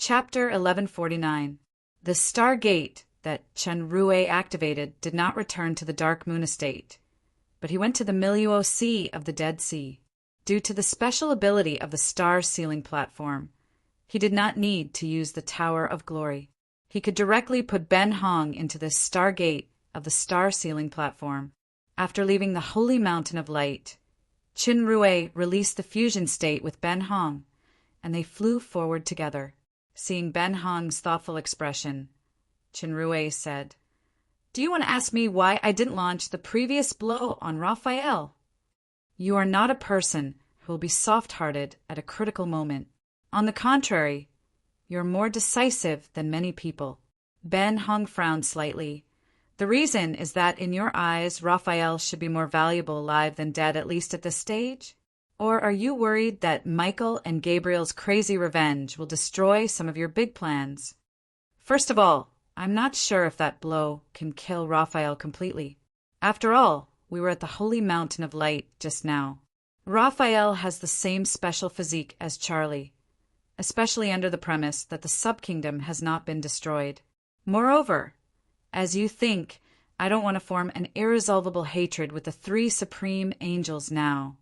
Chapter 1149. The star gate that Chen Rue activated did not return to the Dark Moon Estate, but he went to the Milieu Sea of the Dead Sea. Due to the special ability of the star sealing platform, he did not need to use the Tower of Glory. He could directly put Ben Hong into the star gate of the star sealing platform. After leaving the Holy Mountain of Light, Chen Rue released the fusion state with Ben Hong, and they flew forward together. Seeing Ben Hong's thoughtful expression, Chen Rue said, "Do you want to ask me why I didn't launch the previous blow on Raphael? You are not a person who will be soft-hearted at a critical moment. On the contrary, you're more decisive than many people." Ben Hong frowned slightly. "The reason is that in your eyes, Raphael should be more valuable alive than dead, at least at this stage? Or are you worried that Michael and Gabriel's crazy revenge will destroy some of your big plans? First of all, I'm not sure if that blow can kill Raphael completely. After all, we were at the Holy Mountain of Light just now. Raphael has the same special physique as Charlie, especially under the premise that the Subkingdom has not been destroyed. Moreover, as you think, I don't want to form an irresolvable hatred with the three supreme angels now,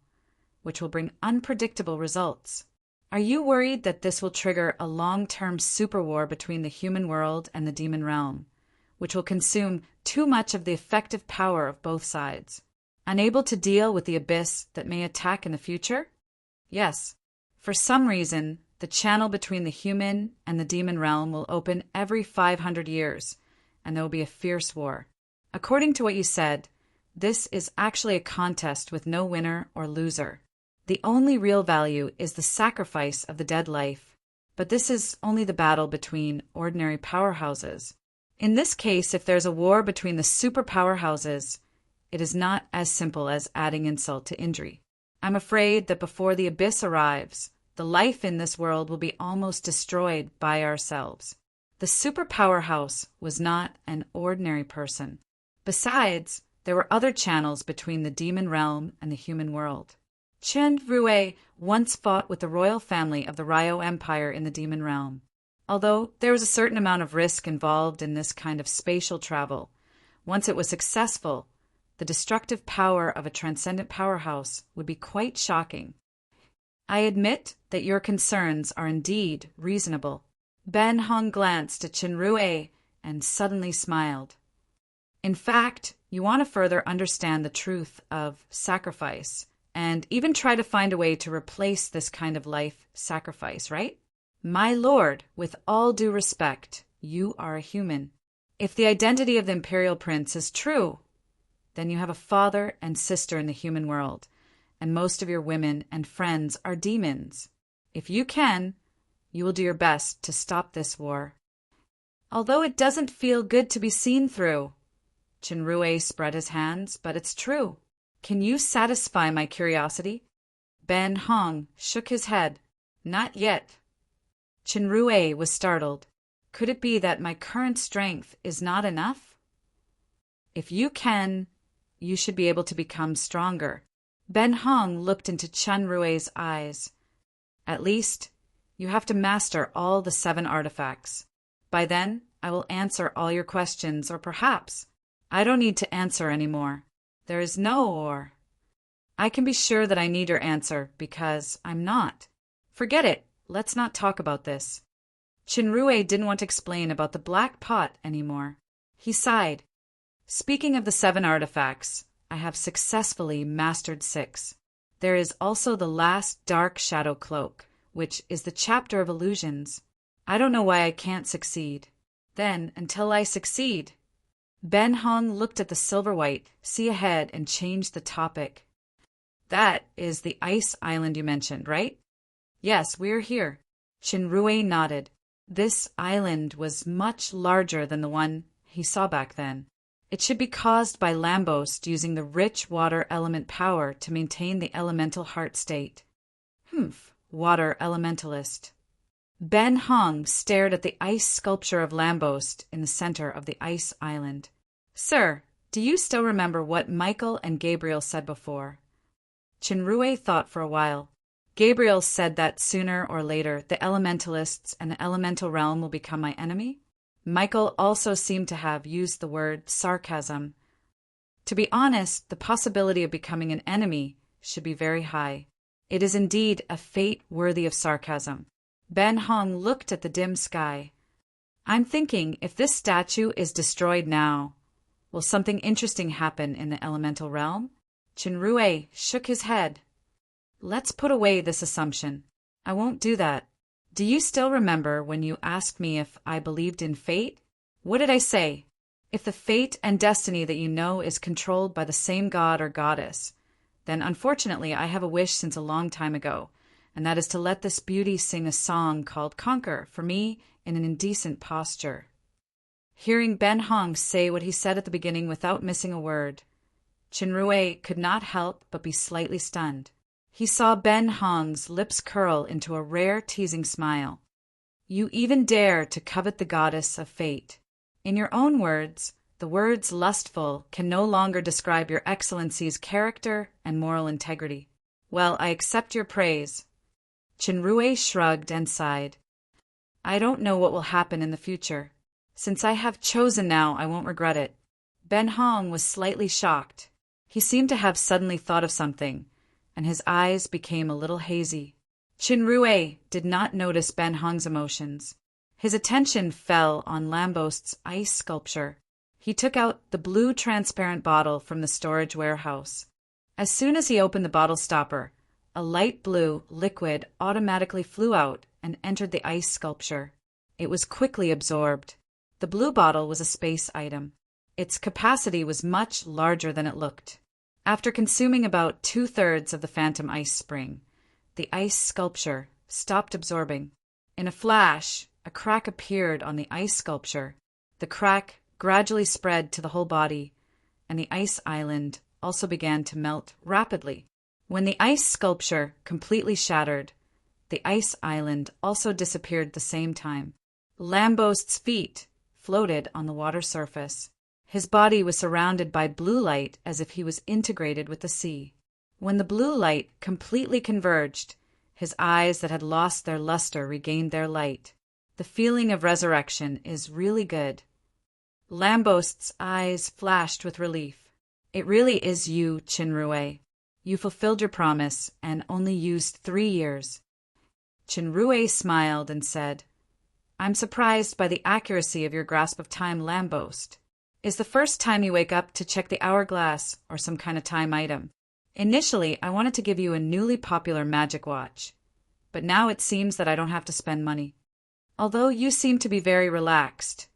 which will bring unpredictable results. Are you worried that this will trigger a long-term superwar between the human world and the demon realm, which will consume too much of the effective power of both sides? Unable to deal with the abyss that may attack in the future? Yes. For some reason, the channel between the human and the demon realm will open every 500 years, and there will be a fierce war. According to what you said, this is actually a contest with no winner or loser. The only real value is the sacrifice of the dead life, but this is only the battle between ordinary powerhouses. In this case, if there's a war between the super powerhouses, it is not as simple as adding insult to injury. I'm afraid that before the abyss arrives, the life in this world will be almost destroyed by ourselves. The super powerhouse was not an ordinary person. Besides, there were other channels between the demon realm and the human world. Chen Rue once fought with the royal family of the Ryo Empire in the demon realm. Although there was a certain amount of risk involved in this kind of spatial travel, once it was successful, the destructive power of a transcendent powerhouse would be quite shocking. I admit that your concerns are indeed reasonable." Ben Hong glanced at Chen Rue and suddenly smiled. "In fact, you want to further understand the truth of sacrifice, and even try to find a way to replace this kind of life sacrifice, right? My lord, with all due respect, you are a human. If the identity of the Imperial Prince is true, then you have a father and sister in the human world, and most of your women and friends are demons. If you can, you will do your best to stop this war. Although it doesn't feel good to be seen through." Chen Rue spread his hands, "but it's true. Can you satisfy my curiosity?" Ben Hong shook his head. "Not yet." Chen Rue was startled. Could it be that my current strength is not enough? If you can, you should be able to become stronger. Ben Hong looked into Chen Rue's eyes. At least, you have to master all the 7 artifacts. By then, I will answer all your questions, or perhaps I don't need to answer anymore. There is no or. I can be sure that I need your answer, because I'm not. Forget it. Let's not talk about this. Chen Rue didn't want to explain about the black pot anymore. He sighed. Speaking of the 7 artifacts, I have successfully mastered 6. There is also the last dark shadow cloak, which is the chapter of illusions. I don't know why I can't succeed. Then, until I succeed. Ben Hong looked at the silver-white, sea ahead, and changed the topic. "That is the ice island you mentioned, right?" "Yes, we're here." Chen Rue nodded. This island was much larger than the one he saw back then. It should be caused by Lambost using the rich water element power to maintain the elemental heart state. Water elementalist. Ben Hong stared at the ice sculpture of Lambost in the center of the ice island. "Sir, do you still remember what Michael and Gabriel said before?" Chen Rue thought for a while. Gabriel said that sooner or later the elementalists and the elemental realm will become my enemy. Michael also seemed to have used the word sarcasm. To be honest, the possibility of becoming an enemy should be very high. It is indeed a fate worthy of sarcasm. Ben Hong looked at the dim sky. I'm thinking, if this statue is destroyed now, will something interesting happen in the elemental realm? Chenrue shook his head. Let's put away this assumption. I won't do that. Do you still remember when you asked me if I believed in fate? What did I say? If the fate and destiny that you know is controlled by the same god or goddess, then unfortunately I have a wish since a long time ago, and that is to let this beauty sing a song called Conquer for me in an indecent posture. Hearing Ben Hong say what he said at the beginning without missing a word, Chenrue could not help but be slightly stunned. He saw Ben Hong's lips curl into a rare, teasing smile. You even dare to covet the goddess of fate. In your own words, the words lustful can no longer describe your excellency's character and moral integrity. Well, I accept your praise. Chenrue shrugged and sighed. I don't know what will happen in the future. Since I have chosen now, I won't regret it. Ben Hong was slightly shocked. He seemed to have suddenly thought of something, and his eyes became a little hazy. Chenrue did not notice Ben Hong's emotions. His attention fell on Lambost's ice sculpture. He took out the blue transparent bottle from the storage warehouse. As soon as he opened the bottle stopper, a light blue liquid automatically flew out and entered the ice sculpture. It was quickly absorbed. The blue bottle was a space item. Its capacity was much larger than it looked. After consuming about 2/3 of the phantom ice spring, the ice sculpture stopped absorbing. In a flash, a crack appeared on the ice sculpture. The crack gradually spread to the whole body, and the ice island also began to melt rapidly. When the ice sculpture completely shattered, the ice island also disappeared at the same time. Lambost's feet floated on the water surface. His body was surrounded by blue light as if he was integrated with the sea. When the blue light completely converged, his eyes that had lost their luster regained their light. The feeling of resurrection is really good. Lambost's eyes flashed with relief. It really is you, Chenrue. You fulfilled your promise and only used 3 years. Chenrue smiled and said, I'm surprised by the accuracy of your grasp of time, Lambost. Is the first time you wake up to check the hourglass or some kind of time item? Initially, I wanted to give you a newly popular magic watch, but now it seems that I don't have to spend money. Although you seem to be very relaxed,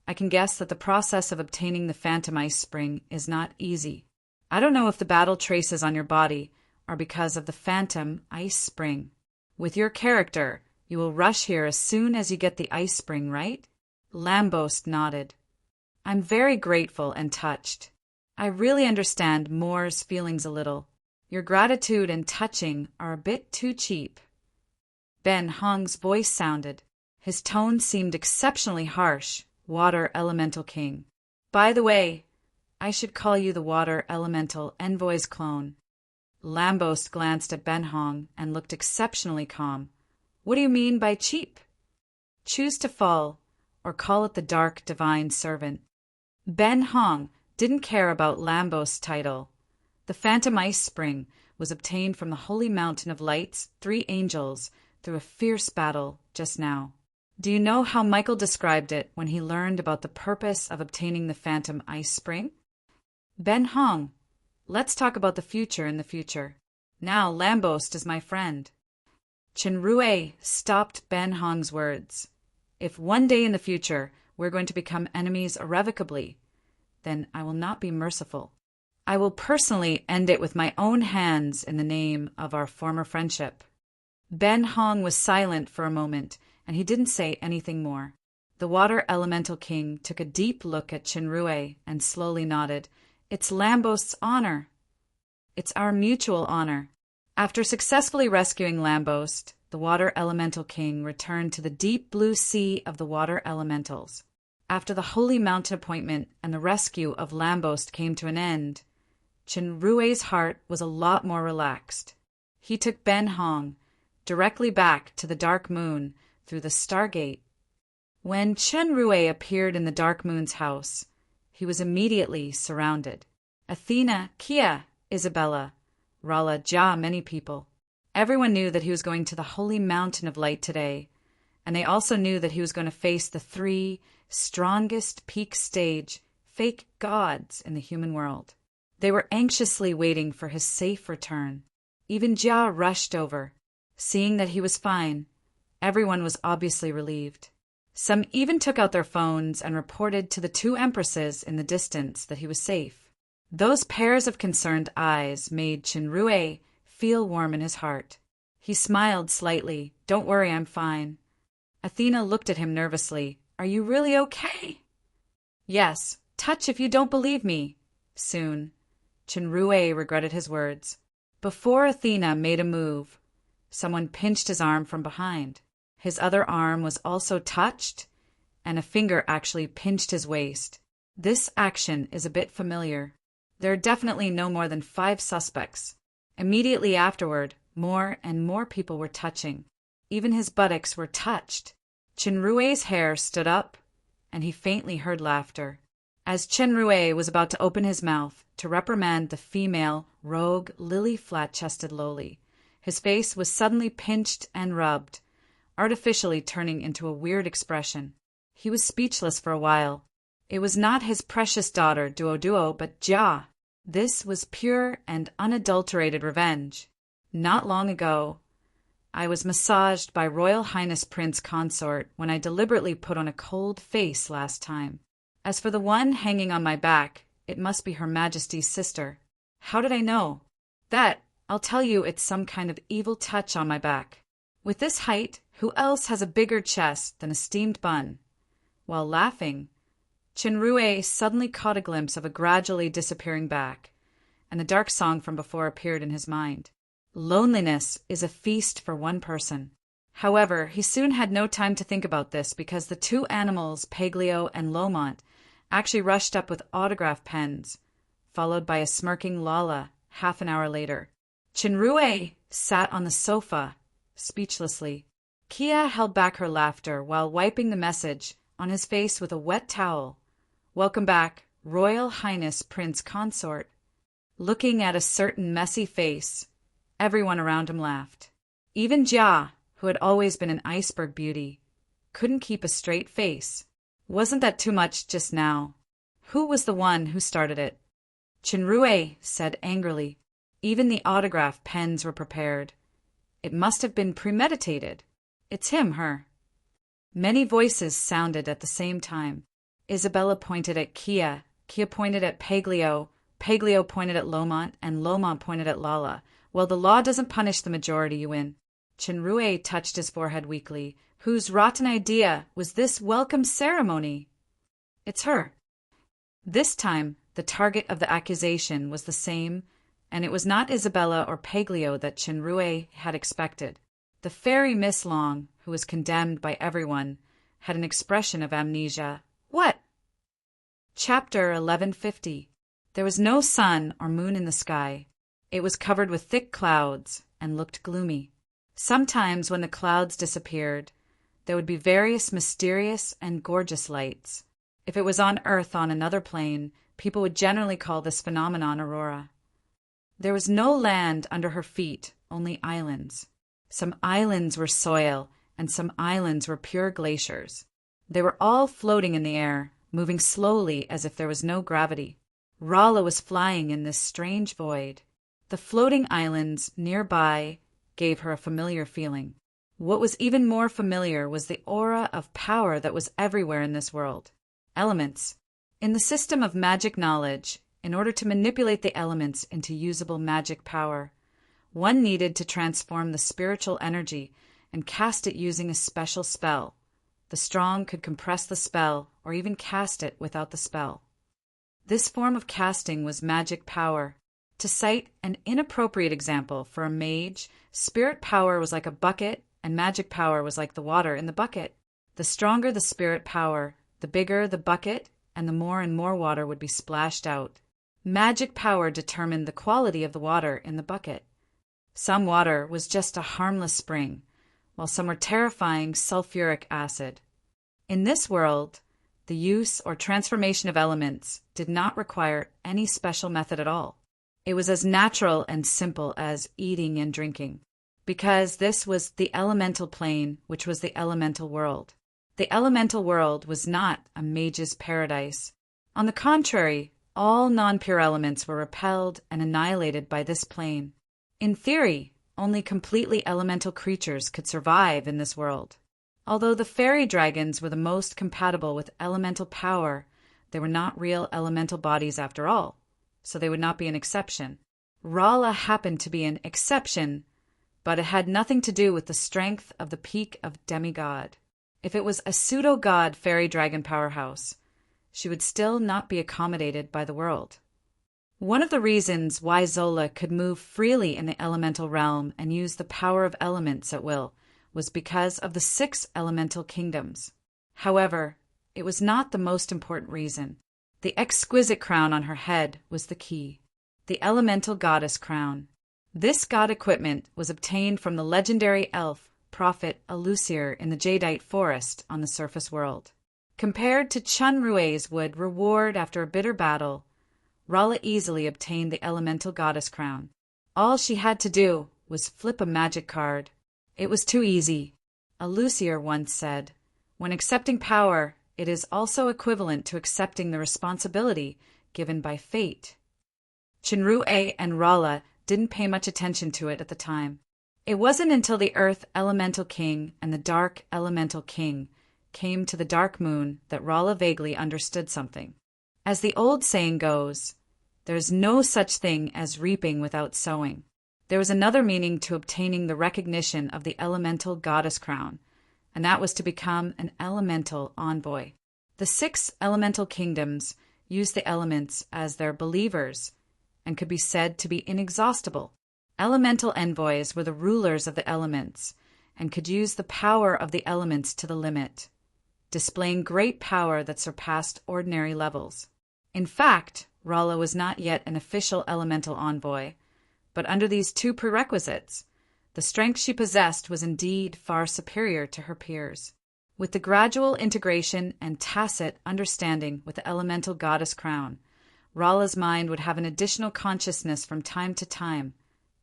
I can guess that the process of obtaining the phantom ice spring is not easy. I don't know if the battle traces on your body are because of the phantom ice spring. With your character, you will rush here as soon as you get the ice spring, right? Lambost nodded. I'm very grateful and touched. I really understand Moore's feelings a little. Your gratitude and touching are a bit too cheap. Ben Hong's voice sounded. His tone seemed exceptionally harsh. Water Elemental King. By the way, I should call you the Water Elemental Envoy's clone. Lambost glanced at Ben Hong and looked exceptionally calm. What do you mean by cheap? Choose to fall, or call it the Dark Divine Servant. Ben Hong didn't care about Lambost's title. The Phantom Ice Spring was obtained from the Holy Mountain of Light's 3 angels through a fierce battle just now. Do you know how Michael described it when he learned about the purpose of obtaining the Phantom Ice Spring? Ben Hong, let's talk about the future in the future. Now Lambost is my friend. Chenrue stopped Ben Hong's words. If one day in the future we're going to become enemies irrevocably, then I will not be merciful. I will personally end it with my own hands in the name of our former friendship. Ben Hong was silent for a moment, and he didn't say anything more. The Water Elemental King took a deep look at Chenrue and slowly nodded. It's Lambost's honor. It's our mutual honor. After successfully rescuing Lambost, the Water Elemental King returned to the deep blue sea of the water elementals. After the Holy Mountain appointment and the rescue of Lambost came to an end, Chenrue's heart was a lot more relaxed. He took Ben Hong, directly back to the dark moon through the Stargate. When Chen Rui appeared in the dark moon's house, he was immediately surrounded. Athena, Kia, Isabella, Rala, Jia, many people. Everyone knew that he was going to the holy mountain of light today, and they also knew that he was going to face the 3 strongest peak stage fake gods in the human world. They were anxiously waiting for his safe return. Even Jia rushed over. Seeing that he was fine, everyone was obviously relieved. Some even took out their phones and reported to the 2 empresses in the distance that he was safe. Those pairs of concerned eyes made Chenrue feel warm in his heart. He smiled slightly. "Don't worry, I'm fine." Athena looked at him nervously. "Are you really okay?" "Yes. Touch if you don't believe me." Soon. Chenrue regretted his words. Before Athena made a move, someone pinched his arm from behind. His other arm was also touched, and a finger actually pinched his waist. This action is a bit familiar. There are definitely no more than 5 suspects. Immediately afterward, more and more people were touching. Even his buttocks were touched. Chenrue's hair stood up, and he faintly heard laughter. As Chenrue was about to open his mouth to reprimand the female, rogue, lily flat-chested loli, his face was suddenly pinched and rubbed, artificially turning into a weird expression. He was speechless for a while. It was not his precious daughter, Duo, but Jia. This was pure and unadulterated revenge. Not long ago, I was massaged by Royal Highness Prince Consort when I deliberately put on a cold face last time. As for the one hanging on my back, it must be Her Majesty's sister. How did I know? That, I'll tell you, it's some kind of evil touch on my back. With this height, who else has a bigger chest than a steamed bun? While laughing, Chenrue suddenly caught a glimpse of a gradually disappearing back, and the dark song from before appeared in his mind. Loneliness is a feast for one person. However, he soon had no time to think about this because the 2 animals, Paglio and Lomont, actually rushed up with autograph pens, followed by a smirking Lala half an hour later. Chenrue sat on the sofa, speechlessly. Kia held back her laughter while wiping the message on his face with a wet towel. "Welcome back, Royal Highness Prince Consort." Looking at a certain messy face, everyone around him laughed. Even Jia, who had always been an iceberg beauty, couldn't keep a straight face. Wasn't that too much just now? Who was the one who started it? Chenrue said angrily. Even the autograph pens were prepared. It must have been premeditated. It's him, her. Many voices sounded at the same time. Isabella pointed at Kia, Kia pointed at Paglio, Paglio pointed at Lomont, and Lomont pointed at Lala. "Well, the law doesn't punish the majority, you win." Chenrue touched his forehead weakly. Whose rotten idea was this welcome ceremony? It's her. This time, the target of the accusation was the same, and it was not Isabella or Paglio that Chenrue had expected. The fairy Miss Long, who was condemned by everyone, had an expression of amnesia. What? Chapter 1150. There was no sun or moon in the sky. It was covered with thick clouds and looked gloomy. Sometimes when the clouds disappeared, there would be various mysterious and gorgeous lights. If it was on Earth on another plane, people would generally call this phenomenon aurora. There was no land under her feet, only islands. Some islands were soil, and some islands were pure glaciers. They were all floating in the air, moving slowly as if there was no gravity. Rala was flying in this strange void. The floating islands nearby gave her a familiar feeling. What was even more familiar was the aura of power that was everywhere in this world. Elements. In the system of magic knowledge, in order to manipulate the elements into usable magic power, one needed to transform the spiritual energy and cast it using a special spell. The strong could compress the spell or even cast it without the spell. This form of casting was magic power. To cite an inappropriate example for a mage, spirit power was like a bucket and magic power was like the water in the bucket. The stronger the spirit power, the bigger the bucket, and the more and more water would be splashed out. Magic power determined the quality of the water in the bucket. Some water was just a harmless spring, while some were terrifying sulfuric acid. In this world, the use or transformation of elements did not require any special method at all. It was as natural and simple as eating and drinking, because this was the elemental plane, which was the elemental world. The elemental world was not a mage's paradise. On the contrary, all non-pure elements were repelled and annihilated by this plane. In theory, only completely elemental creatures could survive in this world. Although the fairy dragons were the most compatible with elemental power, they were not real elemental bodies after all, so they would not be an exception. Rala happened to be an exception, but it had nothing to do with the strength of the peak of demigod. If it was a pseudo-god fairy dragon powerhouse, she would still not be accommodated by the world. One of the reasons why Zola could move freely in the elemental realm and use the power of elements at will was because of the 6 elemental kingdoms. However, it was not the most important reason. The exquisite crown on her head was the key, the elemental goddess crown. This god equipment was obtained from the legendary elf prophet Alusir in the Jadeite forest on the surface world. Compared to Chunrue's would reward after a bitter battle, Rala easily obtained the elemental goddess crown. All she had to do was flip a magic card. It was too easy. Alusir once said, "When accepting power, it is also equivalent to accepting the responsibility given by fate." Chunrue and Rala didn't pay much attention to it at the time. It wasn't until the Earth Elemental King and the Dark Elemental King came to the Dark Moon that Rala vaguely understood something. As the old saying goes, there's no such thing as reaping without sowing. There was another meaning to obtaining the recognition of the elemental goddess crown, and that was to become an elemental envoy. The 6 elemental kingdoms used the elements as their believers and could be said to be inexhaustible. Elemental envoys were the rulers of the elements and could use the power of the elements to the limit, displaying great power that surpassed ordinary levels. In fact, Rala was not yet an official elemental envoy, but under these 2 prerequisites, the strength she possessed was indeed far superior to her peers. With the gradual integration and tacit understanding with the elemental goddess crown, Rala's mind would have an additional consciousness from time to time,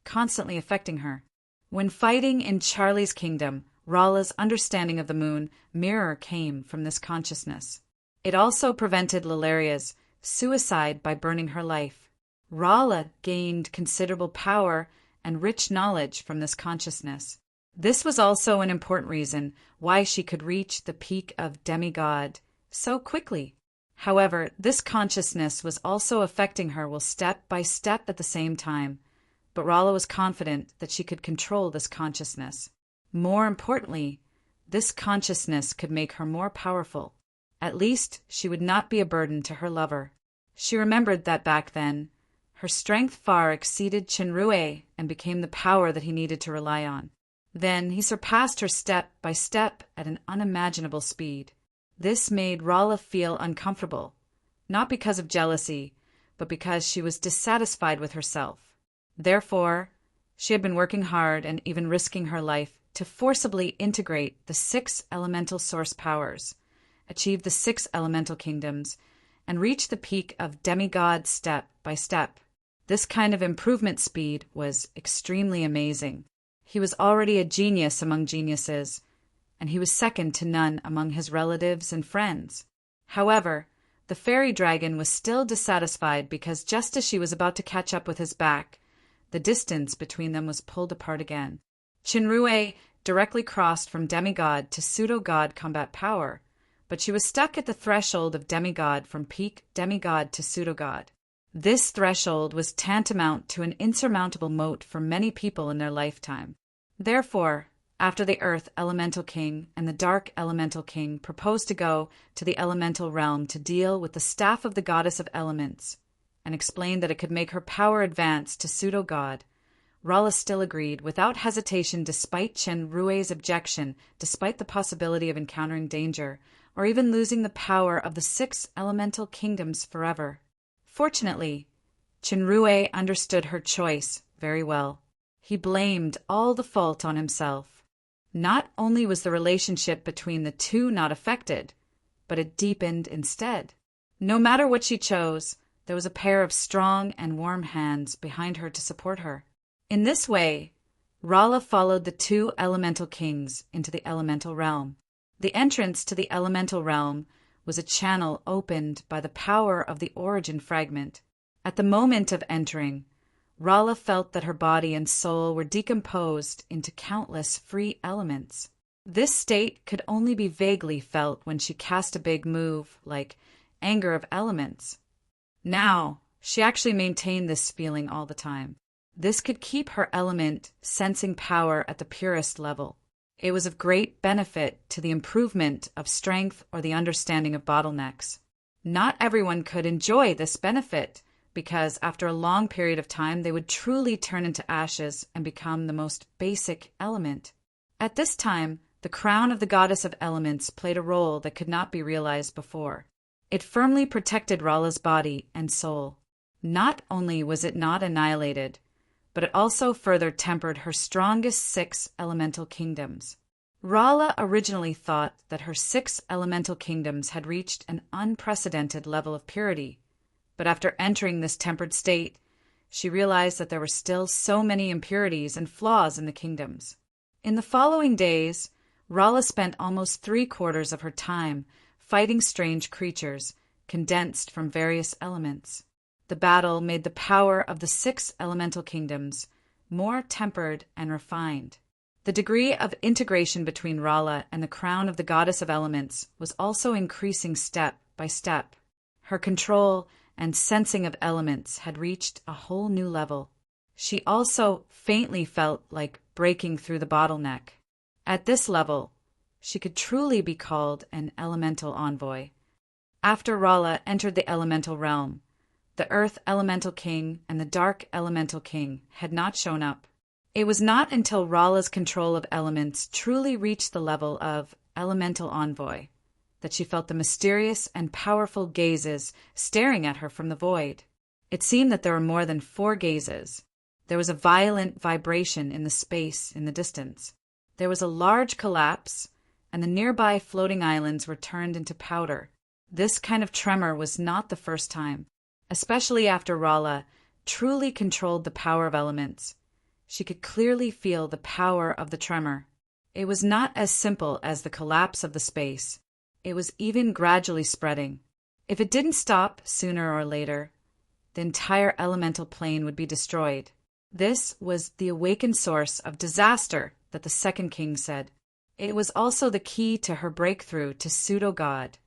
constantly affecting her. When fighting in Charlie's kingdom, Rala's understanding of the moon mirror came from this consciousness. It also prevented Lilaria's suicide by burning her life. Rala gained considerable power and rich knowledge from this consciousness. This was also an important reason why she could reach the peak of demigod so quickly. However, this consciousness was also affecting her step by step at the same time, but Rala was confident that she could control this consciousness. More importantly, this consciousness could make her more powerful. At least she would not be a burden to her lover. She remembered that back then, her strength far exceeded Chunrue and became the power that he needed to rely on. Then he surpassed her step by step at an unimaginable speed. This made Rala feel uncomfortable, not because of jealousy, but because she was dissatisfied with herself. Therefore, she had been working hard and even risking her life to forcibly integrate the 6 elemental source powers, achieve the 6 elemental kingdoms, and reach the peak of demigod step by step. This kind of improvement speed was extremely amazing. He was already a genius among geniuses, and he was second to none among his relatives and friends. However, the fairy dragon was still dissatisfied because just as she was about to catch up with his back, the distance between them was pulled apart again. Chunrue directly crossed from demigod to pseudo-god combat power, but she was stuck at the threshold of demigod from peak demigod to pseudo-god. This threshold was tantamount to an insurmountable moat for many people in their lifetime. Therefore, after the Earth Elemental King and the Dark Elemental King proposed to go to the elemental realm to deal with the staff of the goddess of elements, and explained that it could make her power advance to pseudo-god, Rala still agreed without hesitation despite Chunrue's objection, despite the possibility of encountering danger, or even losing the power of the 6 elemental kingdoms forever. Fortunately, Chunrue understood her choice very well. He blamed all the fault on himself. Not only was the relationship between the two not affected, but it deepened instead. No matter what she chose, there was a pair of strong and warm hands behind her to support her. In this way, Rala followed the two elemental kings into the elemental realm. The entrance to the elemental realm was a channel opened by the power of the origin fragment. At the moment of entering, Rala felt that her body and soul were decomposed into countless free elements. This state could only be vaguely felt when she cast a big move, like anger of elements. Now, she actually maintained this feeling all the time. This could keep her element sensing power at the purest level. It was of great benefit to the improvement of strength or the understanding of bottlenecks. Not everyone could enjoy this benefit, because after a long period of time they would truly turn into ashes and become the most basic element. At this time, the crown of the goddess of elements played a role that could not be realized before. It firmly protected Rala's body and soul. Not only was it not annihilated, but it also further tempered her strongest 6 elemental kingdoms. Rala originally thought that her 6 elemental kingdoms had reached an unprecedented level of purity, but after entering this tempered state, she realized that there were still so many impurities and flaws in the kingdoms. In the following days, Rala spent almost 3/4 of her time fighting strange creatures, condensed from various elements. The battle made the power of the 6 elemental kingdoms more tempered and refined. The degree of integration between Rala and the crown of the goddess of elements was also increasing step by step. Her control and sensing of elements had reached a whole new level. She also faintly felt like breaking through the bottleneck. At this level, she could truly be called an elemental envoy. After Rala entered the elemental realm, the Earth Elemental King and the Dark Elemental King had not shown up. It was not until Rala's control of elements truly reached the level of elemental envoy that she felt the mysterious and powerful gazes staring at her from the void. It seemed that there were more than 4 gazes. There was a violent vibration in the space in the distance. There was a large collapse, and the nearby floating islands were turned into powder. This kind of tremor was not the first time, especially after Rala truly controlled the power of elements. She could clearly feel the power of the tremor. It was not as simple as the collapse of the space. It was even gradually spreading. If it didn't stop sooner or later, the entire elemental plane would be destroyed. This was the awakened source of disaster that the second king said. It was also the key to her breakthrough to pseudo-god.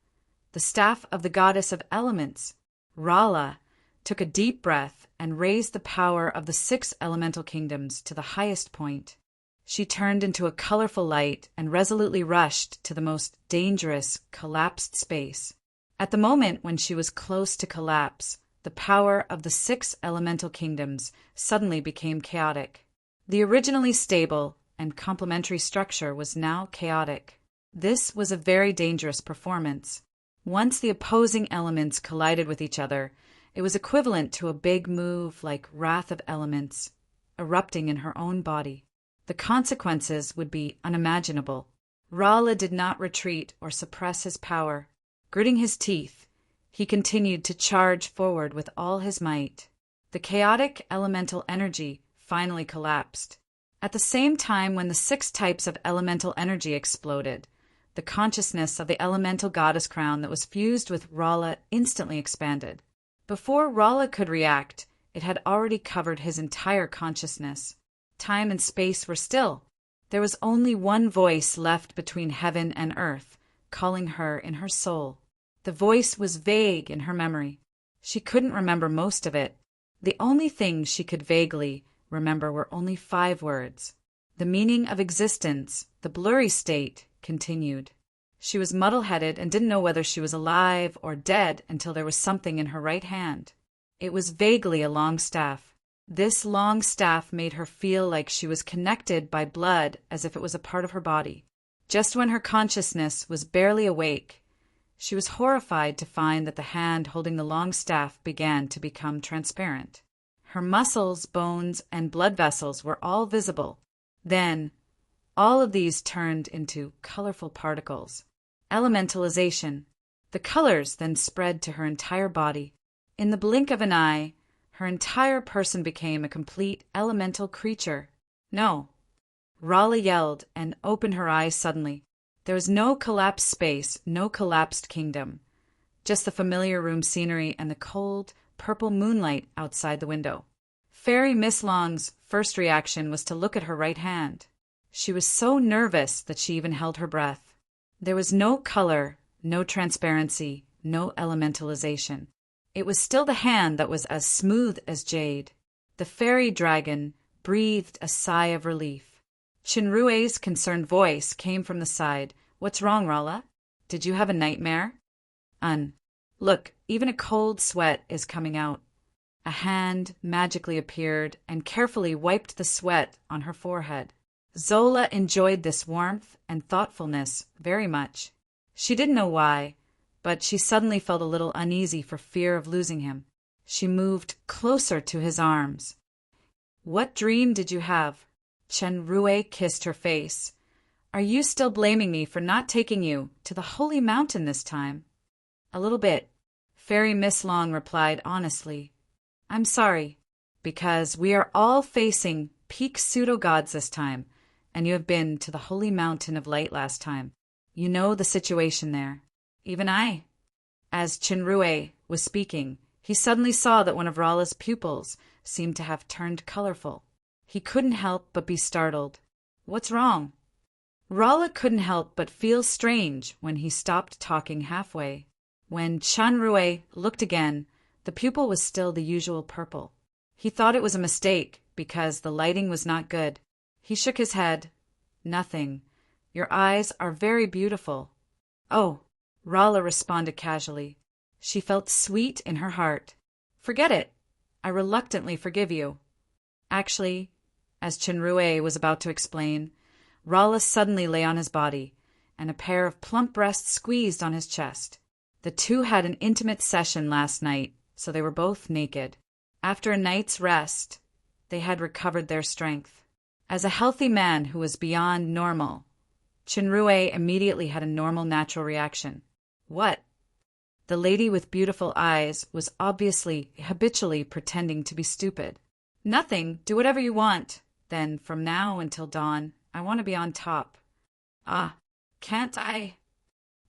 The staff of the goddess of elements, Rala, took a deep breath and raised the power of the 6 elemental kingdoms to the highest point. She turned into a colorful light and resolutely rushed to the most dangerous, collapsed space. At the moment when she was close to collapse, the power of the 6 elemental kingdoms suddenly became chaotic. The originally stable and complementary structure was now chaotic. This was a very dangerous performance. Once the opposing elements collided with each other, it was equivalent to a big move like Wrath of Elements erupting in her own body. The consequences would be unimaginable. Rala did not retreat or suppress his power. Gritting his teeth, he continued to charge forward with all his might. The chaotic elemental energy finally collapsed. At the same time when the 6 types of elemental energy exploded, the consciousness of the elemental goddess crown that was fused with Rala instantly expanded. Before Rala could react, it had already covered his entire consciousness. Time and space were still. There was only one voice left between heaven and earth, calling her in her soul. The voice was vague in her memory. She couldn't remember most of it. The only things she could vaguely remember were only 5 words. The meaning of existence, the blurry state, continued. She was muddle-headed and didn't know whether she was alive or dead until there was something in her right hand. It was vaguely a long staff. This long staff made her feel like she was connected by blood as if it was a part of her body. Just when her consciousness was barely awake, she was horrified to find that the hand holding the long staff began to become transparent. Her muscles, bones, and blood vessels were all visible. Then, all of these turned into colorful particles. Elementalization. The colors then spread to her entire body. In the blink of an eye, her entire person became a complete elemental creature. No. Rala yelled and opened her eyes suddenly. There was no collapsed space, no collapsed kingdom. Just the familiar room scenery and the cold, purple moonlight outside the window. Fairy Miss Long's first reaction was to look at her right hand. She was so nervous that she even held her breath. There was no color, no transparency, no elementalization. It was still the hand that was as smooth as jade. The fairy dragon breathed a sigh of relief. Chinrue's concerned voice came from the side. "What's wrong, Rala? Did you have a nightmare?" Look, even a cold sweat is coming out." A hand magically appeared and carefully wiped the sweat on her forehead. Zola enjoyed this warmth and thoughtfulness very much. She didn't know why, but she suddenly felt a little uneasy for fear of losing him. She moved closer to his arms. "What dream did you have?" Chenrue kissed her face. "Are you still blaming me for not taking you to the holy mountain this time?" "A little bit," Fairy Miss Long replied honestly. "I'm sorry, because we are all facing peak pseudo-gods this time, and you have been to the holy mountain of light last time. You know the situation there." "Even I." As Chinrue was speaking, he suddenly saw that one of Rala's pupils seemed to have turned colorful. He couldn't help but be startled. "What's wrong?" Rala couldn't help but feel strange when he stopped talking halfway. When Chinrue looked again, the pupil was still the usual purple. He thought it was a mistake because the lighting was not good. He shook his head. "Nothing. Your eyes are very beautiful." "Oh," Rala responded casually. She felt sweet in her heart. "Forget it. I reluctantly forgive you." Actually, as Chinrue was about to explain, Rala suddenly lay on his body, and a pair of plump breasts squeezed on his chest. The two had an intimate session last night, so they were both naked. After a night's rest, they had recovered their strength. As a healthy man who was beyond normal, Chinrue immediately had a normal natural reaction. "What?" The lady with beautiful eyes was obviously habitually pretending to be stupid. "Nothing. Do whatever you want. Then, from now until dawn, I want to be on top." "Ah, can't I?"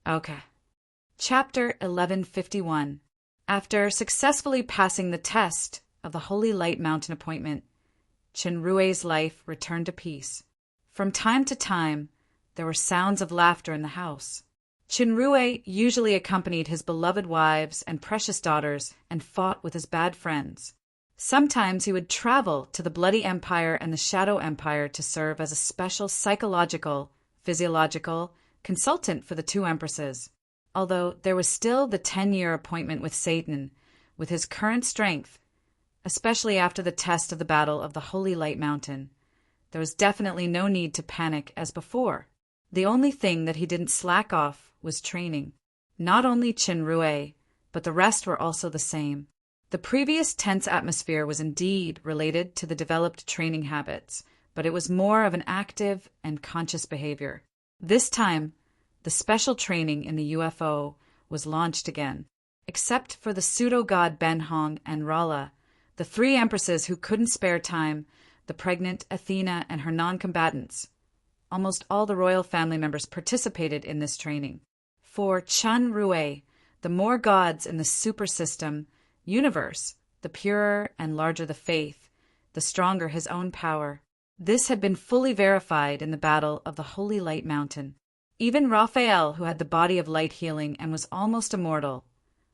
"Okay." Chapter 1151. After successfully passing the test of the Holy Light Mountain appointment, Chinrue's life returned to peace. From time to time, there were sounds of laughter in the house. Chinrue usually accompanied his beloved wives and precious daughters and fought with his bad friends. Sometimes he would travel to the Bloody Empire and the Shadow Empire to serve as a special psychological, physiological consultant for the two empresses. Although there was still the 10-year appointment with Satan, with his current strength, especially after the test of the Battle of the Holy Light Mountain, there was definitely no need to panic as before. The only thing that he didn't slack off was training. Not only Chinrue, but the rest were also the same. The previous tense atmosphere was indeed related to the developed training habits, but it was more of an active and conscious behavior. This time, the special training in the UFO was launched again. Except for the pseudo-god Benhong and Rala, the three empresses who couldn't spare time, the pregnant Athena and her non-combatants. Almost all the royal family members participated in this training. For Chinrue, the more gods in the super system, universe, the purer and larger the faith, the stronger his own power. This had been fully verified in the Battle of the Holy Light Mountain. Even Raphael, who had the body of light healing and was almost immortal,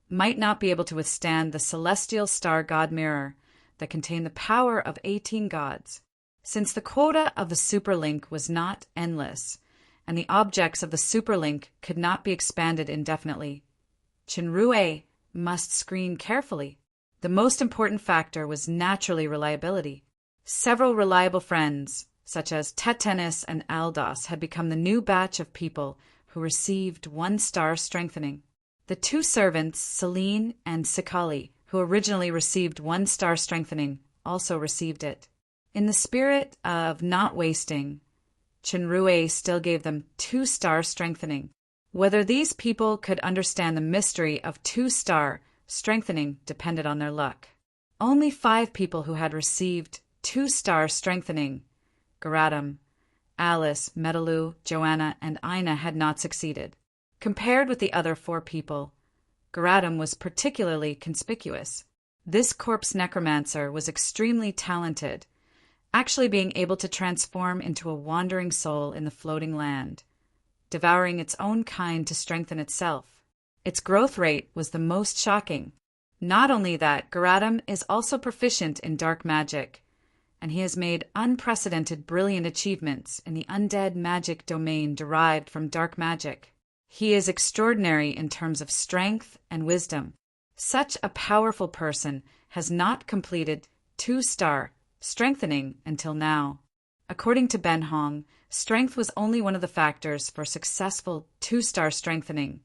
might not be able to withstand the celestial star god mirror that contained the power of 18 gods. Since the quota of the superlink was not endless, and the objects of the superlink could not be expanded indefinitely, Chinrue must screen carefully. The most important factor was naturally reliability. Several reliable friends, such as Tetanus and Aldos, had become the new batch of people who received 1-star strengthening. The two servants, Celine and Sikali, who originally received 1-star strengthening, also received it. In the spirit of not wasting, Chenrue still gave them 2-star strengthening. Whether these people could understand the mystery of 2-star strengthening depended on their luck. Only 5 people who had received 2-star strengthening, Garatum, Alice, Metaloo, Joanna, and Ina, had not succeeded. Compared with the other 4 people, Garatum was particularly conspicuous. This corpse necromancer was extremely talented, actually being able to transform into a wandering soul in the floating land, devouring its own kind to strengthen itself. Its growth rate was the most shocking. Not only that, Garatum is also proficient in dark magic, and he has made unprecedented brilliant achievements in the undead magic domain derived from dark magic. He is extraordinary in terms of strength and wisdom. Such a powerful person has not completed 2-star strengthening until now. According to Ben Hong, strength was only one of the factors for successful 2-star strengthening,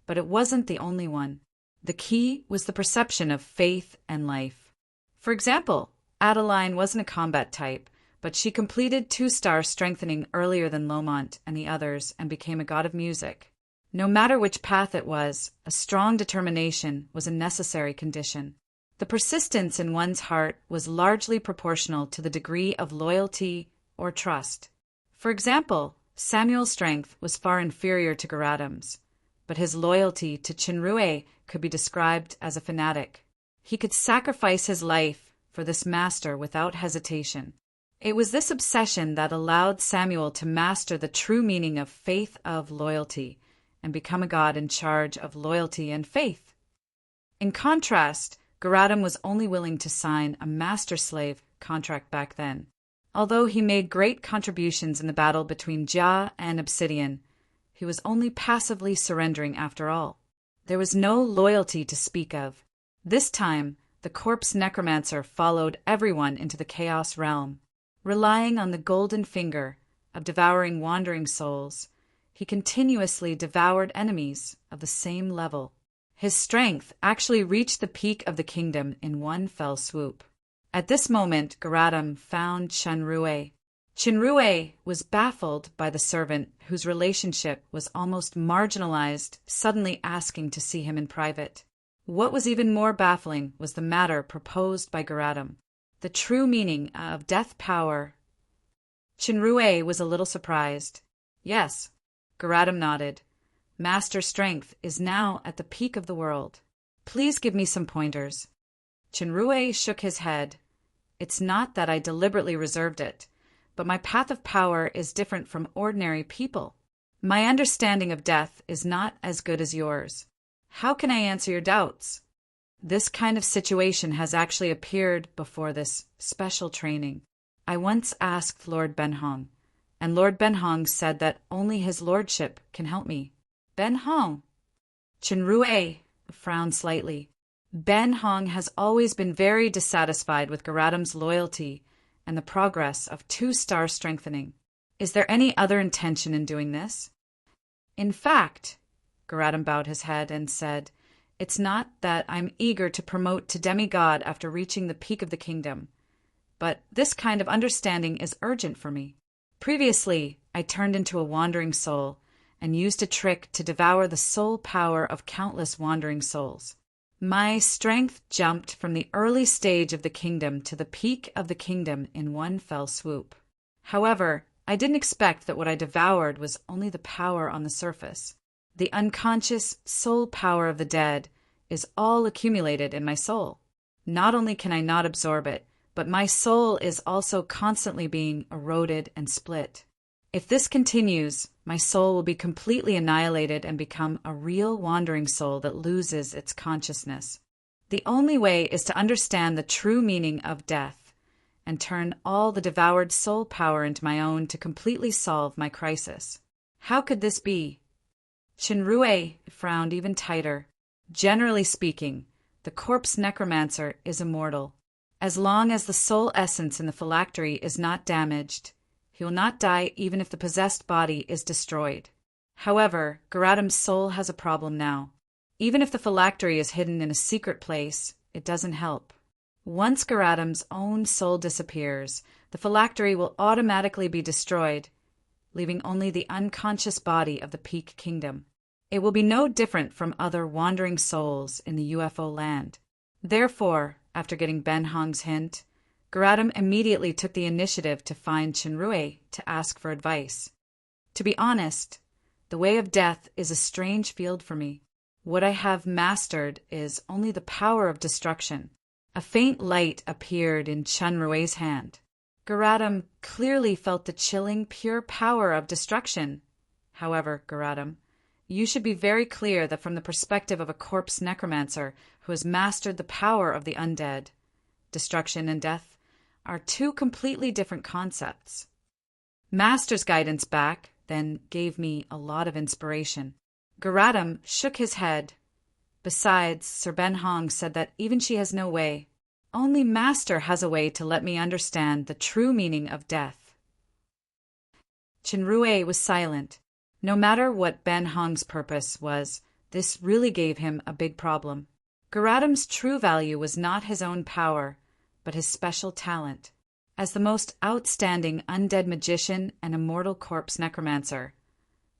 but it wasn't the only one. The key was the perception of faith and life. For example, Adeline wasn't a combat type, but she completed 2-star strengthening earlier than Lomont and the others and became a god of music. No matter which path it was, a strong determination was a necessary condition. The persistence in one's heart was largely proportional to the degree of loyalty or trust. For example, Samuel's strength was far inferior to Garatum's, but his loyalty to Chenrue could be described as a fanatic. He could sacrifice his life for this master without hesitation. It was this obsession that allowed Samuel to master the true meaning of faith of loyalty and become a god in charge of loyalty and faith. In contrast, Garatum was only willing to sign a master-slave contract back then. Although he made great contributions in the battle between Jia and Obsidian, he was only passively surrendering after all. There was no loyalty to speak of. This time, the corpse necromancer followed everyone into the chaos realm. Relying on the golden finger of devouring wandering souls, he continuously devoured enemies of the same level. His strength actually reached the peak of the kingdom in one fell swoop. At this moment, Garatum found Chenrue. Chenrue was baffled by the servant whose relationship was almost marginalized, suddenly asking to see him in private. What was even more baffling was the matter proposed by Garatum, the true meaning of death power. Chenrue was a little surprised. Yes, Garatum nodded. Master strength is now at the peak of the world. Please give me some pointers. Chenrue shook his head. It's not that I deliberately reserved it, but my path of power is different from ordinary people. My understanding of death is not as good as yours. How can I answer your doubts? This kind of situation has actually appeared before this special training. I once asked Lord Ben Hong, and Lord Ben Hong said that only his lordship can help me. Ben Hong. Chenrue frowned slightly. Ben Hong has always been very dissatisfied with Garatum's loyalty and the progress of 2-star strengthening. Is there any other intention in doing this? In fact, Garatum bowed his head and said, it's not that I'm eager to promote to demigod after reaching the peak of the kingdom, but this kind of understanding is urgent for me. Previously, I turned into a wandering soul and used a trick to devour the soul power of countless wandering souls. My strength jumped from the early stage of the kingdom to the peak of the kingdom in one fell swoop. However, I didn't expect that what I devoured was only the power on the surface. The unconscious soul power of the dead is all accumulated in my soul. Not only can I not absorb it, but my soul is also constantly being eroded and split. If this continues, my soul will be completely annihilated and become a real wandering soul that loses its consciousness. The only way is to understand the true meaning of death and turn all the devoured soul power into my own to completely solve my crisis. How could this be? Chenrue frowned even tighter. Generally speaking, the corpse necromancer is immortal. As long as the soul essence in the phylactery is not damaged, he will not die even if the possessed body is destroyed. However, Garatum's soul has a problem now. Even if the phylactery is hidden in a secret place, it doesn't help. Once Garadam's own soul disappears, the phylactery will automatically be destroyed, leaving only the unconscious body of the Peak Kingdom. It will be no different from other wandering souls in the UFO land. Therefore, after getting Ben Hong's hint, Garadam immediately took the initiative to find Chenrue to ask for advice. To be honest, the way of death is a strange field for me. What I have mastered is only the power of destruction. A faint light appeared in Chenrue's hand. Garadam clearly felt the chilling, pure power of destruction. However, Garadam, you should be very clear that from the perspective of a corpse necromancer who has mastered the power of the undead, destruction and death are two completely different concepts. Master's guidance back then gave me a lot of inspiration. Garadam shook his head. Besides, Sir Ben Hong said that even she has no way. Only Master has a way to let me understand the true meaning of death. Chenrue was silent. No matter what Ben Hong's purpose was, this really gave him a big problem. Garadam's true value was not his own power, but his special talent. As the most outstanding undead magician and immortal corpse necromancer,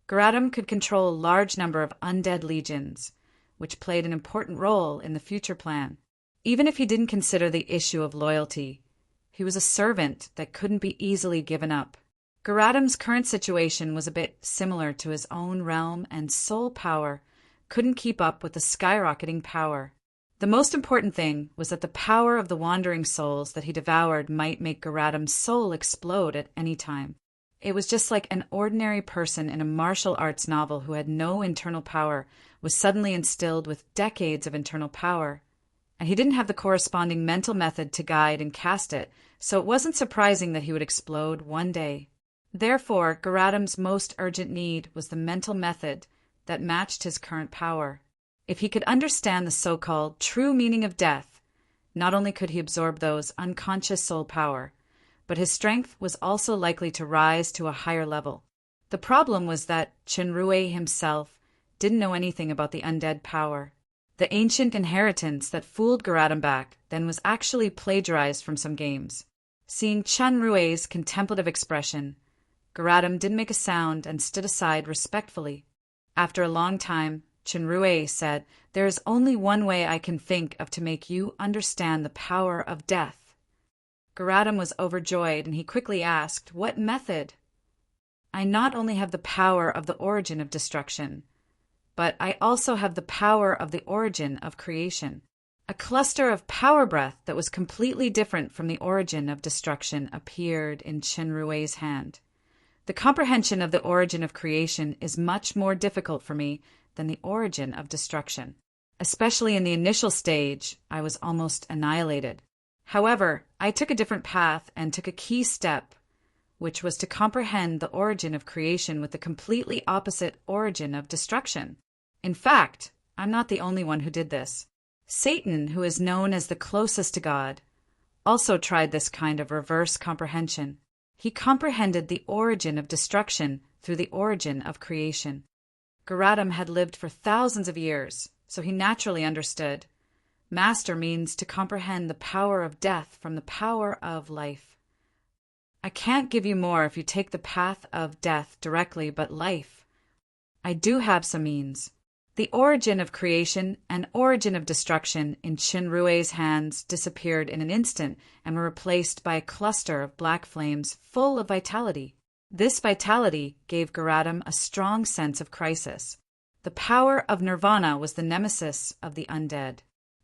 Garadam could control a large number of undead legions, which played an important role in the future plan. Even if he didn't consider the issue of loyalty, he was a servant that couldn't be easily given up. Garadam's current situation was a bit similar to his own realm, and soul power couldn't keep up with the skyrocketing power. The most important thing was that the power of the wandering souls that he devoured might make Garadam's soul explode at any time. It was just like an ordinary person in a martial arts novel who had no internal power was suddenly instilled with decades of internal power. And he didn't have the corresponding mental method to guide and cast it, so it wasn't surprising that he would explode one day. Therefore, Garadam's most urgent need was the mental method that matched his current power. If he could understand the so-called true meaning of death, not only could he absorb those unconscious soul power, but his strength was also likely to rise to a higher level. The problem was that Chenrue himself didn't know anything about the undead power. The ancient inheritance that fooled Garadam back then was actually plagiarized from some games. Seeing Chenrue's contemplative expression, Garadam didn't make a sound and stood aside respectfully. After a long time, Chenrue said, "There is only one way I can think of to make you understand the power of death." Garadam was overjoyed, and he quickly asked, "What method?" "I not only have the power of the origin of destruction, but I also have the power of the origin of creation." A cluster of power breath that was completely different from the origin of destruction appeared in Chenrue's hand. The comprehension of the origin of creation is much more difficult for me than the origin of destruction. Especially in the initial stage, I was almost annihilated. However, I took a different path and took a key step, which was to comprehend the origin of creation with the completely opposite origin of destruction. In fact, I'm not the only one who did this. Satan, who is known as the closest to God, also tried this kind of reverse comprehension. He comprehended the origin of destruction through the origin of creation. Garadam had lived for thousands of years, so he naturally understood. Master means to comprehend the power of death from the power of life. I can't give you more if you take the path of death directly, but life. I do have some means. The origin of creation and origin of destruction in Chenrue's hands disappeared in an instant and were replaced by a cluster of black flames full of vitality. This vitality gave Garadam a strong sense of crisis. The power of nirvana was the nemesis of the undead.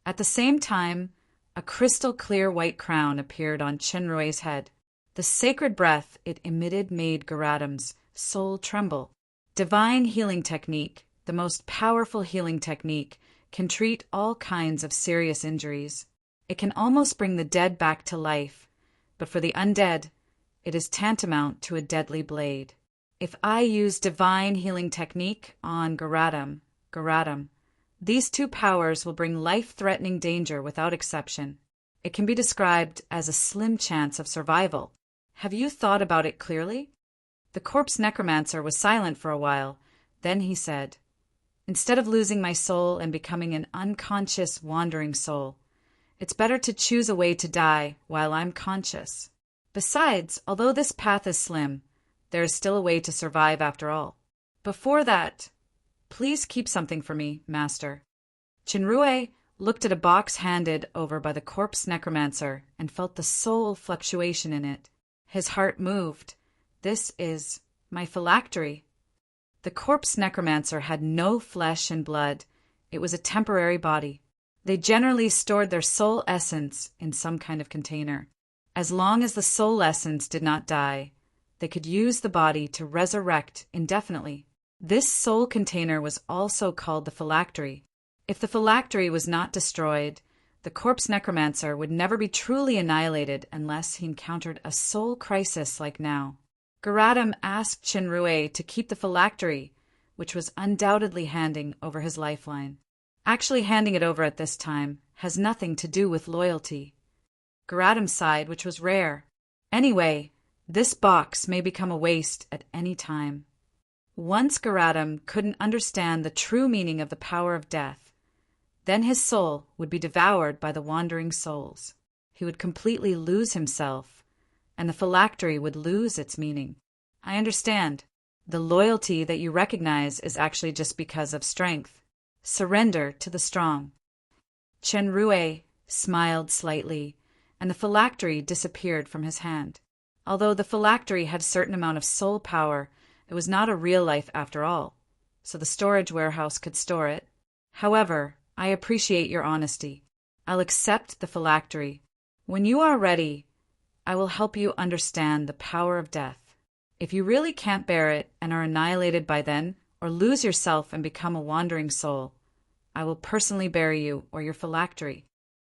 At the same time, a crystal-clear white crown appeared on Chenrue's head. The sacred breath it emitted made Garadam's soul tremble. Divine healing technique, the most powerful healing technique, can treat all kinds of serious injuries. It can almost bring the dead back to life, but for the undead, it is tantamount to a deadly blade. If I use divine healing technique on Garadam, these two powers will bring life-threatening danger without exception. It can be described as a slim chance of survival. Have you thought about it clearly? The corpse necromancer was silent for a while. Then he said, "Instead of losing my soul and becoming an unconscious wandering soul, It's better to choose a way to die while I'm conscious. Besides, although this path is slim, there is still a way to survive after all. Before that, please keep something for me, master. Chenrue looked at a box handed over by the corpse necromancer and felt the soul fluctuation in it. His heart moved. This is my phylactery. The corpse necromancer had no flesh and blood. It was a temporary body. They generally stored their soul essence in some kind of container. As long as the soul essence did not die, they could use the body to resurrect indefinitely. This soul container was also called the phylactery. If the phylactery was not destroyed, the corpse necromancer would never be truly annihilated unless he encountered a soul crisis like now. Garatum asked Chenrue to keep the phylactery, which was undoubtedly handing over his lifeline. Actually handing it over at this time has nothing to do with loyalty. Garatum sighed, which was rare. Anyway, this box may become a waste at any time. Once Garatum couldn't understand the true meaning of the power of death, then his soul would be devoured by the wandering souls. He would completely lose himself, and the phylactery would lose its meaning. I understand. The loyalty that you recognize is actually just because of strength. Surrender to the strong. Chenrue smiled slightly, and the phylactery disappeared from his hand. Although the phylactery had a certain amount of soul power, it was not a real life after all, so the storage warehouse could store it. However, I appreciate your honesty. I'll accept the phylactery. When you are ready, I will help you understand the power of death. If you really can't bear it and are annihilated by then, or lose yourself and become a wandering soul, I will personally bury you or your phylactery.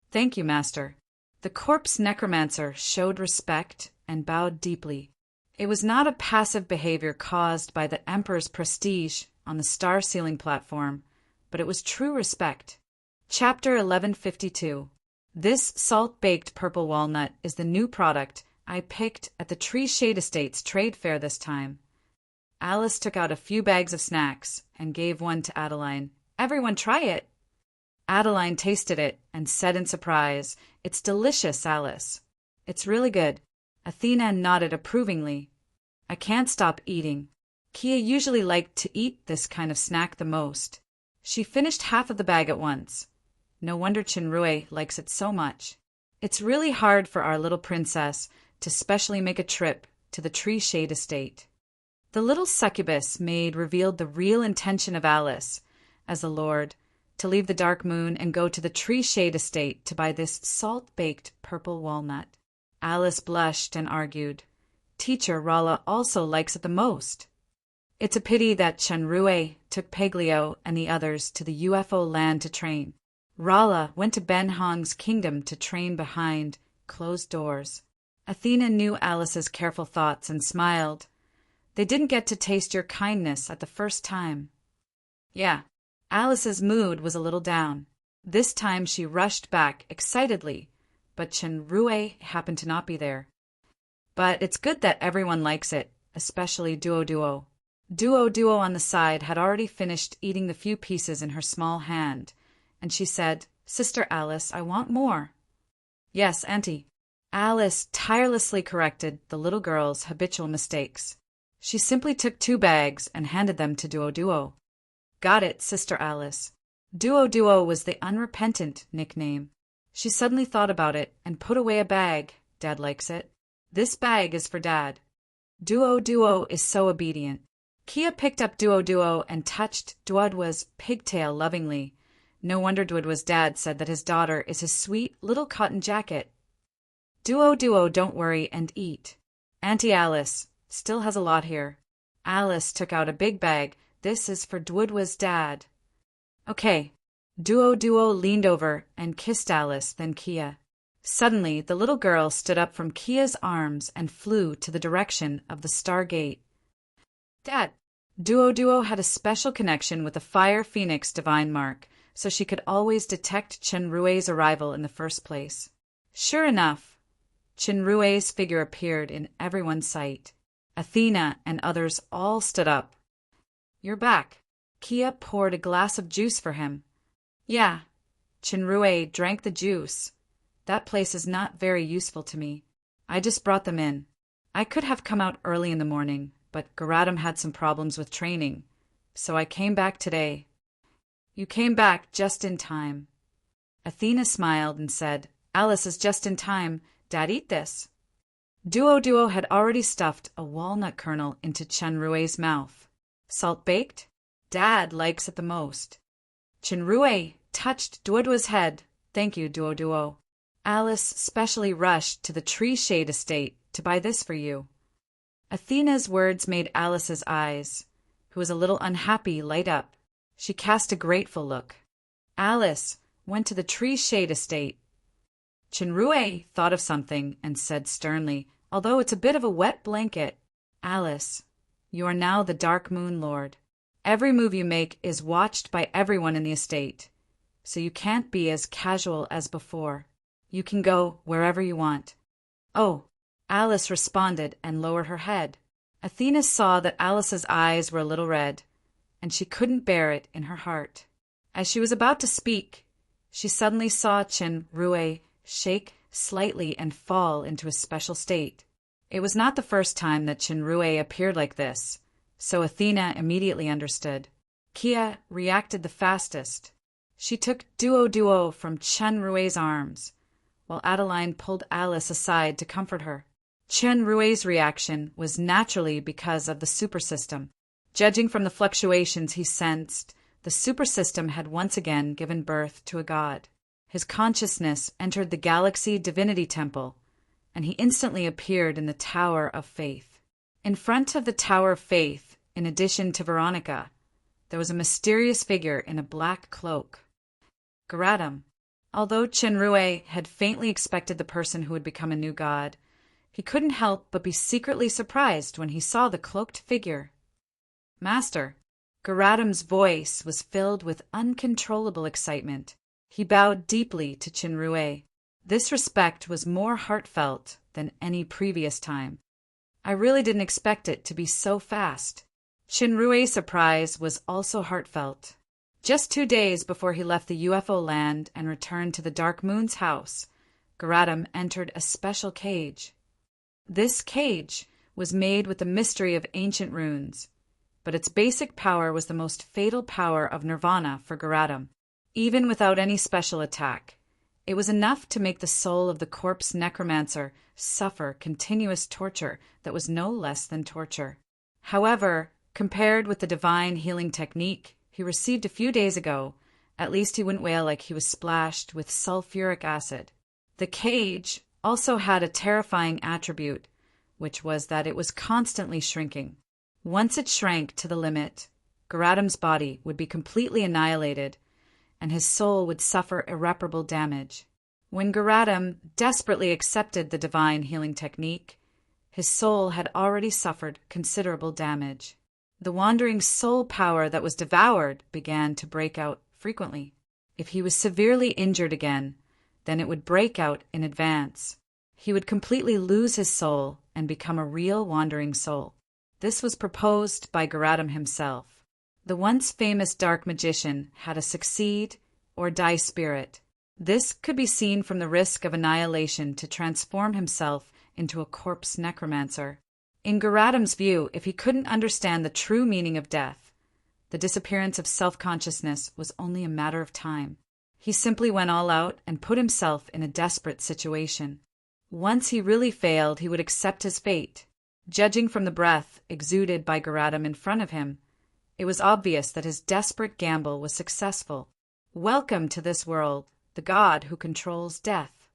Thank you, master. The corpse necromancer showed respect and bowed deeply. It was not a passive behavior caused by the Emperor's prestige on the star ceiling platform, but it was true respect. Chapter 1152. This salt-baked purple walnut is the new product I picked at the Tree Shade Estates trade fair this time. Alice took out a few bags of snacks and gave one to Adeline. Everyone try it. Adeline tasted it and said in surprise, "It's delicious, Alice." "It's really good." Athena nodded approvingly. "I can't stop eating." Kia usually liked to eat this kind of snack the most. She finished half of the bag at once. No wonder Chenrue likes it so much. It's really hard for our little princess to specially make a trip to the Tree Shade Estate. The little succubus maid revealed the real intention of Alice, as a lord, to leave the Dark Moon and go to the Tree Shade Estate to buy this salt-baked purple walnut. Alice blushed and argued. Teacher Rala also likes it the most. It's a pity that Chenrue took Peglio and the others to the UFO land to train. Rala went to Ben Hong's kingdom to train behind closed doors. Athena knew Alice's careful thoughts and smiled. They didn't get to taste your kindness at the first time. Yeah, Alice's mood was a little down. This time she rushed back excitedly, but Chenrue happened to not be there. But it's good that everyone likes it, especially Duo. Duo on the side had already finished eating the few pieces in her small hand, and she said, "Sister Alice, I want more." "Yes, Auntie." Alice tirelessly corrected the little girl's habitual mistakes. She simply took 2 bags and handed them to Duo. "Got it, Sister Alice." Duo was the unrepentant nickname. She suddenly thought about it and put away a bag. Dad likes it. "This bag is for Dad." Duo is so obedient. Kia picked up Duo and touched Duodwa's pigtail lovingly. No wonder Duodwa's dad said that his daughter is his sweet little cotton jacket. Duo, don't worry and eat. Auntie Alice still has a lot here. Alice took out a big bag. This is for Duodwa's dad. Okay. Duo leaned over and kissed Alice, then Kia. Suddenly, the little girl stood up from Kia's arms and flew to the direction of the Stargate. Dad, Duo had a special connection with the Fire Phoenix Divine Mark, so she could always detect Chenrue's arrival in the first place. Sure enough, Chenrue's figure appeared in everyone's sight. Athena and others all stood up. "You're back." Kia poured a glass of juice for him. "Yeah." Chenrue drank the juice. That place is not very useful to me. I just brought them in. I could have come out early in the morning, but Garatum had some problems with training, so I came back today." "You came back just in time." Athena smiled and said, "Alice is just in time. Dad, eat this." Duo had already stuffed a walnut kernel into Chenrue's mouth. "Salt-baked? Dad likes it the most." Chenrue touched Duo's head. "Thank you, Duo. Alice specially rushed to the Tree Shade Estate to buy this for you." Athena's words made Alice's eyes, who was a little unhappy, light up. She cast a grateful look. Alice went to the Tree Shade Estate. Chenrue thought of something and said sternly, "Although it's a bit of a wet blanket, Alice, you are now the Dark Moon Lord. Every move you make is watched by everyone in the estate, so you can't be as casual as before. You can go wherever you want." "Oh," Alice responded and lowered her head. Athena saw that Alice's eyes were a little red, and she couldn't bear it in her heart. As she was about to speak, she suddenly saw Chenrue shake slightly and fall into a special state. It was not the first time that Chenrue appeared like this, so Athena immediately understood. Kia reacted the fastest. She took Duo from Chenrue's arms, while Adeline pulled Alice aside to comfort her. Chenrue's reaction was naturally because of the super system. Judging from the fluctuations he sensed, the super system had once again given birth to a god. His consciousness entered the Galaxy Divinity Temple, and he instantly appeared in the Tower of Faith. In front of the Tower of Faith, in addition to Veronica, there was a mysterious figure in a black cloak. Garatum. Although Chenrue had faintly expected the person who would become a new god, he couldn't help but be secretly surprised when he saw the cloaked figure. "Master." Garatum's voice was filled with uncontrollable excitement. He bowed deeply to Chenrue. This respect was more heartfelt than any previous time. "I really didn't expect it to be so fast." Chenrue's surprise was also heartfelt. Just 2 days before he left the UFO land and returned to the Dark Moon's house, Garatum entered a special cage. This cage was made with the mystery of ancient runes, but its basic power was the most fatal power of Nirvana for Garatum. Even without any special attack, it was enough to make the soul of the corpse necromancer suffer continuous torture that was no less than torture. However, compared with the divine healing technique he received a few days ago, at least he wouldn't wail like he was splashed with sulfuric acid. The cage also had a terrifying attribute, which was that it was constantly shrinking. Once it shrank to the limit, Garatum's body would be completely annihilated, and his soul would suffer irreparable damage. When Garatum desperately accepted the divine healing technique, his soul had already suffered considerable damage. The wandering soul power that was devoured began to break out frequently. If he was severely injured again, then it would break out in advance. He would completely lose his soul and become a real wandering soul. This was proposed by Garatum himself. The once famous dark magician had a succeed or die spirit. This could be seen from the risk of annihilation to transform himself into a corpse necromancer. In Garatum's view, if he couldn't understand the true meaning of death, the disappearance of self-consciousness was only a matter of time. He simply went all out and put himself in a desperate situation. Once he really failed, he would accept his fate. Judging from the breath exuded by Garatum in front of him, it was obvious that his desperate gamble was successful. Welcome to this world, the god who controls death.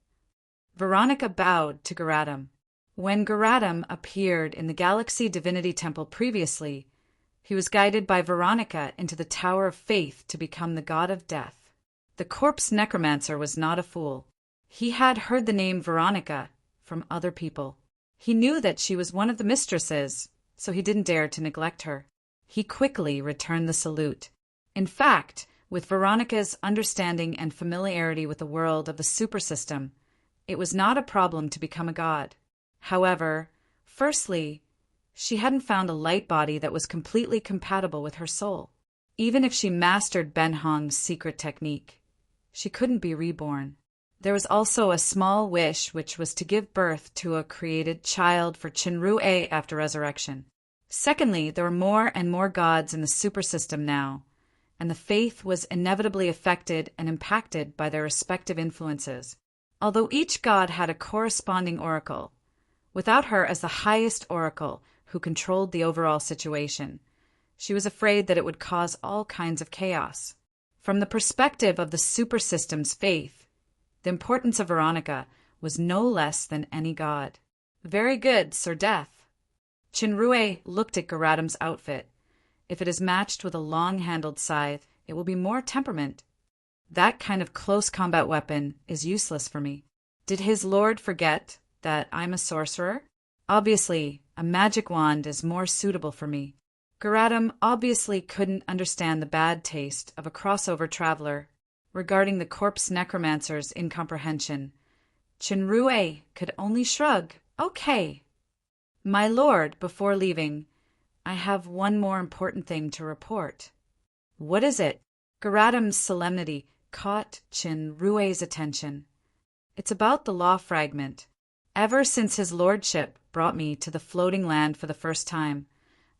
Veronica bowed to Garatum. When Garatum appeared in the Galaxy Divinity Temple previously, he was guided by Veronica into the Tower of Faith to become the god of death. The corpse necromancer was not a fool. He had heard the name Veronica from other people. He knew that she was one of the mistresses, so he didn't dare to neglect her. He quickly returned the salute. In fact, with Veronica's understanding and familiarity with the world of the super system, it was not a problem to become a god. However, firstly, she hadn't found a light body that was completely compatible with her soul. Even if she mastered Ben Hong's secret technique, she couldn't be reborn. There was also a small wish, which was to give birth to a created child for Chenrue after resurrection. Secondly, there were more and more gods in the super system now, and the faith was inevitably affected and impacted by their respective influences. Although each god had a corresponding oracle, without her as the highest oracle who controlled the overall situation, she was afraid that it would cause all kinds of chaos. From the perspective of the super system's faith, the importance of Veronica was no less than any god. Very good, Sir Death. Chenrue looked at Garadam's outfit. If it is matched with a long-handled scythe, it will be more temperament. That kind of close combat weapon is useless for me. Did his lord forget that I'm a sorcerer? Obviously, a magic wand is more suitable for me. Garadam obviously couldn't understand the bad taste of a crossover traveler. Regarding the corpse necromancer's incomprehension, Chenrue could only shrug. Okay. My lord, before leaving, I have one more important thing to report. What is it? Garadam's solemnity caught Chenrue's attention. It's about the law fragment. Ever since his lordship brought me to the floating land for the first time,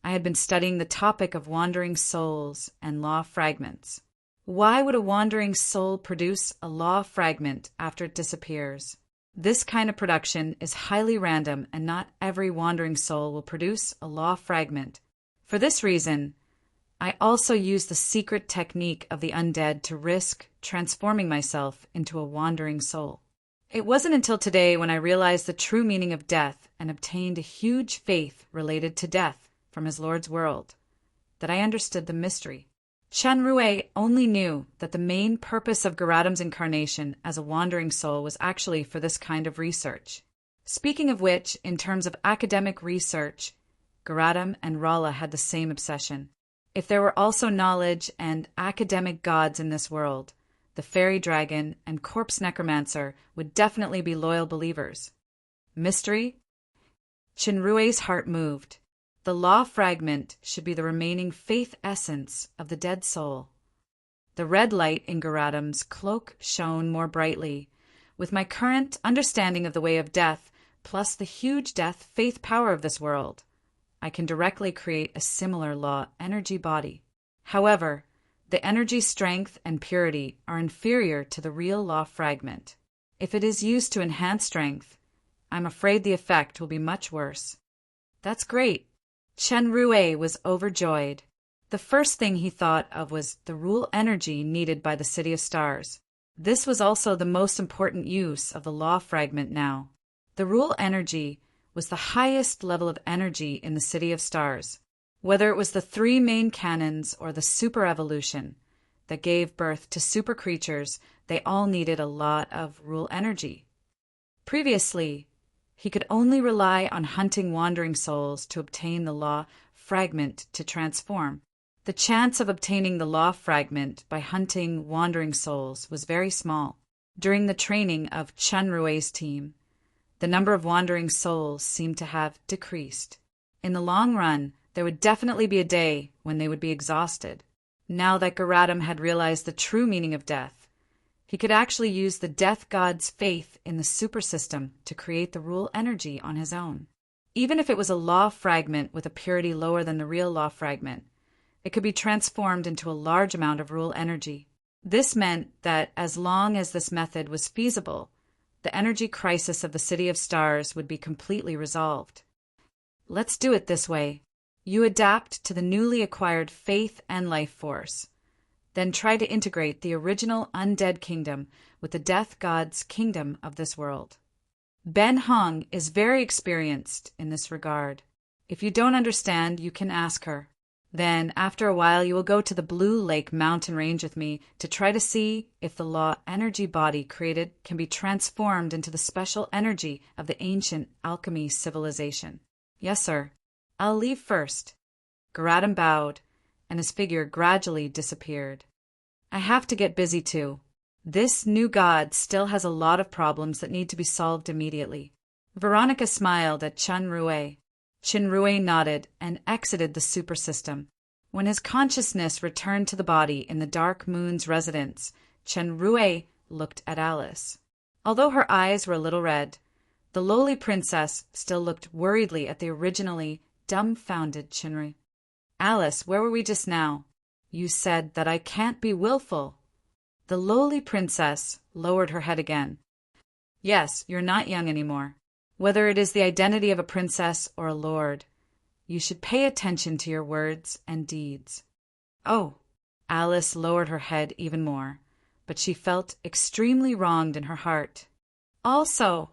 I had been studying the topic of wandering souls and law fragments. Why would a wandering soul produce a law fragment after it disappears? This kind of production is highly random, and not every wandering soul will produce a law fragment. For this reason, I also use the secret technique of the undead to risk transforming myself into a wandering soul. It wasn't until today when I realized the true meaning of death and obtained a huge faith related to death from his lord's world that I understood the mystery. Chenrue only knew that the main purpose of Garadam's incarnation as a wandering soul was actually for this kind of research. Speaking of which, in terms of academic research, Garadam and Rala had the same obsession. If there were also knowledge and academic gods in this world, the fairy dragon and corpse necromancer would definitely be loyal believers. Mystery? Chenrue's heart moved. The law fragment should be the remaining faith essence of the dead soul. The red light in Garadam's cloak shone more brightly. With my current understanding of the way of death, plus the huge death faith power of this world, I can directly create a similar law energy body. However, the energy strength and purity are inferior to the real law fragment. If it is used to enhance strength, I'm afraid the effect will be much worse. That's great. Chenrue was overjoyed. The first thing he thought of was the rule energy needed by the City of Stars. This was also the most important use of the law fragment now. The rule energy was the highest level of energy in the City of Stars. Whether it was the three main cannons or the super evolution that gave birth to super creatures, they all needed a lot of rule energy. Previously, he could only rely on hunting wandering souls to obtain the law fragment to transform. The chance of obtaining the law fragment by hunting wandering souls was very small. During the training of Chenrue's team, the number of wandering souls seemed to have decreased. In the long run, there would definitely be a day when they would be exhausted. Now that Garadam had realized the true meaning of death, he could actually use the death god's faith in the super system to create the rule energy on his own. Even if it was a law fragment with a purity lower than the real law fragment, it could be transformed into a large amount of rule energy. This meant that as long as this method was feasible, the energy crisis of the City of Stars would be completely resolved. Let's do it this way. You adapt to the newly acquired faith and life force. Then try to integrate the original undead kingdom with the death god's kingdom of this world. Ben Hong is very experienced in this regard. If you don't understand, you can ask her. Then, after a while, you will go to the Blue Lake mountain range with me to try to see if the law energy body created can be transformed into the special energy of the ancient alchemy civilization. Yes, sir. I'll leave first. Garadam bowed, and his figure gradually disappeared. I have to get busy too. This new god still has a lot of problems that need to be solved immediately. Veronica smiled at Chenrue. Chenrue nodded and exited the super system. When his consciousness returned to the body in the Dark Moon's residence, Chenrue looked at Alice. Although her eyes were a little red, the lowly princess still looked worriedly at the originally dumbfounded Chinru. "Alice, where were we just now? You said that I can't be willful." The lowly princess lowered her head again. "Yes, you're not young anymore. Whether it is the identity of a princess or a lord, you should pay attention to your words and deeds." "Oh." Alice lowered her head even more, but she felt extremely wronged in her heart. "Also,"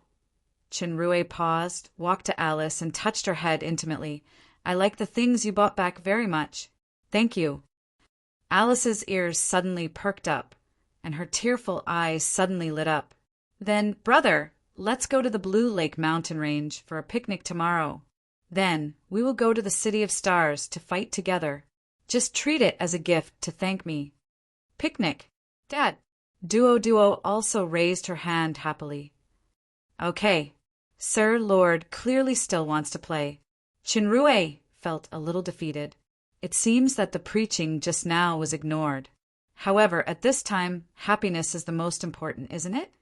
Chinrue paused, walked to Alice, and touched her head intimately. "I like the things you bought back very much." "Thank you." Alice's ears suddenly perked up, and her tearful eyes suddenly lit up. "Then, brother, let's go to the Blue Lake mountain range for a picnic tomorrow. Then we will go to the City of Stars to fight together. Just treat it as a gift to thank me." "Picnic, Dad." Duo also raised her hand happily. "Okay." Sir Lord clearly still wants to play. Chinrue felt a little defeated. It seems that the preaching just now was ignored. However, at this time, happiness is the most important, isn't it?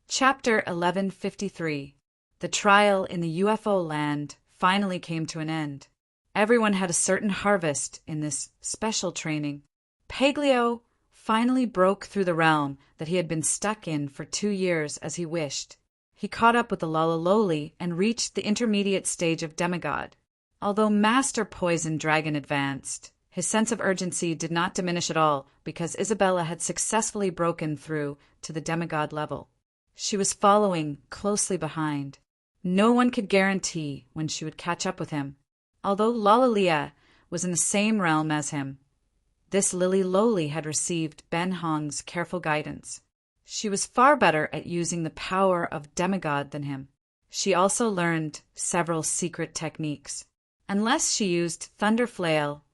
Chapter 1153. The trial in the UFO land finally came to an end. Everyone had a certain harvest in this special training. Paglio finally broke through the realm that he had been stuck in for 2 years as he wished. He caught up with the Lalaloly and reached the intermediate stage of demigod. Although Master Poison Dragon advanced, his sense of urgency did not diminish at all because Isabella had successfully broken through to the demigod level. She was following closely behind. No one could guarantee when she would catch up with him. Although Lalalia was in the same realm as him, this Lily Lowly had received Ben Hong's careful guidance. She was far better at using the power of demigod than him. She also learned several secret techniques. Unless she used Thunder Flail,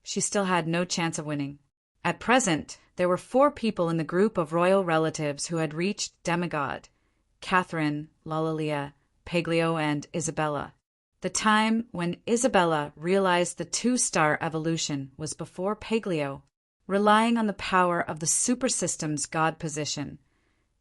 she still had no chance of winning. At present, there were 4 people in the group of royal relatives who had reached demigod: Catherine, Lalalia, Paglio, and Isabella. The time when Isabella realized the 2-star evolution was before Paglio. Relying on the power of the super system's god position,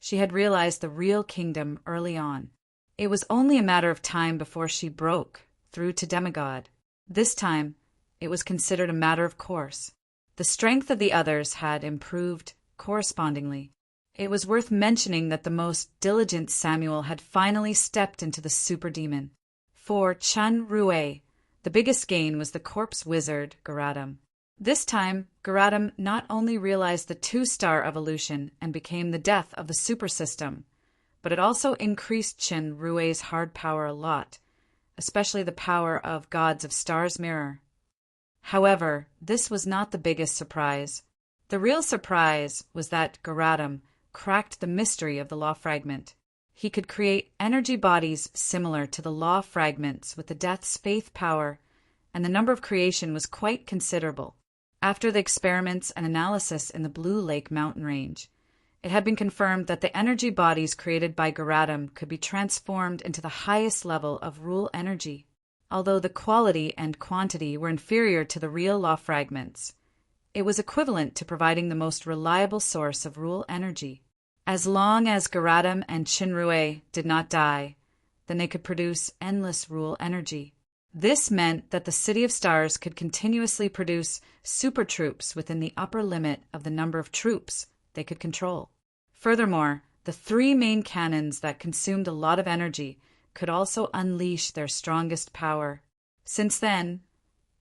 she had realized the real kingdom early on. It was only a matter of time before she broke through to demigod. This time, it was considered a matter of course. The strength of the others had improved correspondingly. It was worth mentioning that the most diligent Samuel had finally stepped into the super demon. For Chun Rue, the biggest gain was the corpse wizard Garadam. This time, Garadam not only realized the 2-star evolution and became the death of the super system, but it also increased Chin Rue's hard power a lot, especially the power of Gods of Stars Mirror. However, this was not the biggest surprise. The real surprise was that Garadam cracked the mystery of the law fragment. He could create energy bodies similar to the law fragments with the Death's faith power, and the number of creation was quite considerable. After the experiments and analysis in the Blue Lake mountain range, it had been confirmed that the energy bodies created by Garadam could be transformed into the highest level of rule energy. Although the quality and quantity were inferior to the real law fragments, it was equivalent to providing the most reliable source of rule energy. As long as Garadam and Chinrue did not die, then they could produce endless rule energy. This meant that the City of Stars could continuously produce super troops within the upper limit of the number of troops they could control. Furthermore, the 3 main cannons that consumed a lot of energy could also unleash their strongest power. Since then,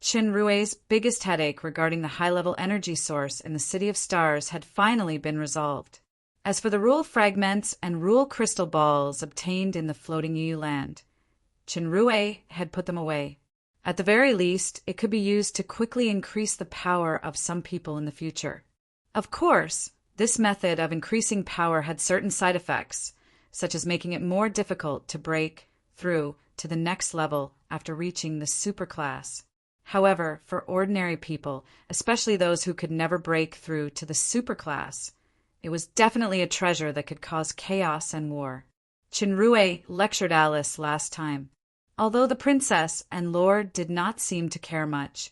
Chinrue's biggest headache regarding the high-level energy source in the City of Stars had finally been resolved. As for the rule fragments and rule crystal balls obtained in the floating Yu land, Chinrue had put them away. At the very least, it could be used to quickly increase the power of some people in the future. Of course, this method of increasing power had certain side effects, such as making it more difficult to break through to the next level after reaching the superclass. However, for ordinary people, especially those who could never break through to the superclass, it was definitely a treasure that could cause chaos and war. Chinrue lectured Alice last time. Although the princess and lord did not seem to care much,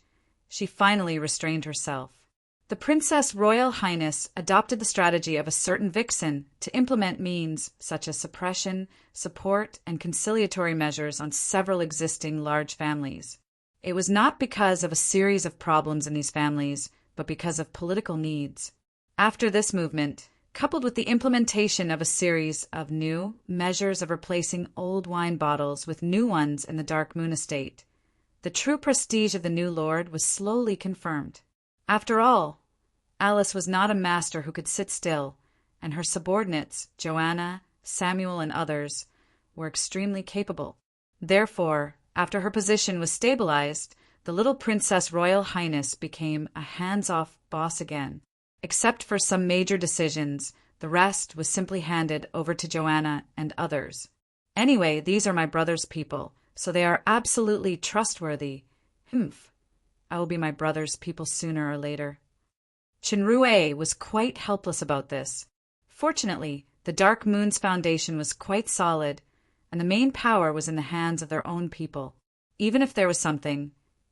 she finally restrained herself. The Princess Royal Highness adopted the strategy of a certain vixen to implement means such as suppression, support, and conciliatory measures on several existing large families. It was not because of a series of problems in these families, but because of political needs. After this movement, coupled with the implementation of a series of new measures of replacing old wine bottles with new ones in the Dark Moon estate, the true prestige of the new lord was slowly confirmed. After all, Alice was not a master who could sit still, and her subordinates, Joanna, Samuel, and others, were extremely capable. Therefore, after her position was stabilized, the little Princess Royal Highness became a hands-off boss again. Except for some major decisions, the rest was simply handed over to Joanna and others. Anyway, these are my brother's people, so they are absolutely trustworthy. I will be my brother's people sooner or later. Chenrue was quite helpless about this. Fortunately, the Dark Moon's foundation was quite solid, and the main power was in the hands of their own people. Even if there was something,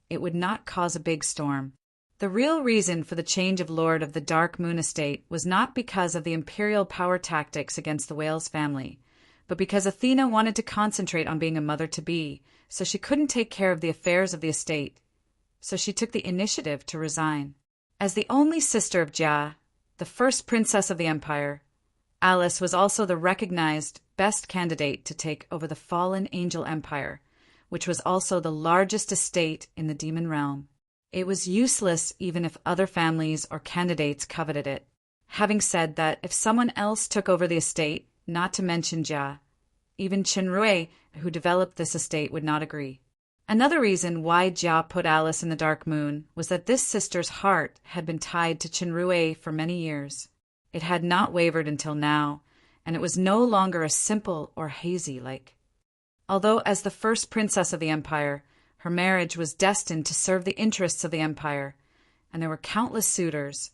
it would not cause a big storm. The real reason for the change of lord of the Dark Moon estate was not because of the imperial power tactics against the Wales family, but because Athena wanted to concentrate on being a mother-to-be, so she couldn't take care of the affairs of the estate. So she took the initiative to resign. As the only sister of Jia, the first princess of the empire, Alice was also the recognized best candidate to take over the fallen angel empire, which was also the largest estate in the demon realm. It was useless even if other families or candidates coveted it. Having said that, if someone else took over the estate, not to mention Jia, even Chenrue, who developed this estate, would not agree. Another reason why Jia put Alice in the Dark Moon was that this sister's heart had been tied to Chenrue for many years. It had not wavered until now, and it was no longer a simple or hazy like. Although as the first princess of the empire, her marriage was destined to serve the interests of the empire, and there were countless suitors,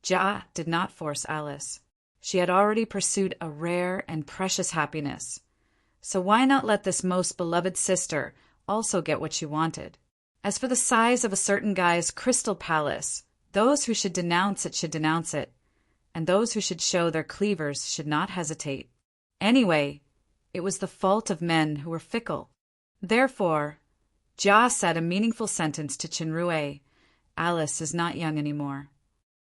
Jia did not force Alice. She had already pursued a rare and precious happiness. So why not let this most beloved sister also get what she wanted? As for the size of a certain guy's crystal palace, those who should denounce it, and those who should show their cleavers should not hesitate. Anyway, it was the fault of men who were fickle. Therefore, Jia said a meaningful sentence to Chenrue, "Alice is not young anymore."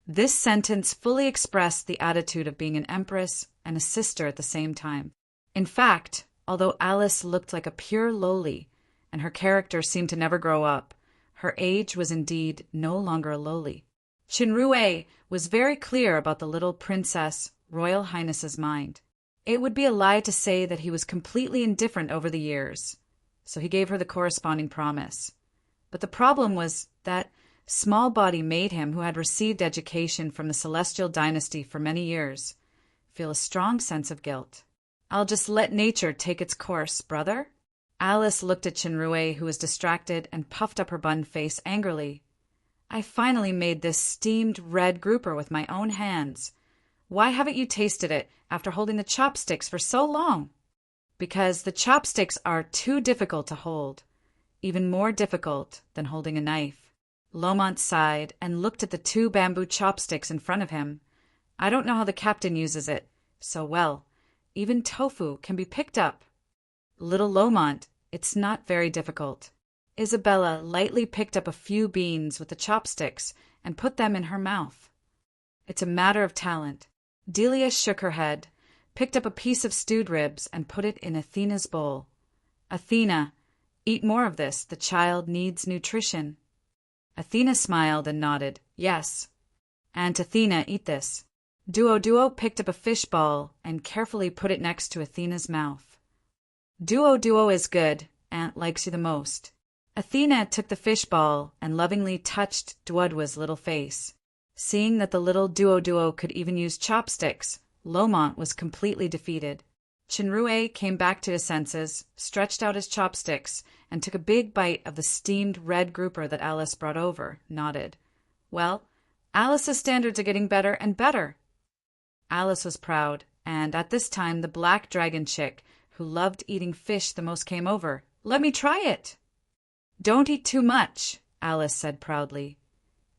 This sentence fully expressed the attitude of being an empress and a sister at the same time. In fact, although Alice looked like a pure lowly, and her character seemed to never grow up, her age was indeed no longer a lowly. Chenrue was very clear about the little Princess Royal Highness's mind. It would be a lie to say that he was completely indifferent over the years, so he gave her the corresponding promise. But the problem was that small body made him, who had received education from the celestial dynasty for many years, feel a strong sense of guilt. "I'll just let nature take its course, brother." Alice looked at Chenrue, who was distracted, and puffed up her bun face angrily. "I finally made this steamed red grouper with my own hands. Why haven't you tasted it after holding the chopsticks for so long?" "Because the chopsticks are too difficult to hold, even more difficult than holding a knife." Lomont sighed and looked at the 2 bamboo chopsticks in front of him. "I don't know how the captain uses it, so well, even tofu can be picked up." "Little Lomont, it's not very difficult." Isabella lightly picked up a few beans with the chopsticks and put them in her mouth. "It's a matter of talent." Delia shook her head, picked up a piece of stewed ribs, and put it in Athena's bowl. "Athena, eat more of this. The child needs nutrition." Athena smiled and nodded. "Yes." "Aunt Athena, eat this." Duo picked up a fish ball and carefully put it next to Athena's mouth. Duo is good. Aunt likes you the most." Athena took the fish ball and lovingly touched Duodwa's little face. Seeing that the little Duo could even use chopsticks, Lomont was completely defeated. Chenrue came back to his senses, stretched out his chopsticks, and took a big bite of the steamed red grouper that Alice brought over, nodded. "Well, Alice's standards are getting better and better." Alice was proud, and at this time the black dragon chick, who loved eating fish the most, came over. "Let me try it." "Don't eat too much," Alice said proudly.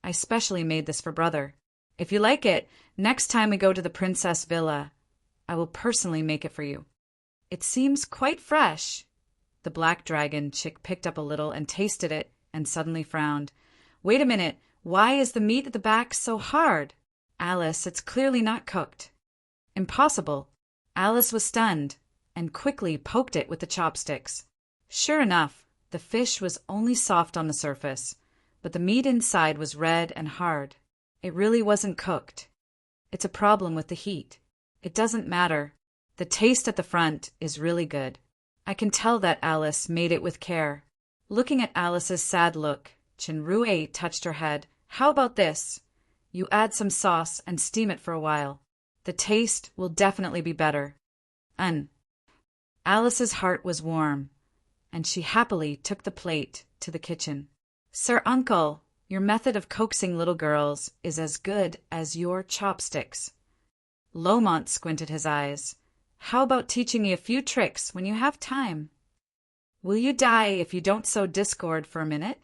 I specially made this for brother. If you like it, next time we go to the princess villa, I will personally make it for you. It seems quite fresh. The black dragon chick picked up a little and tasted it and suddenly frowned. Wait a minute, why is the meat at the back so hard? Alice, it's clearly not cooked. Impossible. Alice was stunned and quickly poked it with the chopsticks. Sure enough, the fish was only soft on the surface, but the meat inside was red and hard. It really wasn't cooked. It's a problem with the heat. It doesn't matter. The taste at the front is really good. I can tell that Alice made it with care. Looking at Alice's sad look, Chenrue touched her head. How about this? You add some sauce and steam it for a while. The taste will definitely be better. Alice's heart was warm, and she happily took the plate to the kitchen. Sir Uncle, your method of coaxing little girls is as good as your chopsticks. Lomont squinted his eyes. How about teaching me a few tricks when you have time? Will you die if you don't sow discord for a minute?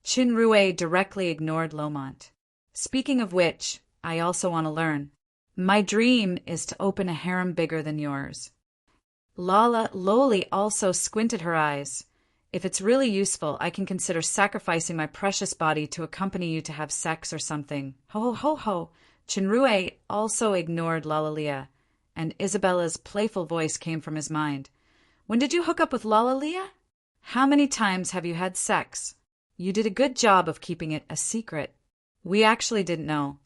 Chenrue directly ignored Lomont. Speaking of which, I also want to learn. My dream is to open a harem bigger than yours. Loli also squinted her eyes. If it's really useful, I can consider sacrificing my precious body to accompany you to have sex or something. Ho ho ho ho. Chenrue also ignored Lalalia, and Isabella's playful voice came from his mind. When did you hook up with Lalalia? How many times have you had sex? You did a good job of keeping it a secret. We actually didn't know.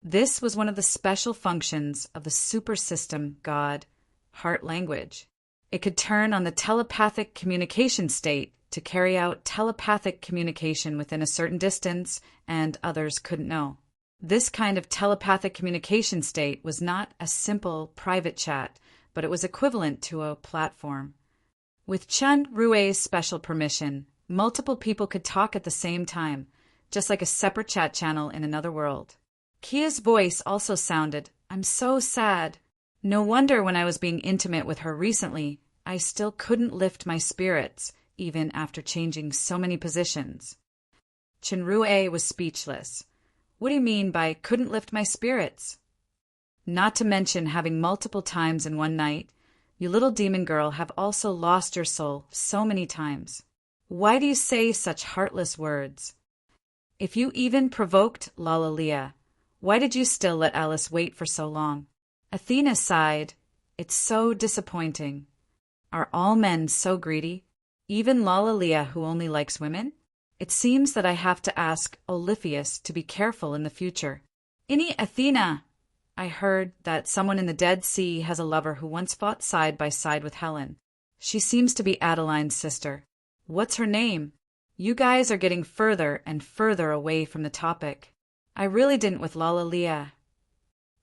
This was one of the special functions of the super system god, heart language. It could turn on the telepathic communication state to carry out telepathic communication within a certain distance, and others couldn't know. This kind of telepathic communication state was not a simple private chat, but it was equivalent to a platform. With Chenrue's special permission, multiple people could talk at the same time, just like a separate chat channel in another world. Kia's voice also sounded, I'm so sad. No wonder when I was being intimate with her recently, I still couldn't lift my spirits, even after changing so many positions. Chenrue was speechless. What do you mean by couldn't lift my spirits? Not to mention having multiple times in one night, you little demon girl have also lost your soul so many times. Why do you say such heartless words? If you even provoked Lalalia, why did you still let Alice wait for so long? Athena sighed. It's so disappointing. Are all men so greedy? Even Lalalia, who only likes women? It seems that I have to ask Oliphius to be careful in the future. Inni Athena! I heard that someone in the Dead Sea has a lover who once fought side by side with Helen. She seems to be Adeline's sister. What's her name? You guys are getting further and further away from the topic. I really didn't with Lalalia.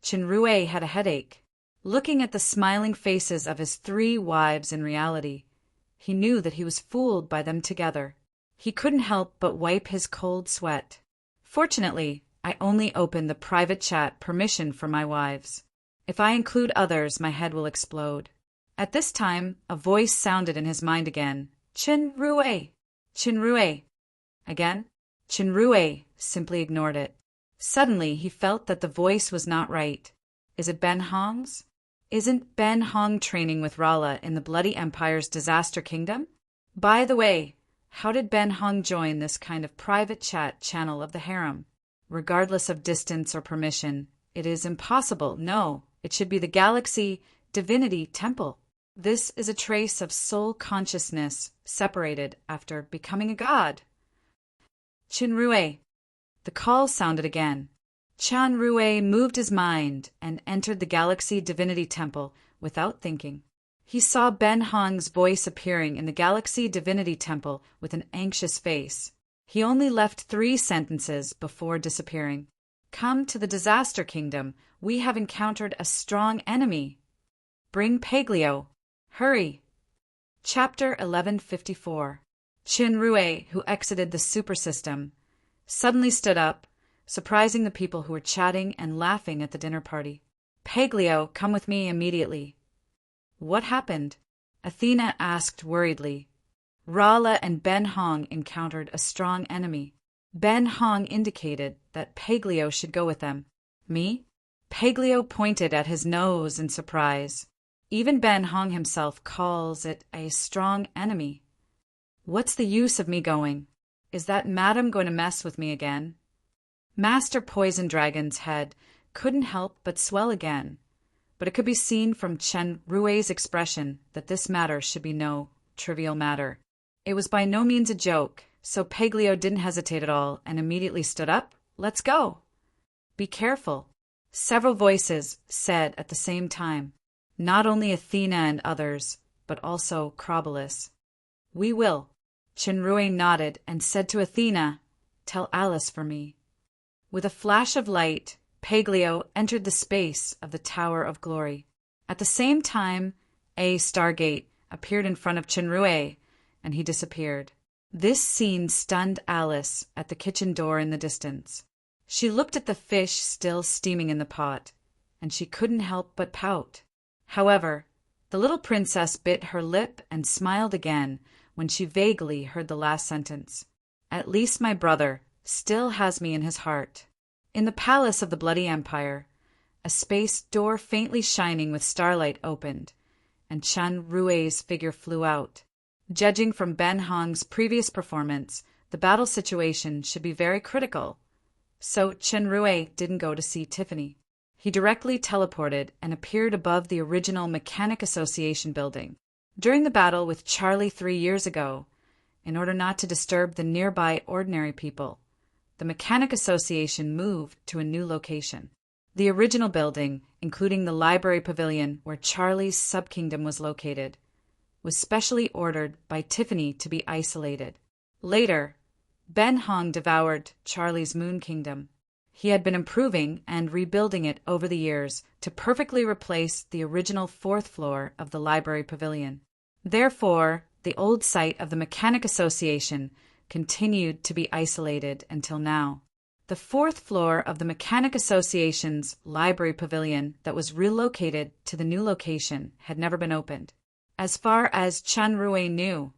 Chenrue had a headache. Looking at the smiling faces of his 3 wives in reality, he knew that he was fooled by them together. He couldn't help but wipe his cold sweat. Fortunately, I only opened the private chat permission for my wives. If I include others, my head will explode. At this time, a voice sounded in his mind again. Chenrue! Chenrue! Again? Chenrue simply ignored it. Suddenly, he felt that the voice was not right. Is it Ben Hong's? Isn't Ben Hong training with Rala in the Bloody Empire's Disaster Kingdom? By the way, how did Ben Hong join this kind of private chat channel of the harem? Regardless of distance or permission, it is impossible. No, it should be the Galaxy Divinity Temple. This is a trace of soul consciousness separated after becoming a god. Chenrue. The call sounded again. Chenrue moved his mind and entered the Galaxy Divinity Temple without thinking. He saw Ben Hong's voice appearing in the Galaxy Divinity Temple with an anxious face. He only left 3 sentences before disappearing. Come to the Disaster Kingdom. We have encountered a strong enemy. Bring Paglio. Hurry. Chapter 1154. Chenrue, who exited the super system, suddenly stood up, surprising the people who were chatting and laughing at the dinner party. Paglio, come with me immediately. What happened? Athena asked worriedly. Rala and Ben Hong encountered a strong enemy. Ben Hong indicated that Paglio should go with them. Me? Paglio pointed at his nose in surprise. Even Ben Hong himself calls it a strong enemy. What's the use of me going? Is that madam going to mess with me again? Master Poison Dragon's head couldn't help but swell again, but it could be seen from Chen Rui's expression that this matter should be no trivial matter. It was by no means a joke, so Paglio didn't hesitate at all and immediately stood up. Let's go. Be careful, several voices said at the same time, not only Athena and others, but also Crobolus. We will. Chenrui nodded and said to Athena, Tell Alice for me. With a flash of light, Paglio entered the space of the Tower of Glory. At the same time, a Stargate appeared in front of Chenrui, and he disappeared. This scene stunned Alice at the kitchen door in the distance. She looked at the fish still steaming in the pot, and she couldn't help but pout. However, the little princess bit her lip and smiled again when she vaguely heard the last sentence. At least my brother still has me in his heart. In the palace of the Bloody Empire, a space door faintly shining with starlight opened, and Chen Rui's figure flew out. Judging from Ben Hong's previous performance, the battle situation should be very critical. So Chen Rui didn't go to see Tiffany. He directly teleported and appeared above the original Mechanic Association building. During the battle with Charlie 3 years ago, in order not to disturb the nearby ordinary people, the Mechanic Association moved to a new location. The original building, including the library pavilion where Charlie's subkingdom was located, was specially ordered by Tiffany to be isolated. Later, Ben Hong devoured Charlie's moon kingdom. He had been improving and rebuilding it over the years to perfectly replace the original 4th floor of the library pavilion. Therefore, the old site of the Mechanic Association continued to be isolated until now. The 4th floor of the Mechanic Association's library pavilion that was relocated to the new location had never been opened. As far as Chen Rui knew,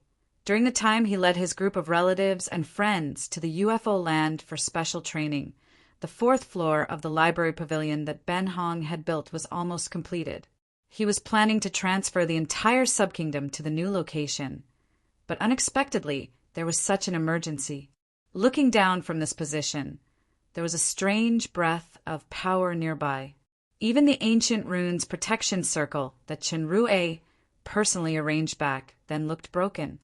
during the time he led his group of relatives and friends to the UFO land for special training, the 4th floor of the library pavilion that Ben Hong had built was almost completed. He was planning to transfer the entire subkingdom to the new location, but unexpectedly, there was such an emergency. Looking down from this position, there was a strange breath of power nearby. Even the ancient rune's protection circle that Chen Rui personally arranged back then looked broken.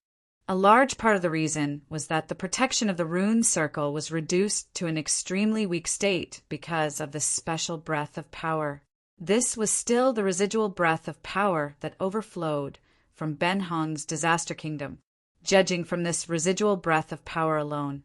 A large part of the reason was that the protection of the rune circle was reduced to an extremely weak state because of this special breath of power. This was still the residual breath of power that overflowed from Ben Hong's disaster kingdom. Judging from this residual breath of power alone,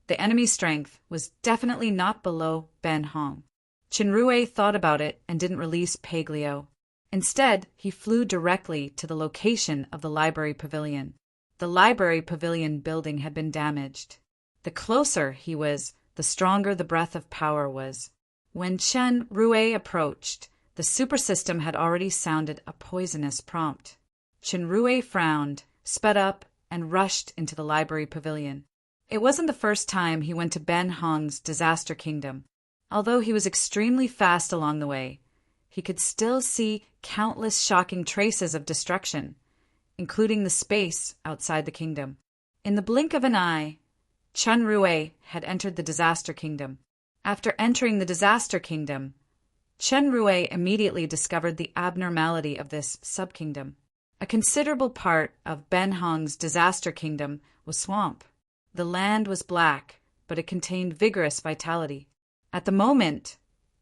the enemy's strength was definitely not below Ben Hong. Chen Rui thought about it and didn't release Paglio. Instead, he flew directly to the location of the library pavilion. The library pavilion building had been damaged. The closer he was, the stronger the breath of power was. When Chen Rui approached, the super system had already sounded a poisonous prompt. Chen Rui frowned, sped up, and rushed into the library pavilion. It wasn't the first time he went to Ben Hong's disaster kingdom. Although he was extremely fast along the way, he could still see countless shocking traces of destruction, including the space outside the kingdom. In the blink of an eye, Chen Rui had entered the disaster kingdom. After entering the disaster kingdom, Chen Rui immediately discovered the abnormality of this subkingdom. A considerable part of Ben Hong's disaster kingdom was swamp. The land was black, but it contained vigorous vitality. At the moment,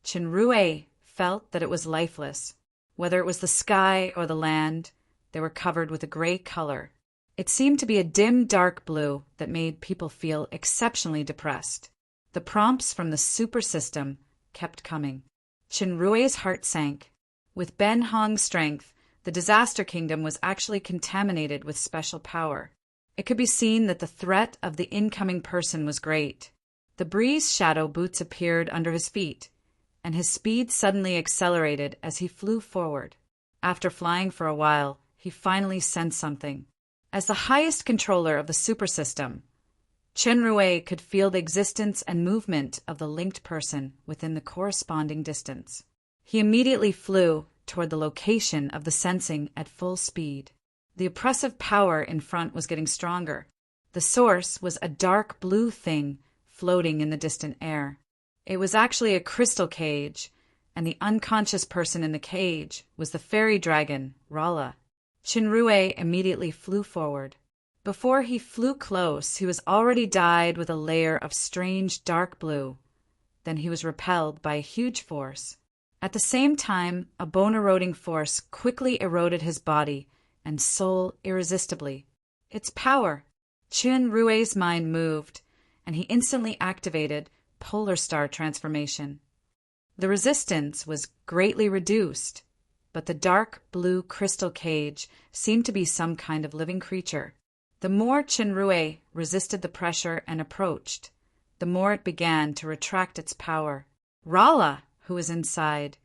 Chen Rui felt that it was lifeless. Whether it was the sky or the land, they were covered with a gray color. It seemed to be a dim, dark blue that made people feel exceptionally depressed. The prompts from the super system kept coming. Chen Rui's heart sank. With Ben Hong's strength, the disaster kingdom was actually contaminated with special power. It could be seen that the threat of the incoming person was great. The breeze shadow boots appeared under his feet, and his speed suddenly accelerated as he flew forward. After flying for a while, he finally sensed something. As the highest controller of the super system, Chen Rui could feel the existence and movement of the linked person within the corresponding distance. He immediately flew toward the location of the sensing at full speed. The oppressive power in front was getting stronger. The source was a dark blue thing floating in the distant air. It was actually a crystal cage, and the unconscious person in the cage was the fairy dragon, Rala. Chen Rui immediately flew forward. Before he flew close, he was already dyed with a layer of strange dark blue. Then he was repelled by a huge force. At the same time, a bone-eroding force quickly eroded his body and soul irresistibly. Its power. Chen Rui's mind moved, and he instantly activated Polar Star transformation. The resistance was greatly reduced, but the dark blue crystal cage seemed to be some kind of living creature. The more Chen Rui resisted the pressure and approached, the more it began to retract its power. Rala, who was inside,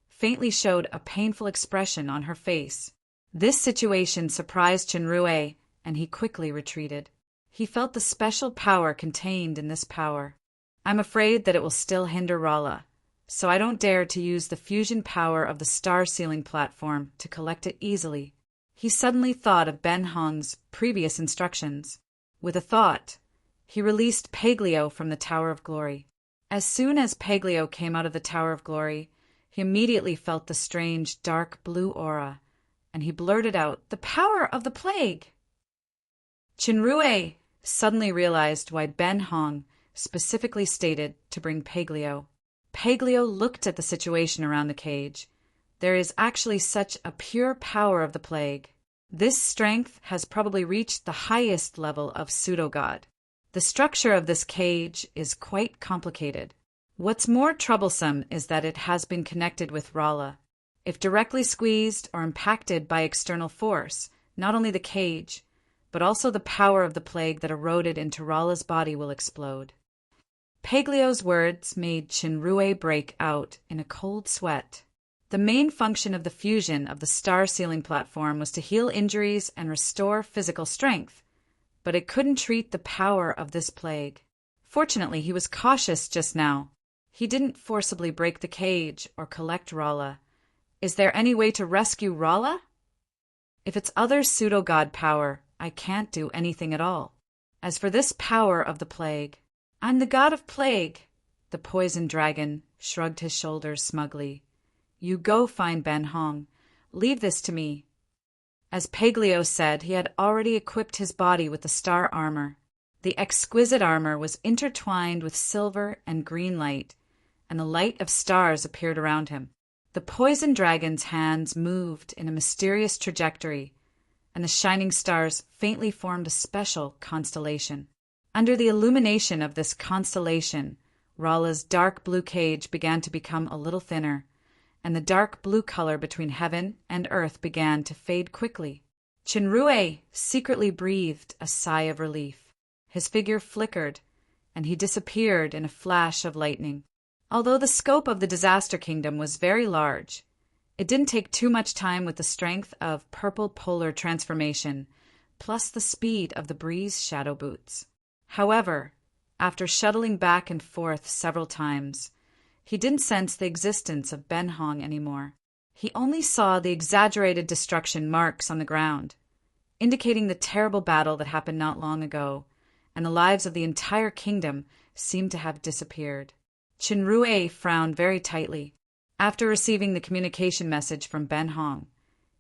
faintly showed a painful expression on her face. This situation surprised Chen Rui, and he quickly retreated. He felt the special power contained in this power. I'm afraid that it will still hinder Rala, so I don't dare to use the fusion power of the star sealing platform to collect it easily. He suddenly thought of Ben Hong's previous instructions. With a thought, he released Paglio from the Tower of Glory. As soon as Paglio came out of the Tower of Glory, he immediately felt the strange dark blue aura, and he blurted out, "The power of the plague!" Chen Rui suddenly realized why Ben Hong specifically stated to bring Paglio. Paglio looked at the situation around the cage. There is actually such a pure power of the plague. This strength has probably reached the highest level of pseudo-god. The structure of this cage is quite complicated. What's more troublesome is that it has been connected with Rala. If directly squeezed or impacted by external force, not only the cage, but also the power of the plague that eroded into Rala's body will explode. Paglio's words made Chen Rui break out in a cold sweat. The main function of the fusion of the star sealing platform was to heal injuries and restore physical strength, but it couldn't treat the power of this plague. Fortunately, he was cautious just now. He didn't forcibly break the cage or collect Rala. Is there any way to rescue Rala? If it's other pseudo-god power, I can't do anything at all. As for this power of the plague, I'm the god of plague. The poison dragon shrugged his shoulders smugly. You go find Ben Hong. Leave this to me. As Paglio said, he had already equipped his body with the star armor. The exquisite armor was intertwined with silver and green light, and the light of stars appeared around him. The poison dragon's hands moved in a mysterious trajectory, and the shining stars faintly formed a special constellation. Under the illumination of this constellation, Rala's dark blue cage began to become a little thinner, and the dark blue color between heaven and earth began to fade quickly. Chen Rui secretly breathed a sigh of relief. His figure flickered, and he disappeared in a flash of lightning. Although the scope of the disaster kingdom was very large, it didn't take too much time with the strength of purple polar transformation, plus the speed of the breeze shadow boots. However, after shuttling back and forth several times, he didn't sense the existence of Ben Hong anymore. He only saw the exaggerated destruction marks on the ground, indicating the terrible battle that happened not long ago, and the lives of the entire kingdom seemed to have disappeared. Chen Rui frowned very tightly. After receiving the communication message from Ben Hong,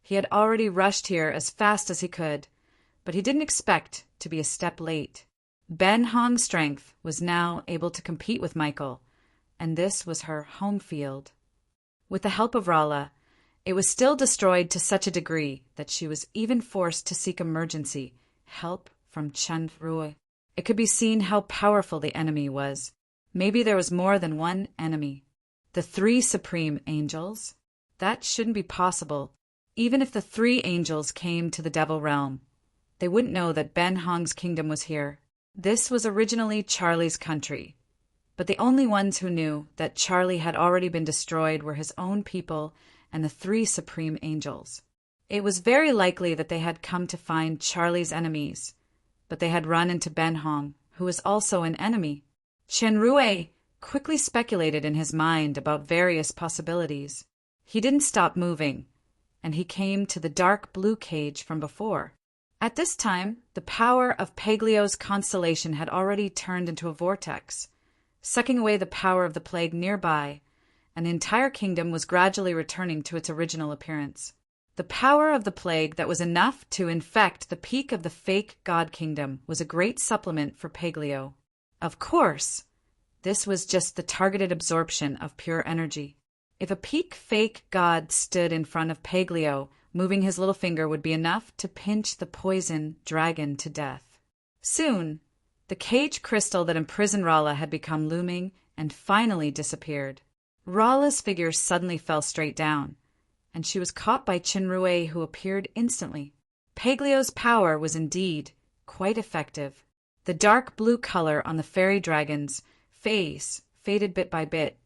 he had already rushed here as fast as he could, but he didn't expect to be a step late. Ben Hong's strength was now able to compete with Michael, and this was her home field. With the help of Rala, it was still destroyed to such a degree that she was even forced to seek emergency help from Chen Rui. It could be seen how powerful the enemy was. Maybe there was more than one enemy. The 3 supreme angels? That shouldn't be possible. Even if the 3 angels came to the Devil Realm, they wouldn't know that Ben Hong's kingdom was here. This was originally Charlie's country, but the only ones who knew that Charlie had already been destroyed were his own people and the 3 supreme angels. It was very likely that they had come to find Charlie's enemies, but they had run into Ben Hong, who was also an enemy. Chenrue quickly speculated in his mind about various possibilities. He didn't stop moving, and he came to the dark blue cage from before. At this time, the power of Paglio's constellation had already turned into a vortex, sucking away the power of the plague nearby, and the entire kingdom was gradually returning to its original appearance. The power of the plague that was enough to infect the peak of the fake god kingdom was a great supplement for Paglio. Of course, this was just the targeted absorption of pure energy. If a peak fake god stood in front of Paglio, moving his little finger would be enough to pinch the poison dragon to death. Soon, the cage crystal that imprisoned Rala had become looming and finally disappeared. Rala's figure suddenly fell straight down, and she was caught by Chenrue, who appeared instantly. Paglio's power was indeed quite effective. The dark blue color on the fairy dragon's face faded bit by bit,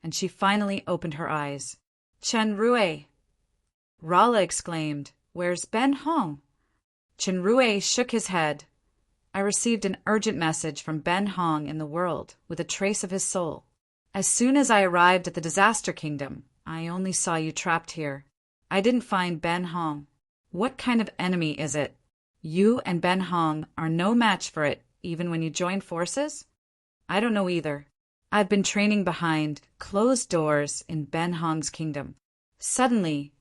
and she finally opened her eyes. "Chenrue!" Rala exclaimed, "Where's Ben Hong?" Chenrue shook his head. "I received an urgent message from Ben Hong in the world with a trace of his soul. As soon as I arrived at the Disaster Kingdom, I only saw you trapped here. I didn't find Ben Hong. What kind of enemy is it? You and Ben Hong are no match for it, even when you join forces? I don't know either. I've been training behind closed doors in Ben Hong's kingdom. Suddenly,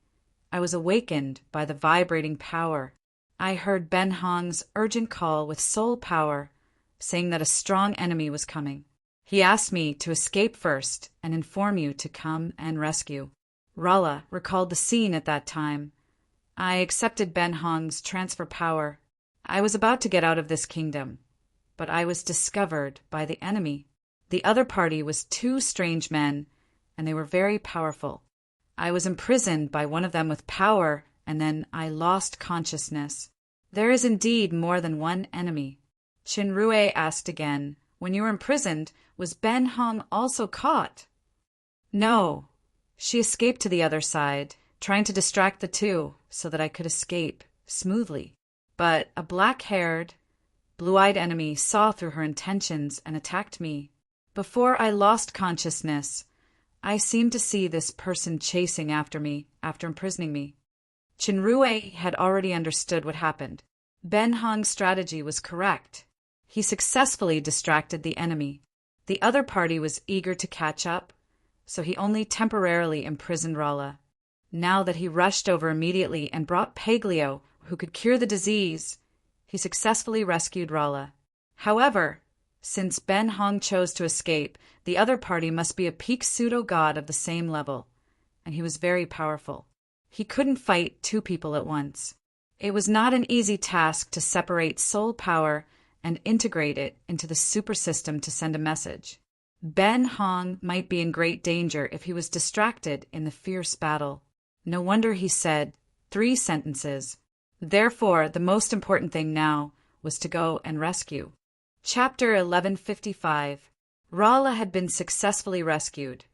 I was awakened by the vibrating power. I heard Ben Hong's urgent call with soul power, saying that a strong enemy was coming. He asked me to escape first and inform you to come and rescue." Rala recalled the scene at that time. "I accepted Ben Hong's transfer power. I was about to get out of this kingdom, but I was discovered by the enemy. The other party was two strange men, and they were very powerful. I was imprisoned by one of them with power, and then I lost consciousness. There is indeed more than one enemy." Chenrue asked again, "When you were imprisoned, was Ben Hong also caught?" "No. She escaped to the other side, trying to distract the two so that I could escape smoothly. But a black-haired, blue-eyed enemy saw through her intentions and attacked me. Before I lost consciousness, I seemed to see this person chasing after me after imprisoning me." Chenrue had already understood what happened. Ben Hong's strategy was correct. He successfully distracted the enemy. The other party was eager to catch up, so he only temporarily imprisoned Rala. Now that he rushed over immediately and brought Paglio, who could cure the disease, he successfully rescued Rala. However, since Ben Hong chose to escape, the other party must be a peak pseudo-god of the same level, and he was very powerful. He couldn't fight two people at once. It was not an easy task to separate soul power and integrate it into the super system to send a message. Ben Hong might be in great danger if he was distracted in the fierce battle. No wonder he said 3 sentences. Therefore, the most important thing now was to go and rescue. Chapter 1155. Rala had been successfully rescued,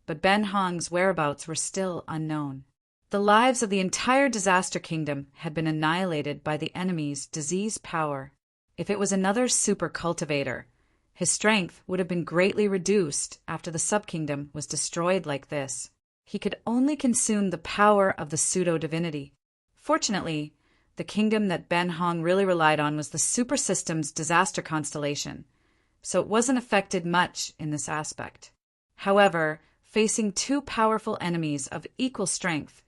but Ben Hong's whereabouts were still unknown. The lives of the entire Disaster Kingdom had been annihilated by the enemy's disease power. If it was another super cultivator, his strength would have been greatly reduced after the subkingdom was destroyed like this. He could only consume the power of the pseudo-divinity. Fortunately, the kingdom that Ben Hong really relied on was the super system's disaster constellation, so it wasn't affected much in this aspect. However, facing 2 powerful enemies of equal strength,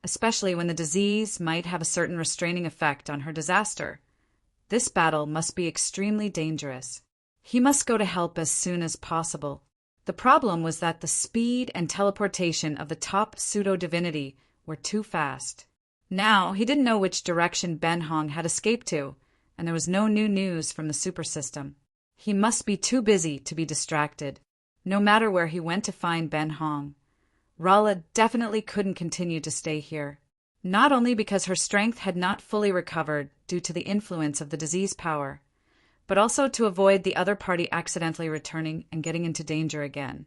especially when the disease might have a certain restraining effect on her disaster, this battle must be extremely dangerous. He must go to help as soon as possible. The problem was that the speed and teleportation of the top pseudo-divinity were too fast. Now, he didn't know which direction Ben Hong had escaped to, and there was no new news from the super system. He must be too busy to be distracted, no matter where he went to find Ben Hong. Rala definitely couldn't continue to stay here, not only because her strength had not fully recovered due to the influence of the disease power, but also to avoid the other party accidentally returning and getting into danger again.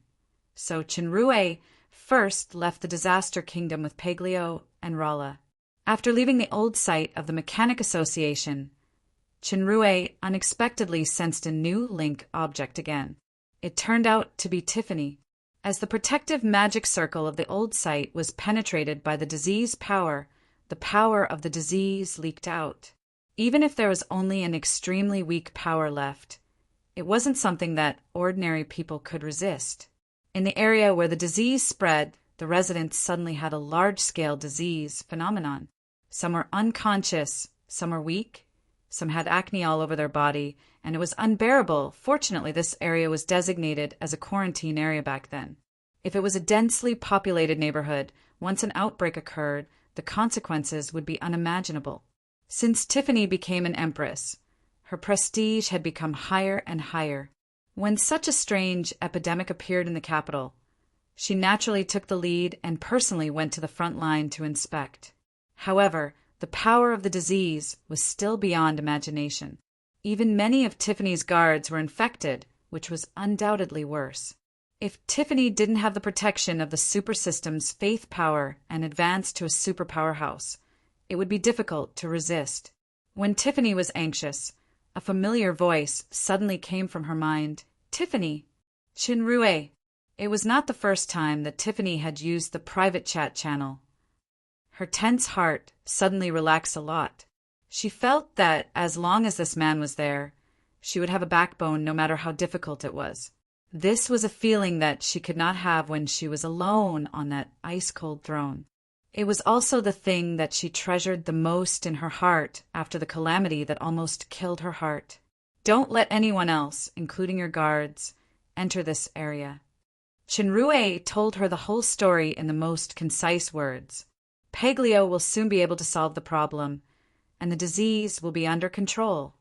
So Chenrue first left the Disaster Kingdom with Paglio and Rala. After leaving the old site of the Mechanic Association, Chinrue unexpectedly sensed a new link object again. It turned out to be Tiffany. As the protective magic circle of the old site was penetrated by the disease power, the power of the disease leaked out. Even if there was only an extremely weak power left, it wasn't something that ordinary people could resist. In the area where the disease spread, the residents suddenly had a large-scale disease phenomenon. Some were unconscious, some were weak, some had acne all over their body, and it was unbearable. Fortunately, this area was designated as a quarantine area back then. If it was a densely populated neighborhood, once an outbreak occurred, the consequences would be unimaginable. Since Tiffany became an empress, her prestige had become higher and higher. When such a strange epidemic appeared in the capital, she naturally took the lead and personally went to the front line to inspect. However, the power of the disease was still beyond imagination. Even many of Tiffany's guards were infected, which was undoubtedly worse. If Tiffany didn't have the protection of the super system's faith power and advanced to a super powerhouse, it would be difficult to resist. When Tiffany was anxious, a familiar voice suddenly came from her mind. Tiffany! Chinrue! It was not the first time that Tiffany had used the private chat channel. Her tense heart suddenly relaxed a lot. She felt that as long as this man was there, she would have a backbone no matter how difficult it was. This was a feeling that she could not have when she was alone on that ice-cold throne. It was also the thing that she treasured the most in her heart after the calamity that almost killed her heart. Don't let anyone else, including your guards, enter this area. Chinrue told her the whole story in the most concise words. Peglio will soon be able to solve the problem, and the disease will be under control.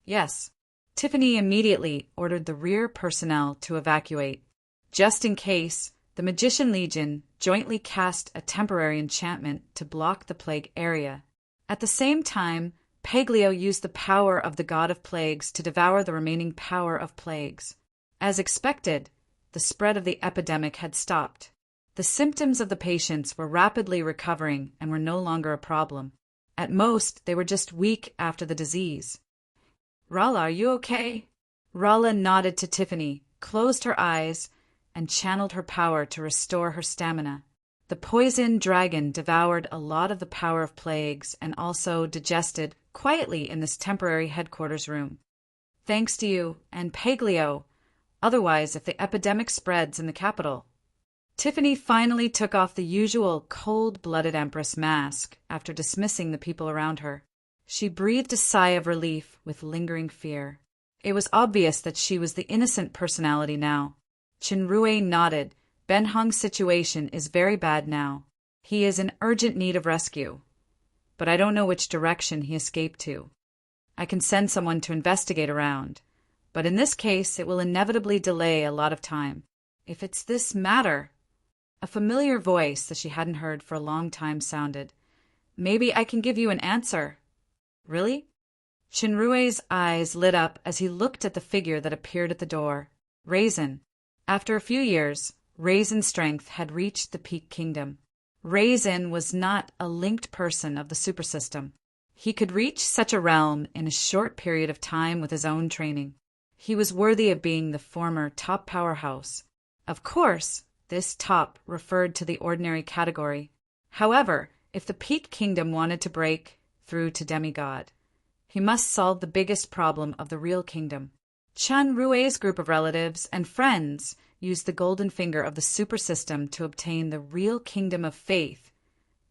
Yes. Tiffany immediately ordered the rear personnel to evacuate. Just in case, the Magician Legion jointly cast a temporary enchantment to block the plague area. At the same time, Peglio used the power of the god of plagues to devour the remaining power of plagues. As expected, the spread of the epidemic had stopped. The symptoms of the patients were rapidly recovering and were no longer a problem. At most, they were just weak after the disease. Rala, are you okay? Rala nodded to Tiffany, closed her eyes, and channeled her power to restore her stamina. The poison dragon devoured a lot of the power of plagues and also digested quietly in this temporary headquarters room. Thanks to you and Peglio. Otherwise, if the epidemic spreads in the capital. Tiffany finally took off the usual cold-blooded empress mask after dismissing the people around her. She breathed a sigh of relief with lingering fear. It was obvious that she was the innocent personality now. Chinrue nodded. Benhong's situation is very bad now. He is in urgent need of rescue. But I don't know which direction he escaped to. I can send someone to investigate around. But in this case, it will inevitably delay a lot of time. If it's this matter... A familiar voice that she hadn't heard for a long time sounded. Maybe I can give you an answer. Really? Chinrue's eyes lit up as he looked at the figure that appeared at the door. Raisin. After a few years, Raisin's strength had reached the peak kingdom. Raisin was not a linked person of the super system. He could reach such a realm in a short period of time with his own training. He was worthy of being the former top powerhouse. Of course, this top referred to the ordinary category. However, if the peak kingdom wanted to break through to demigod, he must solve the biggest problem of the real kingdom. Chinrue's group of relatives and friends used the golden finger of the super system to obtain the real kingdom of faith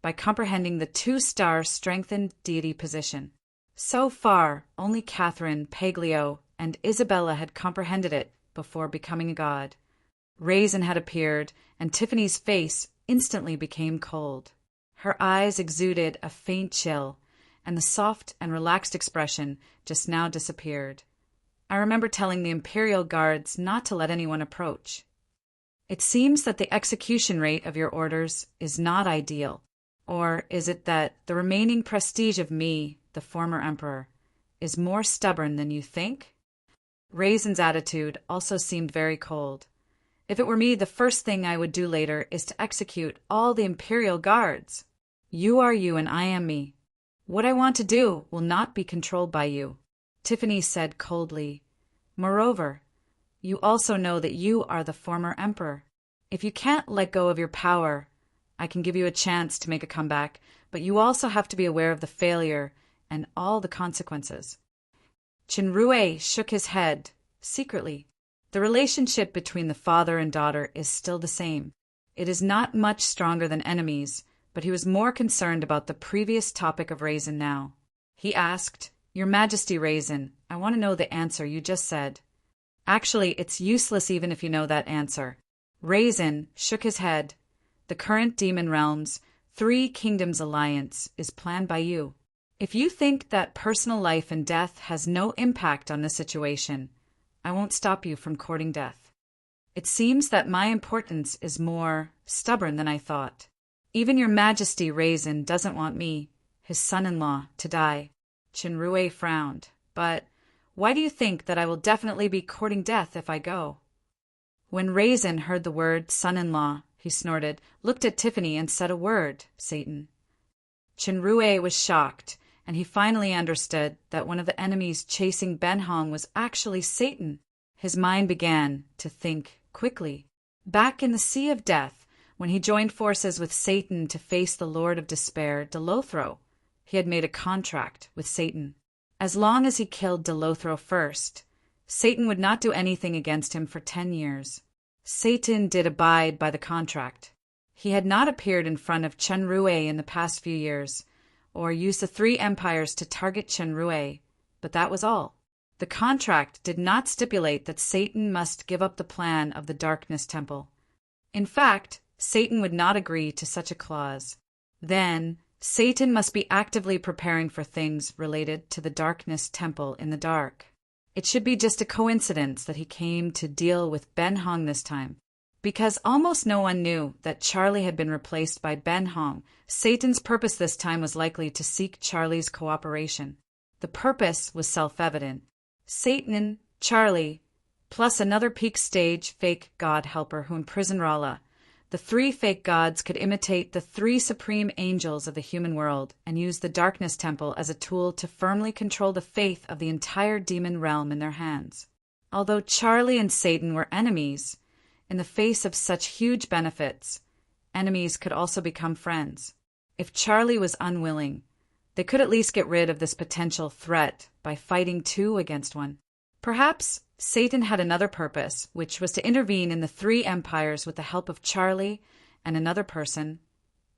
by comprehending the 2-star strengthened deity position. So far, only Catherine, Peglio, and Isabella had comprehended it before becoming a god. Raisin had appeared, and Tiffany's face instantly became cold. Her eyes exuded a faint chill, and the soft and relaxed expression just now disappeared. I remember telling the Imperial Guards not to let anyone approach. It seems that the execution rate of your orders is not ideal. Or is it that the remaining prestige of me, the former emperor, is more stubborn than you think? Raisin's attitude also seemed very cold. If it were me, the first thing I would do later is to execute all the Imperial Guards. You are you and I am me. What I want to do will not be controlled by you. Tiffany said coldly, "Moreover, you also know that you are the former emperor. If you can't let go of your power, I can give you a chance to make a comeback, but you also have to be aware of the failure and all the consequences." Chenrue shook his head, secretly. The relationship between the father and daughter is still the same. It is not much stronger than enemies, but he was more concerned about the previous topic of Raisin now. He asked, "Your Majesty Raisin, I want to know the answer you just said." "Actually, it's useless even if you know that answer." Raisin shook his head. "The current Demon Realms, Three Kingdoms alliance is planned by you. If you think that personal life and death has no impact on this situation, I won't stop you from courting death. It seems that my importance is more stubborn than I thought. Even your Majesty Raisin doesn't want me, his son-in-law, to die." Chenrue frowned. "But why do you think that I will definitely be courting death if I go?" When Raisin heard the word son-in-law, he snorted, looked at Tiffany, and said a word, "Satan." Chenrue was shocked, and he finally understood that one of the enemies chasing Benhong was actually Satan. His mind began to think quickly. Back in the Sea of Death, when he joined forces with Satan to face the Lord of Despair, Delothro, he had made a contract with Satan. As long as he killed Delothro first, Satan would not do anything against him for 10 years. Satan did abide by the contract. He had not appeared in front of Chenrue in the past few years, or used the three empires to target Chenrue, but that was all. The contract did not stipulate that Satan must give up the plan of the Darkness Temple. In fact, Satan would not agree to such a clause. Then, Satan must be actively preparing for things related to the Darkness Temple in the dark. It should be just a coincidence that he came to deal with Benhong this time. Because almost no one knew that Charlie had been replaced by Benhong, Satan's purpose this time was likely to seek Charlie's cooperation. The purpose was self-evident. Satan, Charlie, plus another peak stage fake god helper who imprisoned Rala. The three fake gods could imitate the three supreme angels of the human world and use the Darkness Temple as a tool to firmly control the faith of the entire demon realm in their hands. Although Charlie and Satan were enemies, in the face of such huge benefits, enemies could also become friends. If Charlie was unwilling, they could at least get rid of this potential threat by fighting two against one. Perhaps Satan had another purpose, which was to intervene in the three empires with the help of Charlie and another person,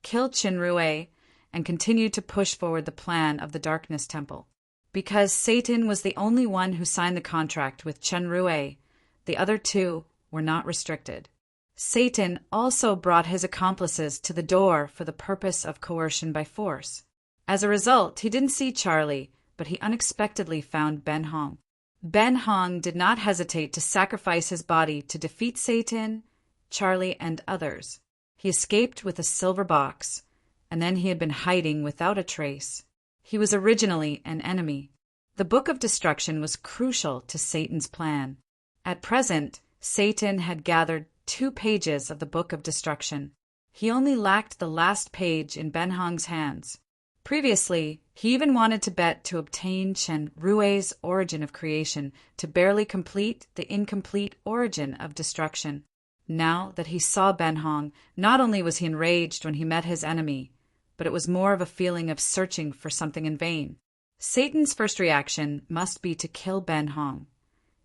kill Chenrue, and continue to push forward the plan of the Darkness Temple. Because Satan was the only one who signed the contract with Chenrue, the other two were not restricted. Satan also brought his accomplices to the door for the purpose of coercion by force. As a result, he didn't see Charlie, but he unexpectedly found Benhong. Benhong did not hesitate to sacrifice his body to defeat Satan, Charlie, and others. He escaped with a silver box, and then he had been hiding without a trace. He was originally an enemy. The Book of Destruction was crucial to Satan's plan. At present, Satan had gathered 2 pages of the Book of Destruction. He only lacked the last page in Benhong's hands. Previously, he even wanted to bet to obtain Chenrue's Origin of Creation to barely complete the incomplete Origin of Destruction. Now that he saw Benhong, not only was he enraged when he met his enemy, but it was more of a feeling of searching for something in vain. Satan's first reaction must be to kill Benhong,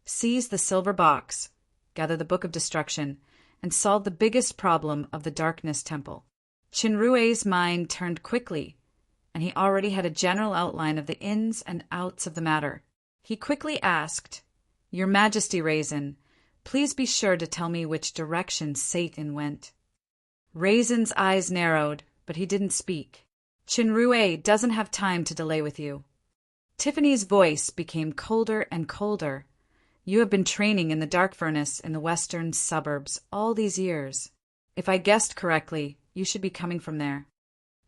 seize the silver box, gather the Book of Destruction, and solve the biggest problem of the Darkness Temple. Chenrue's mind turned quickly, and he already had a general outline of the ins and outs of the matter. He quickly asked, "Your Majesty Raisin, please be sure to tell me which direction Satan went." Raisin's eyes narrowed, but he didn't speak. "Chenrue doesn't have time to delay with you." Tiffany's voice became colder and colder. "You have been training in the dark furnace in the western suburbs all these years. If I guessed correctly, you should be coming from there."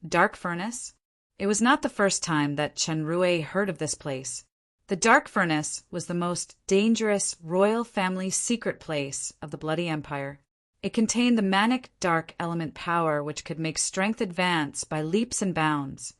Dark furnace? It was not the first time that Chenrue heard of this place. The Dark Furnace was the most dangerous royal family secret place of the Bloody Empire. It contained the manic dark element power which could make strength advance by leaps and bounds,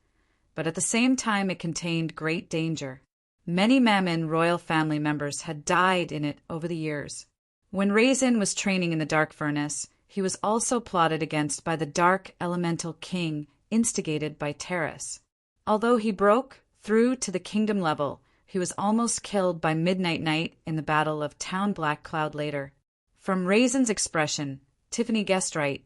but at the same time it contained great danger. Many Mammon royal family members had died in it over the years. When Raisin was training in the dark furnace, he was also plotted against by the dark elemental king instigated by Terrace. Although he broke through to the kingdom level, he was almost killed by Midnight Knight in the Battle of Town Black Cloud later. From Raisin's expression, Tiffany guessed right.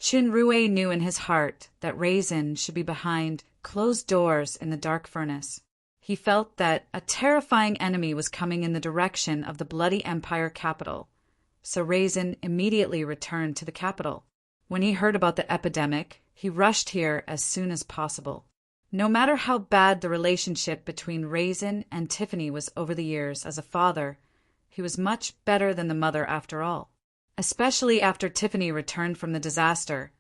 Qin knew in his heart that Raisin should be behind closed doors in the dark furnace. He felt that a terrifying enemy was coming in the direction of the Bloody Empire capital, so Raisin immediately returned to the capital. When he heard about the epidemic, he rushed here as soon as possible. No matter how bad the relationship between Raisin and Tiffany was over the years as a father, he was much better than the mother after all. Especially after Tiffany returned from the disaster,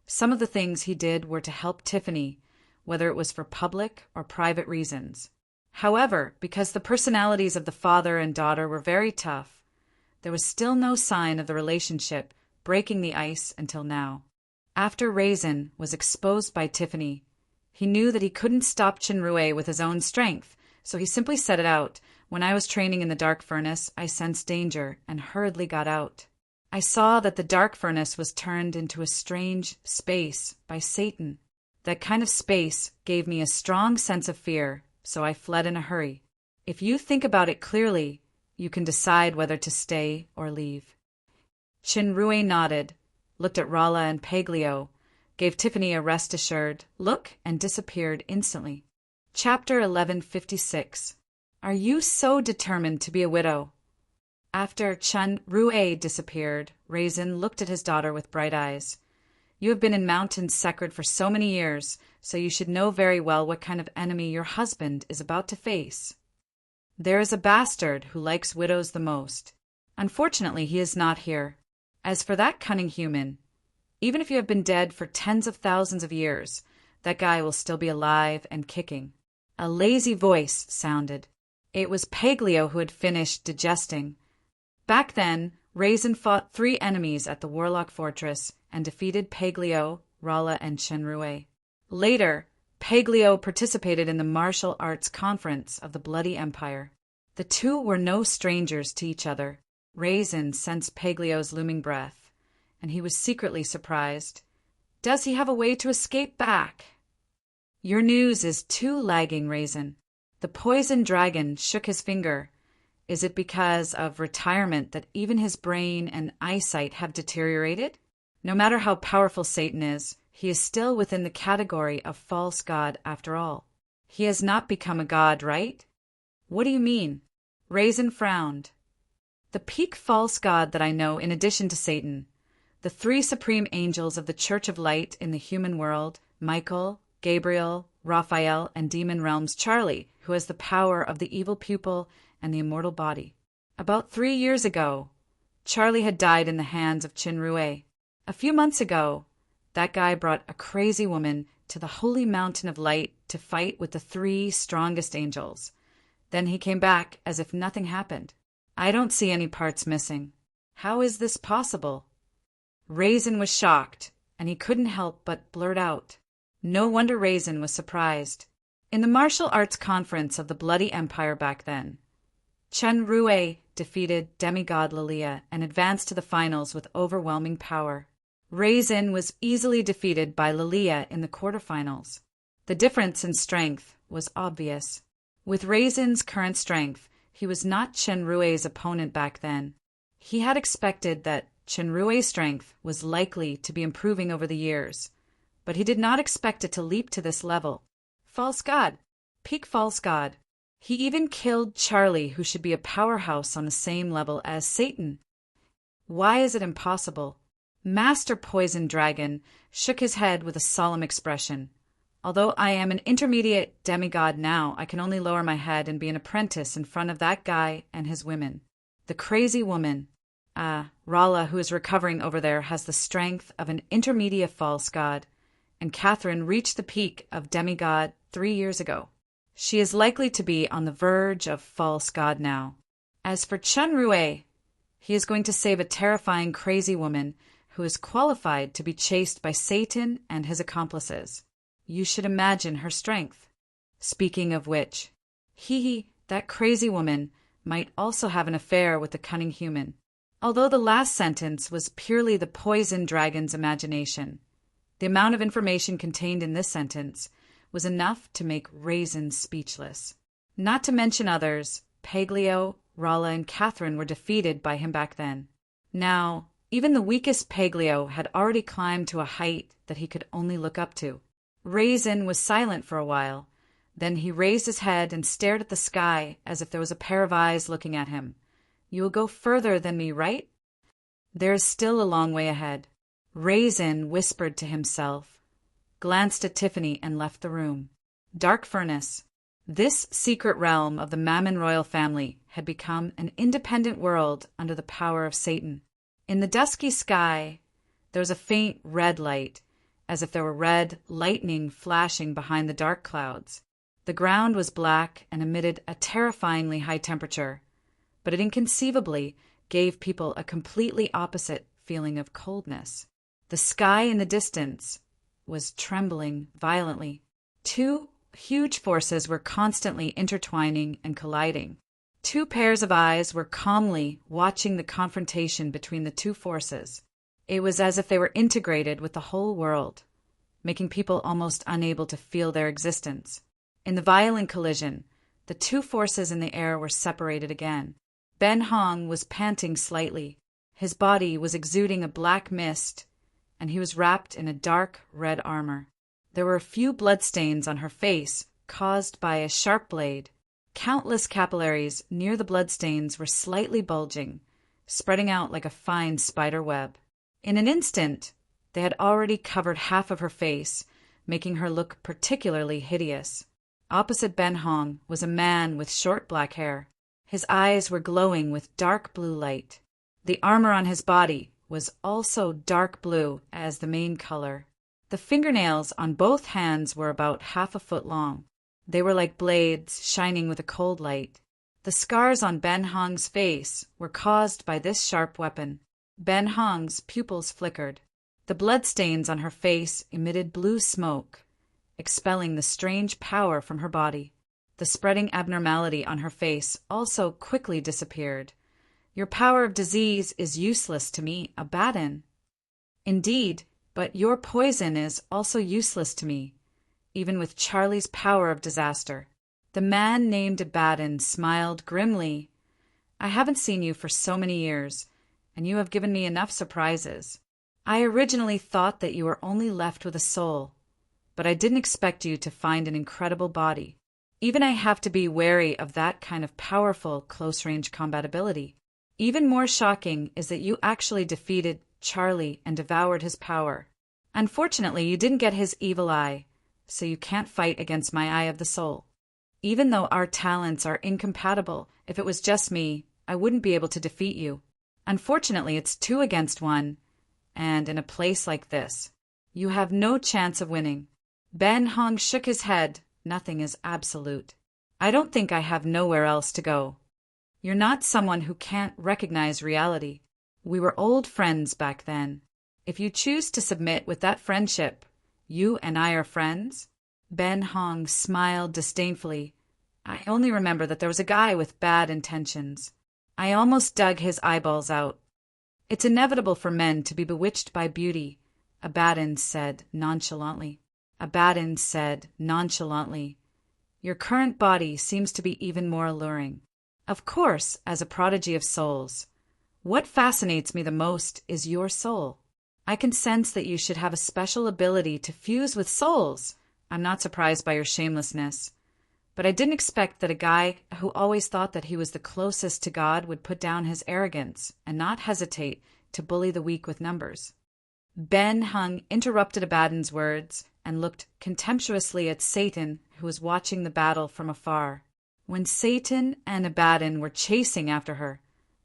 some of the things he did were to help Tiffany, whether it was for public or private reasons. However, because the personalities of the father and daughter were very tough, there was still no sign of the relationship breaking the ice until now. After Raisin was exposed by Tiffany, he knew that he couldn't stop Qin with his own strength, so he simply said it out. When I was training in the dark furnace, I sensed danger and hurriedly got out. I saw that the dark furnace was turned into a strange space by Satan. That kind of space gave me a strong sense of fear, so I fled in a hurry. If you think about it clearly, you can decide whether to stay or leave. Qin nodded, looked at Rala and Paglio, gave Tiffany a rest-assured look, and disappeared instantly. Chapter 1156. Are you so determined to be a widow? After Qin disappeared, Raisin looked at his daughter with bright eyes. You have been in mountains sacred for so many years, so you should know very well what kind of enemy your husband is about to face. There is a bastard who likes widows the most. Unfortunately, he is not here. As for that cunning human, even if you have been dead for tens of thousands of years, that guy will still be alive and kicking. A lazy voice sounded. It was Paglio who had finished digesting. Back then, Raisin fought 3 enemies at the Warlock Fortress and defeated Paglio, Rala, and Qin. Later, Paglio participated in the martial arts conference of the Bloody Empire. The two were no strangers to each other. Raisin sensed Paglio's looming breath, and he was secretly surprised. Does he have a way to escape back? Your news is too lagging, Raisin. The poison dragon shook his finger. Is it because of retirement that even his brain and eyesight have deteriorated? No matter how powerful Satan is, he is still within the category of false god after all. He has not become a god, right? What do you mean? Raisin frowned. The peak false god that I know in addition to Satan, the 3 supreme angels of the Church of Light in the human world, Michael, Gabriel, Raphael, and Demon Realm's Charlie, who has the power of the evil pupil and the immortal body. About 3 years ago, Charlie had died in the hands of Qin. A few months ago, that guy brought a crazy woman to the holy mountain of light to fight with the 3 strongest angels. Then he came back as if nothing happened. I don't see any parts missing. How is this possible? Raisin was shocked, and he couldn't help but blurt out. No wonder Raisin was surprised. In the martial arts conference of the Bloody Empire back then, Qin defeated demigod Lilia and advanced to the finals with overwhelming power. Raisin was easily defeated by Lilia in the quarterfinals. The difference in strength was obvious. With Raisin's current strength, he was not Qin opponent back then. He had expected that Qin strength was likely to be improving over the years, but he did not expect it to leap to this level. False god. Peak false god. He even killed Charlie, who should be a powerhouse on the same level as Satan. Why is it impossible? Master Poison Dragon shook his head with a solemn expression. Although I am an intermediate demigod now, I can only lower my head and be an apprentice in front of that guy and his women. The crazy woman, Rala, who is recovering over there, has the strength of an intermediate false god, and Catherine reached the peak of demigod 3 years ago. She is likely to be on the verge of false god now. As for Qin, he is going to save a terrifying crazy woman who is qualified to be chased by Satan and his accomplices. You should imagine her strength. Speaking of which, That crazy woman might also have an affair with the cunning human. Although the last sentence was purely the poisoned dragon's imagination, the amount of information contained in this sentence was enough to make Raisin speechless. Not to mention others, Paglio, Rolla, and Catherine were defeated by him back then. Now, even the weakest Paglio had already climbed to a height that he could only look up to. Raisin was silent for a while. Then he raised his head and stared at the sky as if there was a pair of eyes looking at him. You will go further than me, right? There is still a long way ahead. Raisin whispered to himself, glanced at Tiffany, and left the room. Dark Furnace. This secret realm of the Mammon royal family had become an independent world under the power of Satan. In the dusky sky, there was a faint red light, as if there were red lightning flashing behind the dark clouds. The ground was black and emitted a terrifyingly high temperature, but it inconceivably gave people a completely opposite feeling of coldness. The sky in the distance was trembling violently. Two huge forces were constantly intertwining and colliding. Two pairs of eyes were calmly watching the confrontation between the two forces. It was as if they were integrated with the whole world, making people almost unable to feel their existence. In the violent collision, the two forces in the air were separated again. Ben Hong was panting slightly. His body was exuding a black mist, and he was wrapped in a dark red armor. There were a few bloodstains on her face, caused by a sharp blade. Countless capillaries near the bloodstains were slightly bulging, spreading out like a fine spider web. In an instant, they had already covered half of her face, making her look particularly hideous. Opposite Ben Hong was a man with short black hair. His eyes were glowing with dark blue light. The armor on his body was also dark blue as the main color. The fingernails on both hands were about half a foot long. They were like blades shining with a cold light. The scars on Ben Hong's face were caused by this sharp weapon. Ben Hong's pupils flickered. The bloodstains on her face emitted blue smoke, expelling the strange power from her body. The spreading abnormality on her face also quickly disappeared. Your power of disease is useless to me, Abaddon. Indeed, but your poison is also useless to me, even with Charlie's power of disaster. The man named Abaddon smiled grimly. I haven't seen you for so many years, and you have given me enough surprises. I originally thought that you were only left with a soul, but I didn't expect you to find an incredible body. Even I have to be wary of that kind of powerful close-range combat ability. Even more shocking is that you actually defeated Charlie and devoured his power. Unfortunately, you didn't get his evil eye, so you can't fight against my eye of the soul. Even though our talents are incompatible, if it was just me, I wouldn't be able to defeat you. Unfortunately, it's 2 against 1, and in a place like this, you have no chance of winning. Ben Hong shook his head. Nothing is absolute. I don't think I have nowhere else to go. You're not someone who can't recognize reality. We were old friends back then. If you choose to submit with that friendship, you and I are friends? Ben Hong smiled disdainfully. I only remember that there was a guy with bad intentions. I almost dug his eyeballs out. It's inevitable for men to be bewitched by beauty, Abaddon said nonchalantly. Your current body seems to be even more alluring. Of course, as a prodigy of souls. What fascinates me the most is your soul. I can sense that you should have a special ability to fuse with souls. I'm not surprised by your shamelessness. But I didn't expect that a guy who always thought that he was the closest to God would put down his arrogance and not hesitate to bully the weak with numbers. Ben Hung interrupted Abaddon's words and looked contemptuously at Satan, who was watching the battle from afar. When Satan and Abaddon were chasing after her,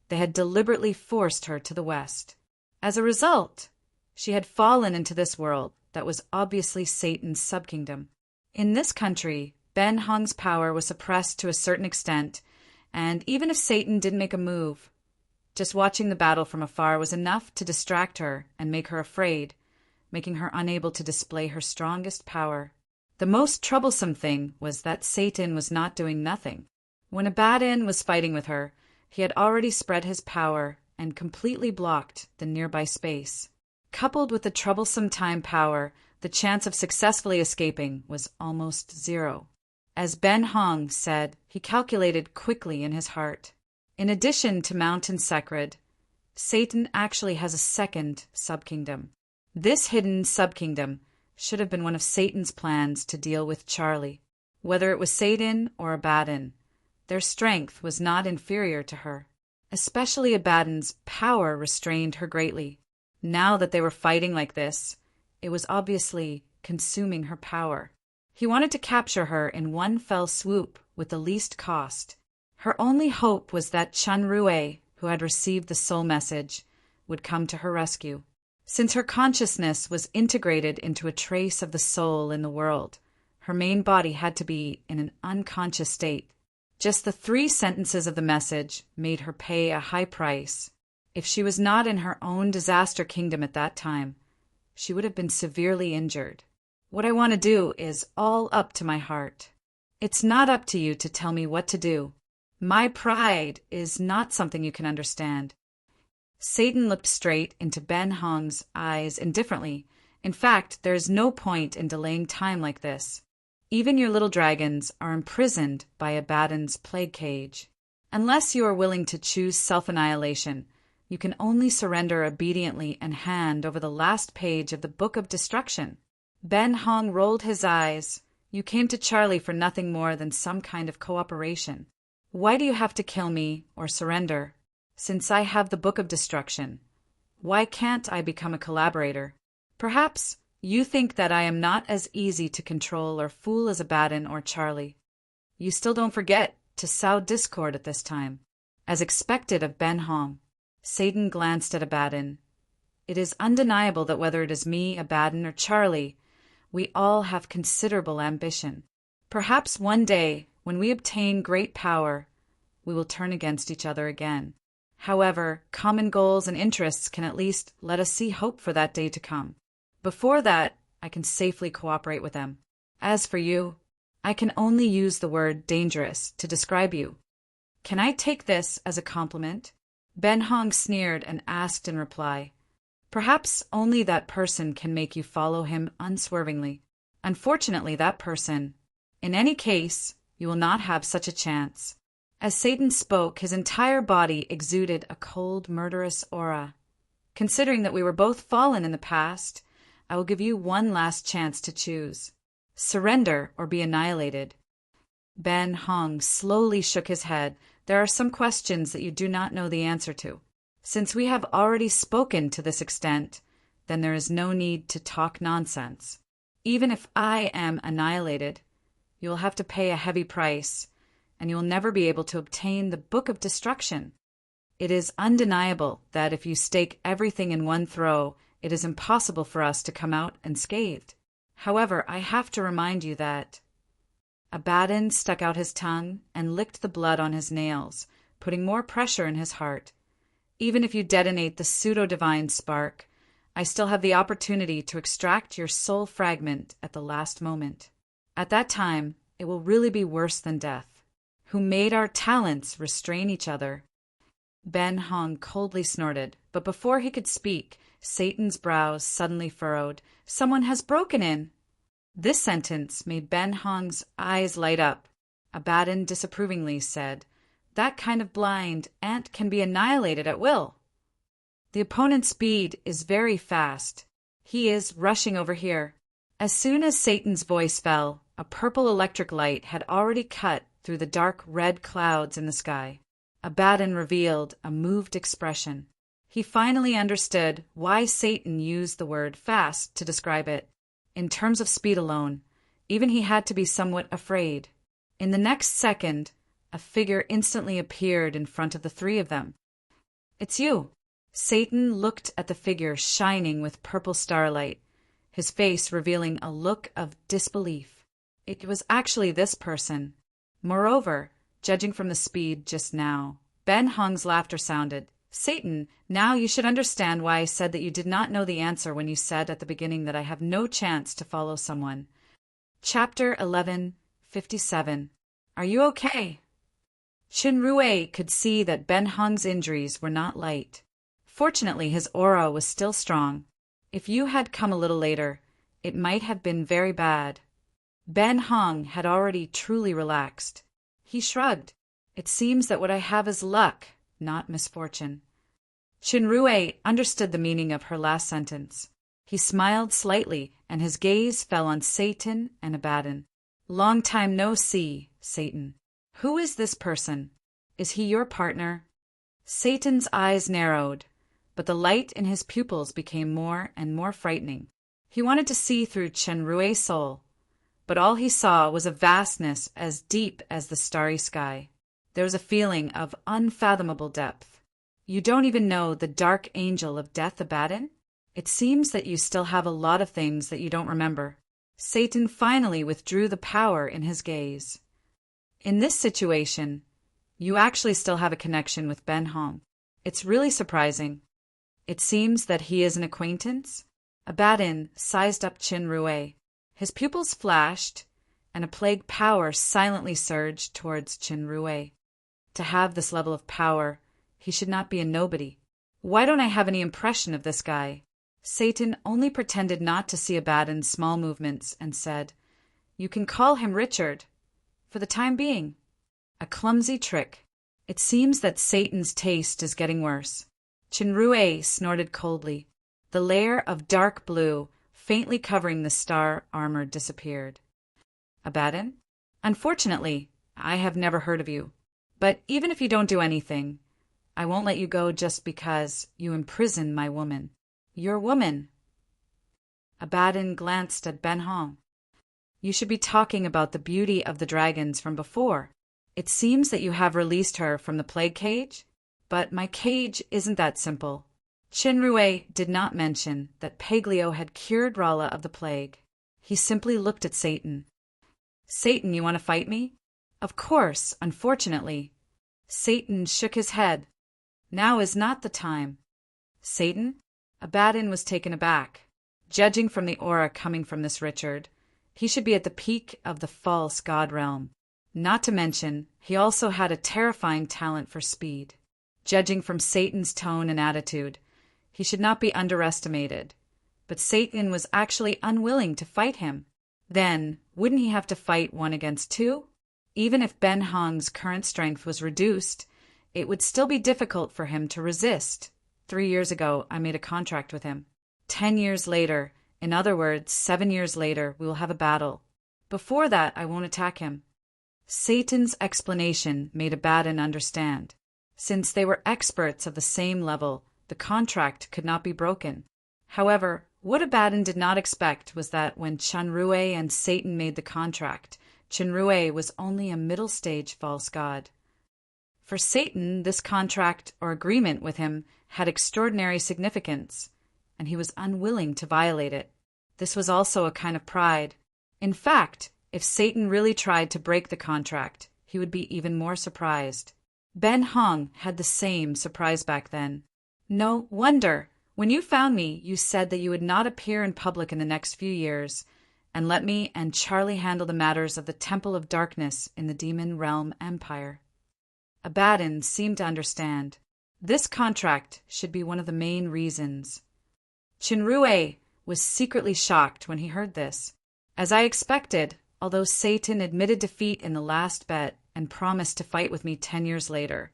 they had deliberately forced her to the west. As a result, she had fallen into this world that was obviously Satan's subkingdom. In this country, Ben Hong's power was suppressed to a certain extent, and even if Satan didn't make a move, just watching the battle from afar was enough to distract her and make her afraid, making her unable to display her strongest power. The most troublesome thing was that Satan was not doing nothing. When Abaddon was fighting with her, he had already spread his power and completely blocked the nearby space. Coupled with the troublesome time power, the chance of successfully escaping was almost zero. As Ben Hong said, he calculated quickly in his heart. In addition to Mountain Sacred, Satan actually has a second subkingdom. This hidden subkingdom should have been one of Satan's plans to deal with Charlie. Whether it was Satan or Abaddon, their strength was not inferior to her. Especially Abaddon's power restrained her greatly. Now that they were fighting like this, it was obviously consuming her power. He wanted to capture her in one fell swoop with the least cost. Her only hope was that Chun Rue, who had received the soul message, would come to her rescue. Since her consciousness was integrated into a trace of the soul in the world, her main body had to be in an unconscious state. Just the 3 sentences of the message made her pay a high price. If she was not in her own disaster kingdom at that time, she would have been severely injured. What I want to do is all up to my heart. It's not up to you to tell me what to do. My pride is not something you can understand. Satan looked straight into Ben Hong's eyes indifferently. In fact, there is no point in delaying time like this. Even your little dragons are imprisoned by Abaddon's plague cage. Unless you are willing to choose self-annihilation, you can only surrender obediently and hand over the last page of the Book of Destruction. Ben Hong rolled his eyes. You came to Charlie for nothing more than some kind of cooperation. Why do you have to kill me or surrender? Since I have the Book of Destruction, why can't I become a collaborator? Perhaps you think that I am not as easy to control or fool as Abaddon or Charlie. You still don't forget to sow discord at this time. As expected of Ben Hong, Satan glanced at Abaddon. It is undeniable that whether it is me, Abaddon, or Charlie, we all have considerable ambition. Perhaps one day, when we obtain great power, we will turn against each other again. However, common goals and interests can at least let us see hope for that day to come. Before that, I can safely cooperate with them. As for you, I can only use the word dangerous to describe you. Can I take this as a compliment? Ben Hong sneered and asked in reply, Perhaps only that person can make you follow him unswervingly. Unfortunately, that person. In any case, you will not have such a chance. As Satan spoke, his entire body exuded a cold, murderous aura. Considering that we were both fallen in the past, I will give you one last chance to choose. Surrender or be annihilated. Ben Hong slowly shook his head. There are some questions that you do not know the answer to. Since we have already spoken to this extent, then there is no need to talk nonsense. Even if I am annihilated, you will have to pay a heavy price, and you will never be able to obtain the Book of Destruction. It is undeniable that if you stake everything in one throw, it is impossible for us to come out unscathed. However, I have to remind you that Abaddon stuck out his tongue and licked the blood on his nails, putting more pressure in his heart. Even if you detonate the pseudo-divine spark, I still have the opportunity to extract your soul fragment at the last moment. At that time, it will really be worse than death. Who made our talents restrain each other? Ben Hong coldly snorted, but before he could speak, Satan's brows suddenly furrowed. Someone has broken in. This sentence made Ben Hong's eyes light up. Abaddon disapprovingly said, That kind of blind ant can be annihilated at will. The opponent's speed is very fast. He is rushing over here. As soon as Satan's voice fell, a purple electric light had already cut through the dark red clouds in the sky. Abaddon revealed a moved expression. He finally understood why Satan used the word fast to describe it. In terms of speed alone, even he had to be somewhat afraid. In the next second, a figure instantly appeared in front of the 3 of them. It's you. Satan looked at the figure shining with purple starlight, his face revealing a look of disbelief. It was actually this person. Moreover, judging from the speed just now, Ben Hong's laughter sounded. Satan, now you should understand why I said that you did not know the answer when you said at the beginning that I have no chance to follow someone. Chapter 11:57. Are you okay? Rue could see that Ben Hong's injuries were not light. Fortunately, his aura was still strong. If you had come a little later, it might have been very bad. Ben Hong had already truly relaxed. He shrugged. It seems that what I have is luck, not misfortune. Rue understood the meaning of her last sentence. He smiled slightly, and his gaze fell on Satan and Abaddon. Long time no see, Satan. Who is this person? Is he your partner? Satan's eyes narrowed, but the light in his pupils became more and more frightening. He wanted to see through Rue's soul, but all he saw was a vastness as deep as the starry sky. There was a feeling of unfathomable depth. You don't even know the dark angel of death, Abaddon? It seems that you still have a lot of things that you don't remember. Satan finally withdrew the power in his gaze. In this situation, you actually still have a connection with Ben Hong. It's really surprising. It seems that he is an acquaintance? Abaddon sized up Rue. His pupils flashed, and a plague power silently surged towards Rue. To have this level of power, he should not be a nobody. Why don't I have any impression of this guy? Satan only pretended not to see Abaddon's small movements and said, "You can call him Richard, for the time being." A clumsy trick. It seems that Satan's taste is getting worse. Rue snorted coldly. The layer of dark blue, faintly covering the star armor, disappeared. Abaddon? Unfortunately, I have never heard of you. But even if you don't do anything, I won't let you go just because you imprison my woman. Your woman. Abaddon glanced at Ben Hong. You should be talking about the beauty of the dragons from before. It seems that you have released her from the plague cage, but my cage isn't that simple. Rue did not mention that Paglio had cured Rala of the plague. He simply looked at Satan. Satan, you want to fight me? Of course, unfortunately. Satan shook his head. Now is not the time. Satan? Abaddon was taken aback. Judging from the aura coming from this Richard, he should be at the peak of the false god realm. Not to mention, he also had a terrifying talent for speed. Judging from Satan's tone and attitude, he should not be underestimated. But Satan was actually unwilling to fight him. Then, wouldn't he have to fight 1 against 2? Even if Ben Hong's current strength was reduced, it would still be difficult for him to resist. 3 years ago, I made a contract with him. 10 years later, in other words, 7 years later, we will have a battle. Before that, I won't attack him. Satan's explanation made Abaddon understand. Since they were experts of the same level, the contract could not be broken. However, what Abaddon did not expect was that when Rue and Satan made the contract, Rue was only a middle-stage false god. For Satan, this contract or agreement with him had extraordinary significance, and he was unwilling to violate it. This was also a kind of pride. In fact, if Satan really tried to break the contract, he would be even more surprised. Ben Hong had the same surprise back then. No wonder. When you found me, you said that you would not appear in public in the next few years, and let me and Charlie handle the matters of the Temple of Darkness in the Demon Realm Empire. Abaddon seemed to understand. This contract should be one of the main reasons. Rue was secretly shocked when he heard this. As I expected, although Satan admitted defeat in the last bet and promised to fight with me 10 years later,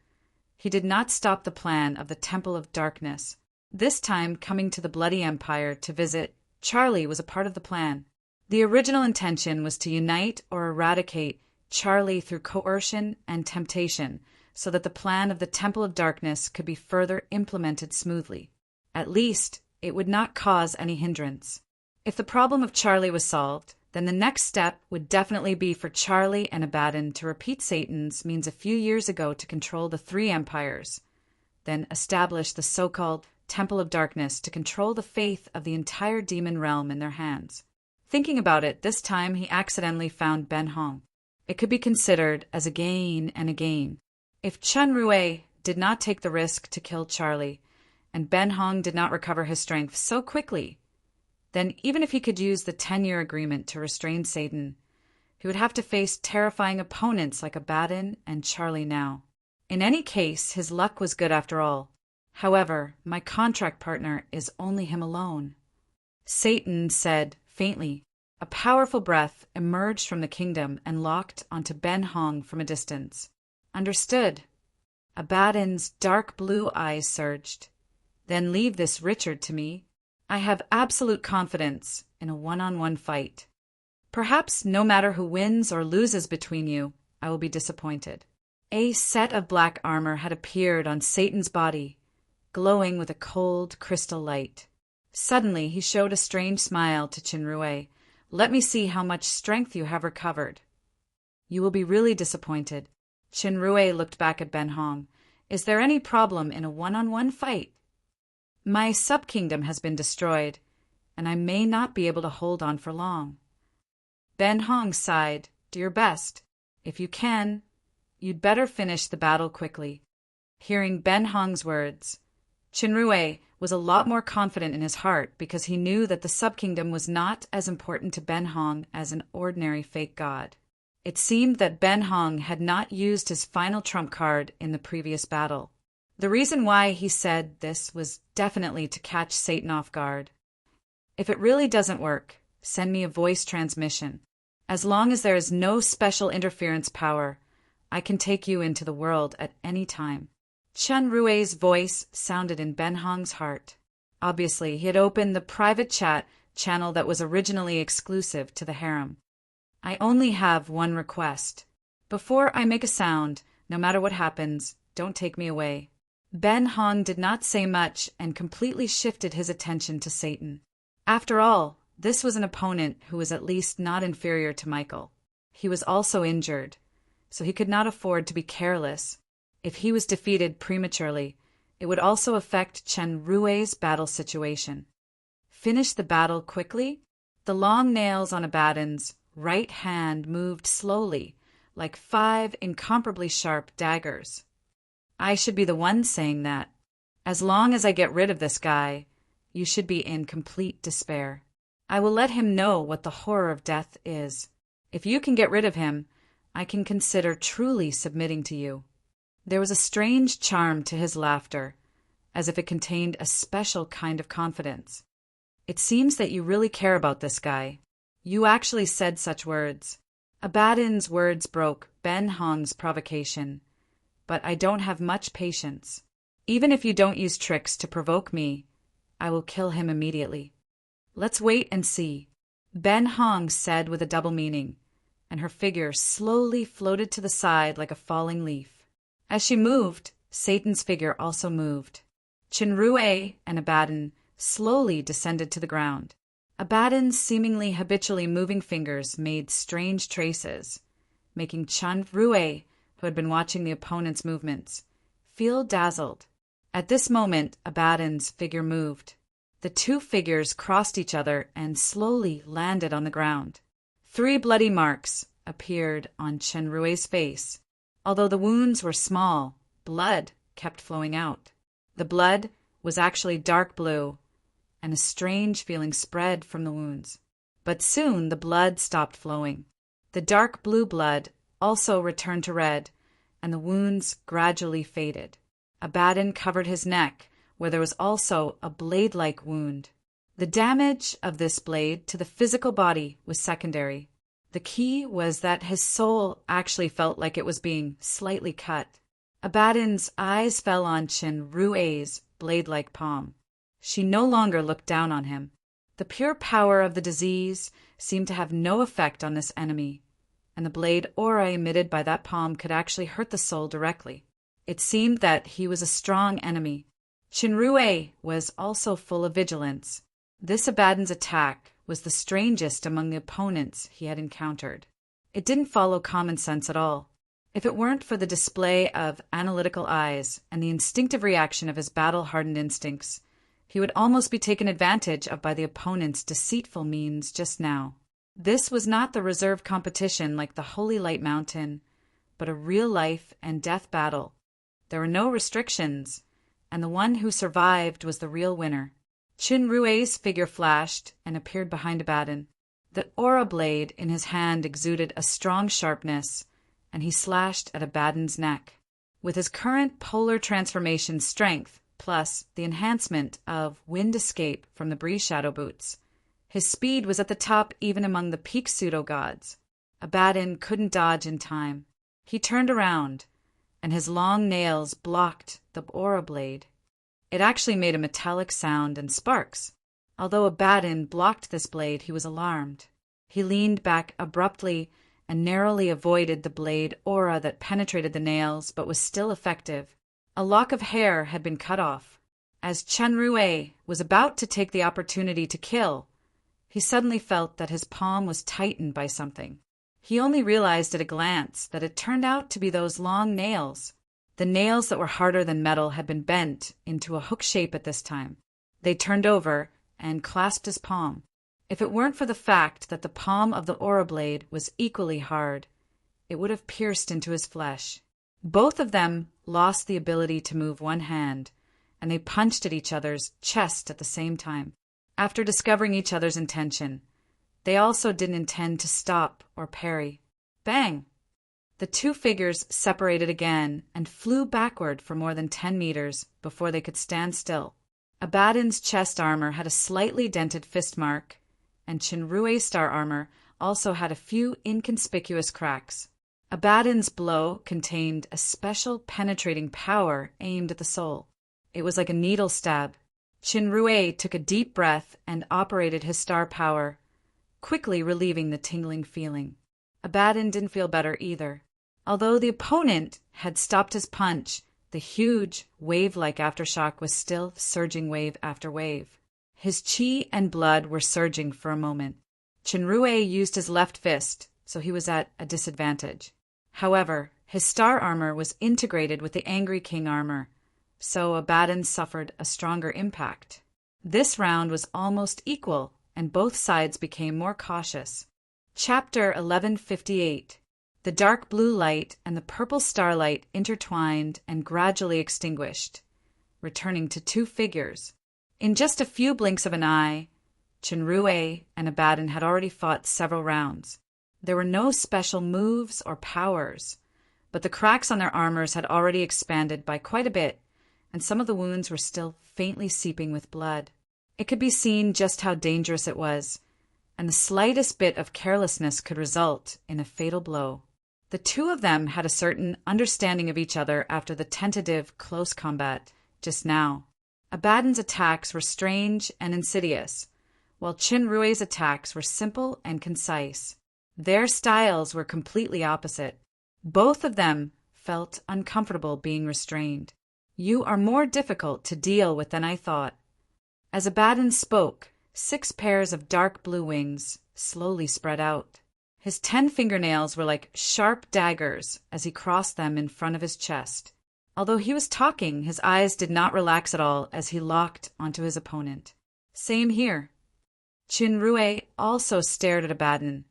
he did not stop the plan of the Temple of Darkness. This time, coming to the Bloody Empire to visit, Charlie was a part of the plan. The original intention was to unite or eradicate Charlie through coercion and temptation, so that the plan of the Temple of Darkness could be further implemented smoothly. At least, it would not cause any hindrance. If the problem of Charlie was solved, then the next step would definitely be for Charlie and Abaddon to repeat Satan's means a few years ago to control the 3 empires, then establish the so-called Temple of Darkness to control the faith of the entire demon realm in their hands. Thinking about it, this time he accidentally found Ben Hong. It could be considered as a gain and a gain. If Rue did not take the risk to kill Charlie, and Ben Hong did not recover his strength so quickly, then even if he could use the 10-year agreement to restrain Satan, he would have to face terrifying opponents like Abaddon and Charlie now. In any case, his luck was good after all. However, my contract partner is only him alone. Satan said faintly. A powerful breath emerged from the kingdom and locked onto Ben Hong from a distance. Understood. Abaddon's dark blue eyes surged. Then leave this Richard to me. I have absolute confidence in a one-on-one fight. Perhaps no matter who wins or loses between you, I will be disappointed. A set of black armor had appeared on Satan's body, glowing with a cold crystal light. Suddenly he showed a strange smile to Qinrui. Let me see how much strength you have recovered. You will be really disappointed. Qinrui looked back at Ben Hong. Is there any problem in a one-on-one fight? My sub-kingdom has been destroyed, and I may not be able to hold on for long. Ben Hong sighed. Do your best. If you can, you'd better finish the battle quickly. Hearing Ben Hong's words, Qinrui was a lot more confident in his heart because he knew that the sub-kingdom was not as important to Ben Hong as an ordinary fake god. It seemed that Ben Hong had not used his final trump card in the previous battle. The reason why he said this was definitely to catch Satan off guard. If it really doesn't work, send me a voice transmission. As long as there is no special interference power, I can take you into the world at any time. Qinrui's voice sounded in Ben Hong's heart. Obviously, he had opened the private chat channel that was originally exclusive to the harem. I only have one request. Before I make a sound, no matter what happens, don't take me away. Ben Hong did not say much and completely shifted his attention to Satan. After all, this was an opponent who was at least not inferior to Michael. He was also injured, so he could not afford to be careless. If he was defeated prematurely, it would also affect Qinrui's battle situation. Finish the battle quickly? The long nails on Abaddon's right hand moved slowly, like 5 incomparably sharp daggers. I should be the one saying that. As long as I get rid of this guy, you should be in complete despair. I will let him know what the horror of death is. If you can get rid of him, I can consider truly submitting to you. There was a strange charm to his laughter, as if it contained a special kind of confidence. It seems that you really care about this guy. You actually said such words. Abaddon's words broke Ben Hong's provocation. But I don't have much patience. Even if you don't use tricks to provoke me, I will kill him immediately. Let's wait and see, Ben Hong said with a double meaning, and her figure slowly floated to the side like a falling leaf. As she moved, Satan's figure also moved. Qinrui and Abaddon slowly descended to the ground. Abaddon's seemingly habitually moving fingers made strange traces, making Qinrui, who had been watching the opponent's movements, feel dazzled. At this moment, Abaddon's figure moved. The two figures crossed each other and slowly landed on the ground. 3 bloody marks appeared on Qinrui's face. Although the wounds were small, blood kept flowing out. The blood was actually dark blue, and a strange feeling spread from the wounds. But soon the blood stopped flowing. The dark blue blood also returned to red, and the wounds gradually faded. Abaddon covered his neck, where there was also a blade-like wound. The damage of this blade to the physical body was secondary. The key was that his soul actually felt like it was being slightly cut. Abaddon's eyes fell on Qinrui's blade-like palm. She no longer looked down on him. The pure power of the disease seemed to have no effect on this enemy, and the blade aura emitted by that palm could actually hurt the soul directly. It seemed that he was a strong enemy. Qinrui was also full of vigilance. This Abaddon's attack was the strangest among the opponents he had encountered. It didn't follow common sense at all. If it weren't for the display of analytical eyes and the instinctive reaction of his battle-hardened instincts, he would almost be taken advantage of by the opponent's deceitful means just now. This was not the reserve competition like the Holy Light Mountain, but a real life and death battle. There were no restrictions, and the one who survived was the real winner. Qinrui's figure flashed and appeared behind Abaddon. The aura blade in his hand exuded a strong sharpness, and he slashed at Abaddon's neck. With his current polar transformation strength, plus the enhancement of wind escape from the breeze shadow boots, his speed was at the top even among the peak pseudo-gods. Abaddon couldn't dodge in time. He turned around, and his long nails blocked the aura blade. It actually made a metallic sound and sparks. Although Abaddon blocked this blade, he was alarmed. He leaned back abruptly and narrowly avoided the blade aura that penetrated the nails but was still effective. A lock of hair had been cut off. As Chenrue was about to take the opportunity to kill, he suddenly felt that his palm was tightened by something. He only realized at a glance that it turned out to be those long nails. The nails that were harder than metal had been bent into a hook shape at this time. They turned over and clasped his palm. If it weren't for the fact that the palm of the aura blade was equally hard, it would have pierced into his flesh. Both of them lost the ability to move one hand, and they punched at each other's chest at the same time. After discovering each other's intention, they also didn't intend to stop or parry. Bang! The two figures separated again and flew backward for more than 10 meters before they could stand still. Abaddon's chest armor had a slightly dented fist mark, and Chenrue's star armor also had a few inconspicuous cracks. Abaddon's blow contained a special penetrating power aimed at the soul. It was like a needle stab. Chenrue took a deep breath and operated his star power, quickly relieving the tingling feeling. Abaddon didn't feel better either. Although the opponent had stopped his punch, the huge, wave-like aftershock was still surging wave after wave. His chi and blood were surging for a moment. Chenrue used his left fist, so he was at a disadvantage. However, his star armor was integrated with the Angry King armor, so Abaddon suffered a stronger impact. This round was almost equal, and both sides became more cautious. Chapter 1158. The dark blue light and the purple starlight intertwined and gradually extinguished, returning to two figures. In just a few blinks of an eye, Chenrue and Abaddon had already fought several rounds. There were no special moves or powers, but the cracks on their armors had already expanded by quite a bit, and some of the wounds were still faintly seeping with blood. It could be seen just how dangerous it was, and the slightest bit of carelessness could result in a fatal blow. The two of them had a certain understanding of each other after the tentative close combat just now. Abaddon's attacks were strange and insidious, while Chenrue's attacks were simple and concise. Their styles were completely opposite. Both of them felt uncomfortable being restrained. "You are more difficult to deal with than I thought." As Abaddon spoke, 6 pairs of dark blue wings slowly spread out. His 10 fingernails were like sharp daggers as he crossed them in front of his chest. Although he was talking, his eyes did not relax at all as he locked onto his opponent. Same here. Chenrue also stared at Abaddon,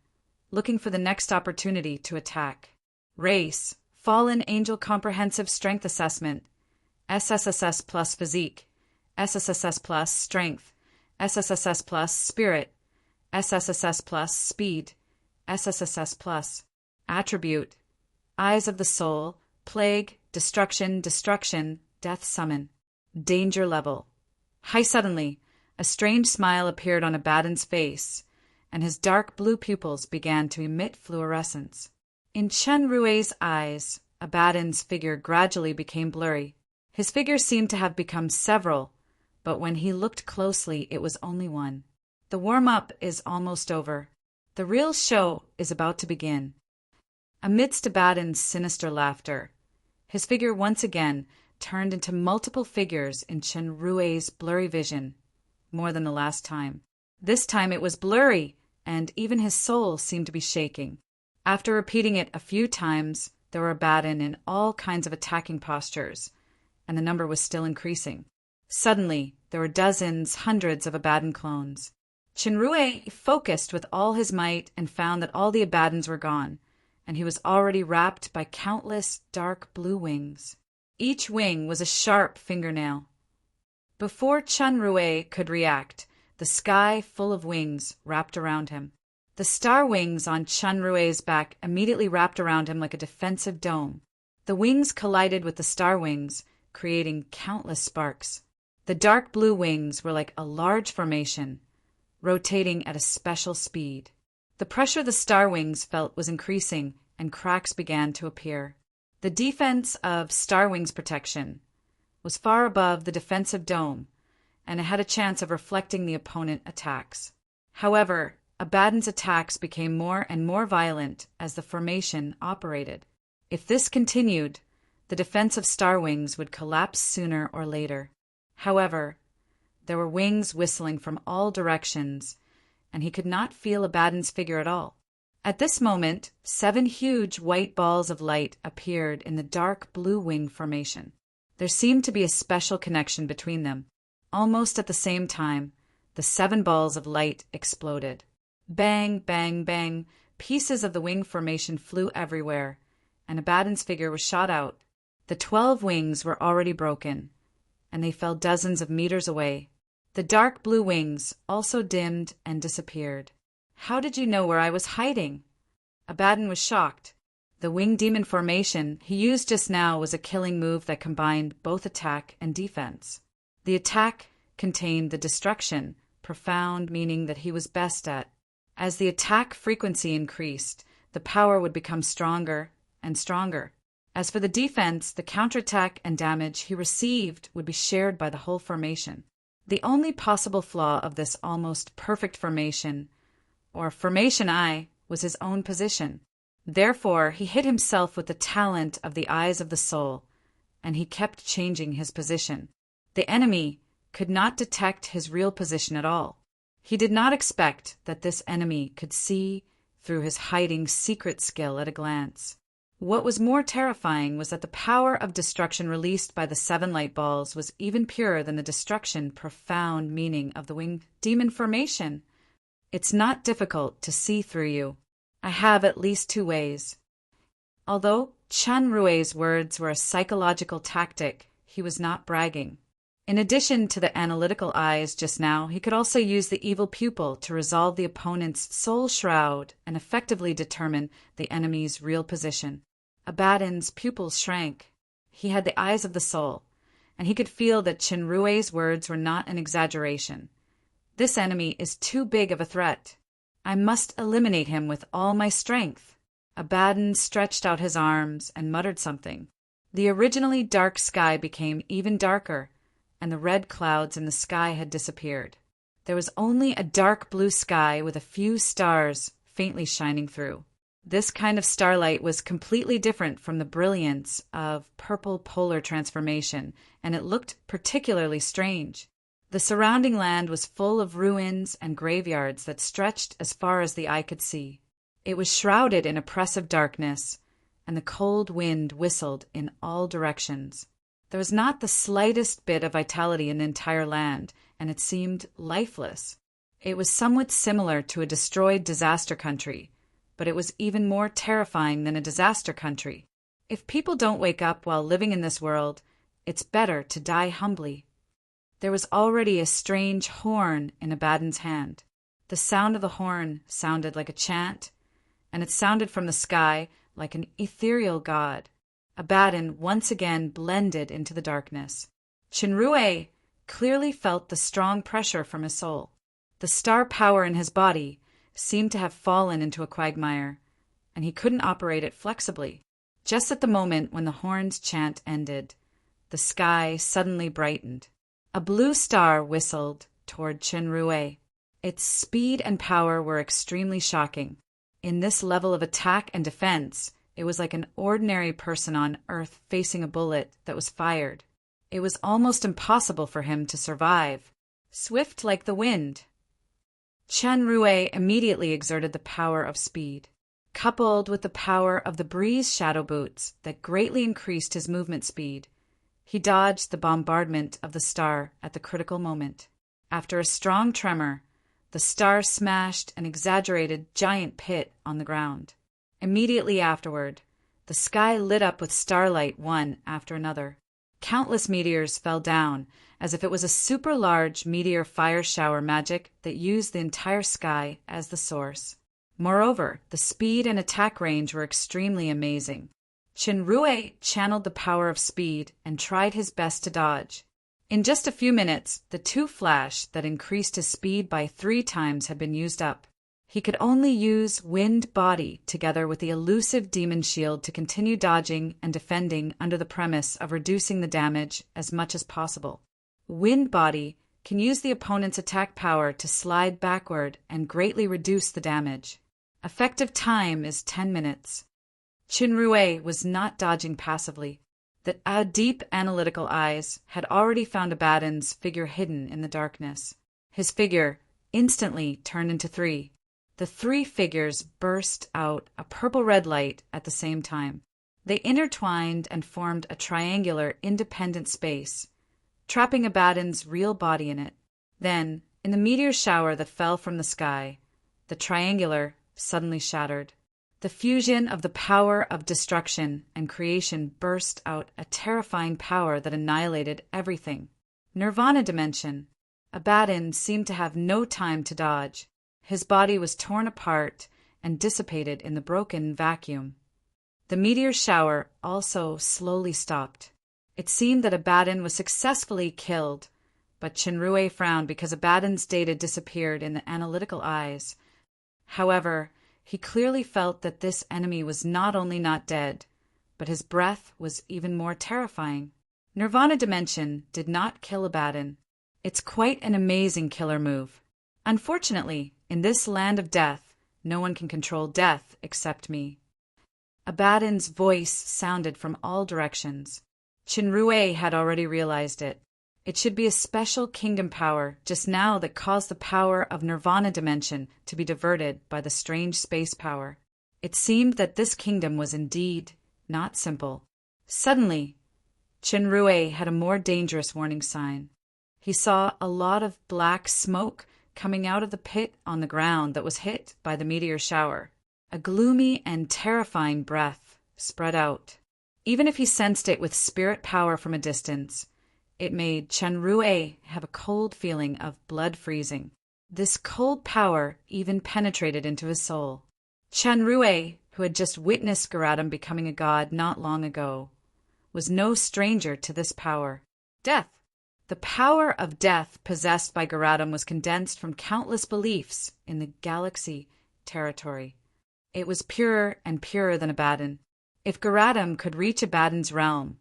looking for the next opportunity to attack. Race, Fallen Angel Comprehensive Strength Assessment, SSSS plus Physique, SSSS plus Strength, SSSS plus Spirit, SSSS plus Speed, SSSS plus Attribute, Eyes of the Soul, Plague, Destruction, Death Summon, Danger Level. High suddenly, a strange smile appeared on Abaddon's face, and his dark blue pupils began to emit fluorescence. In Chenrue's eyes, Abaddon's figure gradually became blurry. His figure seemed to have become several, but when he looked closely, it was only one. The warm-up is almost over. The real show is about to begin. Amidst Abaddon's sinister laughter, his figure once again turned into multiple figures in Chenrue's blurry vision, more than the last time. This time it was blurry, and even his soul seemed to be shaking. After repeating it a few times, there were Abaddon in all kinds of attacking postures, and the number was still increasing. Suddenly, there were dozens, hundreds of Abaddon clones. Chenrue focused with all his might and found that all the Abaddons were gone, and he was already wrapped by countless dark blue wings. Each wing was a sharp fingernail. Before Chenrue could react, the sky full of wings wrapped around him. The star wings on Chenrue's back immediately wrapped around him like a defensive dome. The wings collided with the star wings, creating countless sparks. The dark blue wings were like a large formation, rotating at a special speed. The pressure the star wings felt was increasing, and cracks began to appear. The defense of Star Wings' protection was far above the defensive dome, and it had a chance of reflecting the opponent attacks. However, Abaddon's attacks became more and more violent as the formation operated. If this continued, the defense of Star Wings would collapse sooner or later. However, there were wings whistling from all directions, and he could not feel Abaddon's figure at all. At this moment, 7 huge white balls of light appeared in the dark blue wing formation. There seemed to be a special connection between them. Almost at the same time, the 7 balls of light exploded. Bang, bang, bang, pieces of the wing formation flew everywhere, and Abaddon's figure was shot out. The 12 wings were already broken, and they fell dozens of meters away. The dark blue wings also dimmed and disappeared. How did you know where I was hiding? Abaddon was shocked. The wing demon formation he used just now was a killing move that combined both attack and defense. The attack contained the destruction, profound meaning that he was best at. As the attack frequency increased, the power would become stronger and stronger. As for the defense, the counterattack and damage he received would be shared by the whole formation. The only possible flaw of this almost perfect formation, or formation eye, was his own position. Therefore, he hid himself with the talent of the eyes of the soul, and he kept changing his position. The enemy could not detect his real position at all. He did not expect that this enemy could see through his hiding secret skill at a glance. What was more terrifying was that the power of destruction released by the 7 light balls was even purer than the destruction profound meaning of the winged demon formation. It's not difficult to see through you. I have at least 2 ways. Although Chen Rui's words were a psychological tactic, he was not bragging. In addition to the analytical eyes just now, he could also use the evil pupil to resolve the opponent's soul shroud and effectively determine the enemy's real position. Abaddon's pupils shrank. He had the eyes of the soul, and he could feel that Chen Rui's words were not an exaggeration. This enemy is too big of a threat. I must eliminate him with all my strength. Abaddon stretched out his arms and muttered something. The originally dark sky became even darker, and the red clouds in the sky had disappeared. There was only a dark blue sky with a few stars faintly shining through. This kind of starlight was completely different from the brilliance of purple polar transformation, and it looked particularly strange. The surrounding land was full of ruins and graveyards that stretched as far as the eye could see. It was shrouded in oppressive darkness, and the cold wind whistled in all directions. There was not the slightest bit of vitality in the entire land, and it seemed lifeless. It was somewhat similar to a destroyed disaster country, but it was even more terrifying than a disaster country. If people don't wake up while living in this world, it's better to die humbly. There was already a strange horn in Abaddon's hand. The sound of the horn sounded like a chant, and it sounded from the sky like an ethereal god. Abaddon once again blended into the darkness. Chenrue clearly felt the strong pressure from his soul. The star power in his body seemed to have fallen into a quagmire, and he couldn't operate it flexibly. Just at the moment when the horn's chant ended, the sky suddenly brightened. A blue star whistled toward Chenrue. Its speed and power were extremely shocking. In this level of attack and defense, it was like an ordinary person on Earth facing a bullet that was fired. It was almost impossible for him to survive. Swift like the wind, Chenrue immediately exerted the power of speed, coupled with the power of the breeze shadow boots that greatly increased his movement speed. He dodged the bombardment of the star at the critical moment. After a strong tremor, the star smashed an exaggerated giant pit on the ground. Immediately afterward, the sky lit up with starlight one after another. Countless meteors fell down, as if it was a super-large meteor fire shower magic that used the entire sky as the source. Moreover, the speed and attack range were extremely amazing. Chenrue channeled the power of speed and tried his best to dodge. In just a few minutes, the 2 flash that increased his speed by 3 times had been used up. He could only use Wind Body together with the elusive Demon Shield to continue dodging and defending under the premise of reducing the damage as much as possible. Wind Body can use the opponent's attack power to slide backward and greatly reduce the damage. Effective time is 10 minutes. Chenrue was not dodging passively. The deep analytical eyes had already found Abaddon's figure hidden in the darkness. His figure instantly turned into 3. The 3 figures burst out a purple-red light at the same time. They intertwined and formed a triangular, independent space, trapping Abaddon's real body in it. Then, in the meteor shower that fell from the sky, the triangular suddenly shattered. The fusion of the power of destruction and creation burst out a terrifying power that annihilated everything. Nirvana dimension. Abaddon seemed to have no time to dodge. His body was torn apart and dissipated in the broken vacuum. The meteor shower also slowly stopped. It seemed that Abaddon was successfully killed, but Chenrue frowned because Abaddon's data disappeared in the analytical eyes. However, he clearly felt that this enemy was not only not dead, but his breath was even more terrifying. Nirvana dimension did not kill Abaddon. It's quite an amazing killer move. Unfortunately, in this land of death, no one can control death except me. Abaddon's voice sounded from all directions. Chenrue had already realized it. It should be a special kingdom power just now that caused the power of Nirvana dimension to be diverted by the strange space power. It seemed that this kingdom was indeed not simple. Suddenly, Chenrue had a more dangerous warning sign. He saw a lot of black smoke coming out of the pit on the ground that was hit by the meteor shower. A gloomy and terrifying breath spread out. Even if he sensed it with spirit power from a distance, it made Chenrue have a cold feeling of blood freezing. This cold power even penetrated into his soul. Chenrue, who had just witnessed Garatum becoming a god not long ago, was no stranger to this power. Death. The power of death possessed by Garatum was condensed from countless beliefs in the galaxy territory. It was purer and purer than Abaddon. If Garatum could reach Abaddon's realm,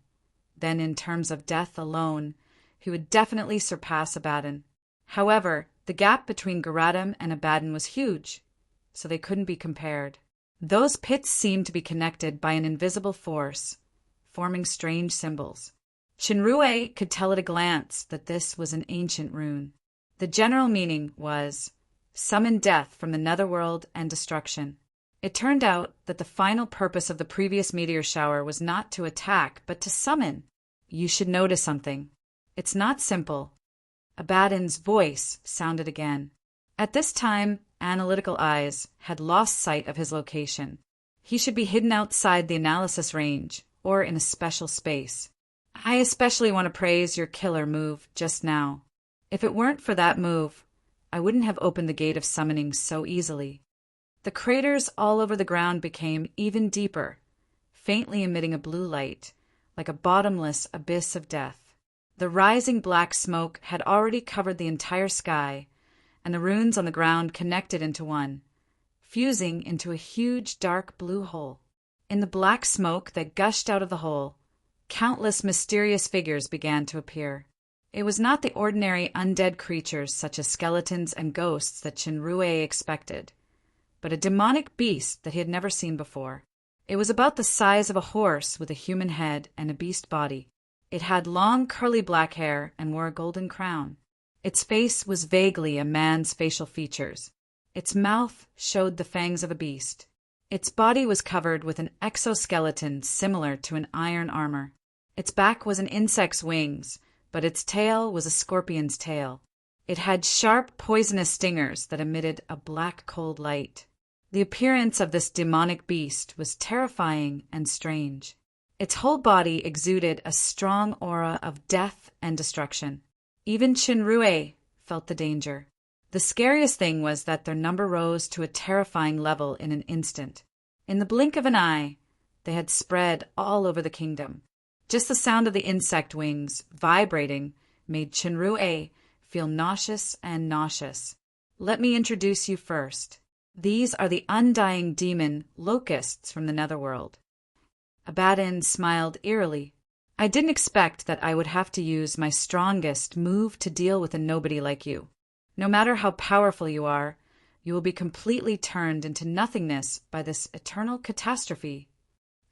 then in terms of death alone, he would definitely surpass Abaddon. However, the gap between Garatum and Abaddon was huge, so they couldn't be compared. Those pits seemed to be connected by an invisible force, forming strange symbols. Chenrue could tell at a glance that this was an ancient rune. The general meaning was, summon death from the netherworld and destruction. It turned out that the final purpose of the previous meteor shower was not to attack, but to summon. You should notice something. It's not simple. Abaddon's voice sounded again. At this time, analytical eyes had lost sight of his location. He should be hidden outside the analysis range, or in a special space. I especially want to praise your killer move just now. If it weren't for that move, I wouldn't have opened the gate of summoning so easily. The craters all over the ground became even deeper, faintly emitting a blue light, like a bottomless abyss of death. The rising black smoke had already covered the entire sky, and the runes on the ground connected into one, fusing into a huge dark blue hole. In the black smoke that gushed out of the hole, countless mysterious figures began to appear. It was not the ordinary undead creatures such as skeletons and ghosts that Chenrue expected, but a demonic beast that he had never seen before. It was about the size of a horse with a human head and a beast body. It had long curly black hair and wore a golden crown. Its face was vaguely a man's facial features. Its mouth showed the fangs of a beast. Its body was covered with an exoskeleton similar to an iron armor. Its back was an insect's wings, but its tail was a scorpion's tail. It had sharp, poisonous stingers that emitted a black, cold light. The appearance of this demonic beast was terrifying and strange. Its whole body exuded a strong aura of death and destruction. Even Chenrue felt the danger. The scariest thing was that their number rose to a terrifying level in an instant. In the blink of an eye, They had spread all over the kingdom. Just the sound of the insect wings vibrating made Chenrue feel nauseous and nauseous. Let me introduce you first. These are the undying demon locusts from the netherworld. Abaddon smiled eerily. I didn't expect that I would have to use my strongest move to deal with a nobody like you. No matter how powerful you are, you will be completely turned into nothingness by this eternal catastrophe.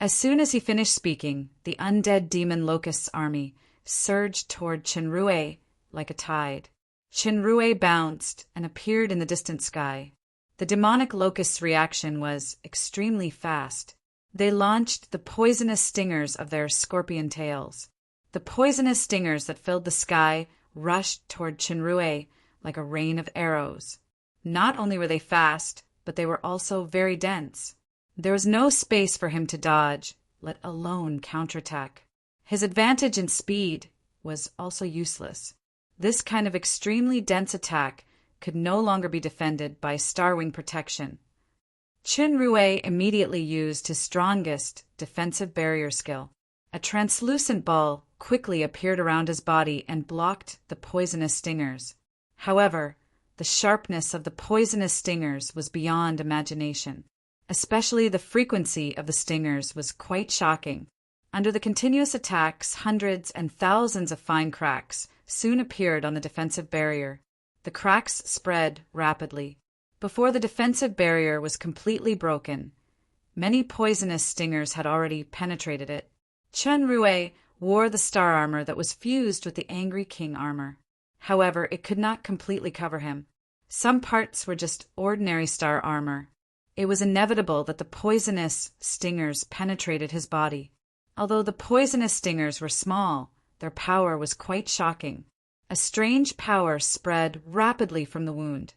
As soon as he finished speaking, the undead demon locust's army surged toward Chenrue like a tide. Chenrue bounced and appeared in the distant sky. The demonic locust's reaction was extremely fast. They launched the poisonous stingers of their scorpion tails. The poisonous stingers that filled the sky rushed toward Chenrue like a rain of arrows. Not only were they fast, but they were also very dense. There was no space for him to dodge, let alone counterattack. His advantage in speed was also useless. This kind of extremely dense attack could no longer be defended by Starwing protection. Chenrue immediately used his strongest defensive barrier skill. A translucent ball quickly appeared around his body and blocked the poisonous stingers. However, the sharpness of the poisonous stingers was beyond imagination. Especially the frequency of the stingers was quite shocking. Under the continuous attacks, hundreds and thousands of fine cracks soon appeared on the defensive barrier. The cracks spread rapidly. Before the defensive barrier was completely broken, many poisonous stingers had already penetrated it. Chenrue wore the star armor that was fused with the Angry King armor. However, it could not completely cover him. Some parts were just ordinary star armor. It was inevitable that the poisonous stingers penetrated his body. Although the poisonous stingers were small, their power was quite shocking. A strange power spread rapidly from the wound,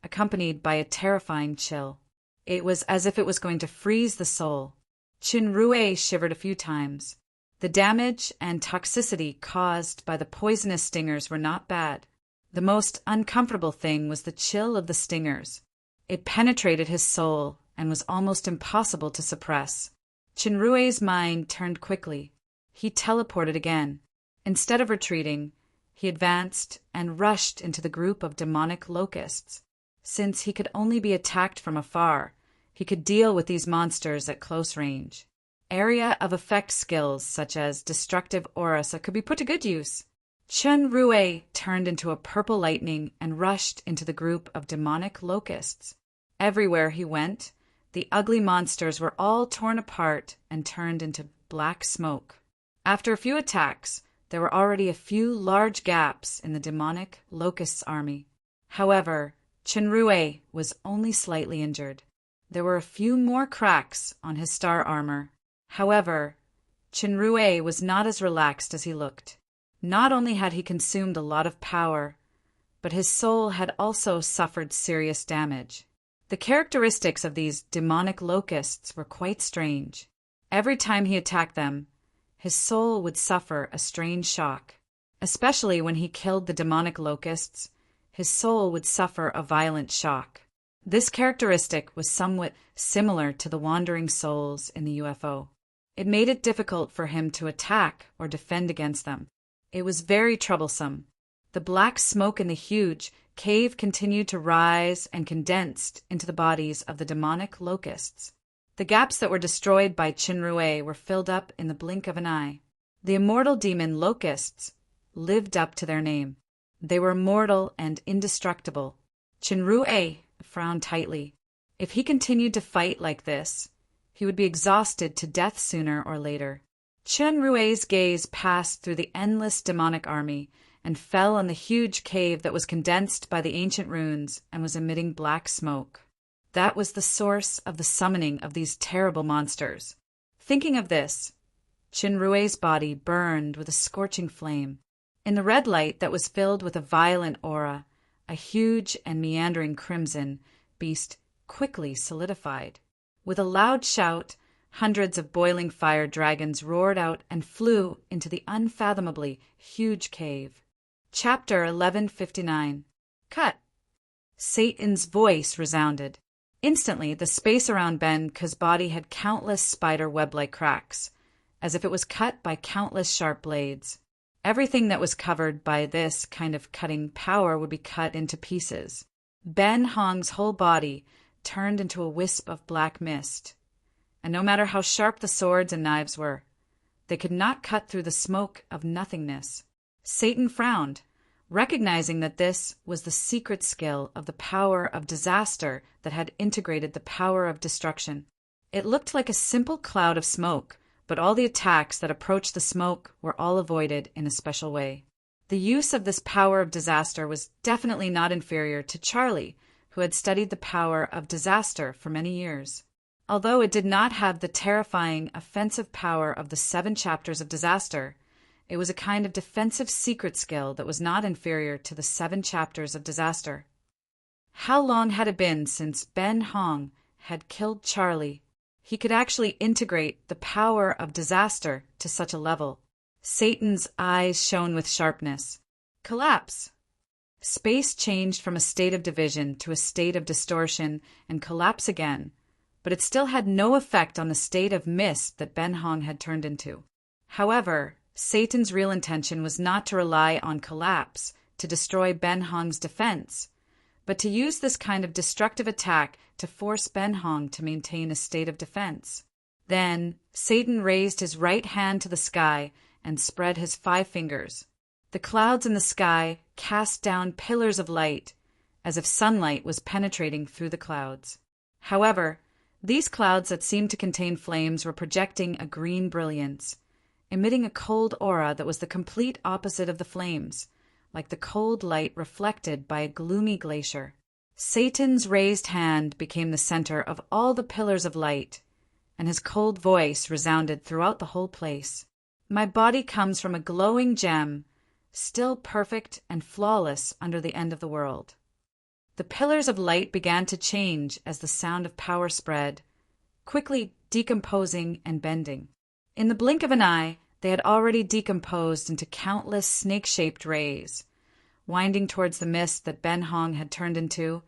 accompanied by a terrifying chill. It was as if it was going to freeze the soul. Chenrue shivered a few times. The damage and toxicity caused by the poisonous stingers were not bad. The most uncomfortable thing was the chill of the stingers. It penetrated his soul and was almost impossible to suppress. Chenrue's mind turned quickly. He teleported again. Instead of retreating, he advanced and rushed into the group of demonic locusts. Since he could only be attacked from afar, he could deal with these monsters at close range. Area of effect skills such as destructive auras could be put to good use. Chenrue turned into a purple lightning and rushed into the group of demonic locusts. Everywhere he went, the ugly monsters were all torn apart and turned into black smoke. After a few attacks, there were already a few large gaps in the demonic locust's army. However, Chenrue was only slightly injured. There were a few more cracks on his star armor. However, Chenrue was not as relaxed as he looked. Not only had he consumed a lot of power, but his soul had also suffered serious damage. The characteristics of these demonic locusts were quite strange. Every time he attacked them, his soul would suffer a strange shock. Especially when he killed the demonic locusts, his soul would suffer a violent shock. This characteristic was somewhat similar to the wandering souls in the UFO. It made it difficult for him to attack or defend against them. It was very troublesome. The black smoke in the huge cave continued to rise and condensed into the bodies of the demonic locusts. The gaps that were destroyed by Chenrue were filled up in the blink of an eye. The immortal demon locusts lived up to their name. They were immortal and indestructible. Chenrue frowned tightly. If he continued to fight like this, he would be exhausted to death sooner or later. Chenrue's gaze passed through the endless demonic army and fell on the huge cave that was condensed by the ancient runes and was emitting black smoke. That was the source of the summoning of these terrible monsters. Thinking of this, Chenrue's body burned with a scorching flame. In the red light that was filled with a violent aura, a huge and meandering crimson beast quickly solidified. With a loud shout, hundreds of boiling fire dragons roared out and flew into the unfathomably huge cave. Chapter 1159. Cut. Satan's voice resounded. Instantly, the space around Ben's body had countless spider web-like cracks, as if it was cut by countless sharp blades. Everything that was covered by this kind of cutting power would be cut into pieces. Ben Hong's whole body turned into a wisp of black mist, and no matter how sharp the swords and knives were, they could not cut through the smoke of nothingness. Satan frowned, recognizing that this was the secret skill of the power of disaster that had integrated the power of destruction. It looked like a simple cloud of smoke, but all the attacks that approached the smoke were all avoided in a special way. The use of this power of disaster was definitely not inferior to Charlie, who had studied the power of disaster for many years. Although it did not have the terrifying, offensive power of the 7 chapters of disaster, it was a kind of defensive secret skill that was not inferior to the 7 chapters of disaster. How long had it been since Ben Hong had killed Charlie? He could actually integrate the power of disaster to such a level. Satan's eyes shone with sharpness. Collapse. Space changed from a state of division to a state of distortion and collapse again, but it still had no effect on the state of mist that Ben Hong had turned into. However, Satan's real intention was not to rely on collapse to destroy Ben Hong's defense, but to use this kind of destructive attack to force Ben Hong to maintain a state of defense. Then, Satan raised his right hand to the sky and spread his 5 fingers. The clouds in the sky cast down pillars of light, as if sunlight was penetrating through the clouds. However, these clouds that seemed to contain flames were projecting a green brilliance, emitting a cold aura that was the complete opposite of the flames, like the cold light reflected by a gloomy glacier. Satan's raised hand became the center of all the pillars of light, and his cold voice resounded throughout the whole place. My body comes from a glowing gem, still perfect and flawless under the end of the world. The pillars of light began to change as the sound of power spread, quickly decomposing and bending. In the blink of an eye, they had already decomposed into countless snake-shaped rays, winding towards the mist that Ben Hong had turned into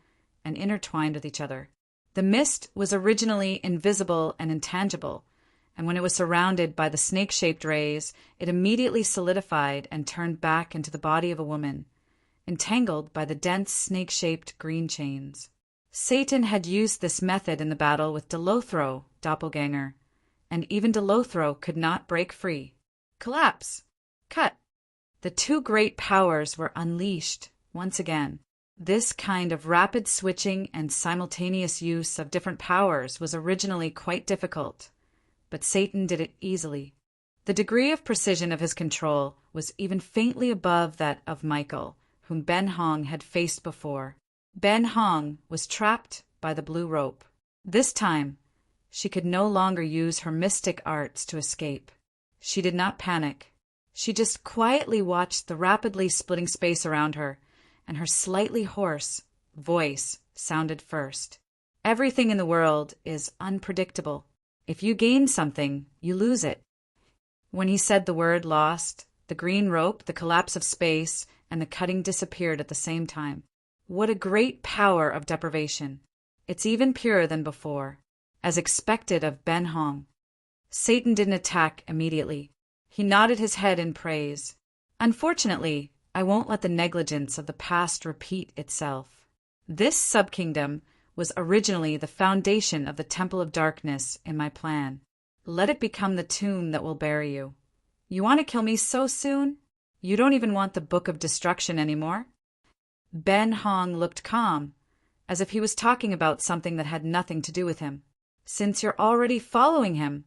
and intertwined with each other. The mist was originally invisible and intangible, and when it was surrounded by the snake-shaped rays, it immediately solidified and turned back into the body of a woman, entangled by the dense snake-shaped green chains. Satan had used this method in the battle with Delothro, doppelganger, and even Delothro could not break free. Collapse! Cut! The 2 great powers were unleashed once again. This kind of rapid switching and simultaneous use of different powers was originally quite difficult, but Satan did it easily. The degree of precision of his control was even faintly above that of Michael, whom Ben Hong had faced before. Ben Hong was trapped by the blue rope. This time, she could no longer use her mystic arts to escape. She did not panic. She just quietly watched the rapidly splitting space around her, and her slightly hoarse voice sounded first. Everything in the world is unpredictable. If you gain something, you lose it. When he said the word lost, the green rope, the collapse of space, and the cutting disappeared at the same time. What a great power of deprivation! It's even purer than before, as expected of Ben Hong. Satan didn't attack immediately. He nodded his head in praise. Unfortunately, I won't let the negligence of the past repeat itself. This subkingdom was originally the foundation of the Temple of Darkness in my plan. Let it become the tomb that will bury you. You want to kill me so soon? You don't even want the Book of Destruction anymore? Ben Hong looked calm, as if he was talking about something that had nothing to do with him. Since you're already following him,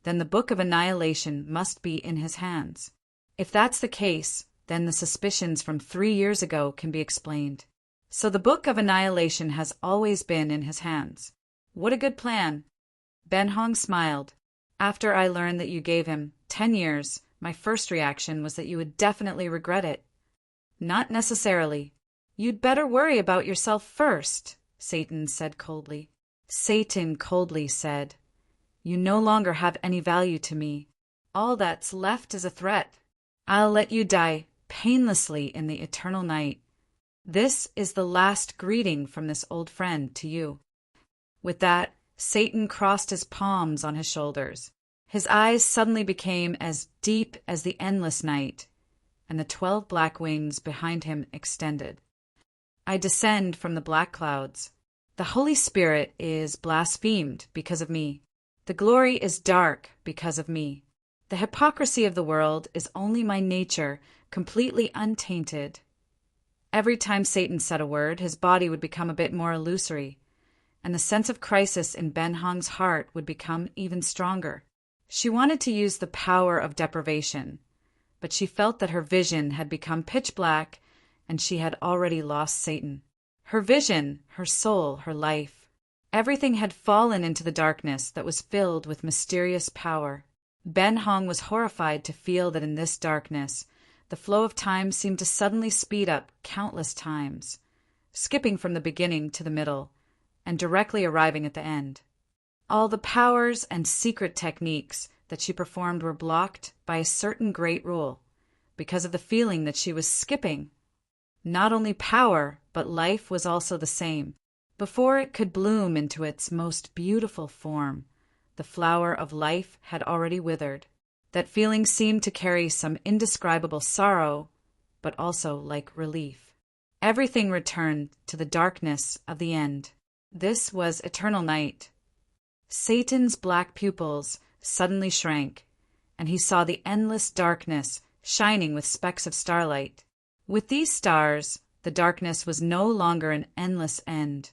then the Book of Annihilation must be in his hands. If that's the case, then the suspicions from 3 years ago can be explained. So the Book of Annihilation has always been in his hands. What a good plan. Ben Hong smiled. After I learned that you gave him 10 years, my first reaction was that you would definitely regret it. Not necessarily. You'd better worry about yourself first, Satan said coldly. Satan coldly said, You no longer have any value to me. All that's left is a threat. I'll let you die painlessly in the eternal night. This is the last greeting from this old friend to you. With that, Satan crossed his palms on his shoulders. His eyes suddenly became as deep as the endless night, and the 12 black wings behind him extended. I descend from the black clouds. The Holy Spirit is blasphemed because of me. The glory is dark because of me. The hypocrisy of the world is only my nature, completely untainted. Every time Satan said a word, his body would become a bit more illusory, and the sense of crisis in Ben Hong's heart would become even stronger. She wanted to use the power of deprivation, but she felt that her vision had become pitch black, and she had already lost Satan. Her vision, her soul, her life, everything had fallen into the darkness that was filled with mysterious power. Ben Hong was horrified to feel that in this darkness, the flow of time seemed to suddenly speed up countless times, skipping from the beginning to the middle, and directly arriving at the end. All the powers and secret techniques that she performed were blocked by a certain great rule, because of the feeling that she was skipping. Not only power, but life was also the same. Before it could bloom into its most beautiful form, the flower of life had already withered. That feeling seemed to carry some indescribable sorrow, but also like relief. Everything returned to the darkness of the end. This was eternal night. Satan's black pupils suddenly shrank, and he saw the endless darkness shining with specks of starlight. With these stars, the darkness was no longer an endless end,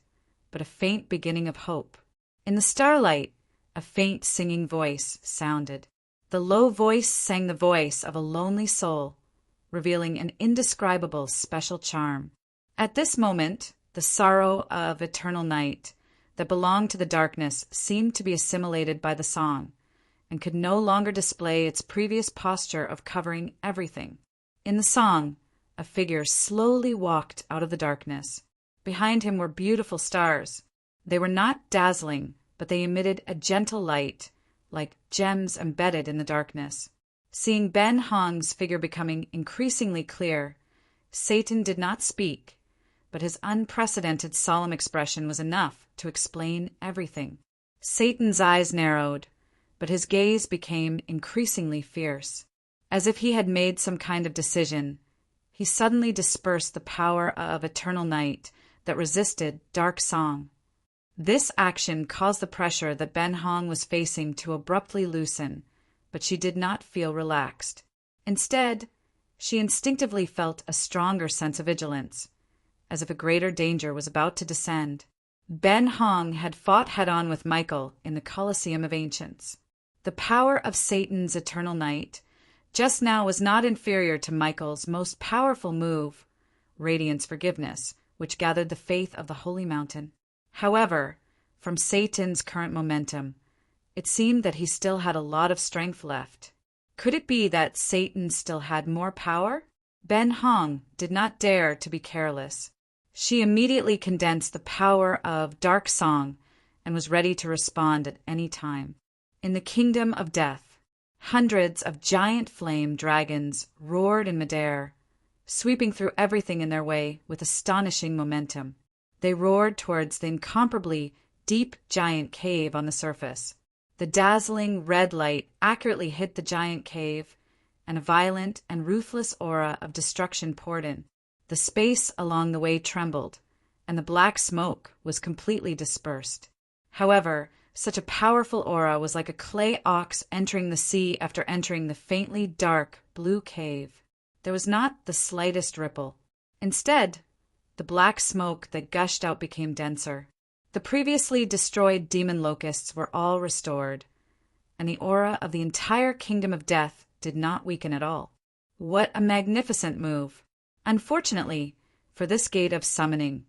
but a faint beginning of hope. In the starlight, a faint singing voice sounded. The low voice sang the voice of a lonely soul, revealing an indescribable special charm. At this moment, the sorrow of eternal night that belonged to the darkness seemed to be assimilated by the song, and could no longer display its previous posture of covering everything. In the song, a figure slowly walked out of the darkness. Behind him were beautiful stars. They were not dazzling, but they emitted a gentle light, like gems embedded in the darkness. Seeing Ben Hong's figure becoming increasingly clear, Satan did not speak, but his unprecedented solemn expression was enough to explain everything. Satan's eyes narrowed, but his gaze became increasingly fierce. As if he had made some kind of decision, he suddenly dispersed the power of eternal night that resisted dark song. This action caused the pressure that Ben Hong was facing to abruptly loosen, but she did not feel relaxed. Instead, she instinctively felt a stronger sense of vigilance, as if a greater danger was about to descend. Ben Hong had fought head-on with Michael in the Colosseum of Ancients. The power of Satan's eternal night just now was not inferior to Michael's most powerful move, Radiant's Forgiveness, which gathered the faith of the Holy Mountain. However, from Satan's current momentum, it seemed that he still had a lot of strength left. Could it be that Satan still had more power? Ben Hong did not dare to be careless. She immediately condensed the power of dark song and was ready to respond at any time. In the kingdom of death, hundreds of giant flame dragons roared in midair, sweeping through everything in their way with astonishing momentum. They roared towards the incomparably deep giant cave on the surface. The dazzling red light accurately hit the giant cave, and a violent and ruthless aura of destruction poured in. The space along the way trembled, and the black smoke was completely dispersed. However, such a powerful aura was like a clay ox entering the sea after entering the faintly dark blue cave. There was not the slightest ripple. Instead, the black smoke that gushed out became denser. The previously destroyed demon locusts were all restored, and the aura of the entire kingdom of death did not weaken at all. What a magnificent move! Unfortunately, for this gate of summoning,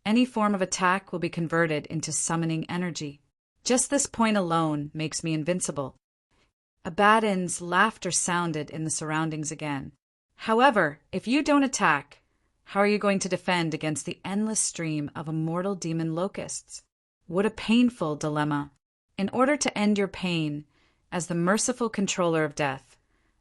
any form of attack will be converted into summoning energy. Just this point alone makes me invincible. Abaddon's laughter sounded in the surroundings again. However, if you don't attack, how are you going to defend against the endless stream of immortal demon locusts? What a painful dilemma. In order to end your pain, as the merciful controller of death,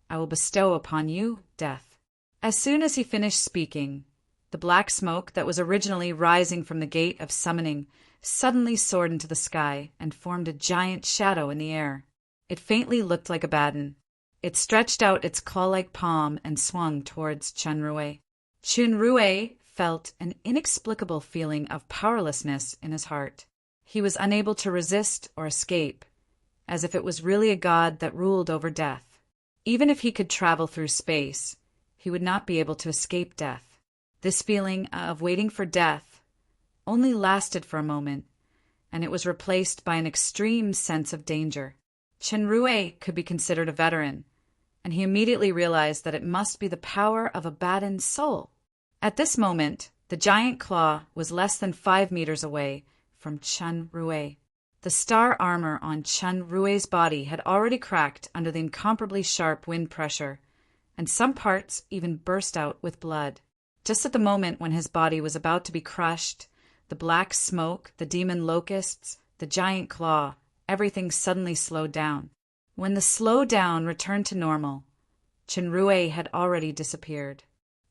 I will bestow upon you death. As soon as he finished speaking, the black smoke that was originally rising from the gate of summoning suddenly soared into the sky and formed a giant shadow in the air. It faintly looked like Abaddon. It stretched out its claw-like palm and swung towards Chunrui. Chunrui felt an inexplicable feeling of powerlessness in his heart. He was unable to resist or escape, as if it was really a god that ruled over death. Even if he could travel through space, he would not be able to escape death. This feeling of waiting for death only lasted for a moment, and it was replaced by an extreme sense of danger. Chunrui could be considered a veteran, and he immediately realized that it must be the power of Abaddon's soul. At this moment, the giant claw was less than 5 meters away from Chunrui. The star armor on Chunrui's body had already cracked under the incomparably sharp wind pressure, and some parts even burst out with blood. Just at the moment when his body was about to be crushed, the black smoke, the demon locusts, the giant claw, everything suddenly slowed down. When the slowdown returned to normal, Chunrui had already disappeared.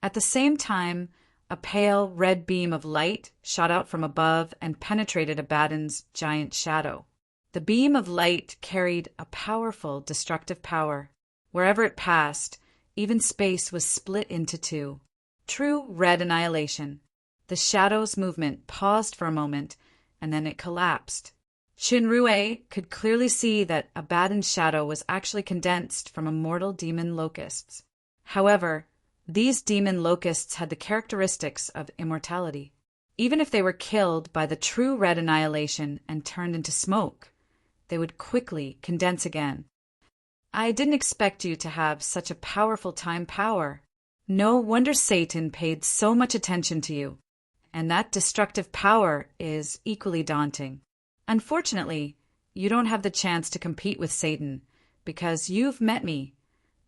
At the same time, a pale red beam of light shot out from above and penetrated Abaddon's giant shadow. The beam of light carried a powerful destructive power. Wherever it passed, even space was split into two. True red annihilation. The shadow's movement paused for a moment, and then it collapsed. Chunrui could clearly see that Abaddon's shadow was actually condensed from immortal demon locusts. However, these demon locusts had the characteristics of immortality. Even if they were killed by the true red annihilation and turned into smoke, they would quickly condense again. I didn't expect you to have such a powerful time power. No wonder Satan paid so much attention to you, and that destructive power is equally daunting. Unfortunately, you don't have the chance to compete with Satan, because you've met me,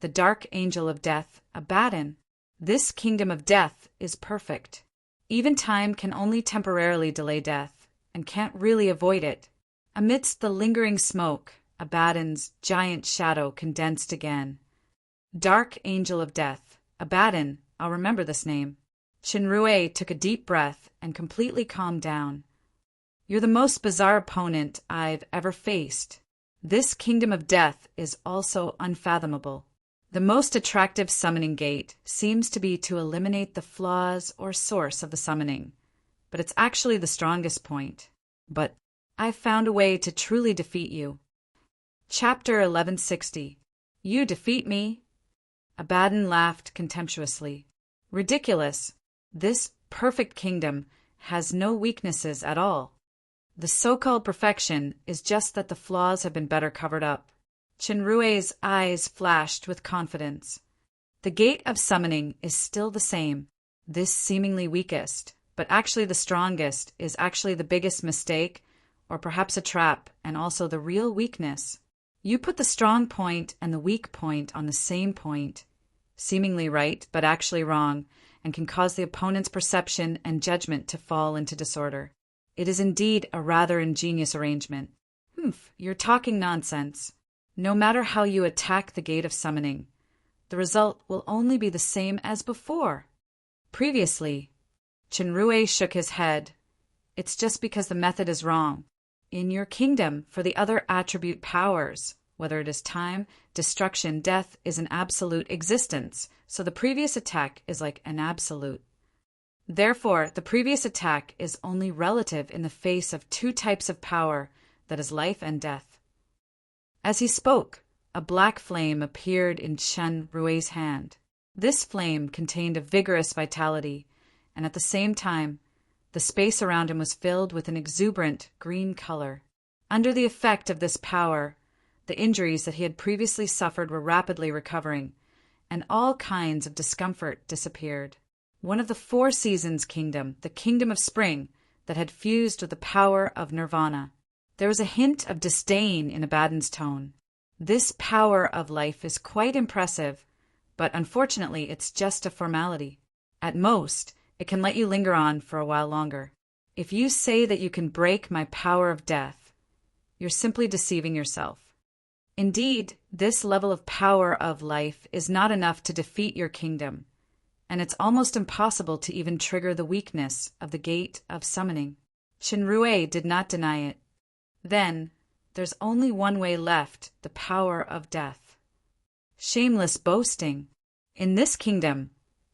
the dark angel of death, Abaddon. This kingdom of death is perfect. Even time can only temporarily delay death, and can't really avoid it. Amidst the lingering smoke, Abaddon's giant shadow condensed again. Dark angel of death, Abaddon, I'll remember this name. Chunrui took a deep breath and completely calmed down. You're the most bizarre opponent I've ever faced. This kingdom of death is also unfathomable. The most attractive summoning gate seems to be to eliminate the flaws or source of the summoning, but it's actually the strongest point. But I've found a way to truly defeat you. Chapter 1160. You defeat me? Abaddon laughed contemptuously. Ridiculous. This perfect kingdom has no weaknesses at all. The so-called perfection is just that the flaws have been better covered up. Chunrui's eyes flashed with confidence. The gate of summoning is still the same. This seemingly weakest, but actually the strongest, is actually the biggest mistake, or perhaps a trap, and also the real weakness. You put the strong point and the weak point on the same point, seemingly right, but actually wrong, and can cause the opponent's perception and judgment to fall into disorder. It is indeed a rather ingenious arrangement. You're talking nonsense. No matter how you attack the gate of summoning, the result will only be the same as before. Previously, Chunrui shook his head. It's just because the method is wrong. In your kingdom, for the other attribute powers, whether it is time, destruction, death, is an absolute existence, so the previous attack is like an absolute. Therefore, the previous attack is only relative in the face of two types of power, that is life and death. As he spoke, a black flame appeared in Chunrui's hand. This flame contained a vigorous vitality, and at the same time, the space around him was filled with an exuberant green color. Under the effect of this power, the injuries that he had previously suffered were rapidly recovering, and all kinds of discomfort disappeared. One of the four seasons kingdom, the kingdom of spring, that had fused with the power of nirvana. There was a hint of disdain in Abaddon's tone. This power of life is quite impressive, but unfortunately it's just a formality. At most, it can let you linger on for a while longer. If you say that you can break my power of death, you're simply deceiving yourself. Indeed, this level of power of life is not enough to defeat your kingdom, and it's almost impossible to even trigger the weakness of the gate of summoning. Chenrue did not deny it. Then, there's only one way left, the power of death. Shameless boasting. In this kingdom,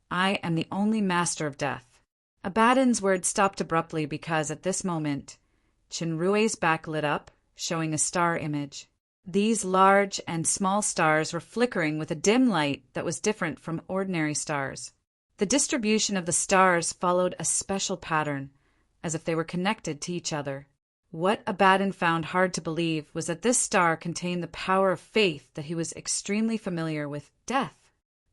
I am the only master of death. Abaddon's words stopped abruptly because, at this moment, Chenrue's back lit up, showing a star image. These large and small stars were flickering with a dim light that was different from ordinary stars. The distribution of the stars followed a special pattern, as if they were connected to each other. What Abaddon found hard to believe was that this star contained the power of faith that he was extremely familiar with, death.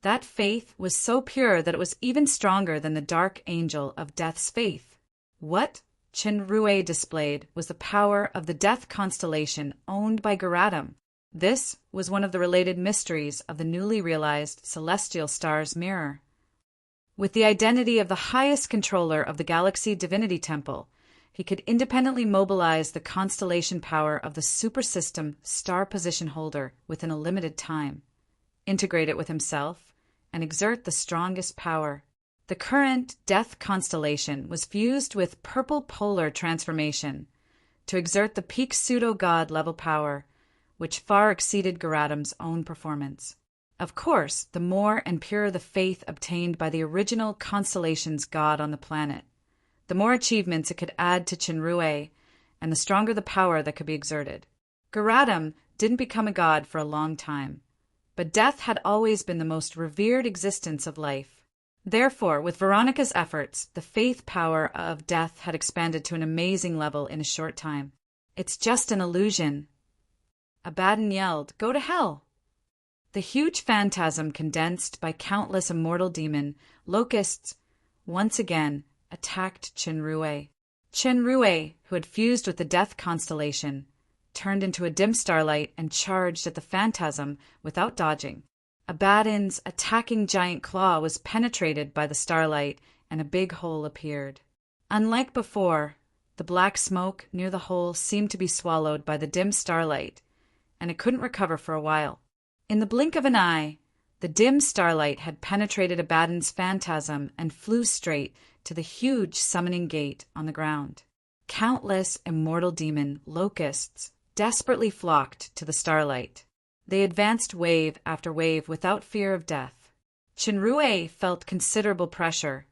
That faith was so pure that it was even stronger than the dark angel of death's faith. What Chenrue displayed was the power of the death constellation owned by Groom. This was one of the related mysteries of the newly realized celestial star's mirror. With the identity of the highest controller of the Galaxy Divinity Temple, he could independently mobilize the constellation power of the supersystem star position holder within a limited time, integrate it with himself, and exert the strongest power. The current Death constellation was fused with Purple Polar transformation to exert the peak pseudo-god level power, which far exceeded Groom's own performance. Of course, the more and purer the faith obtained by the original constellation's god on the planet, the more achievements it could add to Chenrue, and the stronger the power that could be exerted. Groom didn't become a god for a long time, but death had always been the most revered existence of life. Therefore, with Veronica's efforts, the faith power of death had expanded to an amazing level in a short time. "It's just an illusion," Abaddon yelled. "Go to hell!" The huge phantasm condensed by countless immortal demon locusts once again attacked Chenrue. Chenrue, who had fused with the Death constellation, turned into a dim starlight and charged at the phantasm without dodging. Abaddon's attacking giant claw was penetrated by the starlight, and a big hole appeared. Unlike before, the black smoke near the hole seemed to be swallowed by the dim starlight, and it couldn't recover for a while. In the blink of an eye, the dim starlight had penetrated Abaddon's phantasm and flew straight to the huge summoning gate on the ground. Countless immortal demon locusts desperately flocked to the starlight. They advanced wave after wave without fear of death. Chenrue felt considerable pressure,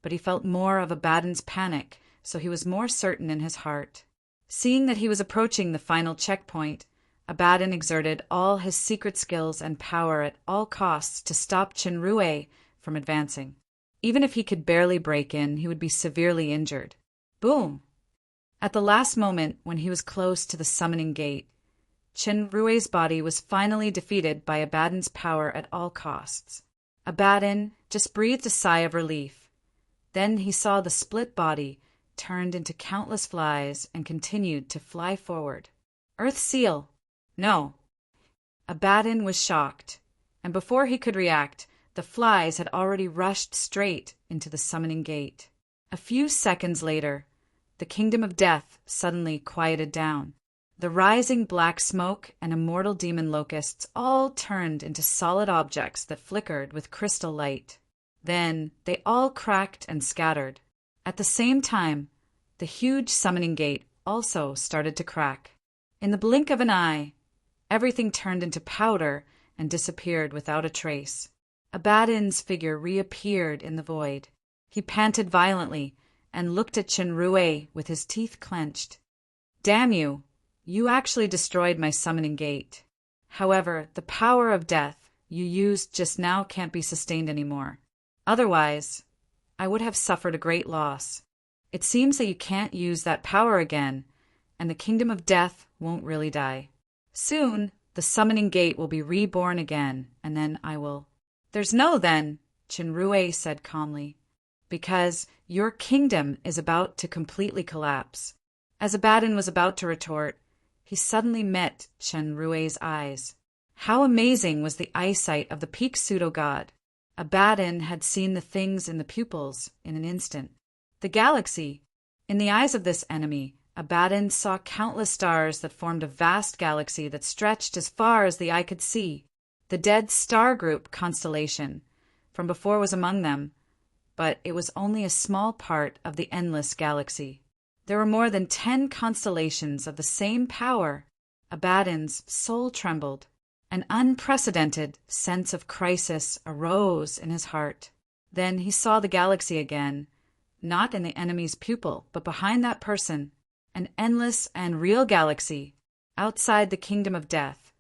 but he felt more of Abaddon's panic, so he was more certain in his heart. Seeing that he was approaching the final checkpoint, Abaddon exerted all his secret skills and power at all costs to stop Chenrue from advancing. Even if he could barely break in, he would be severely injured. Boom! At the last moment, when he was close to the summoning gate, Chenrue's body was finally defeated by Abaddon's power at all costs. Abaddon just breathed a sigh of relief. Then he saw the split body turned into countless flies and continued to fly forward. Earth seal! No. Abaddon was shocked, and before he could react, the flies had already rushed straight into the summoning gate. A few seconds later, the kingdom of death suddenly quieted down. The rising black smoke and immortal demon locusts all turned into solid objects that flickered with crystal light. Then they all cracked and scattered. At the same time, the huge summoning gate also started to crack. In the blink of an eye, everything turned into powder and disappeared without a trace. Abaddon's figure reappeared in the void. He panted violently and looked at Chenrue with his teeth clenched. "Damn you! You actually destroyed my summoning gate. However, the power of death you used just now can't be sustained anymore. Otherwise, I would have suffered a great loss. It seems that you can't use that power again, and the kingdom of death won't really die. Soon, the summoning gate will be reborn again, and then I will—" "There's no then," Chenrue said calmly, "because your kingdom is about to completely collapse." As Abaddon was about to retort, he suddenly met Chenrue's eyes. How amazing was the eyesight of the peak pseudo-god! Abaddon had seen the things in the pupils in an instant. The galaxy. In the eyes of this enemy, Abaddon saw countless stars that formed a vast galaxy that stretched as far as the eye could see. The dead star group constellation from before was among them, but it was only a small part of the endless galaxy. There were more than 10 constellations of the same power. Abaddon's soul trembled. An unprecedented sense of crisis arose in his heart. Then he saw the galaxy again, not in the enemy's pupil, but behind that person, an endless and real galaxy, outside the kingdom of death.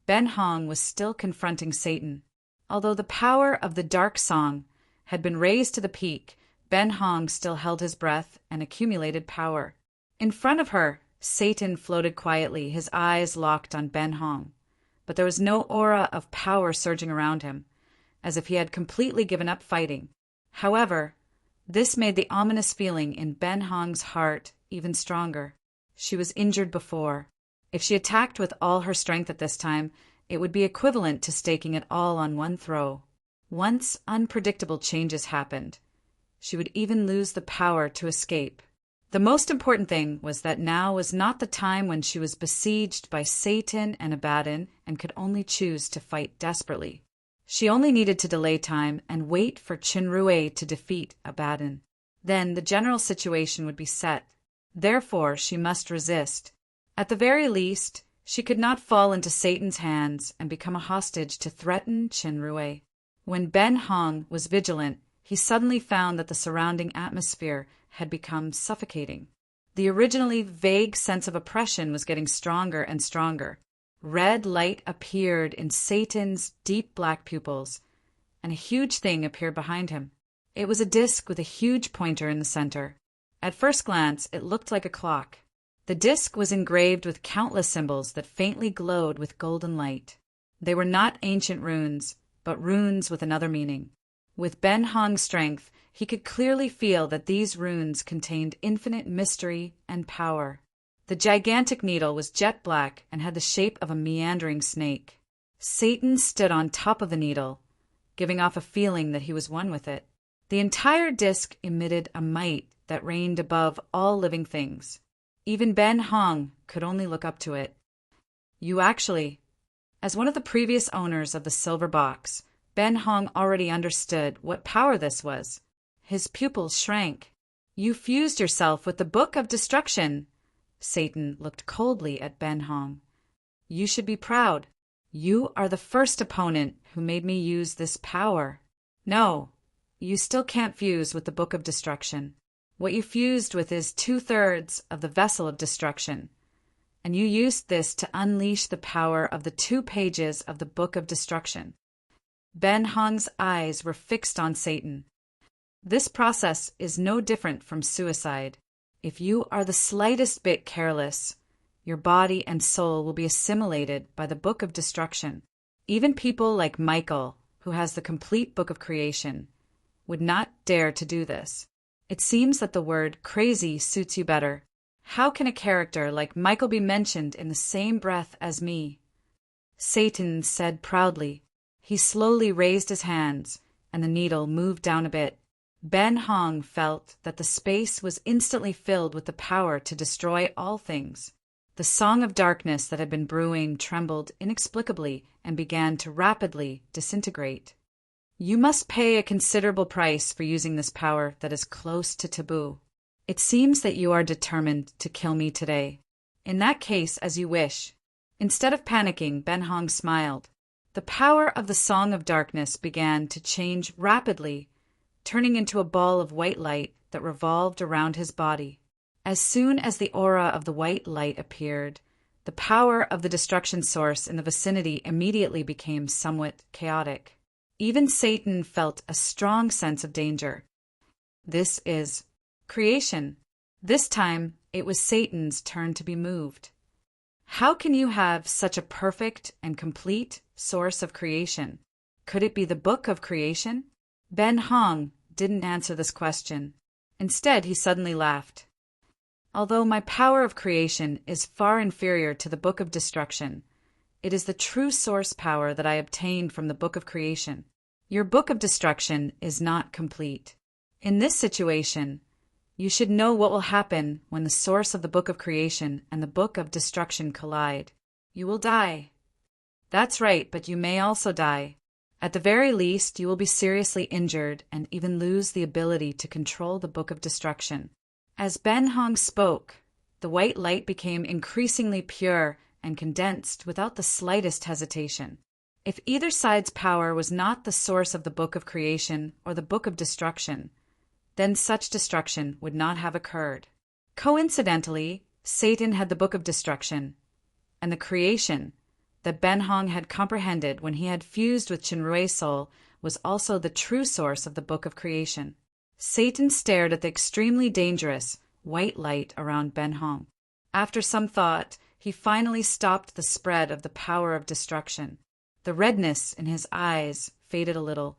Ben Hong was still confronting Satan. Although the power of the dark song had been raised to the peak, Ben Hong still held his breath and accumulated power. In front of her, Satan floated quietly, his eyes locked on Ben Hong. But there was no aura of power surging around him, as if he had completely given up fighting. However, this made the ominous feeling in Ben Hong's heart even stronger. She was injured before. If she attacked with all her strength at this time, it would be equivalent to staking it all on one throw. Once unpredictable changes happened, she would even lose the power to escape. The most important thing was that now was not the time when she was besieged by Satan and Abaddon and could only choose to fight desperately. She only needed to delay time and wait for Chenrue to defeat Abaddon. Then the general situation would be set. Therefore, she must resist. At the very least, she could not fall into Satan's hands and become a hostage to threaten Chenrue. When Ben Hong was vigilant, he suddenly found that the surrounding atmosphere had become suffocating. The originally vague sense of oppression was getting stronger and stronger. Red light appeared in Satan's deep black pupils, and a huge thing appeared behind him. It was a disc with a huge pointer in the center. At first glance, it looked like a clock. The disc was engraved with countless symbols that faintly glowed with golden light. They were not ancient runes, but runes with another meaning. With Ben Hong's strength, he could clearly feel that these runes contained infinite mystery and power. The gigantic needle was jet black and had the shape of a meandering snake. Satan stood on top of the needle, giving off a feeling that he was one with it. The entire disc emitted a might that reigned above all living things. Even Ben Hong could only look up to it. As one of the previous owners of the silver box, Ben Hong already understood what power this was. His pupils shrank. You fused yourself with the Book of Destruction. Satan looked coldly at Ben Hong. You should be proud. You are the first opponent who made me use this power. No, you still can't fuse with the Book of Destruction. What you fused with is 2/3 of the vessel of destruction, and you used this to unleash the power of the 2 pages of the Book of Destruction. Ben Hong's eyes were fixed on Satan. This process is no different from suicide. If you are the slightest bit careless, your body and soul will be assimilated by the Book of Destruction. Even people like Michael, who has the complete Book of Creation, would not dare to do this. It seems that the word crazy suits you better. How can a character like Michael be mentioned in the same breath as me? Satan said proudly. He slowly raised his hands, and the needle moved down a bit. Ben Hong felt that the space was instantly filled with the power to destroy all things. The song of darkness that had been brewing trembled inexplicably and began to rapidly disintegrate. You must pay a considerable price for using this power that is close to taboo. It seems that you are determined to kill me today. In that case, as you wish. Instead of panicking, Ben Hong smiled. The power of the Song of Darkness began to change rapidly, turning into a ball of white light that revolved around his body. As soon as the aura of the white light appeared, the power of the destruction source in the vicinity immediately became somewhat chaotic. Even Satan felt a strong sense of danger. This is creation. This time, it was Satan's turn to be moved. How can you have such a perfect and complete source of creation? Could it be the Book of Creation? Ben Hong didn't answer this question. Instead, he suddenly laughed. Although my power of creation is far inferior to the Book of Destruction, it is the true source power that I obtained from the Book of Creation. Your Book of Destruction is not complete. In this situation, you should know what will happen when the source of the Book of Creation and the Book of Destruction collide. You will die. That's right, but you may also die. At the very least, you will be seriously injured and even lose the ability to control the Book of Destruction. As Ben Hong spoke, the white light became increasingly pure and condensed without the slightest hesitation. If either side's power was not the source of the Book of Creation or the Book of Destruction, then such destruction would not have occurred. Coincidentally, Satan had the Book of Destruction, and the creation that Ben Hong had comprehended when he had fused with Chenrue's soul was also the true source of the Book of Creation. Satan stared at the extremely dangerous white light around Ben Hong. After some thought, he finally stopped the spread of the power of destruction. The redness in his eyes faded a little.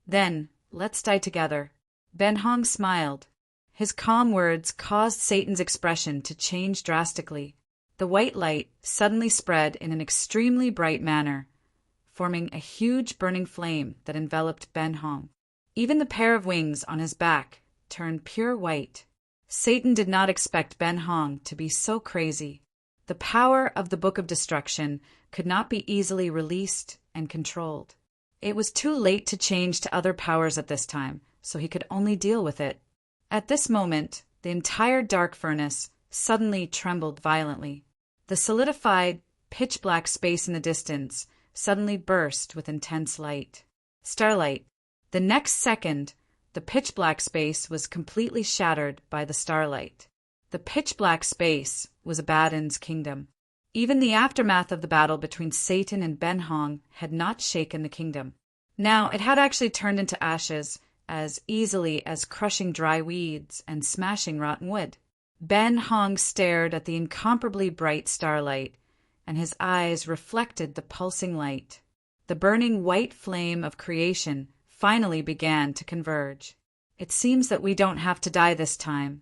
Then, let's die together. Ben Hong smiled. His calm words caused Satan's expression to change drastically. The white light suddenly spread in an extremely bright manner, forming a huge burning flame that enveloped Ben Hong. Even the pair of wings on his back turned pure white. Satan did not expect Ben Hong to be so crazy. The power of the Book of Destruction could not be easily released and controlled. It was too late to change to other powers at this time, so he could only deal with it. At this moment, the entire dark furnace suddenly trembled violently. The solidified, pitch-black space in the distance suddenly burst with intense light. Starlight. The next second, the pitch-black space was completely shattered by the starlight. The pitch-black space was Abaddon's kingdom. Even the aftermath of the battle between Satan and Ben Hong had not shaken the kingdom. Now it had actually turned into ashes as easily as crushing dry weeds and smashing rotten wood. Ben Hong stared at the incomparably bright starlight, and his eyes reflected the pulsing light. The burning white flame of creation finally began to converge. It seems that we don't have to die this time.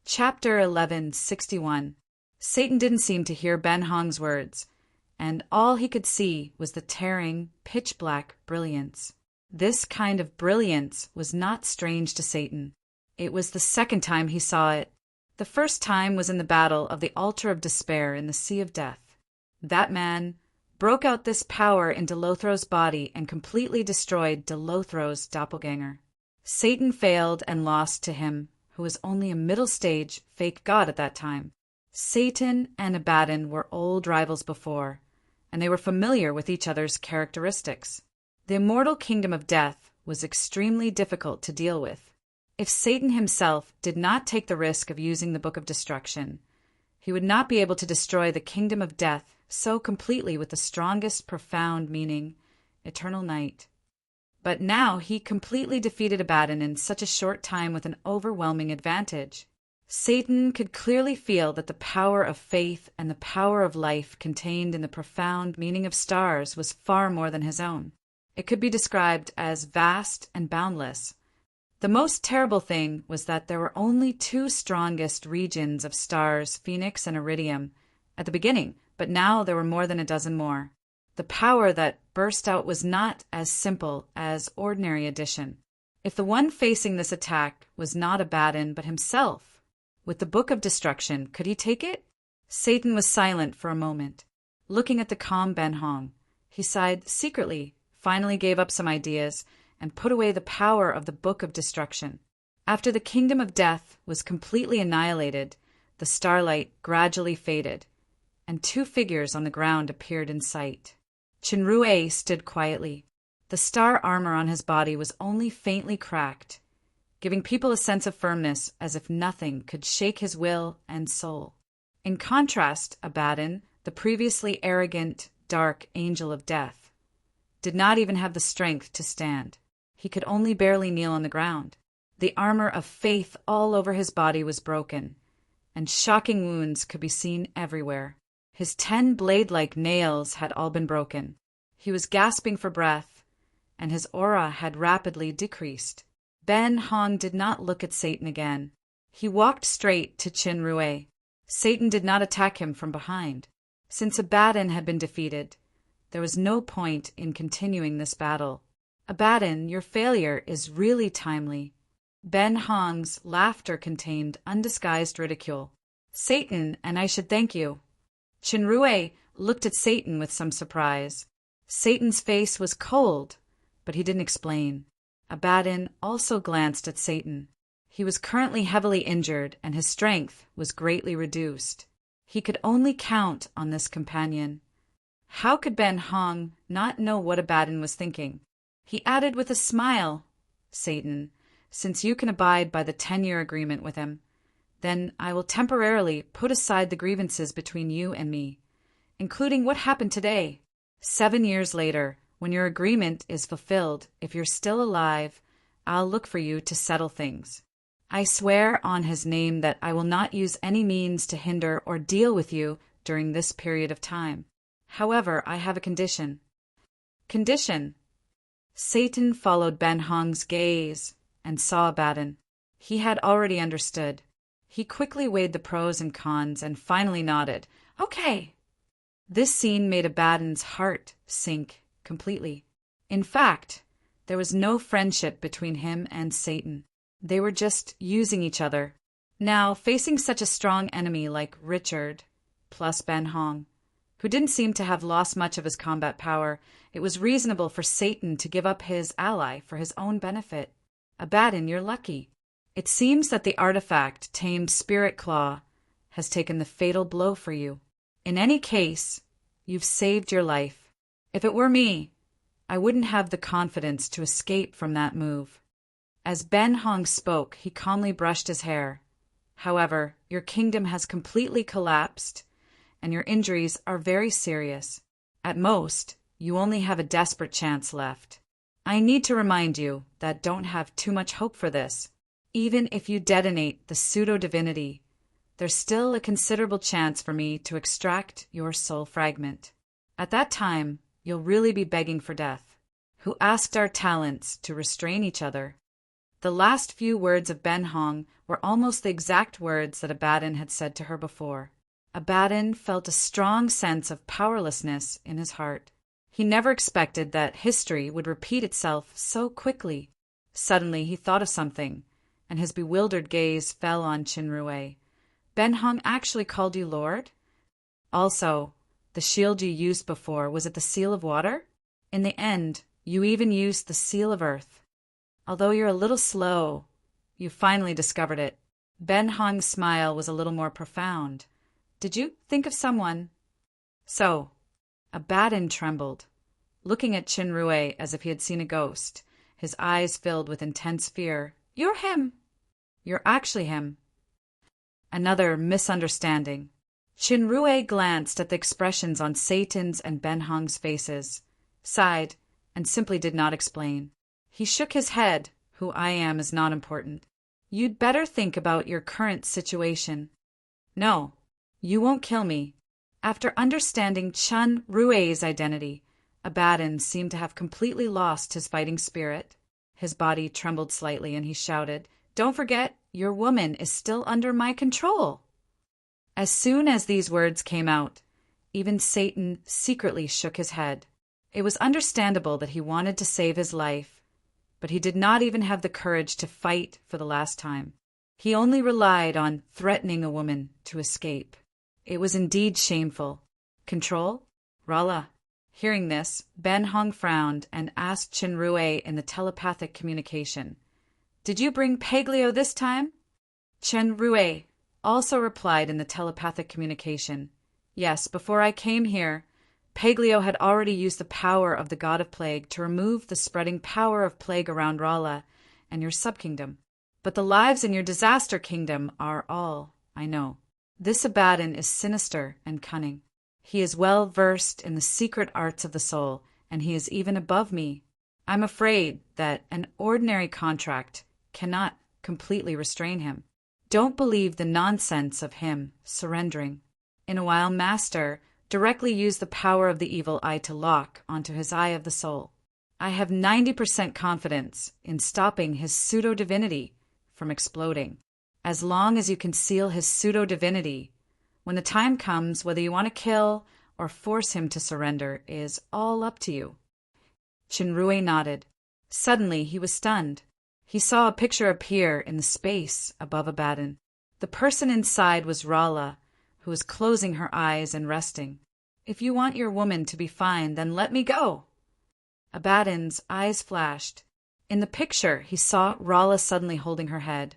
Chapter 1161. Satan didn't seem to hear Ben Hong's words, and all he could see was the tearing, pitch-black brilliance. This kind of brilliance was not strange to Satan. It was the second time he saw it. The first time was in the battle of the Altar of Despair in the Sea of Death. That man broke out this power into Lothro's body and completely destroyed Lothro's doppelganger. Satan failed and lost to him, who was only a middle-stage fake god at that time. Satan and Abaddon were old rivals before, and they were familiar with each other's characteristics. The immortal kingdom of death was extremely difficult to deal with. If Satan himself did not take the risk of using the Book of Destruction, he would not be able to destroy the kingdom of death so completely with the strongest profound meaning, eternal night. But now he completely defeated Abaddon in such a short time with an overwhelming advantage. Satan could clearly feel that the power of faith and the power of life contained in the profound meaning of stars was far more than his own. It could be described as vast and boundless. The most terrible thing was that there were only two strongest regions of stars, Phoenix and Iridium, at the beginning, but now there were more than a dozen more. The power that burst out was not as simple as ordinary addition. If the one facing this attack was not Abaddon but himself, with the Book of Destruction, could he take it? Satan was silent for a moment. Looking at the calm Ben Hong, he sighed secretly, finally gave up some ideas, and put away the power of the Book of Destruction. After the kingdom of death was completely annihilated, the starlight gradually faded, and two figures on the ground appeared in sight. Chenrue stood quietly. The star armor on his body was only faintly cracked, giving people a sense of firmness as if nothing could shake his will and soul. In contrast, Abaddon, the previously arrogant, dark angel of death, did not even have the strength to stand. He could only barely kneel on the ground. The armor of faith all over his body was broken, and shocking wounds could be seen everywhere. His 10 blade-like nails had all been broken. He was gasping for breath, and his aura had rapidly decreased. Ben Hong did not look at Satan again. He walked straight to Chenrue. Satan did not attack him from behind. Since Abaddon had been defeated, there was no point in continuing this battle. Abaddon, your failure is really timely. Ben Hong's laughter contained undisguised ridicule. Satan, and I should thank you. Chenrue looked at Satan with some surprise. Satan's face was cold, but he didn't explain. Abaddon also glanced at Satan. He was currently heavily injured, and his strength was greatly reduced. He could only count on this companion. How could Ben Hong not know what Abaddon was thinking? He added with a smile, "Satan, since you can abide by the 10-year agreement with him, then I will temporarily put aside the grievances between you and me, including what happened today. 7 years later, when your agreement is fulfilled, if you're still alive, I'll look for you to settle things. I swear on his name that I will not use any means to hinder or deal with you during this period of time. However, I have a condition." Condition? Satan followed Ben Hong's gaze and saw Abaddon. He had already understood. He quickly weighed the pros and cons and finally nodded. "Okay." This scene made Abaddon's heart sink completely. In fact, there was no friendship between him and Satan. They were just using each other. Now, facing such a strong enemy like Richard, plus Ben Hong, who didn't seem to have lost much of his combat power, it was reasonable for Satan to give up his ally for his own benefit. Abaddon, you're lucky. It seems that the artifact, tamed Spirit Claw, has taken the fatal blow for you. In any case, you've saved your life. If it were me, I wouldn't have the confidence to escape from that move. As Ben Hong spoke, he calmly brushed his hair. However, your kingdom has completely collapsed, and your injuries are very serious. At most, you only have a desperate chance left. I need to remind you that don't have too much hope for this. Even if you detonate the pseudo-divinity, there's still a considerable chance for me to extract your soul fragment. At that time, you'll really be begging for death. Who asked our talents to restrain each other? The last few words of Ben Hong were almost the exact words that Abaddon had said to her before. Abaddon felt a strong sense of powerlessness in his heart. He never expected that history would repeat itself so quickly. Suddenly he thought of something, and his bewildered gaze fell on Qinrui. Ben Hong actually called you Lord? Also, the shield you used before, was it the seal of water? In the end, you even used the seal of earth. Although you're a little slow, you finally discovered it. Ben Hong's smile was a little more profound. Did you think of someone? So, Abaddon trembled, looking at Qinrui as if he had seen a ghost, his eyes filled with intense fear. You're him. You're actually him. Another misunderstanding. Qinrui glanced at the expressions on Satan's and Ben Hong's faces, sighed, and simply did not explain. He shook his head. Who I am is not important. You'd better think about your current situation. No, you won't kill me. After understanding Qinrui's identity, Abaddon seemed to have completely lost his fighting spirit. His body trembled slightly and he shouted, Don't forget, your woman is still under my control. As soon as these words came out, even Satan secretly shook his head. It was understandable that he wanted to save his life, but he did not even have the courage to fight for the last time. He only relied on threatening a woman to escape. It was indeed shameful. Control? Rala. Hearing this, Ben Hong frowned and asked Qinrui in the telepathic communication, Did you bring Peglio this time? Qinrui also replied in the telepathic communication, Yes, before I came here, Peglio had already used the power of the god of plague to remove the spreading power of plague around Rala and your subkingdom. But the lives in your disaster kingdom are all I know. This Abaddon is sinister and cunning. He is well versed in the secret arts of the soul, and he is even above me. I'm afraid that an ordinary contract cannot completely restrain him. Don't believe the nonsense of him surrendering. In a while, Master directly used the power of the evil eye to lock onto his eye of the soul. I have 90% confidence in stopping his pseudo-divinity from exploding. As long as you conceal his pseudo-divinity, when the time comes, whether you want to kill or force him to surrender is all up to you. Qinrui nodded. Suddenly, he was stunned. He saw a picture appear in the space above Abaddon. The person inside was Rala, who was closing her eyes and resting. If you want your woman to be fine, then let me go. Abaddon's eyes flashed. In the picture, he saw Rala suddenly holding her head.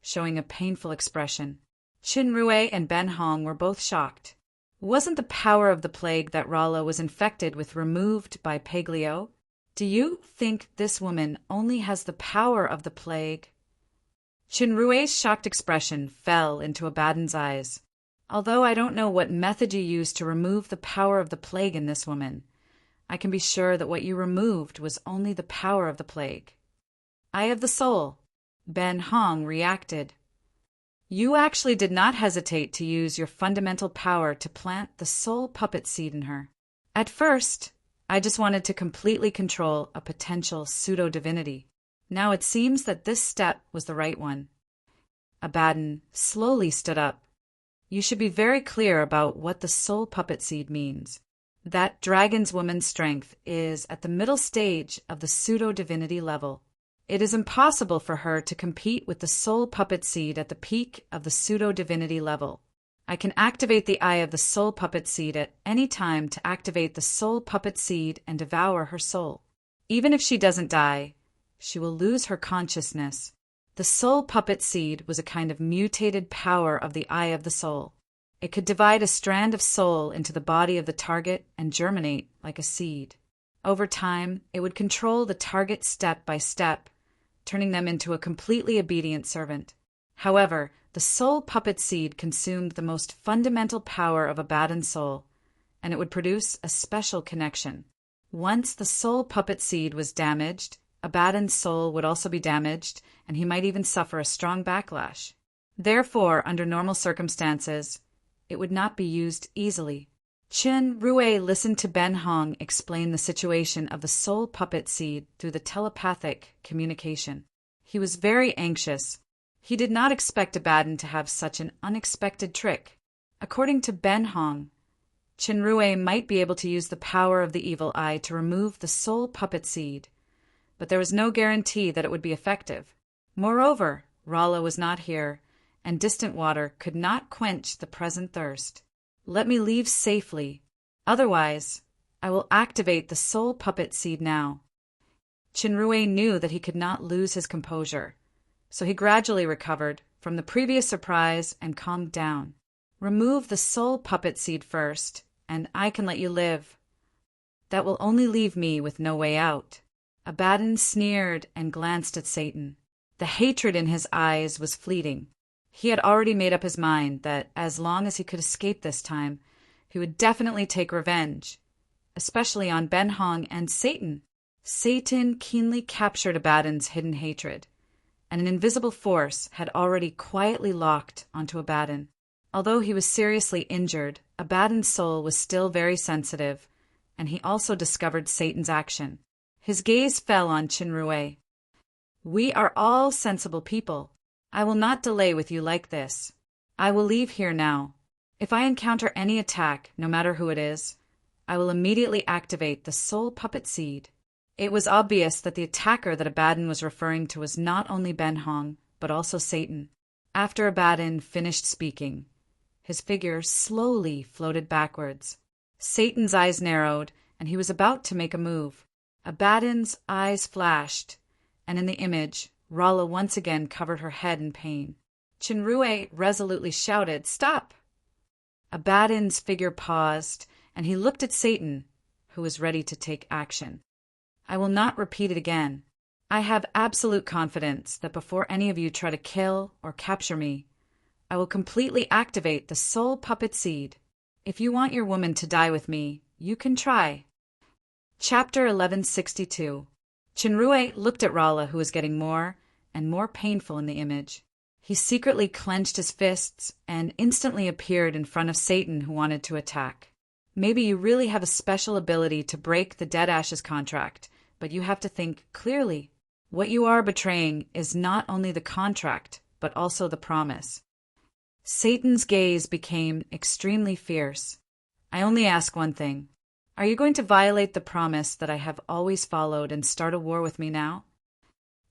showing a painful expression. Chinrue and Ben Hong were both shocked. Wasn't the power of the plague that Rala was infected with removed by Paglio? Do you think this woman only has the power of the plague? Chinrue's shocked expression fell into Abaddon's eyes. Although I don't know what method you used to remove the power of the plague in this woman, I can be sure that what you removed was only the power of the plague. Eye of the soul. Ben Hong reacted. You actually did not hesitate to use your fundamental power to plant the soul puppet seed in her. At first, I just wanted to completely control a potential pseudo-divinity. Now it seems that this step was the right one. Abaddon slowly stood up. You should be very clear about what the soul puppet seed means. That dragon's woman's strength is at the middle stage of the pseudo-divinity level. It is impossible for her to compete with the soul puppet seed at the peak of the pseudo-divinity level. I can activate the eye of the soul puppet seed at any time to activate the soul puppet seed and devour her soul. Even if she doesn't die, she will lose her consciousness. The soul puppet seed was a kind of mutated power of the eye of the soul. It could divide a strand of soul into the body of the target and germinate like a seed. Over time, it would control the target step by step, turning them into a completely obedient servant. However, the soul puppet seed consumed the most fundamental power of Abaddon's soul, and it would produce a special connection. Once the soul puppet seed was damaged, Abaddon's soul would also be damaged, and he might even suffer a strong backlash. Therefore, under normal circumstances, it would not be used easily. Chinrue listened to Ben Hong explain the situation of the soul puppet seed through the telepathic communication. He was very anxious. He did not expect Abaddon to have such an unexpected trick. According to Ben Hong, Chinrue might be able to use the power of the evil eye to remove the soul puppet seed, but there was no guarantee that it would be effective. Moreover, Rala was not here, and distant water could not quench the present thirst. Let me leave safely. Otherwise, I will activate the soul puppet seed now. Chinrue knew that he could not lose his composure, so he gradually recovered from the previous surprise and calmed down. Remove the soul puppet seed first, and I can let you live. That will only leave me with no way out. Abaddon sneered and glanced at Satan. The hatred in his eyes was fleeting. He had already made up his mind that as long as he could escape this time, he would definitely take revenge, especially on Ben Hong and Satan. Satan keenly captured Abaddon's hidden hatred, and an invisible force had already quietly locked onto Abaddon. Although he was seriously injured, Abaddon's soul was still very sensitive, and he also discovered Satan's action. His gaze fell on Chinrue. We are all sensible people. I will not delay with you like this. I will leave here now. If I encounter any attack, no matter who it is, I will immediately activate the soul puppet seed. It was obvious that the attacker that Abaddon was referring to was not only Ben Hong, but also Satan. After Abaddon finished speaking, his figure slowly floated backwards. Satan's eyes narrowed, and he was about to make a move. Abaddon's eyes flashed, and in the image, Rala once again covered her head in pain. Chinrue resolutely shouted, "Stop!" Abaddon's figure paused, and he looked at Satan, who was ready to take action. I will not repeat it again. I have absolute confidence that before any of you try to kill or capture me, I will completely activate the soul puppet seed. If you want your woman to die with me, you can try. Chapter 1162. Chinrue looked at Rala, who was getting more and more painful in the image. He secretly clenched his fists and instantly appeared in front of Satan, who wanted to attack. Maybe you really have a special ability to break the Dead Ashes contract, but you have to think clearly. What you are betraying is not only the contract, but also the promise. Satan's gaze became extremely fierce. I only ask one thing. Are you going to violate the promise that I have always followed and start a war with me now?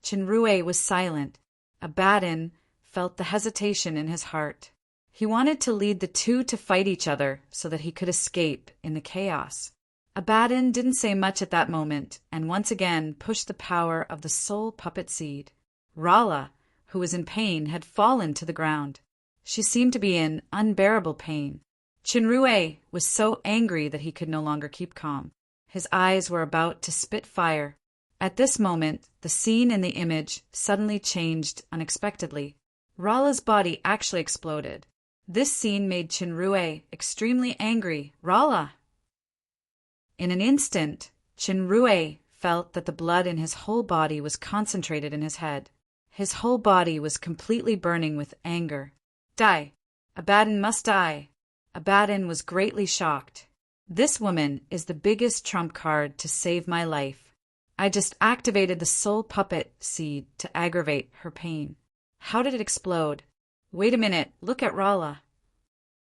Chinrue was silent. Abaddon felt the hesitation in his heart. He wanted to lead the two to fight each other so that he could escape in the chaos. Abaddon didn't say much at that moment and once again pushed the power of the soul puppet seed. Rala, who was in pain, had fallen to the ground. She seemed to be in unbearable pain. Chenrue was so angry that he could no longer keep calm. His eyes were about to spit fire. At this moment, the scene in the image suddenly changed unexpectedly. Rala's body actually exploded. This scene made Chenrue extremely angry. Rala! In an instant, Chenrue felt that the blood in his whole body was concentrated in his head. His whole body was completely burning with anger. Die! Abaddon must die! Abaddon was greatly shocked. This woman is the biggest trump card to save my life. I just activated the soul puppet seed to aggravate her pain. How did it explode? Wait a minute, look at Rala.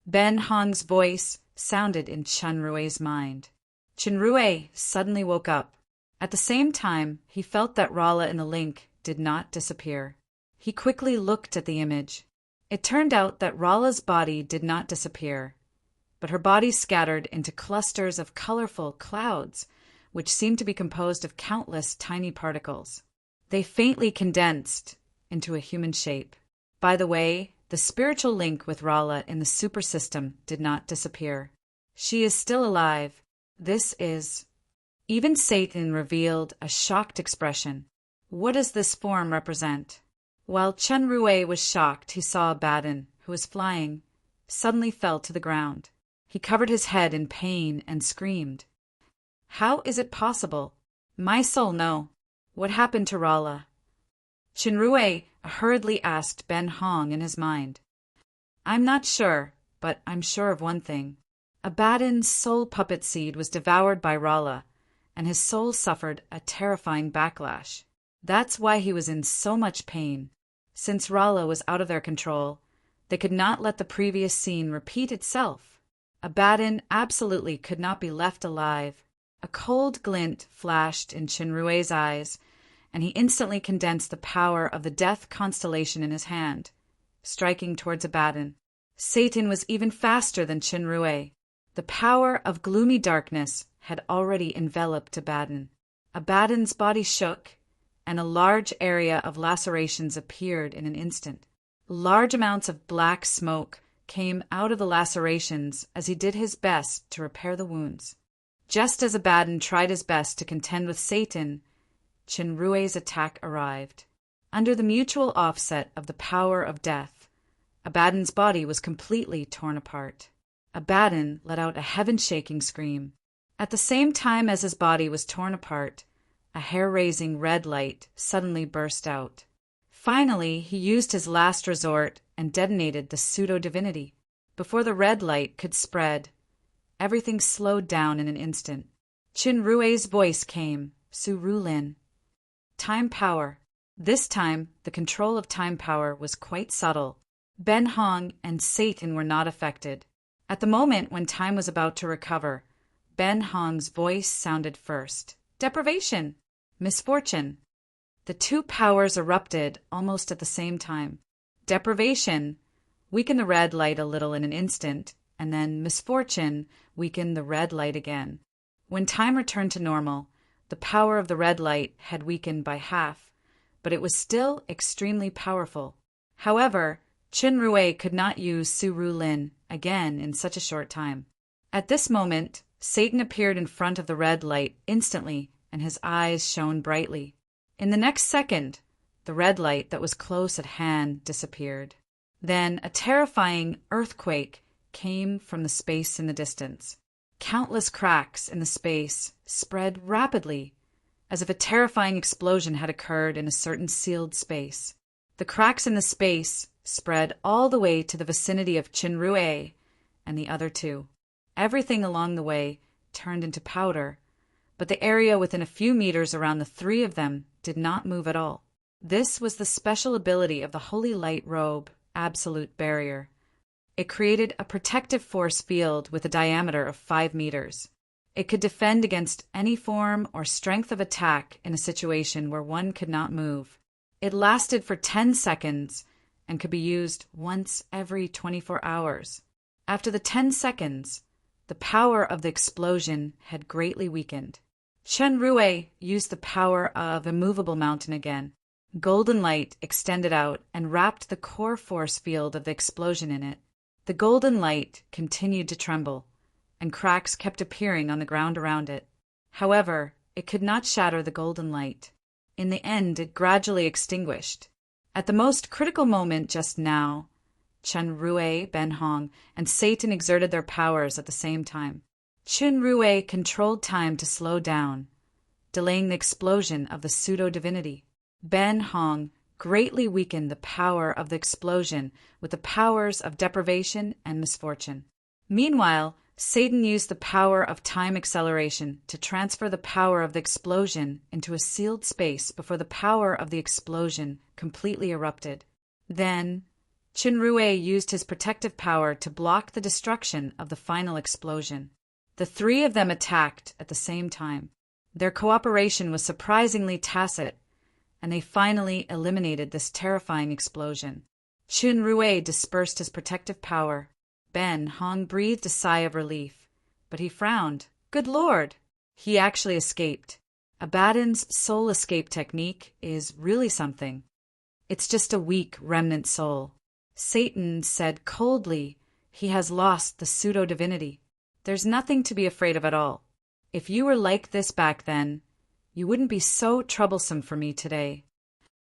Ben Hong's voice sounded in Chenrue's mind. Chenrue suddenly woke up. At the same time, he felt that Rala in the link did not disappear. He quickly looked at the image. It turned out that Rala's body did not disappear, but her body scattered into clusters of colorful clouds, which seemed to be composed of countless tiny particles. They faintly condensed into a human shape. By the way, the spiritual link with Rala in the super system did not disappear. She is still alive. This is... Even Satan revealed a shocked expression. What does this form represent? While Chenrue was shocked, he saw Abaddon, who was flying, suddenly fell to the ground. He covered his head in pain and screamed. How is it possible? My soul, no. What happened to Rala? Chenrue hurriedly asked Ben Hong in his mind. I'm not sure, but I'm sure of one thing. Abaddon's soul puppet seed was devoured by Rala, and his soul suffered a terrifying backlash. That's why he was in so much pain. Since Rala was out of their control, they could not let the previous scene repeat itself. Abaddon absolutely could not be left alive. A cold glint flashed in Chenrue's eyes, and he instantly condensed the power of the death constellation in his hand, striking towards Abaddon. Satan was even faster than Chenrue. The power of gloomy darkness had already enveloped Abaddon. Abaddon's body shook, and a large area of lacerations appeared in an instant. Large amounts of black smoke came out of the lacerations as he did his best to repair the wounds. Just as Abaddon tried his best to contend with Satan, Chenrue's attack arrived. Under the mutual offset of the power of death, Abaddon's body was completely torn apart. Abaddon let out a heaven-shaking scream. At the same time as his body was torn apart, a hair-raising red light suddenly burst out. Finally, he used his last resort and detonated the pseudo-divinity. Before the red light could spread, everything slowed down in an instant. Chenrue's voice came, Su Rulin. Time power. This time, the control of time power was quite subtle. Ben Hong and Satan were not affected. At the moment when time was about to recover, Ben Hong's voice sounded first. Deprivation. Misfortune. The two powers erupted almost at the same time. Deprivation weakened the red light a little in an instant, and then misfortune weakened the red light again. When time returned to normal, the power of the red light had weakened by half, but it was still extremely powerful. However, Chenrue could not use Su Rulin again in such a short time. At this moment, Satan appeared in front of the red light instantly, and his eyes shone brightly. In the next second, the red light that was close at hand disappeared. Then a terrifying earthquake came from the space in the distance. Countless cracks in the space spread rapidly, as if a terrifying explosion had occurred in a certain sealed space. The cracks in the space spread all the way to the vicinity of Chenrue and the other two. Everything along the way turned into powder, but the area within a few meters around the three of them did not move at all. This was the special ability of the Holy Light Robe, Absolute Barrier. It created a protective force field with a diameter of 5 meters. It could defend against any form or strength of attack in a situation where one could not move. It lasted for 10 seconds and could be used once every 24 hours. After the 10 seconds, the power of the explosion had greatly weakened. Chenrue used the power of Immovable Mountain again. Golden light extended out and wrapped the core force field of the explosion in it. The golden light continued to tremble, and cracks kept appearing on the ground around it. However, it could not shatter the golden light. In the end, it gradually extinguished. At the most critical moment just now, Chen Rui, Ben Hong, and Satan exerted their powers at the same time. Chen Rui controlled time to slow down, delaying the explosion of the pseudo-divinity. Ben Hong greatly weakened the power of the explosion with the powers of deprivation and misfortune. Meanwhile, Satan used the power of time acceleration to transfer the power of the explosion into a sealed space before the power of the explosion completely erupted. Then, Chen Rui used his protective power to block the destruction of the final explosion. The three of them attacked at the same time. Their cooperation was surprisingly tacit, and they finally eliminated this terrifying explosion. Chen Rui dispersed his protective power. Ben Hong breathed a sigh of relief, but he frowned. Good Lord! He actually escaped. Abaddon's soul escape technique is really something. It's just a weak remnant soul. Satan said coldly, he has lost the pseudo-divinity. There's nothing to be afraid of at all. If you were like this back then, you wouldn't be so troublesome for me today.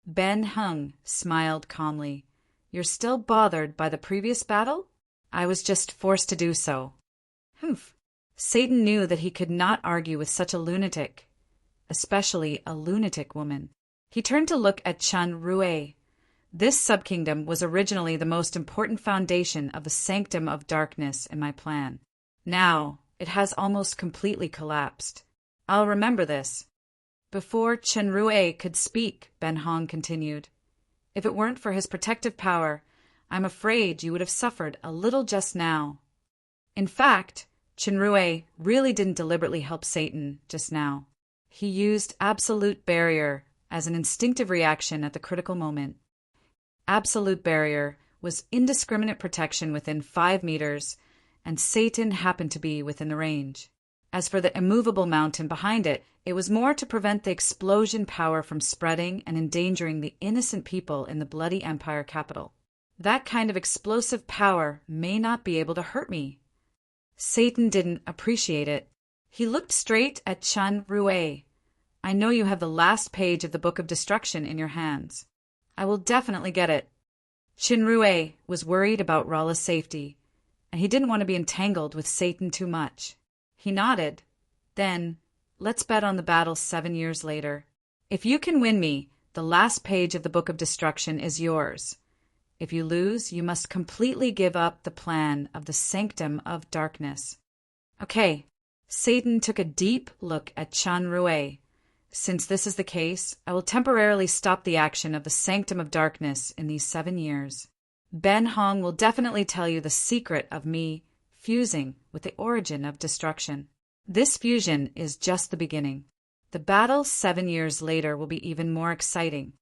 Ben Hung smiled calmly. You're still bothered by the previous battle? I was just forced to do so. Humph. Satan knew that he could not argue with such a lunatic, especially a lunatic woman. He turned to look at Chen Rui. This subkingdom was originally the most important foundation of the sanctum of darkness in my plan. Now, it has almost completely collapsed. I'll remember this. Before Chen Rui could speak, Ben Hong continued, if it weren't for his protective power, I'm afraid you would have suffered a little just now. In fact, Chen Rui really didn't deliberately help Satan just now. He used absolute barrier as an instinctive reaction at the critical moment. Absolute barrier was indiscriminate protection within 5 meters, and Satan happened to be within the range. As for the immovable mountain behind it, it was more to prevent the explosion power from spreading and endangering the innocent people in the bloody empire capital. That kind of explosive power may not be able to hurt me. Satan didn't appreciate it. He looked straight at Chen Rui. I know you have the last page of the Book of Destruction in your hands. I will definitely get it. Chen Rui was worried about Rolla's safety, and he didn't want to be entangled with Satan too much. He nodded. Then, let's bet on the battle 7 years later. If you can win me, the last page of the Book of Destruction is yours. If you lose, you must completely give up the plan of the sanctum of darkness. Okay. Satan took a deep look at Chen Rui. Since this is the case, I will temporarily stop the action of the sanctum of darkness in these 7 years. Ben Hong will definitely tell you the secret of me fusing with the origin of destruction. This fusion is just the beginning. The battle 7 years later will be even more exciting.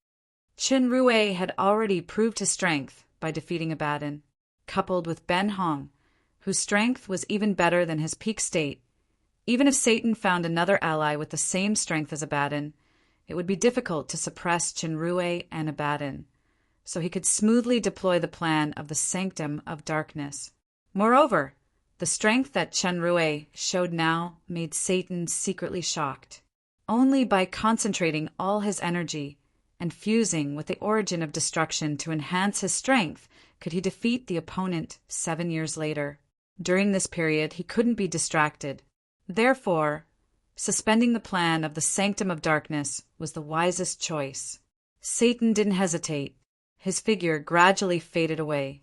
Chen Rui had already proved his strength by defeating Abaddon, coupled with Ben Hong, whose strength was even better than his peak state. Even if Satan found another ally with the same strength as Abaddon, it would be difficult to suppress Chen Rui and Abaddon, so he could smoothly deploy the plan of the sanctum of darkness. Moreover, the strength that Chen Rui showed now made Satan secretly shocked. Only by concentrating all his energy and fusing with the origin of destruction to enhance his strength could he defeat the opponent 7 years later. During this period, he couldn't be distracted. Therefore, suspending the plan of the sanctum of darkness was the wisest choice. Satan didn't hesitate. His figure gradually faded away.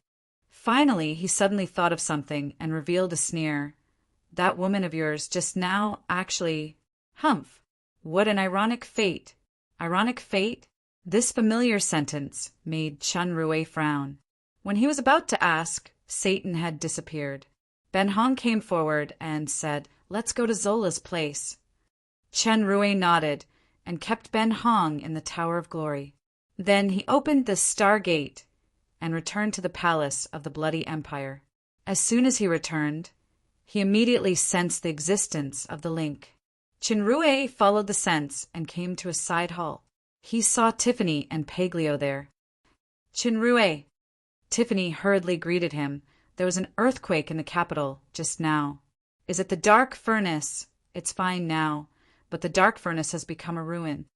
Finally, he suddenly thought of something and revealed a sneer. That woman of yours just now actually... Humph! What an ironic fate. Ironic fate? This familiar sentence made Chen Rui frown. When he was about to ask, Satan had disappeared. Ben Hong came forward and said, Let's go to Zola's place. Chen Rui nodded and kept Ben Hong in the Tower of Glory. Then he opened the Star Gate and returned to the palace of the Bloody Empire. As soon as he returned, he immediately sensed the existence of the link. Chen Rui followed the sense and came to a side hall. He saw Tiffany and Paglio there. Chinrue! Tiffany hurriedly greeted him. There was an earthquake in the capital just now. Is it the dark furnace? It's fine now, but the dark furnace has become a ruin.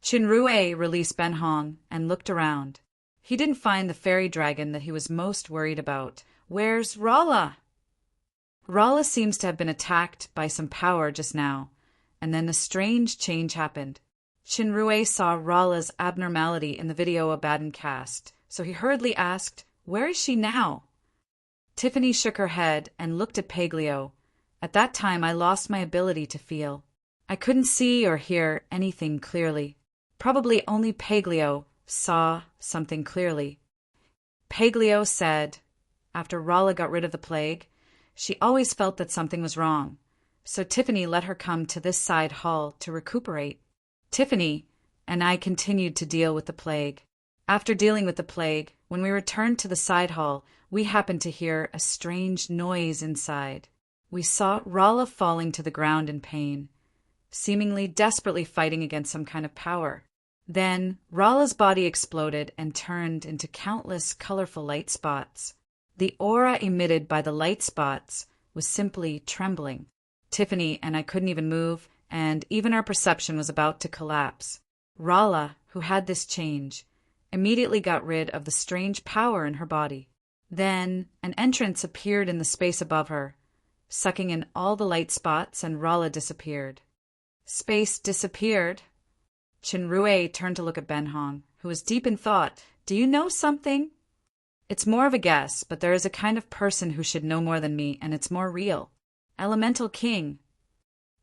Chinrue released Benhong and looked around. He didn't find the fairy dragon that he was most worried about. Where's Rolla? Rolla seems to have been attacked by some power just now, and then a strange change happened. Chinrue saw Rolla's abnormality in the video Abaddon cast, so he hurriedly asked, "Where is she now?" Tiffany shook her head and looked at Paglio. At that time I lost my ability to feel. I couldn't see or hear anything clearly. Probably only Paglio saw something clearly. Paglio said, after Rolla got rid of the plague, she always felt that something was wrong, so Tiffany let her come to this side hall to recuperate. Tiffany and I continued to deal with the plague. After dealing with the plague, when we returned to the side hall, we happened to hear a strange noise inside. We saw Rolla falling to the ground in pain, seemingly desperately fighting against some kind of power. Then, Rolla's body exploded and turned into countless colorful light spots. The aura emitted by the light spots was simply trembling. Tiffany and I couldn't even move, and even our perception was about to collapse. Rolla, who had this change, immediately got rid of the strange power in her body. Then, an entrance appeared in the space above her, sucking in all the light spots, and Rolla disappeared. Space disappeared. Chinrue turned to look at Benhong, who was deep in thought. "Do you know something?" "It's more of a guess, but there is a kind of person who should know more than me, and it's more real." "Elemental King?"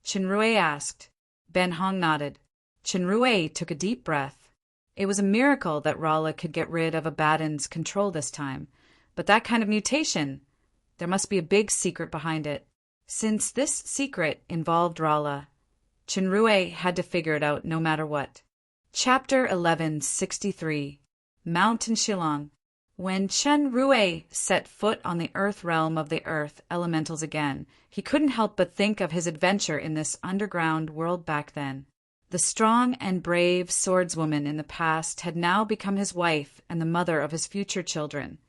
Chinrue asked. Benhong nodded. Chinrue took a deep breath. It was a miracle that Rolla could get rid of Abaddon's control this time, but that kind of mutation, there must be a big secret behind it. Since this secret involved Rolla, Chinrue had to figure it out no matter what. Chapter 1163 Mountain Shillong. When Chinrue set foot on the earth realm of the earth elementals again, he couldn't help but think of his adventure in this underground world back then. The strong and brave swordswoman in the past had now become his wife and the mother of his future children,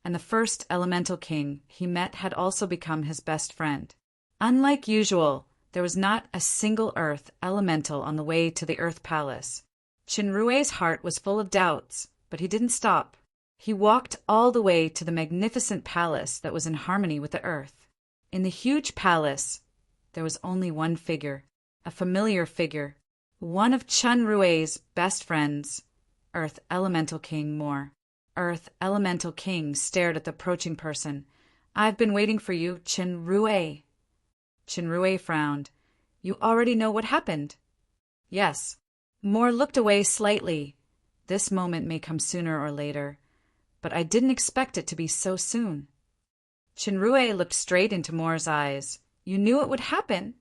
and the first elemental king he met had also become his best friend. Unlike usual, there was not a single earth elemental on the way to the Earth Palace. Chinrue's heart was full of doubts, but he didn't stop. He walked all the way to the magnificent palace that was in harmony with the earth. In the huge palace, there was only one figure, a familiar figure, one of Chinrue's best friends, Earth Elemental King Moore. Earth Elemental King stared at the approaching person. "I've been waiting for you, Chinrue." Chinrue frowned. "You already know what happened?" "Yes." Moore looked away slightly. "This moment may come sooner or later, but I didn't expect it to be so soon." Chinrue looked straight into Moore's eyes. "You knew it would happen?"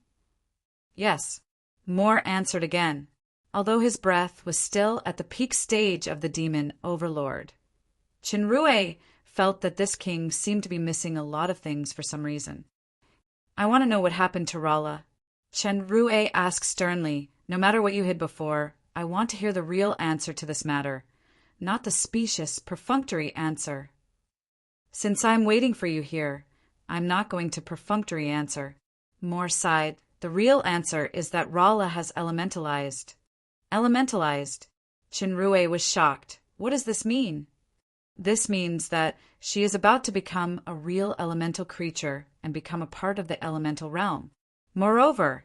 "Yes." Moore answered again, although his breath was still at the peak stage of the demon overlord. Chinrue felt that this king seemed to be missing a lot of things for some reason. "I want to know what happened to Rolla." Chinrue asked sternly, "No matter what you hid before, I want to hear the real answer to this matter, not the specious, perfunctory answer." "Since I'm waiting for you here, I'm not going to perfunctory answer." Moore sighed. "The real answer is that Rolla has elementalized." "Elementalized?" Chinrue was shocked. "What does this mean?" "This means that she is about to become a real elemental creature and become a part of the elemental realm. Moreover,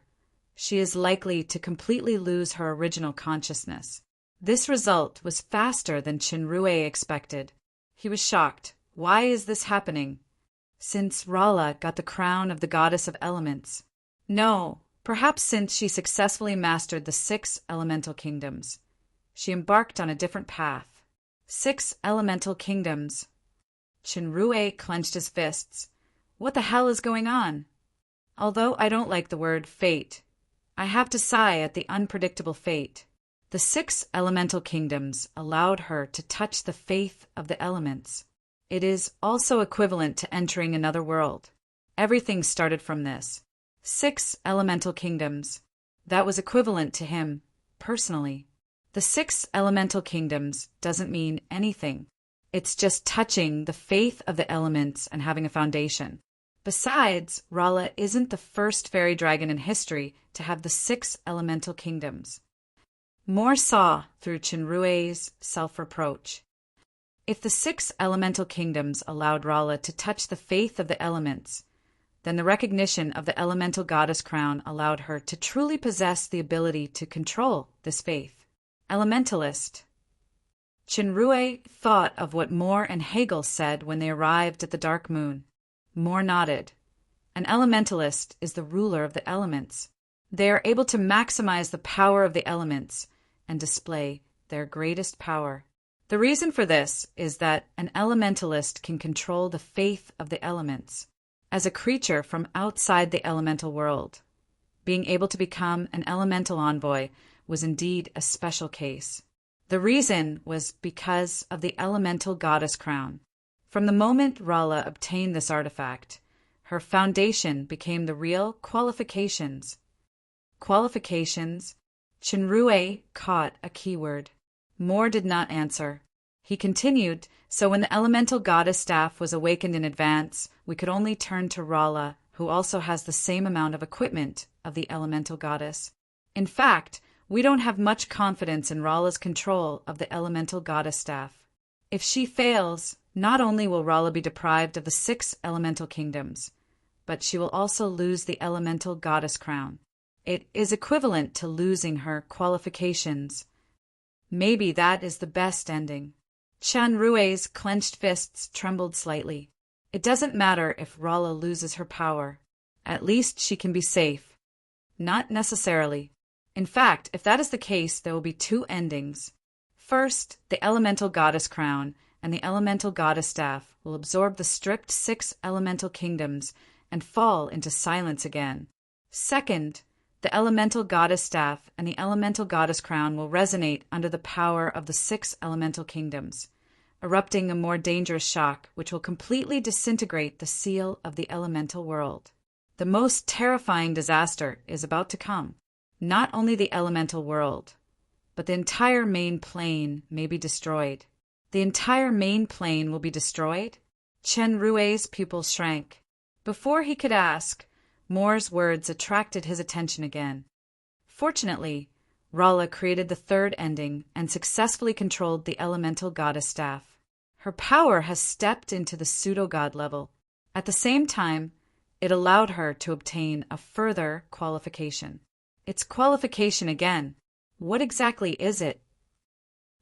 she is likely to completely lose her original consciousness." This result was faster than Chinrue expected. He was shocked. Why is this happening? Since Rolla got the crown of the goddess of elements. No, perhaps since she successfully mastered the 6 elemental kingdoms. She embarked on a different path. 6 elemental kingdoms. Chinrue clenched his fists. What the hell is going on? Although I don't like the word fate, I have to sigh at the unpredictable fate. The 6 elemental kingdoms allowed her to touch the faith of the elements. It is also equivalent to entering another world. Everything started from this. 6 elemental kingdoms. That was equivalent to him, personally. The 6 elemental kingdoms doesn't mean anything. It's just touching the faith of the elements and having a foundation. Besides, Rala isn't the first fairy dragon in history to have the 6 elemental kingdoms. Moore saw through Chenrue's self-reproach. If the 6 elemental kingdoms allowed Rala to touch the faith of the elements, then the recognition of the elemental goddess crown allowed her to truly possess the ability to control this faith. Elementalist. Chenrue thought of what Moore and Hegel said when they arrived at the dark moon. Moore nodded. An elementalist is the ruler of the elements. They are able to maximize the power of the elements and display their greatest power. The reason for this is that an elementalist can control the faith of the elements. As a creature from outside the elemental world, being able to become an elemental envoy was indeed a special case. The reason was because of the elemental goddess crown. From the moment Rala obtained this artifact, her foundation became the real qualifications. Qualifications? Chenrue caught a keyword. Moore did not answer. He continued, so when the elemental goddess staff was awakened in advance, we could only turn to Rala, who also has the same amount of equipment of the elemental goddess. In fact, we don't have much confidence in Rala's control of the elemental goddess staff. If she fails, not only will Rala be deprived of the 6 elemental kingdoms, but she will also lose the elemental goddess crown. It is equivalent to losing her qualifications. Maybe that is the best ending. Chenrue's clenched fists trembled slightly. It doesn't matter if Rala loses her power. At least she can be safe. Not necessarily. In fact, if that is the case, there will be 2 endings. First, the elemental goddess crown and the elemental goddess staff will absorb the stripped 6 elemental kingdoms and fall into silence again. Second, the elemental goddess staff and the elemental goddess crown will resonate under the power of the 6 elemental kingdoms, erupting a more dangerous shock which will completely disintegrate the seal of the elemental world. The most terrifying disaster is about to come. Not only the elemental world, but the entire main plane may be destroyed. The entire main plane will be destroyed? Chenrue's pupils shrank. Before he could ask, Moore's words attracted his attention again. Fortunately, Rala created the 3rd ending and successfully controlled the elemental goddess staff. Her power has stepped into the pseudo-god level. At the same time, it allowed her to obtain a further qualification. It's qualification again. What exactly is it?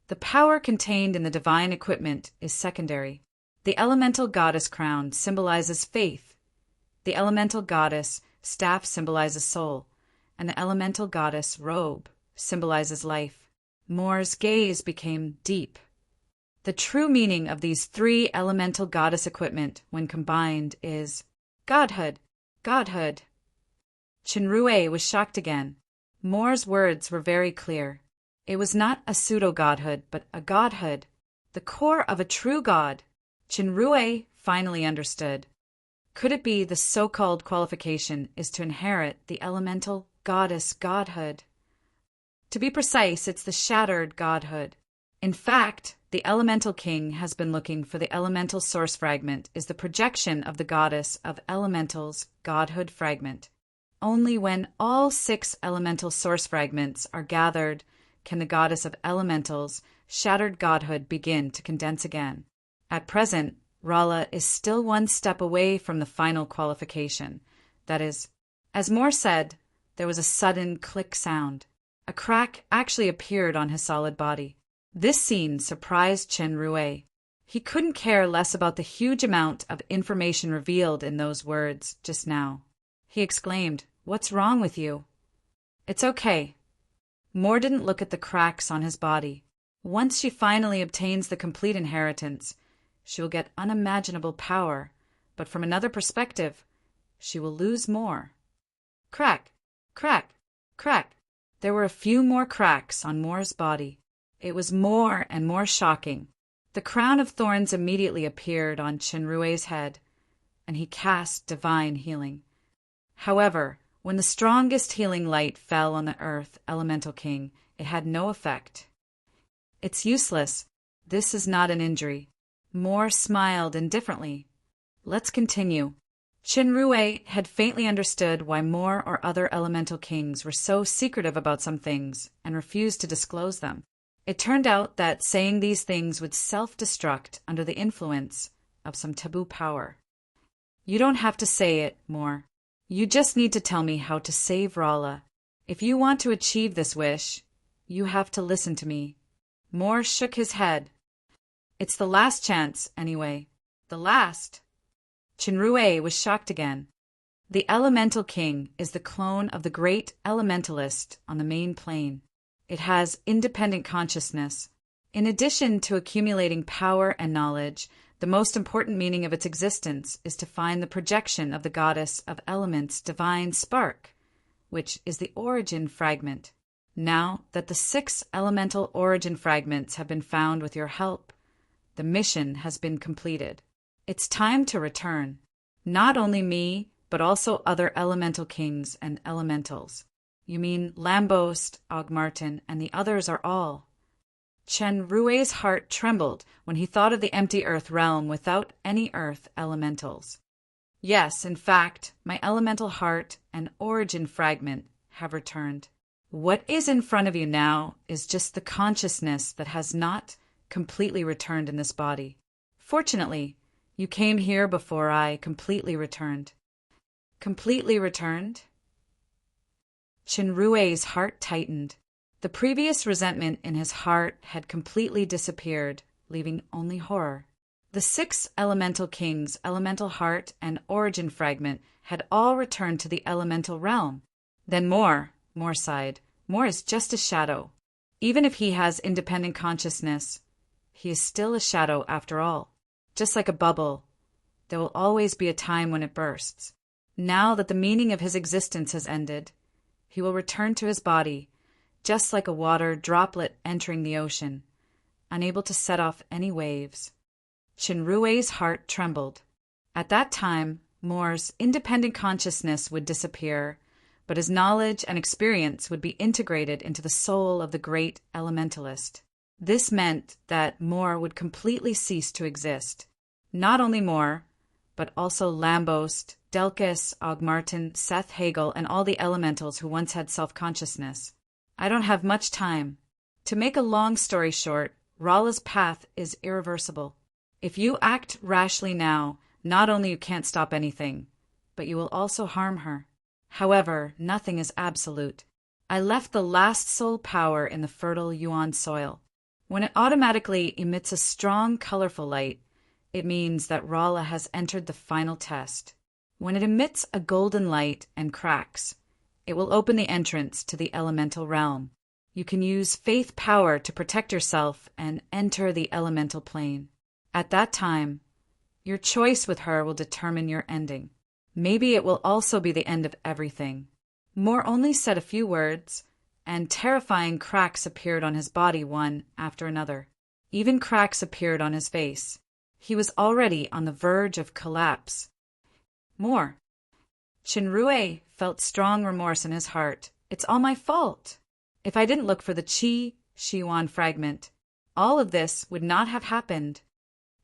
The power contained in the divine equipment is secondary. The elemental goddess crown symbolizes faith. The elemental goddess staff symbolizes soul, and the elemental goddess robe symbolizes life. Moore's gaze became deep. The true meaning of these 3 elemental goddess equipment when combined is godhood. Godhood. Chenrue was shocked again. Moore's words were very clear. It was not a pseudo-godhood, but a godhood, the core of a true god. Chenrue finally understood. Could it be the so-called qualification is to inherit the elemental goddess godhood? To be precise, it's the shattered godhood. In fact, the elemental king has been looking for the elemental source fragment is the projection of the goddess of elementals godhood fragment. Only when all 6 elemental source fragments are gathered can the goddess of elementals shattered godhood begin to condense again. At present, Rala is still 1 step away from the final qualification. That is, as Moore said, there was a sudden click sound. A crack actually appeared on his solid body. This scene surprised Chenrue. He couldn't care less about the huge amount of information revealed in those words just now. He exclaimed, "What's wrong with you?" "It's okay." Moore didn't look at the cracks on his body. Once she finally obtains the complete inheritance, she will get unimaginable power, but from another perspective, she will lose more. Crack, crack, crack. There were a few more cracks on Moore's body. It was more and more shocking. The crown of thorns immediately appeared on Chenrue's head, and he cast divine healing. However, when the strongest healing light fell on the earth elemental king, it had no effect. It's useless. This is not an injury. Moore smiled indifferently. Let's continue. Shinrue had faintly understood why Moore or other elemental kings were so secretive about some things and refused to disclose them. It turned out that saying these things would self-destruct under the influence of some taboo power. You don't have to say it, Moore. You just need to tell me how to save Rala. If you want to achieve this wish, you have to listen to me. Moore shook his head. It's the last chance, anyway. The last. Shinrue was shocked again. The Elemental King is the clone of the great Elementalist on the main plane. It has independent consciousness. In addition to accumulating power and knowledge, the most important meaning of its existence is to find the projection of the goddess of elements' divine spark, which is the origin fragment. Now that the 6 elemental origin fragments have been found with your help, the mission has been completed. It's time to return. Not only me, but also other elemental kings and elementals. You mean Lambost, Ogmartin, and the others are all. Shinrue's heart trembled when he thought of the empty earth realm without any earth elementals. Yes, in fact, my elemental heart and origin fragment have returned. What is in front of you now is just the consciousness that has not completely returned in this body. Fortunately, you came here before I completely returned. Completely returned? Shinrue's heart tightened. The previous resentment in his heart had completely disappeared, leaving only horror. The 6 elemental kings, elemental heart, and origin fragment had all returned to the elemental realm. Then Moore sighed. Moore is just a shadow. Even if he has independent consciousness, he is still a shadow after all. Just like a bubble, there will always be a time when it bursts. Now that the meaning of his existence has ended, he will return to his body, just like a water droplet entering the ocean, unable to set off any waves. Shinrue's heart trembled. At that time, Moore's independent consciousness would disappear, but his knowledge and experience would be integrated into the soul of the great elementalist. This meant that Moore would completely cease to exist. Not only Moore, but also Lambost, Delcus, Ogmartin, Seth Hagel, and all the elementals who once had self-consciousness. I don't have much time. To make a long story short, Rala's path is irreversible. If you act rashly now, not only you can't stop anything, but you will also harm her. However, nothing is absolute. I left the last soul power in the fertile Yuan soil. When it automatically emits a strong, colorful light, it means that Rala has entered the final test. When it emits a golden light and cracks, it will open the entrance to the elemental realm. You can use faith power to protect yourself and enter the elemental plane. At that time, your choice with her will determine your ending. Maybe it will also be the end of everything. Moore only said a few words, and terrifying cracks appeared on his body one after another. Even cracks appeared on his face. He was already on the verge of collapse. Moore. Shinrue felt strong remorse in his heart. It's all my fault. If I didn't look for the Qi-Shiwan fragment, all of this would not have happened.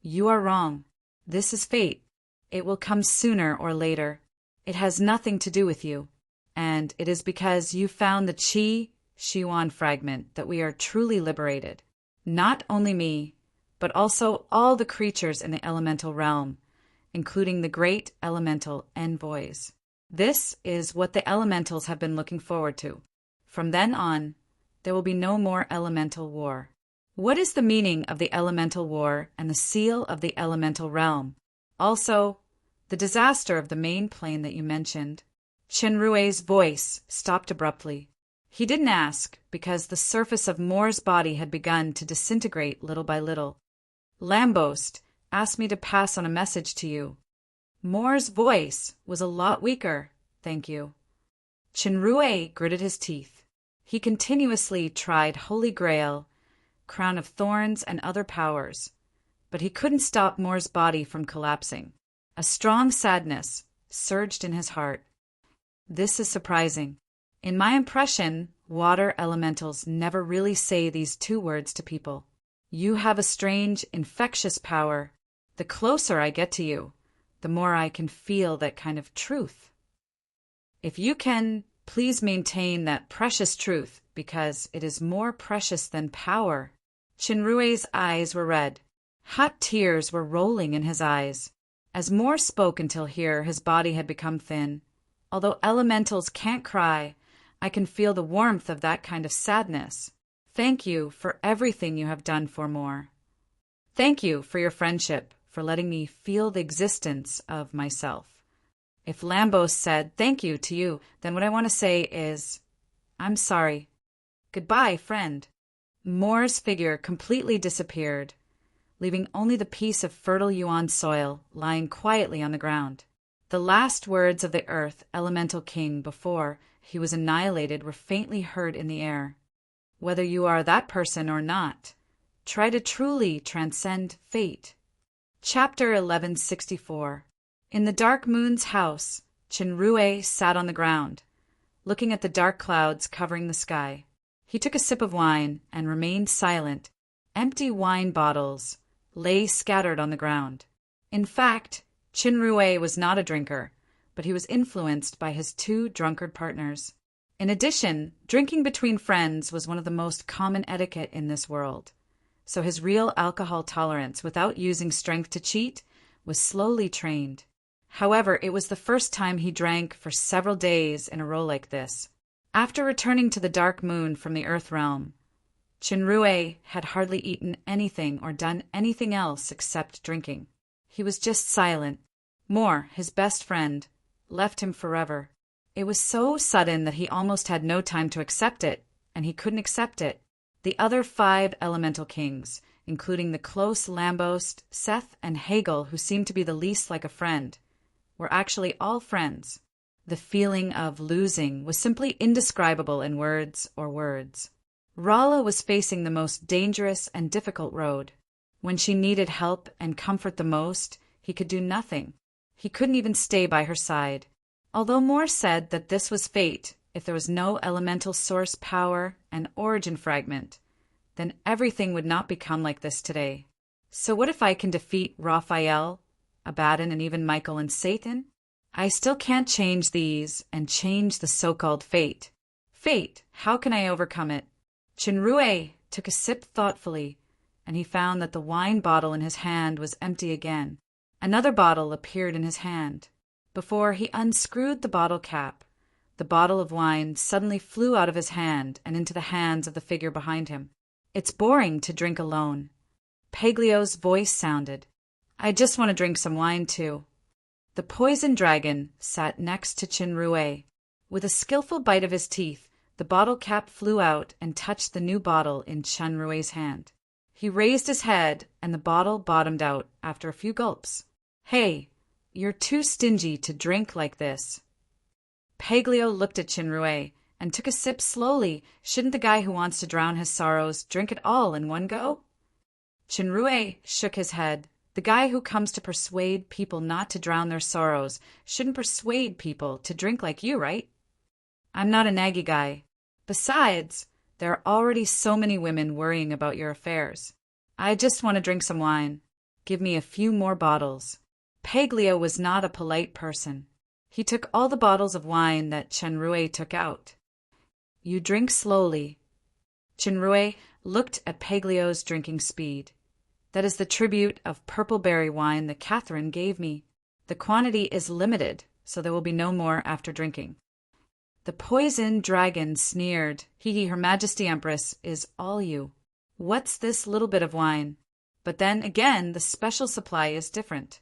You are wrong. This is fate. It will come sooner or later. It has nothing to do with you. And it is because you found the Qi-Shiwan fragment that we are truly liberated. Not only me, but also all the creatures in the elemental realm, including the great elemental envoys. This is what the elementals have been looking forward to. From then on, there will be no more elemental war. What is the meaning of the elemental war and the seal of the elemental realm? Also, the disaster of the main plane that you mentioned. Shinrue's voice stopped abruptly. He didn't ask because the surface of Moore's body had begun to disintegrate little by little. Lambost asked me to pass on a message to you. Moore's voice was a lot weaker, thank you. Shinrue gritted his teeth. He continuously tried Holy Grail, Crown of Thorns, and other powers, but he couldn't stop Moore's body from collapsing. A strong sadness surged in his heart. This is surprising. In my impression, Water elementals never really say these two words to people. You have a strange, infectious power. The closer I get to you, the more I can feel that kind of truth. If you can, please maintain that precious truth, because it is more precious than power. Chinrue's eyes were red. Hot tears were rolling in his eyes. As Moore spoke until here, his body had become thin. Although elementals can't cry, I can feel the warmth of that kind of sadness. Thank you for everything you have done for Moore. Thank you for your friendship, for letting me feel the existence of myself. If Lambos said thank you to you, then what I want to say is, I'm sorry. Goodbye, friend. Moore's figure completely disappeared, leaving only the piece of fertile Yuan soil lying quietly on the ground. The last words of the Earth Elemental King before he was annihilated were faintly heard in the air. Whether you are that person or not, try to truly transcend fate. Chapter 1164. In the Dark Moon's house, Chinrue sat on the ground, looking at the dark clouds covering the sky. He took a sip of wine and remained silent. Empty wine bottles lay scattered on the ground. In fact, Chinrue was not a drinker, but he was influenced by his two drunkard partners. In addition, drinking between friends was one of the most common etiquette in this world, so his real alcohol tolerance, without using strength to cheat, was slowly trained. However, it was the first time he drank for several days in a row like this. After returning to the Dark Moon from the Earth Realm, Chinrue had hardly eaten anything or done anything else except drinking. He was just silent. Moore, his best friend, left him forever. It was so sudden that he almost had no time to accept it, and he couldn't accept it. The other 5 elemental kings, including the close Lambos, Seth, and Hegel, who seemed to be the least like a friend, were actually all friends. The feeling of losing was simply indescribable in words or words. Rala was facing the most dangerous and difficult road. When she needed help and comfort the most, he could do nothing. He couldn't even stay by her side. Although Moore said that this was fate, if there was no elemental source power and origin fragment, then everything would not become like this today. So what if I can defeat Raphael, Abaddon, and even Michael and Satan? I still can't change these and change the so-called fate. Fate, how can I overcome it? Chinrue took a sip thoughtfully, and he found that the wine bottle in his hand was empty again. Another bottle appeared in his hand. Before he unscrewed the bottle cap, the bottle of wine suddenly flew out of his hand and into the hands of the figure behind him. It's boring to drink alone. Paglio's voice sounded. I just want to drink some wine too. The poison dragon sat next to Chinrue. With a skillful bite of his teeth, the bottle cap flew out and touched the new bottle in Chinrue's hand. He raised his head, and the bottle bottomed out after a few gulps. Hey, you're too stingy to drink like this. Paglio looked at Chinrue and took a sip slowly. Shouldn't the guy who wants to drown his sorrows drink it all in one go? Chinrue shook his head. The guy who comes to persuade people not to drown their sorrows shouldn't persuade people to drink like you, right? I'm not a naggy guy. Besides, there are already so many women worrying about your affairs. I just want to drink some wine. Give me a few more bottles. Paglio was not a polite person. He took all the bottles of wine that Chinrue took out. You drink slowly. Chinrue looked at Paglio's drinking speed. That is the tribute of purple berry wine that Catherine gave me. The quantity is limited, so there will be no more after drinking. The poison dragon sneered. Hee, Her Majesty Empress is all you. What's this little bit of wine? But then again, the special supply is different.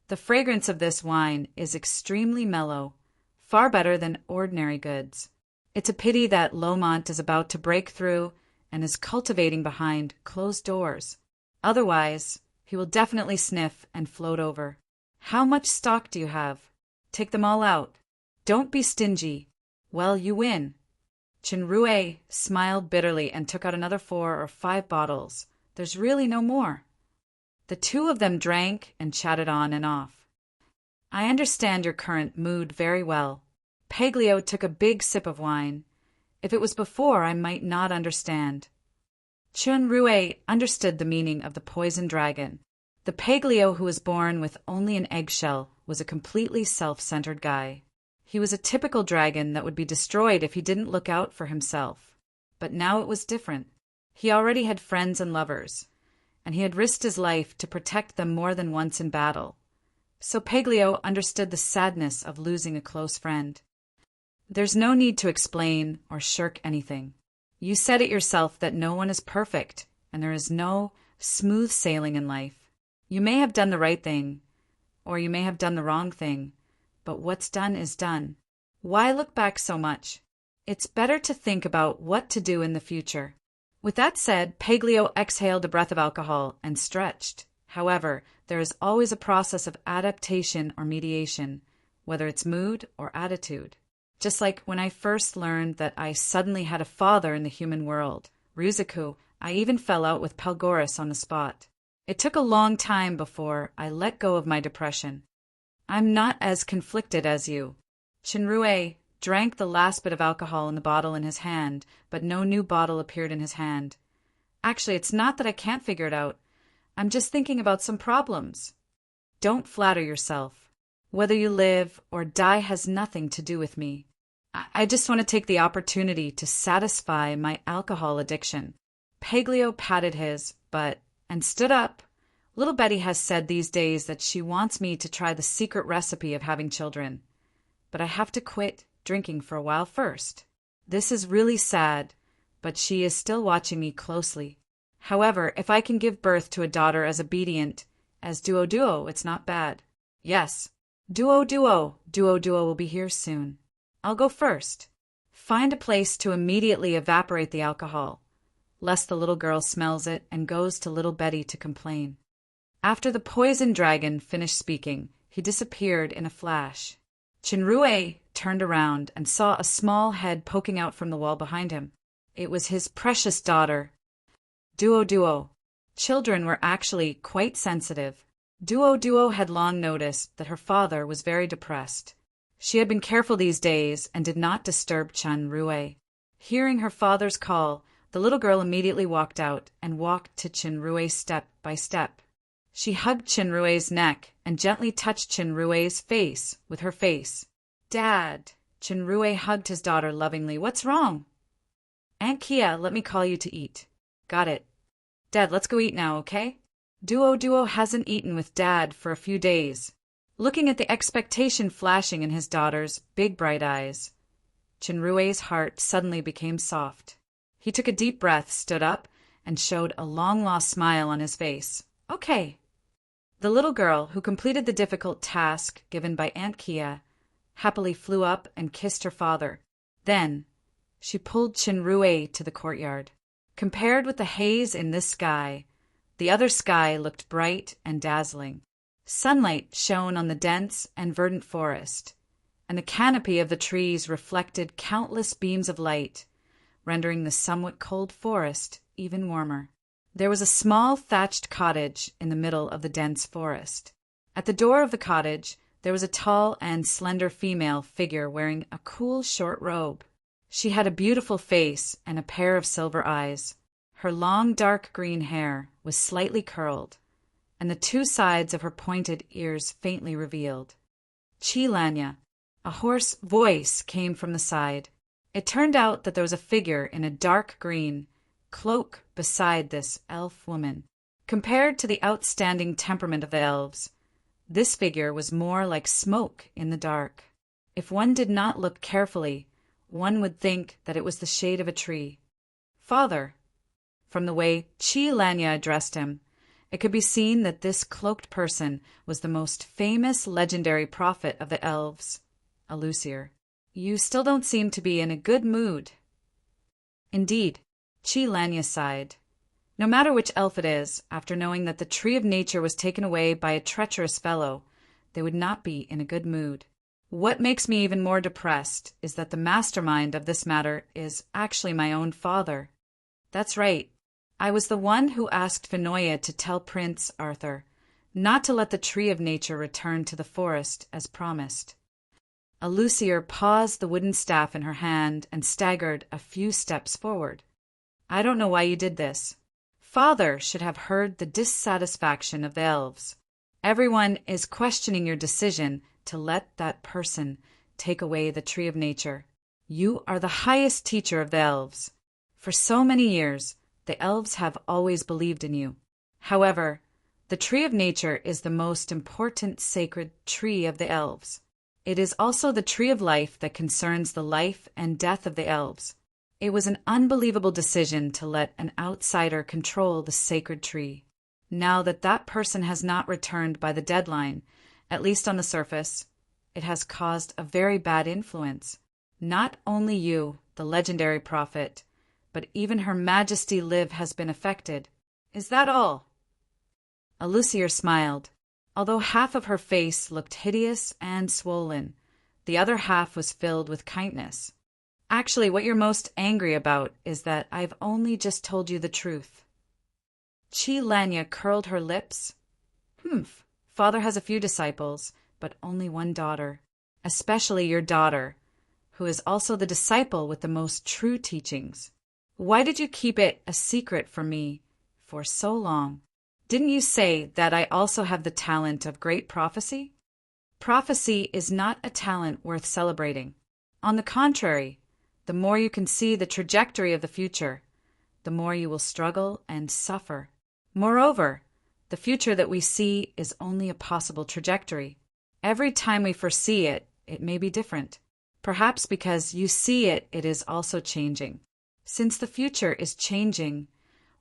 The fragrance of this wine is extremely mellow, far better than ordinary goods. It's a pity that Lomont is about to break through and is cultivating behind closed doors. Otherwise, he will definitely sniff and float over. How much stock do you have? Take them all out. Don't be stingy. Well, you win. Chinrue smiled bitterly and took out another 4 or 5 bottles. There's really no more. The two of them drank and chatted on and off. I understand your current mood very well. Paglio took a big sip of wine. If it was before, I might not understand. Chun-Rui understood the meaning of the poison dragon. The Paglio who was born with only an eggshell was a completely self-centered guy. He was a typical dragon that would be destroyed if he didn't look out for himself. But now it was different. He already had friends and lovers, and he had risked his life to protect them more than once in battle. So Paglio understood the sadness of losing a close friend. There's no need to explain or shirk anything. You said it yourself that no one is perfect, and there is no smooth sailing in life. You may have done the right thing, or you may have done the wrong thing, but what's done is done. Why look back so much? It's better to think about what to do in the future. With that said, Paglio exhaled a breath of alcohol and stretched. However, there is always a process of adaptation or mediation, whether it's mood or attitude. Just like when I first learned that I suddenly had a father in the human world, Ryuzaku, I even fell out with Pelgoris on the spot. It took a long time before I let go of my depression. I'm not as conflicted as you. Chun-Rui drank the last bit of alcohol in the bottle in his hand, but no new bottle appeared in his hand. Actually, it's not that I can't figure it out. I'm just thinking about some problems. Don't flatter yourself. Whether you live or die has nothing to do with me. I just want to take the opportunity to satisfy my alcohol addiction. Paglio patted his butt and stood up. Little Betty has said these days that she wants me to try the secret recipe of having children. But I have to quit drinking for a while first. This is really sad, but she is still watching me closely. However, if I can give birth to a daughter as obedient as Duo, it's not bad. Yes, Duo will be here soon. I'll go first. Find a place to immediately evaporate the alcohol, lest the little girl smells it and goes to little Betty to complain. After the poison dragon finished speaking, he disappeared in a flash. Chun-Rui turned around and saw a small head poking out from the wall behind him. It was his precious daughter, Duo. Children were actually quite sensitive. Duo had long noticed that her father was very depressed. She had been careful these days and did not disturb Chun-Rui. Hearing her father's call, the little girl immediately walked out and walked to Chun-Rui step by step. She hugged Chun-Rui's neck and gently touched Chun-Rui's face with her face. Dad! Chun-Rui hugged his daughter lovingly. What's wrong? Aunt Kia, let me call you to eat. Got it. Dad, let's go eat now, okay? Duo hasn't eaten with Dad for a few days. Looking at the expectation flashing in his daughter's big bright eyes, Chun-Rui's heart suddenly became soft. He took a deep breath, stood up, and showed a long-lost smile on his face. Okay. The little girl, who completed the difficult task given by Aunt Kia, happily flew up and kissed her father. Then, she pulled Chun-Rui to the courtyard. Compared with the haze in this sky, the other sky looked bright and dazzling. Sunlight shone on the dense and verdant forest, and the canopy of the trees reflected countless beams of light, rendering the somewhat cold forest even warmer. There was a small thatched cottage in the middle of the dense forest. At the door of the cottage, there was a tall and slender female figure wearing a cool short robe. She had a beautiful face and a pair of silver eyes. Her long dark green hair was slightly curled, and the two sides of her pointed ears faintly revealed. Chi-Lanya, a hoarse voice came from the side. It turned out that there was a figure in a dark green cloak beside this elf woman. Compared to the outstanding temperament of the elves, this figure was more like smoke in the dark. If one did not look carefully, one would think that it was the shade of a tree. Father. From the way Chi-Lanya addressed him, it could be seen that this cloaked person was the most famous legendary prophet of the elves, Alusir. You still don't seem to be in a good mood. Indeed, Chi-Lanya sighed. No matter which elf it is, after knowing that the tree of nature was taken away by a treacherous fellow, they would not be in a good mood. What makes me even more depressed is that the mastermind of this matter is actually my own father. That's right. I was the one who asked Finoya to tell Prince Arthur not to let the tree of nature return to the forest as promised. Alucier paused the wooden staff in her hand and staggered a few steps forward. I don't know why you did this. Father should have heard the dissatisfaction of the elves. Everyone is questioning your decision to let that person take away the tree of nature. You are the highest teacher of the elves. For so many years, the elves have always believed in you. However, the tree of nature is the most important sacred tree of the elves. It is also the tree of life that concerns the life and death of the elves. It was an unbelievable decision to let an outsider control the sacred tree. Now that that person has not returned by the deadline, at least on the surface, it has caused a very bad influence. Not only you, the legendary prophet, but even Her Majesty Liv has been affected. Is that all? Alucier smiled. Although half of her face looked hideous and swollen, the other half was filled with kindness. Actually, what you're most angry about is that I've only just told you the truth. Chi Lanya curled her lips. Father has a few disciples, but only one daughter, especially your daughter, who is also the disciple with the most true teachings. Why did you keep it a secret from me for so long? Didn't you say that I also have the talent of great prophecy? Prophecy is not a talent worth celebrating. On the contrary, the more you can see the trajectory of the future, the more you will struggle and suffer. Moreover, the future that we see is only a possible trajectory. Every time we foresee it, it may be different. Perhaps because you see it, it is also changing. Since the future is changing,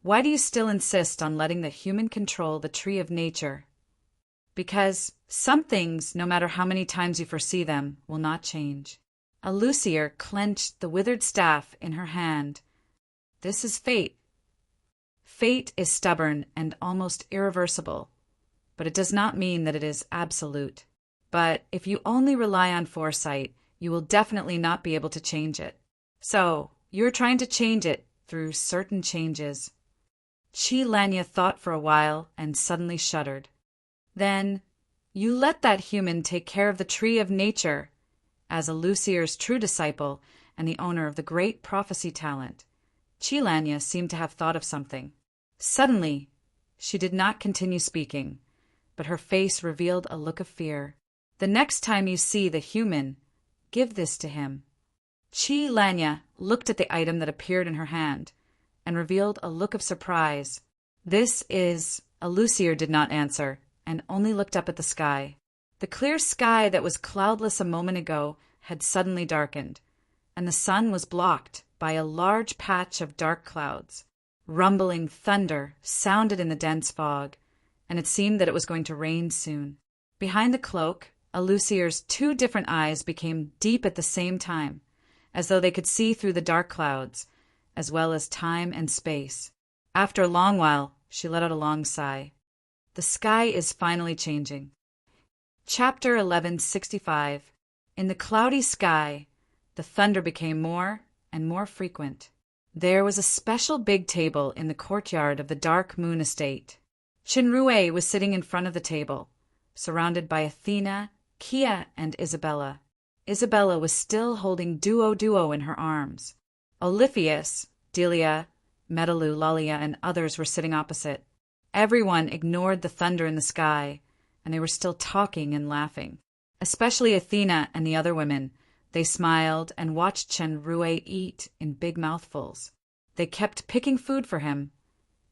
why do you still insist on letting the human control the tree of nature? Because some things, no matter how many times you foresee them, will not change. Alucier clenched the withered staff in her hand. This is fate. Fate is stubborn and almost irreversible, but it does not mean that it is absolute. But if you only rely on foresight, you will definitely not be able to change it. So, you're trying to change it through certain changes. Chi Lanya thought for a while and suddenly shuddered. Then, you let that human take care of the tree of nature. As Alucier's true disciple and the owner of the great prophecy talent, Chi Lanya seemed to have thought of something. Suddenly, she did not continue speaking, but her face revealed a look of fear. The next time you see the human, give this to him. Chi Lanya looked at the item that appeared in her hand and revealed a look of surprise. This is... Alucier did not answer and only looked up at the sky. The clear sky that was cloudless a moment ago had suddenly darkened, and the sun was blocked by a large patch of dark clouds. Rumbling thunder sounded in the dense fog, and it seemed that it was going to rain soon. Behind the cloak, Alucier's two different eyes became deep at the same time, as though they could see through the dark clouds, as well as time and space. After a long while, she let out a long sigh. The sky is finally changing. Chapter 1165. In the cloudy sky, the thunder became more and more frequent. There was a special big table in the courtyard of the Dark Moon Estate. Chenrue was sitting in front of the table, surrounded by Athena, Kia, and Isabella. Isabella was still holding Duo in her arms. Oliphius, Delia, Metallu, Lalia, and others were sitting opposite. Everyone ignored the thunder in the sky, and they were still talking and laughing. Especially Athena and the other women. They smiled and watched Chenrue eat in big mouthfuls. They kept picking food for him,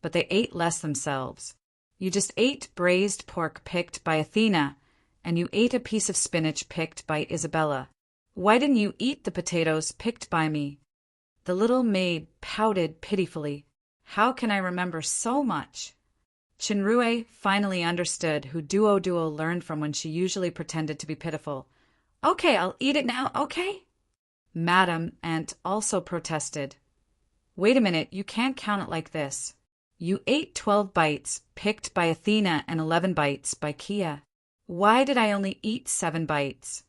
but they ate less themselves. You just ate braised pork picked by Athena, and you ate a piece of spinach picked by Isabella. Why didn't you eat the potatoes picked by me? The little maid pouted pitifully. How can I remember so much? Chenrue finally understood who Duo learned from when she usually pretended to be pitiful. Okay, I'll eat it now, okay? Madam Ant also protested. Wait a minute, you can't count it like this. You ate 12 bites, picked by Athena, and 11 bites by Kia. Why did I only eat 7 bites?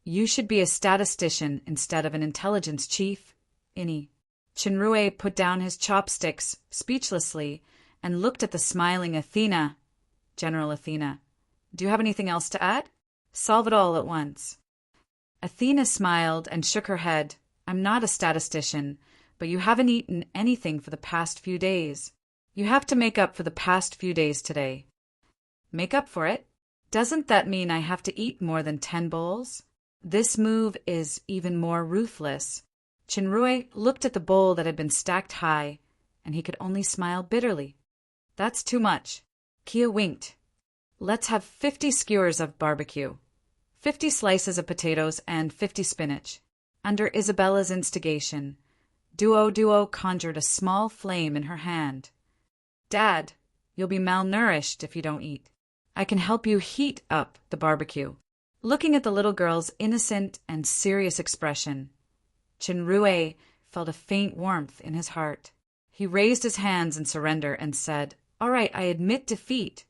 You should be a statistician instead of an intelligence chief. Inni. Chenrue put down his chopsticks speechlessly and looked at the smiling Athena. General Athena, do you have anything else to add? Solve it all at once. Athena smiled and shook her head. I'm not a statistician, but you haven't eaten anything for the past few days. You have to make up for the past few days today. Make up for it? Doesn't that mean I have to eat more than 10 bowls? This move is even more ruthless. Chinrue looked at the bowl that had been stacked high, and he could only smile bitterly. That's too much. Kia winked. Let's have 50 skewers of barbecue, 50 slices of potatoes, and 50 spinach. Under Isabella's instigation, Duo conjured a small flame in her hand. Dad, you'll be malnourished if you don't eat. I can help you heat up the barbecue. Looking at the little girl's innocent and serious expression, Chinrue felt a faint warmth in his heart. He raised his hands in surrender and said, All right, I admit defeat.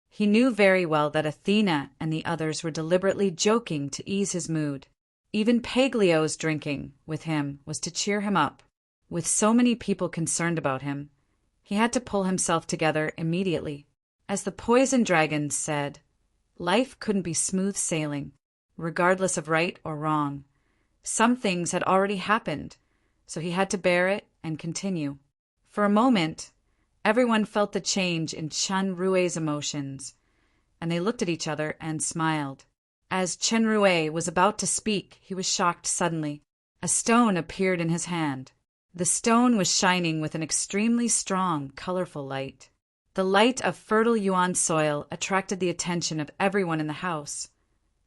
He knew very well that Athena and the others were deliberately joking to ease his mood. Even Paglio's drinking with him was to cheer him up. With so many people concerned about him, he had to pull himself together immediately. As the poison dragon said, life couldn't be smooth sailing, regardless of right or wrong. Some things had already happened, so he had to bear it and continue. For a moment, everyone felt the change in Chinrue's emotions, and they looked at each other and smiled. As Chinrue was about to speak, he was shocked suddenly. A stone appeared in his hand. The stone was shining with an extremely strong, colorful light. The light of fertile yuan soil attracted the attention of everyone in the house,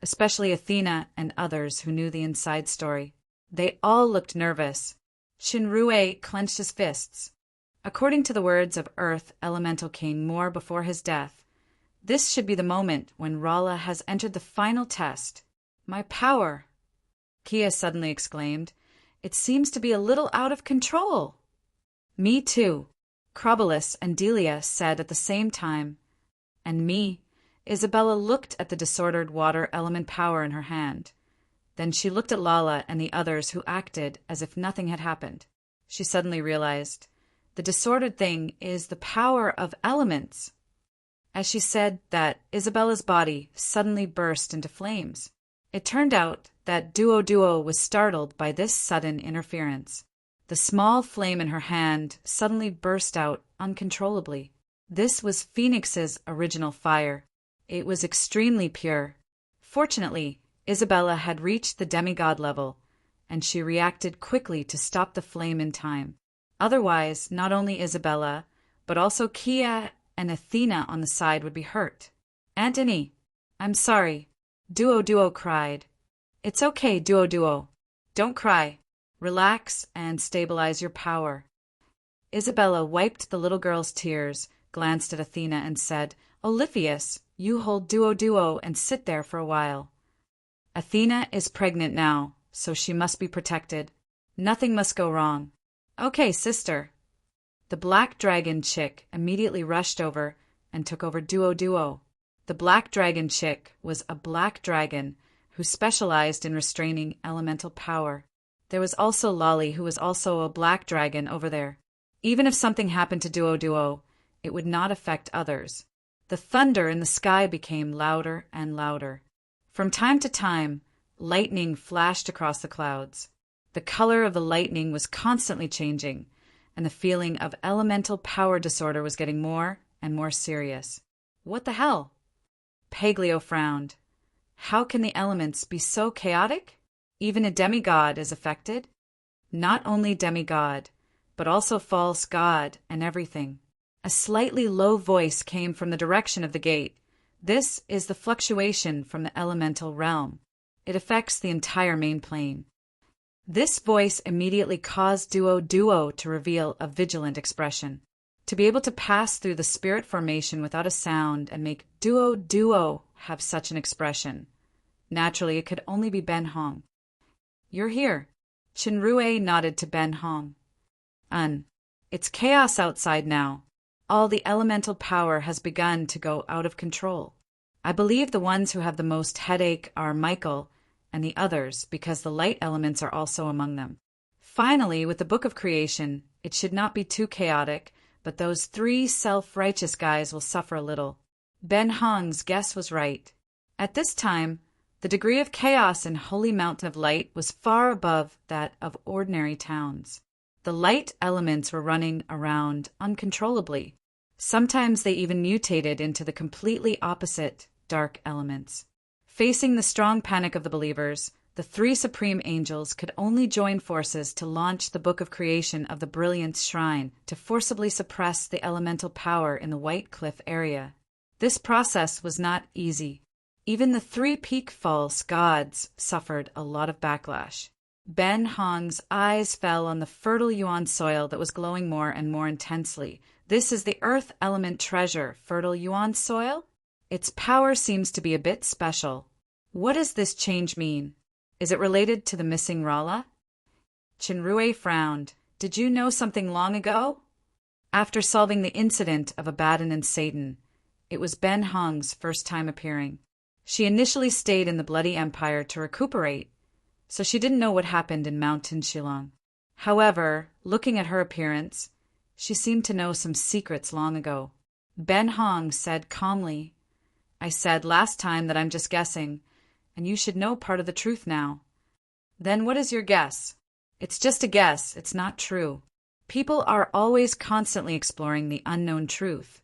especially Athena and others who knew the inside story. They all looked nervous. Chinrue clenched his fists. According to the words of Earth Elemental King Moore before his death, this should be the moment when Rala has entered the final test. My power! Kia suddenly exclaimed. It seems to be a little out of control. Me too, Crobolus and Delia said at the same time. And me. Isabella looked at the disordered water element power in her hand. Then she looked at Lala and the others who acted as if nothing had happened. She suddenly realized, the disordered thing is the power of elements. As she said that, Isabella's body suddenly burst into flames. It turned out that Duo was startled by this sudden interference. The small flame in her hand suddenly burst out uncontrollably. This was Phoenix's original fire. It was extremely pure. Fortunately, Isabella had reached the demigod level, and she reacted quickly to stop the flame in time. Otherwise, not only Isabella, but also Kia and Athena on the side would be hurt. Antony, I'm sorry. Duo cried. It's okay, Duo. Don't cry. Relax and stabilize your power. Isabella wiped the little girl's tears, glanced at Athena, and said, Oliphius, you hold Duo and sit there for a while. Athena is pregnant now, so she must be protected. Nothing must go wrong. Okay, sister. The black dragon chick immediately rushed over and took over Duo. The black dragon chick was a black dragon who specialized in restraining elemental power. There was also Lolly, who was also a black dragon over there. Even if something happened to Duo, it would not affect others. The thunder in the sky became louder and louder. From time to time, lightning flashed across the clouds. The color of the lightning was constantly changing, and the feeling of elemental power disorder was getting more and more serious. What the hell? Paglio frowned. How can the elements be so chaotic? Even a demigod is affected. Not only demigod, but also false god and everything. A slightly low voice came from the direction of the gate. This is the fluctuation from the elemental realm. It affects the entire main plane. This voice immediately caused Duo to reveal a vigilant expression. To be able to pass through the spirit formation without a sound and make Duo have such an expression. Naturally, it could only be Ben Hong. You're here. Chinrue nodded to Ben Hong. It's chaos outside now. All the elemental power has begun to go out of control. I believe the ones who have the most headache are Michael and the others, because the light elements are also among them. Finally, with the Book of Creation, it should not be too chaotic, but those 3 self-righteous guys will suffer a little. Ben Hong's guess was right. At this time, The degree of chaos in Holy Mountain of Light was far above that of ordinary towns. The light elements were running around uncontrollably. Sometimes they even mutated into the completely opposite dark elements. Facing the strong panic of the believers, the three supreme angels could only join forces to launch the Book of Creation of the Brilliance Shrine to forcibly suppress the elemental power in the White Cliff area. This process was not easy. Even the three peak false gods suffered a lot of backlash. Ben Hong's eyes fell on the fertile yuan soil that was glowing more and more intensely. This is the earth element treasure, fertile yuan soil? Its power seems to be a bit special. What does this change mean? Is it related to the missing Rala? Chenrue frowned. Did you know something long ago? After solving the incident of Abaddon and Satan, it was Ben Hong's first time appearing. She initially stayed in the Bloody Empire to recuperate, so she didn't know what happened in Mountain Shillong. However, looking at her appearance, she seemed to know some secrets long ago. Ben Hong said calmly, I said last time that I'm just guessing, and you should know part of the truth now. Then what is your guess? It's just a guess, it's not true. People are always constantly exploring the unknown truth,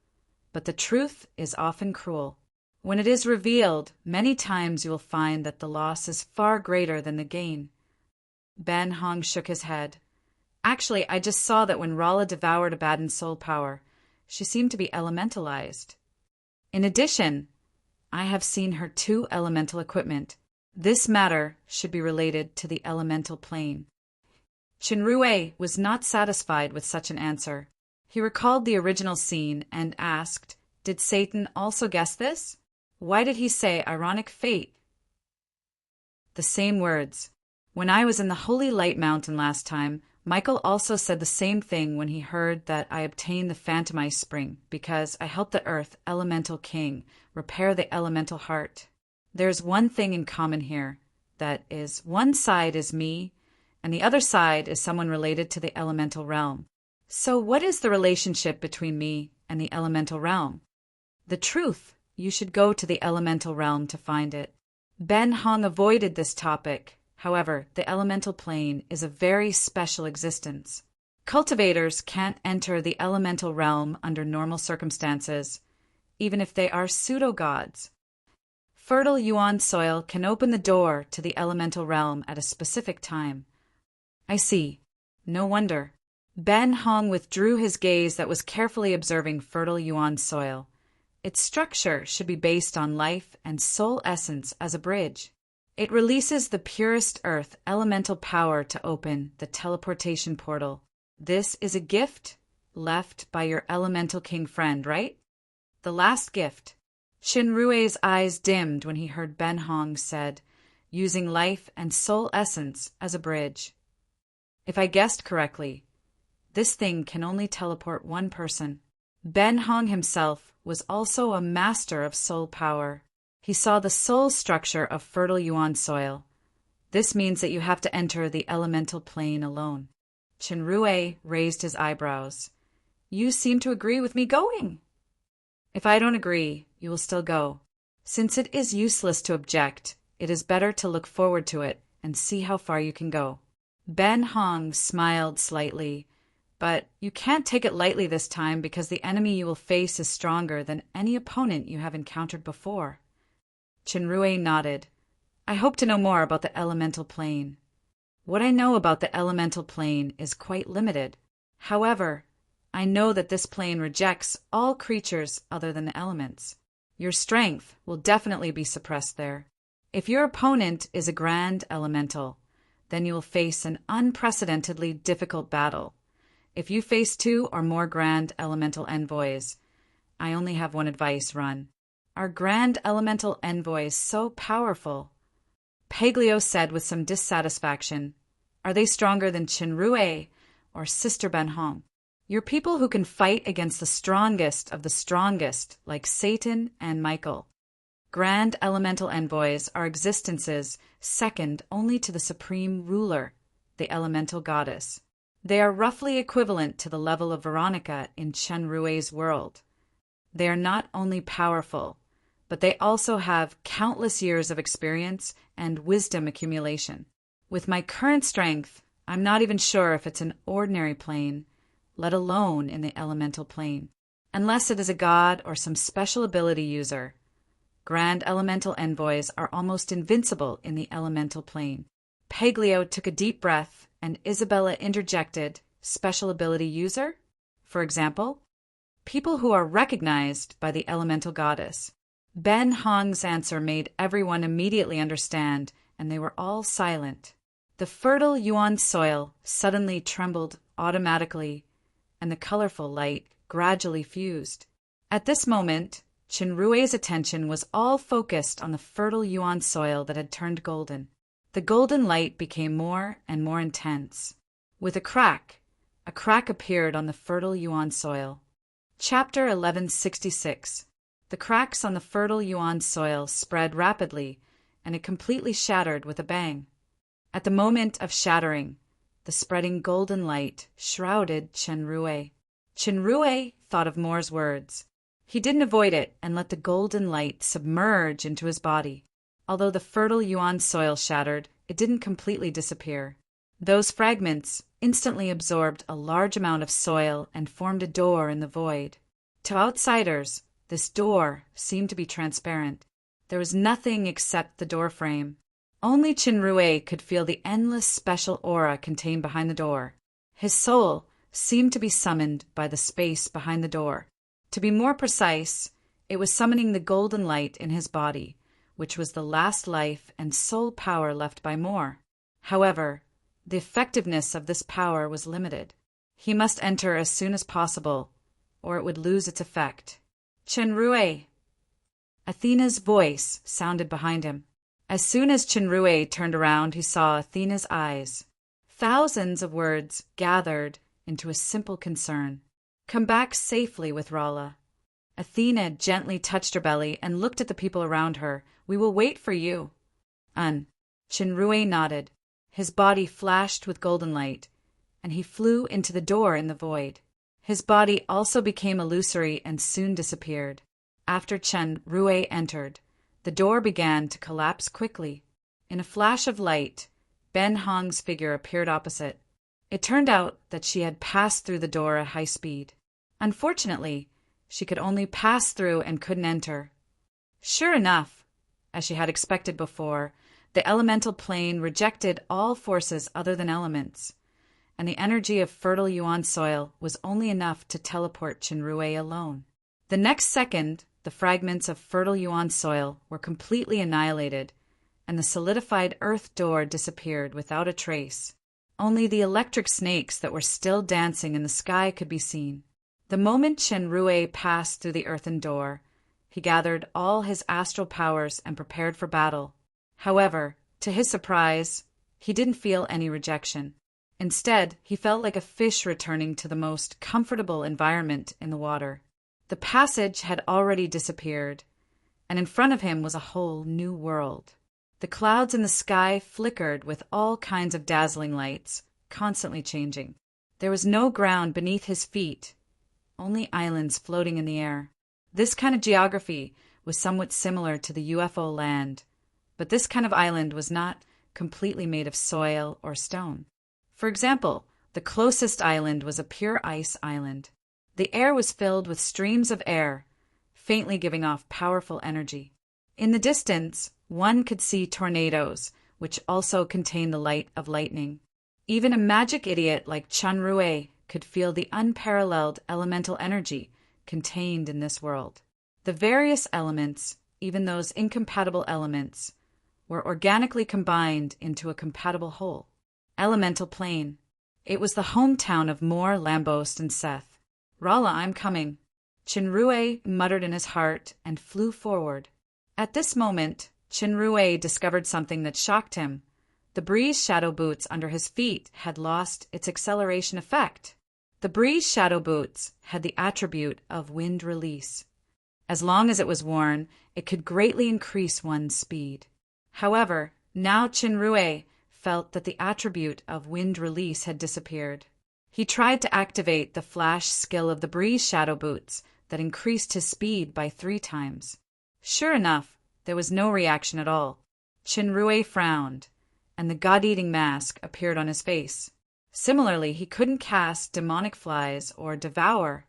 but the truth is often cruel. When it is revealed, many times you will find that the loss is far greater than the gain. Ben Hong shook his head. Actually, I just saw that when Rala devoured Abaddon's soul power, she seemed to be elementalized. In addition, I have seen her 2 elemental equipment. This matter should be related to the elemental plane. Chenrue was not satisfied with such an answer. He recalled the original scene and asked, did Satan also guess this? Why did he say ironic fate? The same words. When I was in the Holy Light Mountain last time, Michael also said the same thing when he heard that I obtained the Phantom Ice Spring because I helped the Earth Elemental King repair the elemental heart. There's one thing in common here. That is, one side is me, and the other side is someone related to the elemental realm. So what is the relationship between me and the elemental realm? The truth. You should go to the elemental realm to find it. Ben Hong avoided this topic. However, the elemental plane is a very special existence. Cultivators can't enter the elemental realm under normal circumstances, even if they are pseudo-gods. Fertile yuan soil can open the door to the elemental realm at a specific time. I see. No wonder. Ben Hong withdrew his gaze that was carefully observing fertile yuan soil. Its structure should be based on life and soul essence as a bridge. It releases the purest earth elemental power to open the teleportation portal. This is a gift left by your elemental king friend, right? The last gift. Chenrue's eyes dimmed when he heard Ben Hong said, using life and soul essence as a bridge. If I guessed correctly, this thing can only teleport one person. Ben Hong himself was also a master of soul power. He saw the soul structure of fertile yuan soil. This means that you have to enter the elemental plane alone. Chenrue raised his eyebrows. You seem to agree with me going. If I don't agree, you will still go. Since it is useless to object, it is better to look forward to it and see how far you can go. Ben Hong smiled slightly. But you can't take it lightly this time because the enemy you will face is stronger than any opponent you have encountered before. Chenrue nodded. I hope to know more about the elemental plane. What I know about the elemental plane is quite limited. However, I know that this plane rejects all creatures other than the elements. Your strength will definitely be suppressed there. If your opponent is a grand elemental, then you will face an unprecedentedly difficult battle. If you face 2 or more grand elemental envoys, I only have one advice, run. Are grand elemental envoys so powerful? Paglio said with some dissatisfaction. Are they stronger than Chenrue or Sister Ben Hong? You're people who can fight against the strongest of the strongest, like Satan and Michael. Grand elemental envoys are existences second only to the supreme ruler, the elemental goddess. They are roughly equivalent to the level of Veronica in Chenrue's world. They are not only powerful, but they also have countless years of experience and wisdom accumulation. With my current strength, I'm not even sure if it's an ordinary plane, let alone in the elemental plane, unless it is a god or some special ability user. Grand elemental envoys are almost invincible in the elemental plane. Paglio took a deep breath, and Isabella interjected, special ability user? For example, people who are recognized by the elemental goddess. Ben Hong's answer made everyone immediately understand, and they were all silent. The fertile Yuan soil suddenly trembled automatically, and the colorful light gradually fused. At this moment, Qinrui's attention was all focused on the fertile Yuan soil that had turned golden. The golden light became more and more intense. With a crack appeared on the fertile Yuan soil. Chapter 1166. The cracks on the fertile Yuan soil spread rapidly, and it completely shattered with a bang. At the moment of shattering, the spreading golden light shrouded Qinrui. Qinrui thought of Moore's words. He didn't avoid it and let the golden light submerge into his body. Although the fertile Yuan soil shattered, it didn't completely disappear. Those fragments instantly absorbed a large amount of soil and formed a door in the void. To outsiders, this door seemed to be transparent. There was nothing except the door frame. Only Qinrui could feel the endless special aura contained behind the door. His soul seemed to be summoned by the space behind the door. To be more precise, it was summoning the golden light in his body, which was the last life and soul power left by Moore. However, the effectiveness of this power was limited. He must enter as soon as possible, or it would lose its effect. Qinrui! Athena's voice sounded behind him. As soon as Qinrui turned around, he saw Athena's eyes. Thousands of words gathered into a simple concern. Come back safely with Rala. Athena gently touched her belly and looked at the people around her. We will wait for you. Qinrui nodded. His body flashed with golden light, and he flew into the door in the void. His body also became illusory and soon disappeared. After Qinrui entered, the door began to collapse quickly. In a flash of light, Ben Hong's figure appeared opposite. It turned out that she had passed through the door at high speed. Unfortunately, she could only pass through and couldn't enter. Sure enough, as she had expected before, the elemental plane rejected all forces other than elements, and the energy of fertile Yuan soil was only enough to teleport Qinrui alone. The next second, the fragments of fertile Yuan soil were completely annihilated, and the solidified earth door disappeared without a trace. Only the electric snakes that were still dancing in the sky could be seen. The moment Qinrui passed through the earthen door, he gathered all his astral powers and prepared for battle. However, to his surprise, he didn't feel any rejection. Instead, he felt like a fish returning to the most comfortable environment in the water. The passage had already disappeared, and in front of him was a whole new world. The clouds in the sky flickered with all kinds of dazzling lights, constantly changing. There was no ground beneath his feet, only islands floating in the air. This kind of geography was somewhat similar to the UFO land, but this kind of island was not completely made of soil or stone. For example, the closest island was a pure ice island. The air was filled with streams of air, faintly giving off powerful energy. In the distance, one could see tornadoes, which also contained the light of lightning. Even a magic idiot like Qinrui could feel the unparalleled elemental energy contained in this world. The various elements, even those incompatible elements, were organically combined into a compatible whole. Elemental plane. It was the hometown of Moore, Lambost, and Seth. Rala, I'm coming. Qinrui muttered in his heart and flew forward. At this moment, Qinrui discovered something that shocked him. The breeze shadow boots under his feet had lost its acceleration effect. The breeze shadow boots had the attribute of wind release. As long as it was worn, it could greatly increase one's speed. However, now Qinrui felt that the attribute of wind release had disappeared. He tried to activate the flash skill of the breeze shadow boots that increased his speed by 3 times. Sure enough, there was no reaction at all. Chenrue frowned, and the god-eating mask appeared on his face. Similarly, he couldn't cast demonic flies or devour.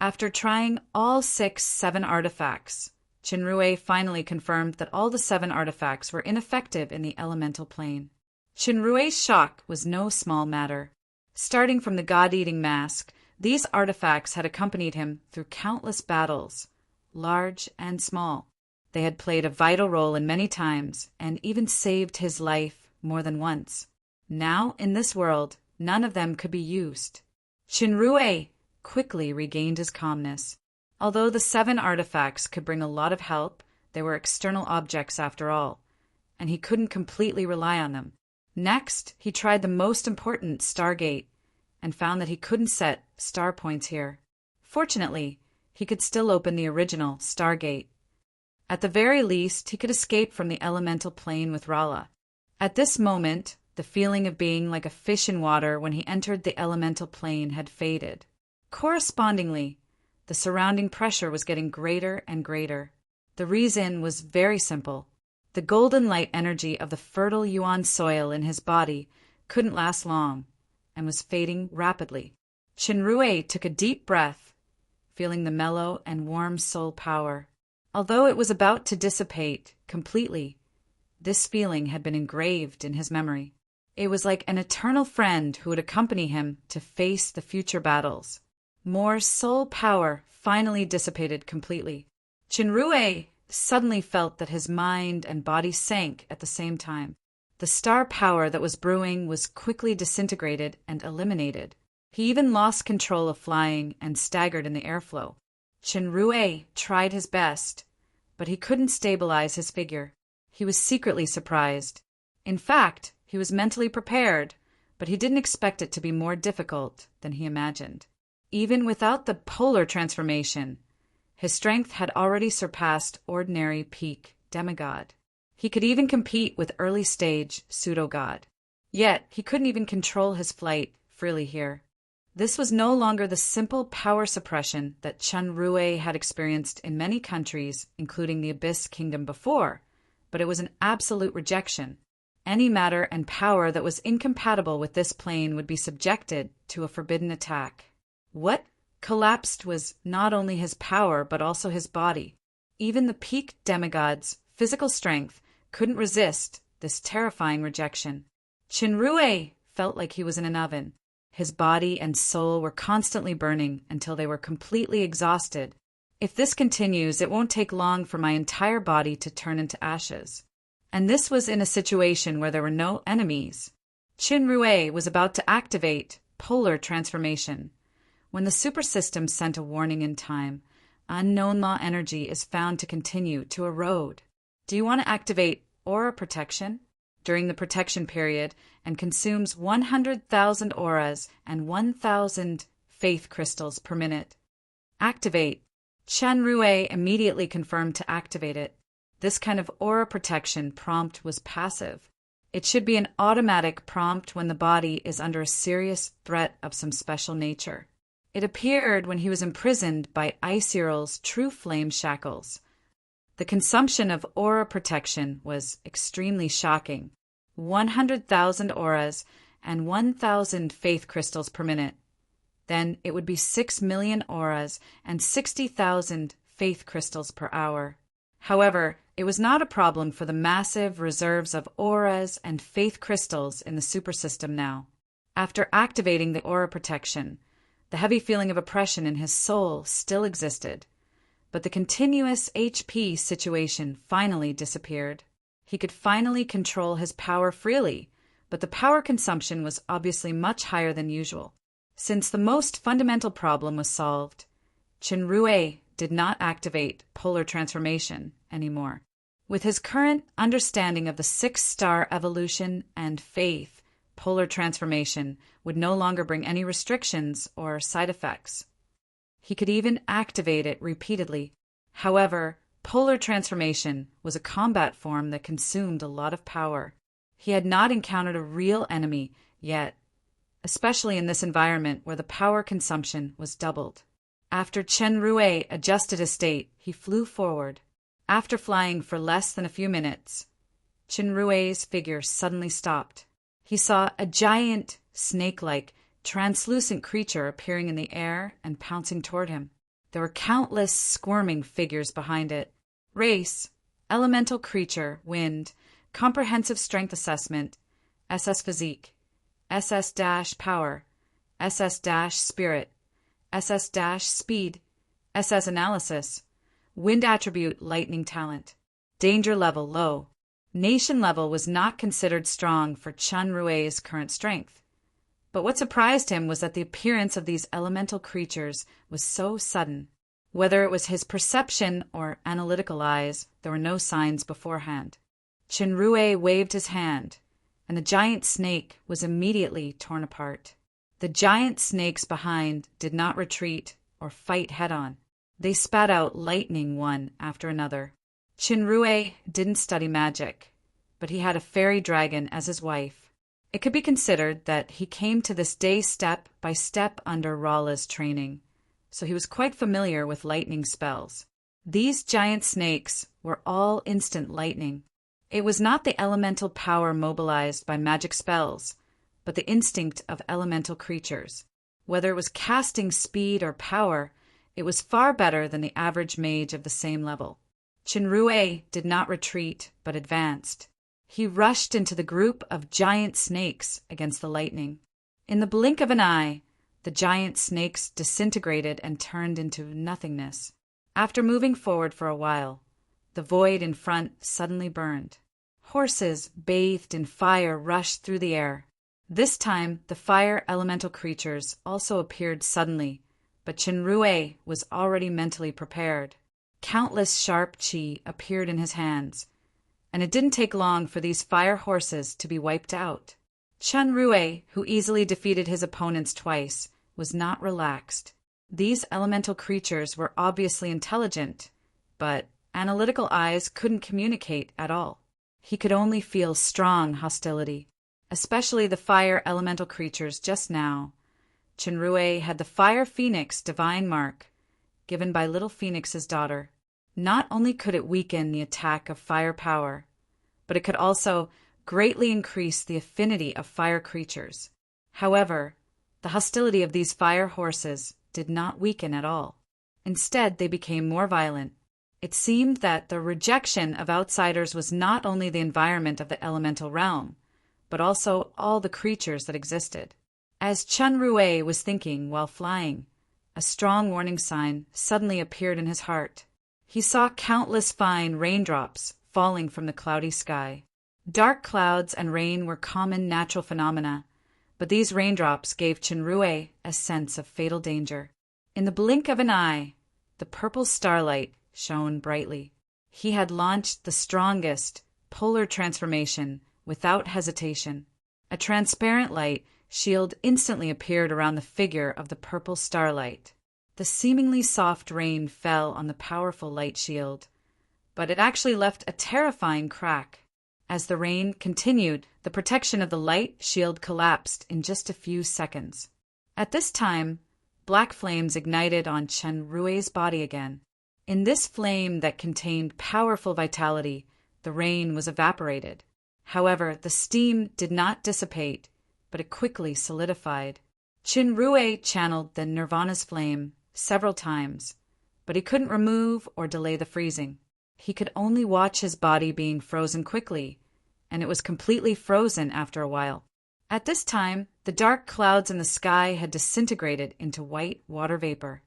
After trying all 7 artifacts, Chenrue finally confirmed that all the 7 artifacts were ineffective in the elemental plane. Chenrue's shock was no small matter. Starting from the god-eating mask, these artifacts had accompanied him through countless battles, large and small. They had played a vital role in many times and even saved his life more than once. Now, in this world, none of them could be used. Chenrue quickly regained his calmness. Although the 7 artifacts could bring a lot of help, they were external objects after all, and he couldn't completely rely on them. Next, he tried the most important Stargate and found that he couldn't set star points here. Fortunately, he could still open the original Stargate. At the very least, he could escape from the elemental plane with Rala. At this moment, the feeling of being like a fish in water when he entered the elemental plane had faded. Correspondingly, the surrounding pressure was getting greater and greater. The reason was very simple. The golden light energy of the fertile Yuan soil in his body couldn't last long and was fading rapidly. Chenrue took a deep breath, feeling the mellow and warm soul power. Although it was about to dissipate completely, this feeling had been engraved in his memory. It was like an eternal friend who would accompany him to face the future battles. More soul power finally dissipated completely. Chenrue suddenly felt that his mind and body sank at the same time. The star power that was brewing was quickly disintegrated and eliminated. He even lost control of flying and staggered in the airflow. Chenrue tried his best, but he couldn't stabilize his figure. He was secretly surprised. In fact, he was mentally prepared, but he didn't expect it to be more difficult than he imagined. Even without the polar transformation, his strength had already surpassed ordinary peak demigod. He could even compete with early-stage pseudo-god. Yet, he couldn't even control his flight freely here. This was no longer the simple power suppression that Chenrue had experienced in many countries, including the Abyss Kingdom before, but it was an absolute rejection. Any matter and power that was incompatible with this plane would be subjected to a forbidden attack. What collapsed was not only his power, but also his body. Even the peak demigod's physical strength couldn't resist this terrifying rejection. Chenrue felt like he was in an oven. His body and soul were constantly burning until they were completely exhausted. If this continues, it won't take long for my entire body to turn into ashes. And this was in a situation where there were no enemies. Chenrue was about to activate polar transformation. When the super system sent a warning in time, unknown law energy is found to continue to erode. Do you want to activate aura protection during the protection period and consumes 100,000 auras and 1,000 faith crystals per minute? Activate. Chenrue immediately confirmed to activate it. This kind of aura protection prompt was passive. It should be an automatic prompt when the body is under a serious threat of some special nature. It appeared when he was imprisoned by Icyral's true flame shackles. The consumption of aura protection was extremely shocking. 100,000 auras and 1,000 faith crystals per minute. Then it would be 6 million auras and 60,000 faith crystals per hour. However, it was not a problem for the massive reserves of auras and faith crystals in the super system now. After activating the aura protection, the heavy feeling of oppression in his soul still existed, but the continuous HP situation finally disappeared. He could finally control his power freely, but the power consumption was obviously much higher than usual. Since the most fundamental problem was solved, Chenrue did not activate polar transformation anymore. With his current understanding of the 6-star evolution and faith, polar transformation would no longer bring any restrictions or side effects. He could even activate it repeatedly. However, polar transformation was a combat form that consumed a lot of power. He had not encountered a real enemy yet, especially in this environment where the power consumption was doubled. After Chenrue adjusted his state, he flew forward. After flying for less than a few minutes, Chenrue's figure suddenly stopped. He saw a giant, snake-like, translucent creature appearing in the air and pouncing toward him. There were countless squirming figures behind it. Race, elemental creature, wind, comprehensive strength assessment, SS physique, SS-power, SS-spirit, SS-speed, SS analysis, wind attribute lightning talent, danger level low. Nation level was not considered strong for Chenrue's current strength. But what surprised him was that the appearance of these elemental creatures was so sudden. Whether it was his perception or analytical eyes, there were no signs beforehand. Chenrue waved his hand, and the giant snake was immediately torn apart. The giant snakes behind did not retreat or fight head-on. They spat out lightning one after another. Chenrue didn't study magic, but he had a fairy dragon as his wife. It could be considered that he came to this day step by step under Rala's training, so he was quite familiar with lightning spells. These giant snakes were all instant lightning. It was not the elemental power mobilized by magic spells, but the instinct of elemental creatures. Whether it was casting speed or power, it was far better than the average mage of the same level. Chenrue did not retreat, but advanced. He rushed into the group of giant snakes against the lightning. In the blink of an eye, the giant snakes disintegrated and turned into nothingness. After moving forward for a while, the void in front suddenly burned. Horses bathed in fire rushed through the air. This time, the fire elemental creatures also appeared suddenly, but Chenrue was already mentally prepared. Countless sharp chi appeared in his hands, and it didn't take long for these fire horses to be wiped out. Chenrue, who easily defeated his opponents twice, was not relaxed. These elemental creatures were obviously intelligent, but analytical eyes couldn't communicate at all. He could only feel strong hostility, especially the fire elemental creatures just now. Chenrue had the Fire Phoenix divine mark, given by Little Phoenix's daughter. Not only could it weaken the attack of fire power, but it could also greatly increase the affinity of fire creatures. However, the hostility of these fire horses did not weaken at all. Instead, they became more violent. It seemed that the rejection of outsiders was not only the environment of the elemental realm, but also all the creatures that existed. As Chenrue was thinking while flying, a strong warning sign suddenly appeared in his heart. He saw countless fine raindrops falling from the cloudy sky. Dark clouds and rain were common natural phenomena, but these raindrops gave Chenrue a sense of fatal danger. In the blink of an eye, the purple starlight shone brightly. He had launched the strongest polar transformation without hesitation. A transparent light shield instantly appeared around the figure of the purple starlight. The seemingly soft rain fell on the powerful light shield, but it actually left a terrifying crack. As the rain continued, the protection of the light shield collapsed in just a few seconds. At this time, black flames ignited on Chenrue's body again. In this flame that contained powerful vitality, the rain was evaporated. However, the steam did not dissipate, but it quickly solidified. Chenrue channeled the Nirvana's flame several times, but he couldn't remove or delay the freezing. He could only watch his body being frozen quickly, and it was completely frozen after a while. At this time, the dark clouds in the sky had disintegrated into white water vapor.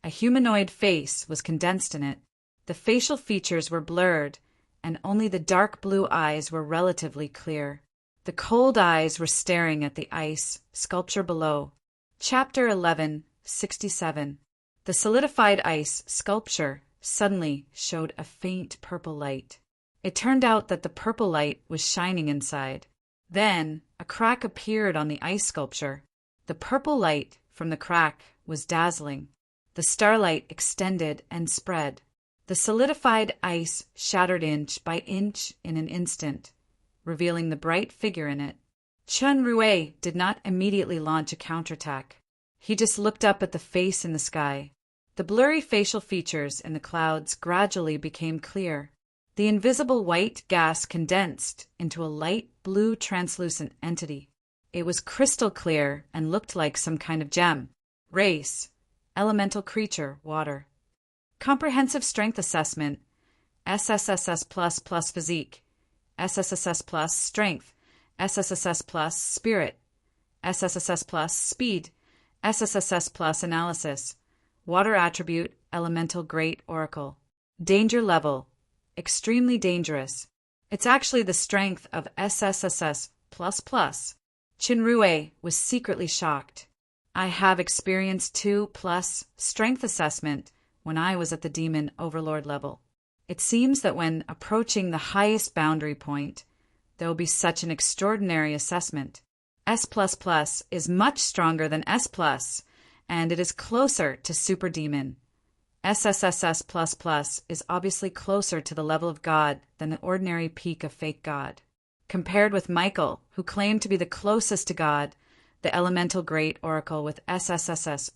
A humanoid face was condensed in it. The facial features were blurred, and only the dark blue eyes were relatively clear. The cold eyes were staring at the ice sculpture below. Chapter 11, 67. The solidified ice sculpture suddenly showed a faint purple light. It turned out that the purple light was shining inside. Then a crack appeared on the ice sculpture. The purple light from the crack was dazzling. The starlight extended and spread. The solidified ice shattered inch by inch in an instant, revealing the bright figure in it. Chenrue did not immediately launch a counterattack. He just looked up at the face in the sky. The blurry facial features in the clouds gradually became clear. The invisible white gas condensed into a light blue translucent entity. It was crystal clear and looked like some kind of gem. Race: elemental creature, water. Comprehensive strength assessment: SSSS plus physique, SSSS plus strength, SSSS plus spirit, SSSS plus speed, SSSS plus analysis. Water attribute: elemental great oracle. Danger level: extremely dangerous. It's actually the strength of SSSS plus. Chinrue was secretly shocked. I have experienced 2+ strength assessment when I was at the demon overlord level. It seems that when approaching the highest boundary point, there will be such an extraordinary assessment. S++ is much stronger than S+, and it is closer to super demon. SSSS++ is obviously closer to the level of God than the ordinary peak of fake God. Compared with Michael, who claimed to be the closest to God, the elemental great oracle with SSSS++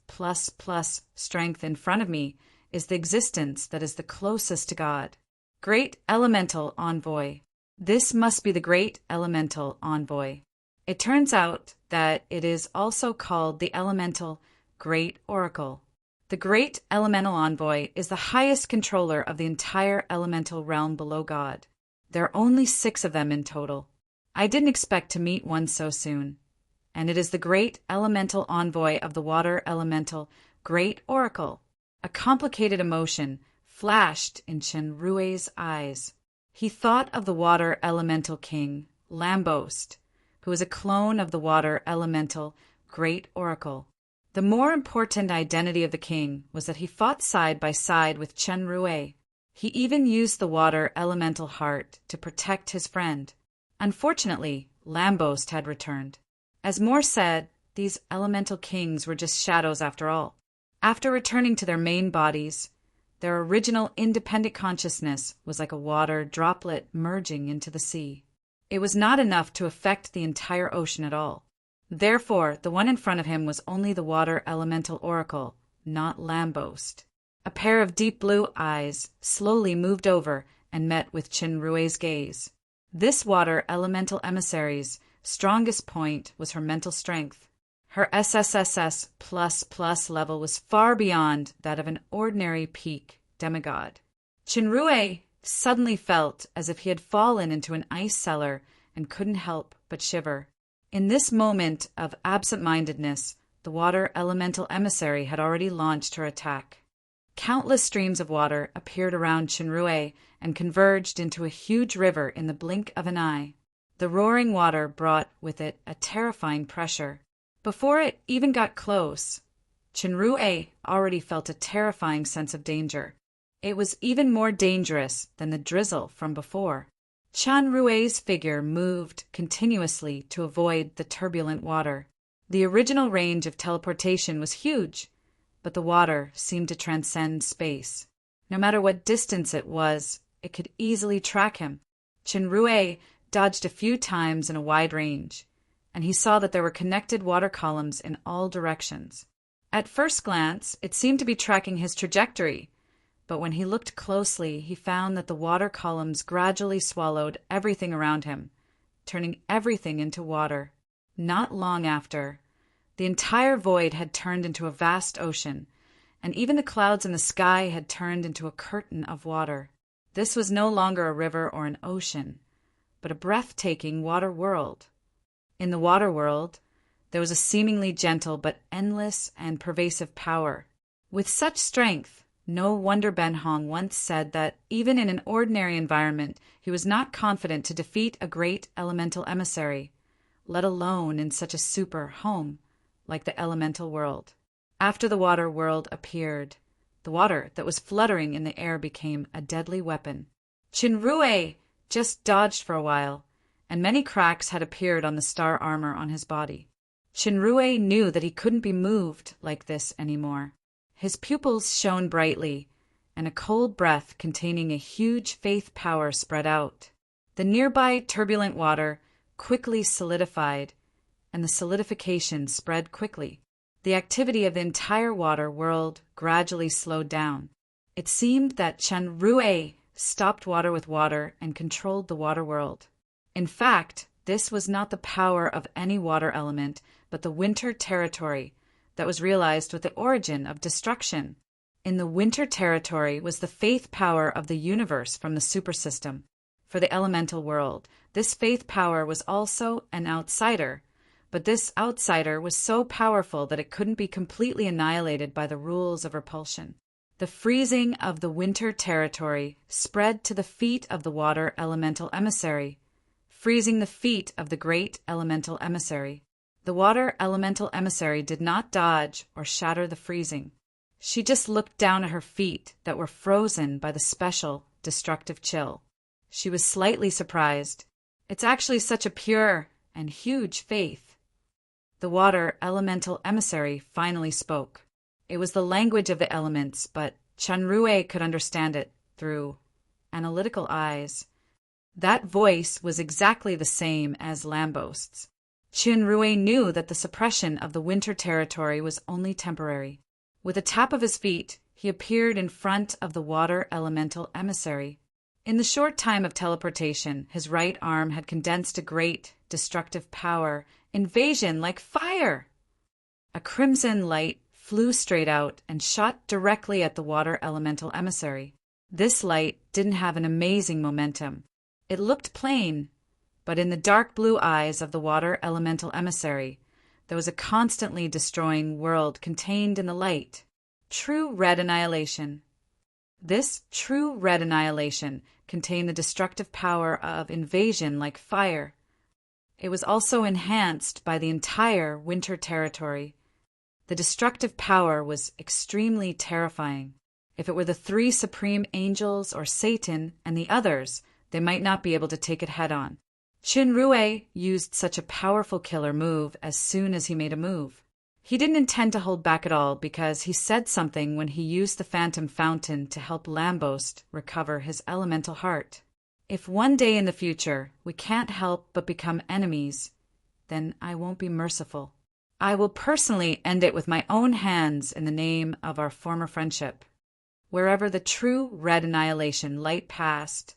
strength in front of me is the existence that is the closest to God. Great elemental envoy. This must be the great elemental envoy. It turns out that it is also called the elemental great oracle. The great elemental envoy is the highest controller of the entire elemental realm below God. There are only 6 of them in total. I didn't expect to meet one so soon. And it is the great elemental envoy of the water elemental great oracle. A complicated emotion flashed in Chenrue's eyes. He thought of the water elemental king, Lambost, who is a clone of the water elemental great oracle. The more important identity of the king was that he fought side by side with Chenrue. He even used the water elemental heart to protect his friend. Unfortunately, Lambost had returned. As Moore said, these elemental kings were just shadows after all. After returning to their main bodies, their original independent consciousness was like a water droplet merging into the sea. It was not enough to affect the entire ocean at all. Therefore, the one in front of him was only the water elemental oracle, not Lambost. A pair of deep blue eyes slowly moved over and met with Chinrue's gaze. This water elemental emissary's strongest point was her mental strength. Her SSSS++ level was far beyond that of an ordinary peak demigod. Chinrue suddenly felt as if he had fallen into an ice cellar and couldn't help but shiver. In this moment of absent-mindedness, the water elemental emissary had already launched her attack. Countless streams of water appeared around Chinrue and converged into a huge river in the blink of an eye. The roaring water brought with it a terrifying pressure. Before it even got close, Chinrue already felt a terrifying sense of danger. It was even more dangerous than the drizzle from before. Chinrue's figure moved continuously to avoid the turbulent water. The original range of teleportation was huge, but the water seemed to transcend space. No matter what distance it was, it could easily track him. Chinrue dodged a few times in a wide range, and he saw that there were connected water columns in all directions. At first glance, it seemed to be tracking his trajectory, but when he looked closely, he found that the water columns gradually swallowed everything around him, turning everything into water. Not long after, the entire void had turned into a vast ocean, and even the clouds in the sky had turned into a curtain of water. This was no longer a river or an ocean, but a breathtaking water world. In the water world, there was a seemingly gentle but endless and pervasive power. With such strength, no wonder Ben Hong once said that even in an ordinary environment, he was not confident to defeat a great elemental emissary, let alone in such a super home like the elemental world. After the water world appeared, the water that was fluttering in the air became a deadly weapon. Chinrue just dodged for a while, and many cracks had appeared on the star armor on his body. Chinrue knew that he couldn't be moved like this anymore. His pupils shone brightly, and a cold breath containing a huge faith power spread out. The nearby turbulent water quickly solidified, and the solidification spread quickly. the activity of the entire water world gradually slowed down. It seemed that Chen Rui stopped water with water and controlled the water world. In fact, this was not the power of any water element, but the winter territory that was realized with the origin of destruction. In the winter territory was the faith power of the universe from the supersystem. For the elemental world, this faith power was also an outsider, but this outsider was so powerful that it couldn't be completely annihilated by the rules of repulsion. The freezing of the winter territory spread to the feet of the water elemental emissary, freezing the feet of the great elemental emissary. The water elemental emissary did not dodge or shatter the freezing. She just looked down at her feet that were frozen by the special destructive chill. She was slightly surprised. It's actually such a pure and huge faith. The water elemental emissary finally spoke. It was the language of the elements, but Chanrue could understand it through analytical eyes. That voice was exactly the same as Lambost's. Chanrue knew that the suppression of the winter territory was only temporary. With a tap of his feet, he appeared in front of the water elemental emissary. In the short time of teleportation, his right arm had condensed a great, destructive power, invasion like fire. A crimson light flew straight out and shot directly at the water elemental emissary. This light didn't have an amazing momentum. It looked plain, but in the dark blue eyes of the water elemental emissary, there was a constantly destroying world contained in the light. True red annihilation. This true red annihilation contained the destructive power of invasion like fire. It was also enhanced by the entire winter territory. The destructive power was extremely terrifying. If it were the three supreme angels or Satan and the others, they might not be able to take it head-on. Chanrue used such a powerful killer move as soon as he made a move. He didn't intend to hold back at all because he said something when he used the phantom fountain to help Lambost recover his elemental heart. If one day in the future we can't help but become enemies, then I won't be merciful. I will personally end it with my own hands in the name of our former friendship. Wherever the true red annihilation light passed,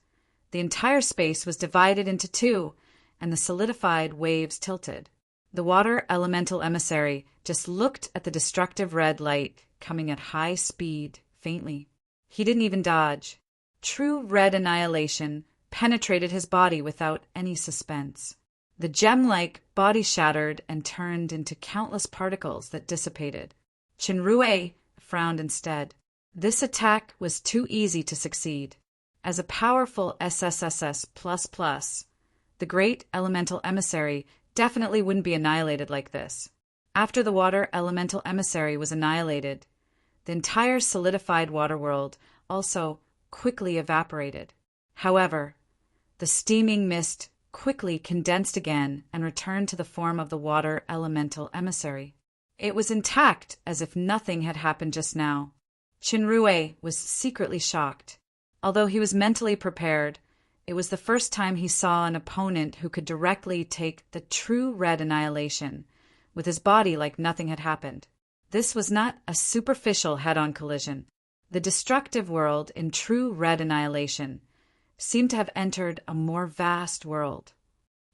the entire space was divided into two, and the solidified waves tilted. The water elemental emissary just looked at the destructive red light coming at high speed, faintly. He didn't even dodge. True red annihilation penetrated his body without any suspense. The gem-like body shattered and turned into countless particles that dissipated. Chanrue frowned instead. This attack was too easy to succeed. As a powerful SSSS++, the great elemental emissary definitely wouldn't be annihilated like this. After the water elemental emissary was annihilated, the entire solidified water world also quickly evaporated. However, the steaming mist quickly condensed again and returned to the form of the water elemental emissary. It was intact as if nothing had happened just now. Chanrue was secretly shocked. Although he was mentally prepared, it was the first time he saw an opponent who could directly take the true red annihilation, with his body like nothing had happened. This was not a superficial head-on collision. The destructive world in true red annihilation seemed to have entered a more vast world.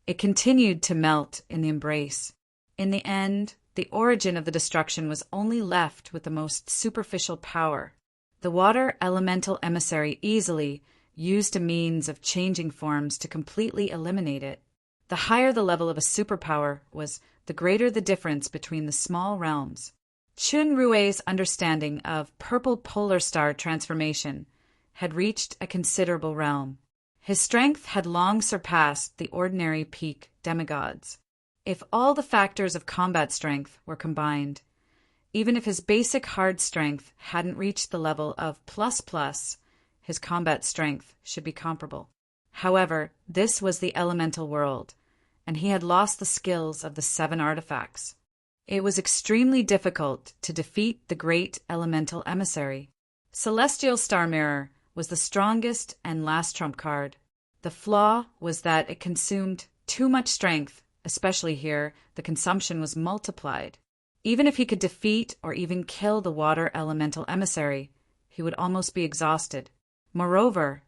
It continued to melt in the embrace. In the end, the origin of the destruction was only left with the most superficial power. The water elemental emissary easily used a means of changing forms to completely eliminate it. The higher the level of a superpower was, the greater the difference between the small realms. Chunrue's understanding of purple polar star transformation had reached a considerable realm. His strength had long surpassed the ordinary peak demigods. If all the factors of combat strength were combined, even if his basic hard strength hadn't reached the level of ++, his combat strength should be comparable. However, this was the elemental world, and he had lost the skills of the 7 artifacts. It was extremely difficult to defeat the great elemental emissary. Celestial Star Mirror was the strongest and last trump card. The flaw was that it consumed too much strength, especially here, the consumption was multiplied. Even if he could defeat or even kill the water elemental emissary, he would almost be exhausted. Moreover,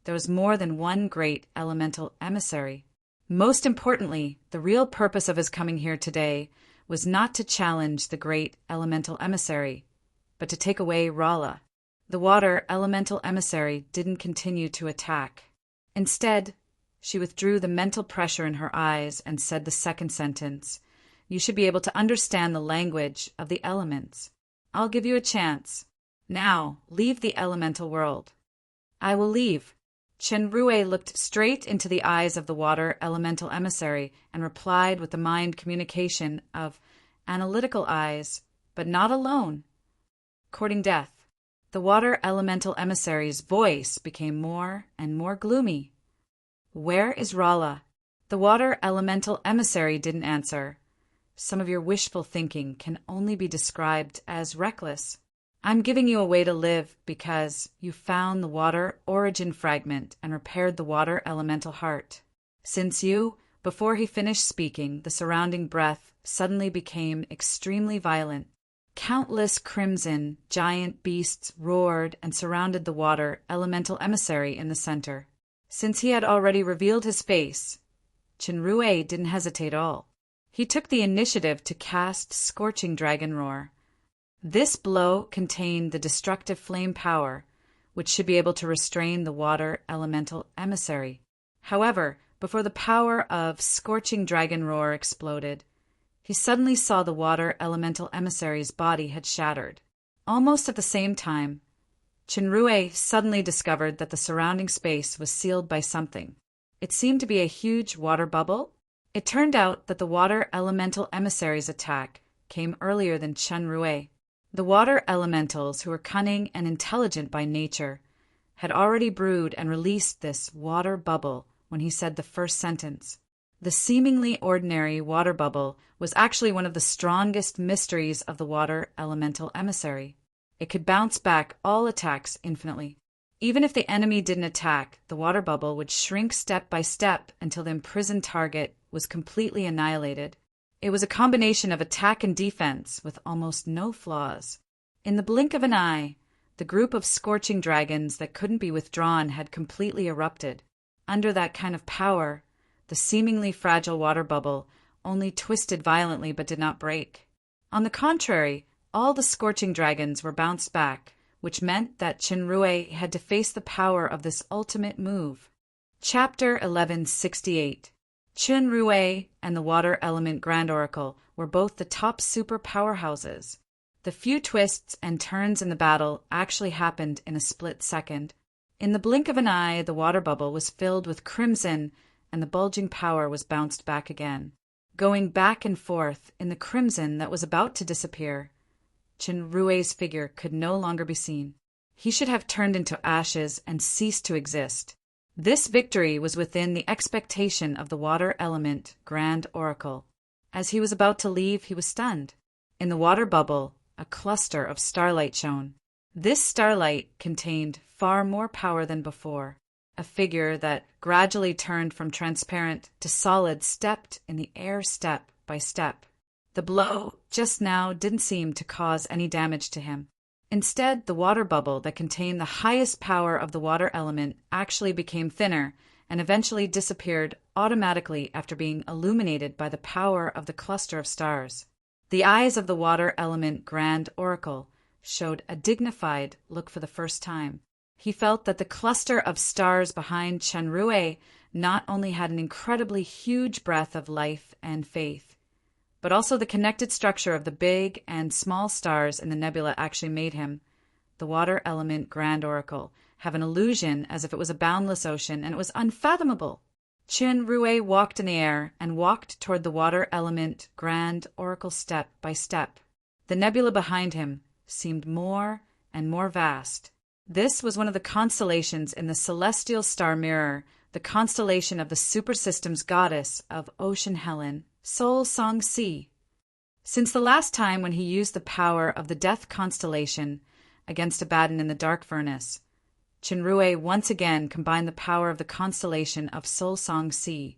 there was more than one great elemental emissary. Most importantly, the real purpose of his coming here today was not to challenge the great elemental emissary, but to take away Rala. The water elemental emissary didn't continue to attack. Instead, she withdrew the mental pressure in her eyes and said the second sentence. You should be able to understand the language of the elements. I'll give you a chance. Now, leave the elemental world. I will leave. Chenrue looked straight into the eyes of the water elemental emissary and replied with the mind communication of analytical eyes, but not alone. Courting death. The water elemental emissary's voice became more and more gloomy. Where is Rala? The water elemental emissary didn't answer. Some of your wishful thinking can only be described as reckless. I'm giving you a way to live because you found the water origin fragment and repaired the water elemental heart. Since you, before he finished speaking, the surrounding breath suddenly became extremely violent. Countless crimson, giant beasts roared and surrounded the water elemental emissary in the center. Since he had already revealed his face, Chenrue didn't hesitate at all. He took the initiative to cast Scorching Dragon Roar. This blow contained the destructive flame power, which should be able to restrain the water elemental emissary. However, before the power of Scorching Dragon Roar exploded, he suddenly saw the water elemental emissary's body had shattered. Almost at the same time, Chenrue suddenly discovered that the surrounding space was sealed by something. It seemed to be a huge water bubble. It turned out that the water elemental emissary's attack came earlier than Chenrue. The water elementals, who were cunning and intelligent by nature, had already brewed and released this water bubble when he said the first sentence. The seemingly ordinary water bubble was actually one of the strongest mysteries of the water elemental emissary. It could bounce back all attacks infinitely. Even if the enemy didn't attack, the water bubble would shrink step by step until the imprisoned target was completely annihilated. It was a combination of attack and defense with almost no flaws. In the blink of an eye, the group of scorching dragons that couldn't be withdrawn had completely erupted. Under that kind of power, the seemingly fragile water bubble only twisted violently but did not break. On the contrary, all the scorching dragons were bounced back, which meant that Chenrue had to face the power of this ultimate move. Chapter 1168. Chenrue and the Water Element Grand Oracle were both the top super powerhouses. The few twists and turns in the battle actually happened in a split second. In the blink of an eye, the water bubble was filled with crimson, and the bulging power was bounced back again. Going back and forth in the crimson that was about to disappear, Chenrue's figure could no longer be seen. He should have turned into ashes and ceased to exist. This victory was within the expectation of the Water Element Grand Oracle. As he was about to leave, he was stunned. In the water bubble, a cluster of starlight shone. This starlight contained far more power than before. A figure that gradually turned from transparent to solid stepped in the air step by step. The blow just now didn't seem to cause any damage to him. Instead, the water bubble that contained the highest power of the water element actually became thinner and eventually disappeared automatically after being illuminated by the power of the cluster of stars. The eyes of the Water Element Grand Oracle showed a dignified look for the first time. He felt that the cluster of stars behind Chenrue not only had an incredibly huge breath of life and faith, but also the connected structure of the big and small stars in the nebula actually made him, the Water Element Grand Oracle, have an illusion as if it was a boundless ocean and it was unfathomable. Chenrue walked in the air and walked toward the Water Element Grand Oracle step by step. The nebula behind him seemed more and more vast. This was one of the constellations in the celestial star mirror, the constellation of the supersystem's goddess of Ocean Helen, Sol Song Si. Since the last time when he used the power of the Death constellation against Abaddon in the Dark Furnace, Chenrue once again combined the power of the constellation of Sol Song Si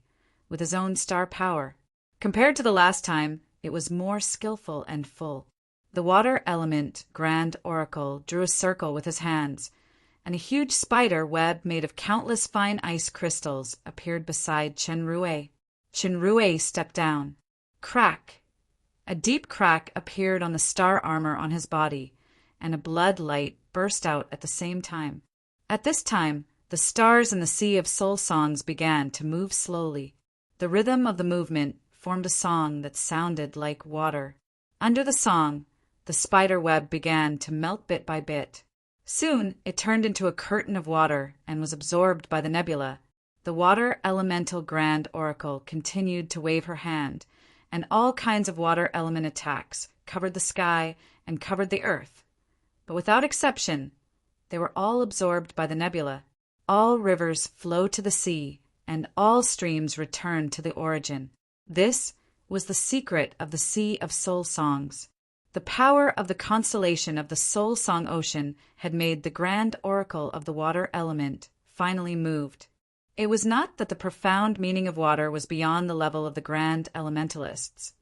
with his own star power. Compared to the last time, it was more skillful and full. The water element Grand Oracle drew a circle with his hands, and a huge spider web made of countless fine ice crystals appeared beside Chenrue. Chenrue stepped down. Crack! A deep crack appeared on the star armor on his body, and a blood light burst out at the same time. At this time, the stars in the Sea of Soul Songs began to move slowly. The rhythm of the movement formed a song that sounded like water. Under the song, the spider web began to melt bit by bit. Soon, it turned into a curtain of water and was absorbed by the nebula. The water elemental Grand Oracle continued to wave her hand, and all kinds of water element attacks covered the sky and covered the earth. But without exception, they were all absorbed by the nebula. All rivers flow to the sea, and all streams return to the origin. This was the secret of the Sea of Soul Songs. The power of the constellation of the Soul Song Ocean had made the Grand Oracle of the water element finally moved. It was not that the profound meaning of water was beyond the level of the grand elementalists,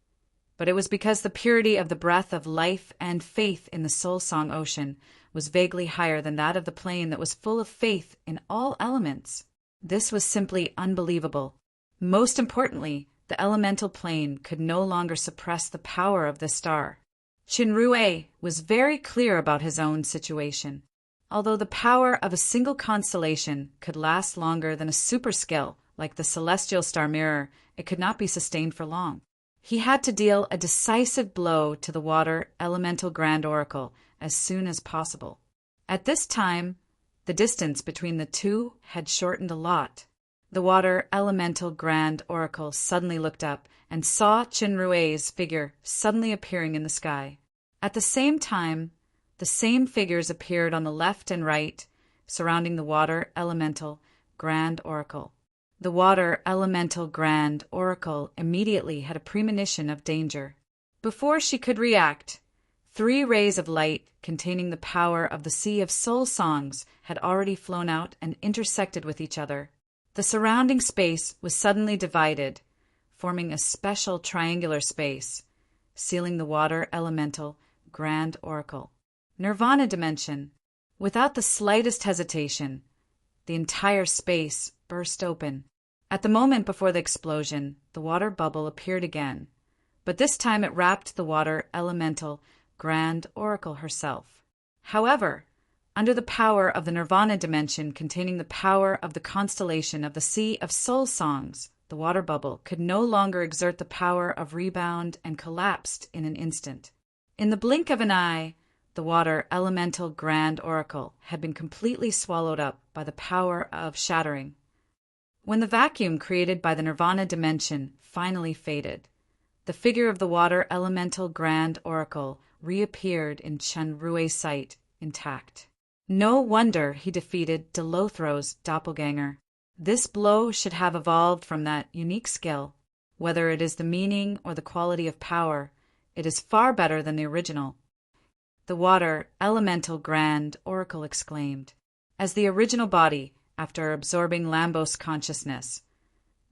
but it was because the purity of the breath of life and faith in the Soul Song Ocean was vaguely higher than that of the plane that was full of faith in all elements. This was simply unbelievable. Most importantly, the elemental plane could no longer suppress the power of the star. Chenrue was very clear about his own situation. Although the power of a single constellation could last longer than a super skill like the celestial star mirror, it could not be sustained for long. He had to deal a decisive blow to the water elemental Grand Oracle as soon as possible. At this time, the distance between the two had shortened a lot. The water elemental Grand Oracle suddenly looked up and saw Chenrue's figure suddenly appearing in the sky. At the same time, the same figures appeared on the left and right, surrounding the water elemental Grand Oracle. The water elemental Grand Oracle immediately had a premonition of danger. Before she could react, 3 rays of light containing the power of the Sea of Soul Songs had already flown out and intersected with each other. The surrounding space was suddenly divided, forming a special triangular space, sealing the water elemental Grand Oracle. Nirvana dimension. Without the slightest hesitation, the entire space burst open. At the moment before the explosion, the water bubble appeared again, but this time it wrapped the water elemental Grand Oracle herself. However, under the power of the Nirvana dimension containing the power of the constellation of the Sea of Soul Songs, the water bubble could no longer exert the power of rebound and collapsed in an instant. In the blink of an eye, the water elemental Grand Oracle had been completely swallowed up by the power of shattering. When the vacuum created by the Nirvana dimension finally faded, the figure of the water elemental Grand Oracle reappeared in Chenrue's sight, intact. No wonder he defeated Delothro's doppelganger. This blow should have evolved from that unique skill. Whether it is the meaning or the quality of power, it is far better than the original. The water elemental Grand Oracle exclaimed. As the original body, after absorbing Lambos' consciousness,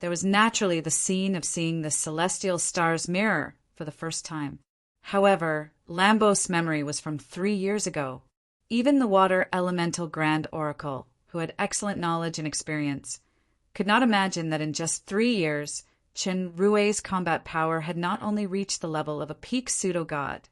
there was naturally the scene of seeing the celestial star's mirror for the first time. However, Lambos' memory was from 3 years ago. Even the water elemental Grand Oracle, who had excellent knowledge and experience, could not imagine that in just 3 years, Chenrue's combat power had not only reached the level of a peak pseudo-god,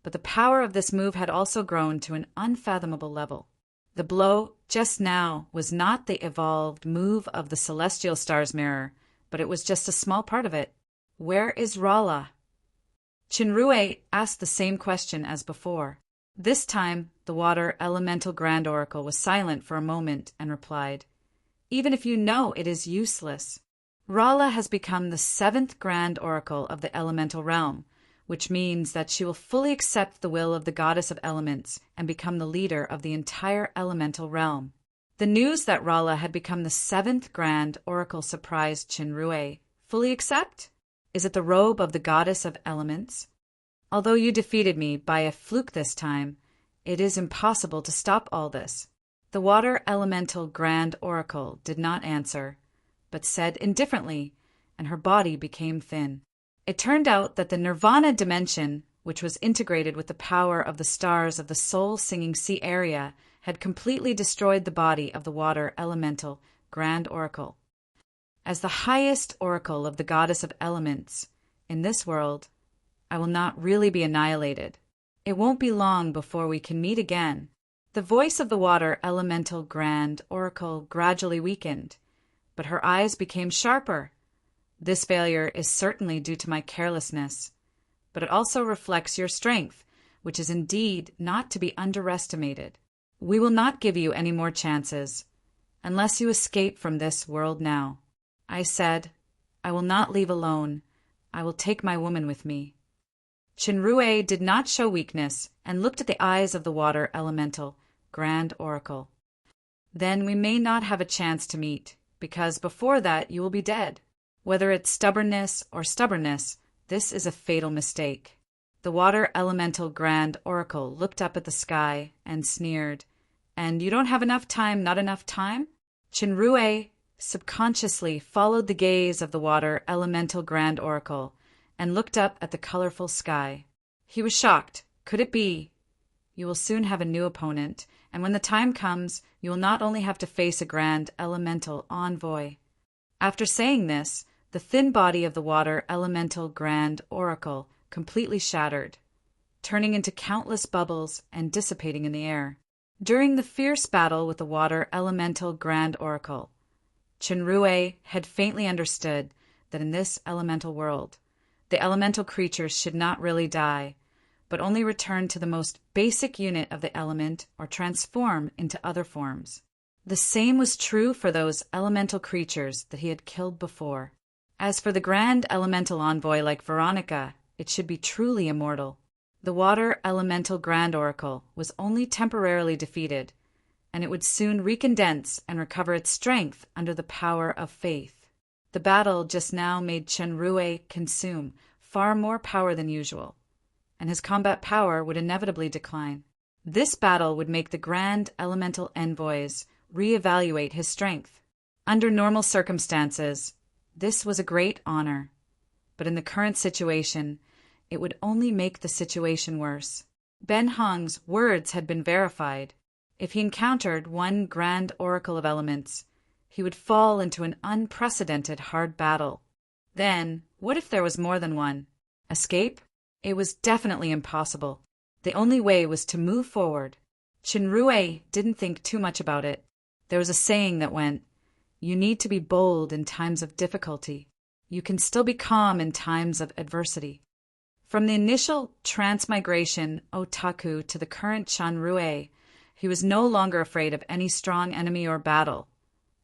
but the power of this move had also grown to an unfathomable level. The blow just now was not the evolved move of the celestial star's mirror, but it was just a small part of it. Where is Rala? Chenrue asked the same question as before. This time, the water elemental Grand Oracle was silent for a moment and replied, "Even if you know, it is useless. Rala has become the 7th Grand Oracle of the elemental realm, which means that she will fully accept the will of the goddess of elements and become the leader of the entire elemental realm." The news that Rala had become the 7th Grand Oracle surprised Chenrue. Fully accept? Is it the robe of the goddess of elements? Although you defeated me by a fluke this time, it is impossible to stop all this. The water elemental Grand Oracle did not answer, but said indifferently, and her body became thin. It turned out that the Nirvana dimension, which was integrated with the power of the stars of the soul-singing sea area, had completely destroyed the body of the water elemental Grand Oracle. As the highest oracle of the goddess of elements, in this world, I will not really be annihilated. It won't be long before we can meet again. The voice of the water elemental Grand Oracle gradually weakened, but her eyes became sharper. This failure is certainly due to my carelessness, but it also reflects your strength, which is indeed not to be underestimated. We will not give you any more chances, unless you escape from this world now. I said, I will not leave alone. I will take my woman with me. Chenrue did not show weakness and looked at the eyes of the water elemental Grand Oracle. Then we may not have a chance to meet, because before that you will be dead. Whether it's stubbornness or stubbornness, this is a fatal mistake. The water elemental Grand Oracle looked up at the sky and sneered. And you don't have enough time, not enough time? Chenrue subconsciously followed the gaze of the water elemental Grand Oracle and looked up at the colorful sky. He was shocked. Could it be? You will soon have a new opponent, and when the time comes, you will not only have to face a grand elemental envoy. After saying this, the thin body of the water elemental Grand Oracle completely shattered, turning into countless bubbles and dissipating in the air. During the fierce battle with the water elemental Grand Oracle, Chenrue had faintly understood that in this elemental world, the elemental creatures should not really die, but only return to the most basic unit of the element or transform into other forms. The same was true for those elemental creatures that he had killed before. As for the grand elemental envoy like Veronica, it should be truly immortal. The water elemental Grand Oracle was only temporarily defeated, and it would soon recondense and recover its strength under the power of faith. The battle just now made Chenrue consume far more power than usual, and his combat power would inevitably decline. This battle would make the grand elemental envoys reevaluate his strength. Under normal circumstances, this was a great honor, but in the current situation, it would only make the situation worse. Ben Hong's words had been verified. If he encountered one grand oracle of elements, he would fall into an unprecedented hard battle. Then, what if there was more than one? Escape? It was definitely impossible. The only way was to move forward. Chenrue didn't think too much about it. There was a saying that went, "You need to be bold in times of difficulty. You can still be calm in times of adversity." From the initial transmigration otaku to the current Chenrue, he was no longer afraid of any strong enemy or battle,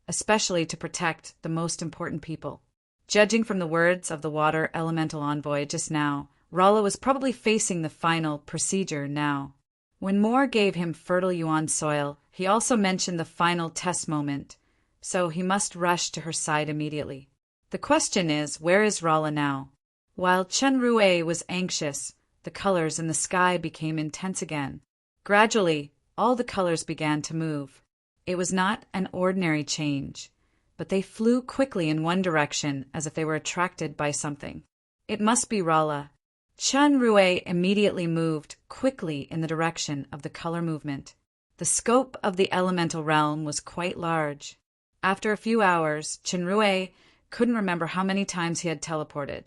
especially to protect the most important people. Judging from the words of the water elemental envoy just now, Rala was probably facing the final procedure now. When Moore gave him fertile yuan soil, he also mentioned the final test moment, so he must rush to her side immediately. The question is, where is Rala now? While Chenrue was anxious, the colors in the sky became intense again. Gradually, all the colors began to move. It was not an ordinary change, but they flew quickly in one direction as if they were attracted by something. It must be Rala. Chenrue immediately moved quickly in the direction of the color movement. The scope of the elemental realm was quite large. After a few hours, Chenrue couldn't remember how many times he had teleported,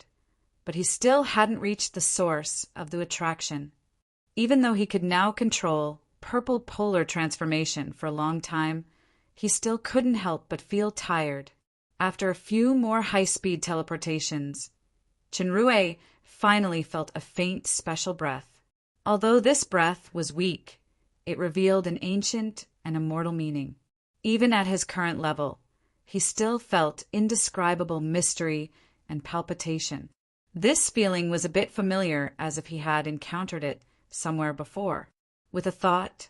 but he still hadn't reached the source of the attraction. Even though he could now control purple polar transformation for a long time, he still couldn't help but feel tired. After a few more high-speed teleportations, Chenrue finally felt a faint special breath. Although this breath was weak, it revealed an ancient and immortal meaning. Even at his current level, he still felt indescribable mystery and palpitation. This feeling was a bit familiar, as if he had encountered it somewhere before. With a thought,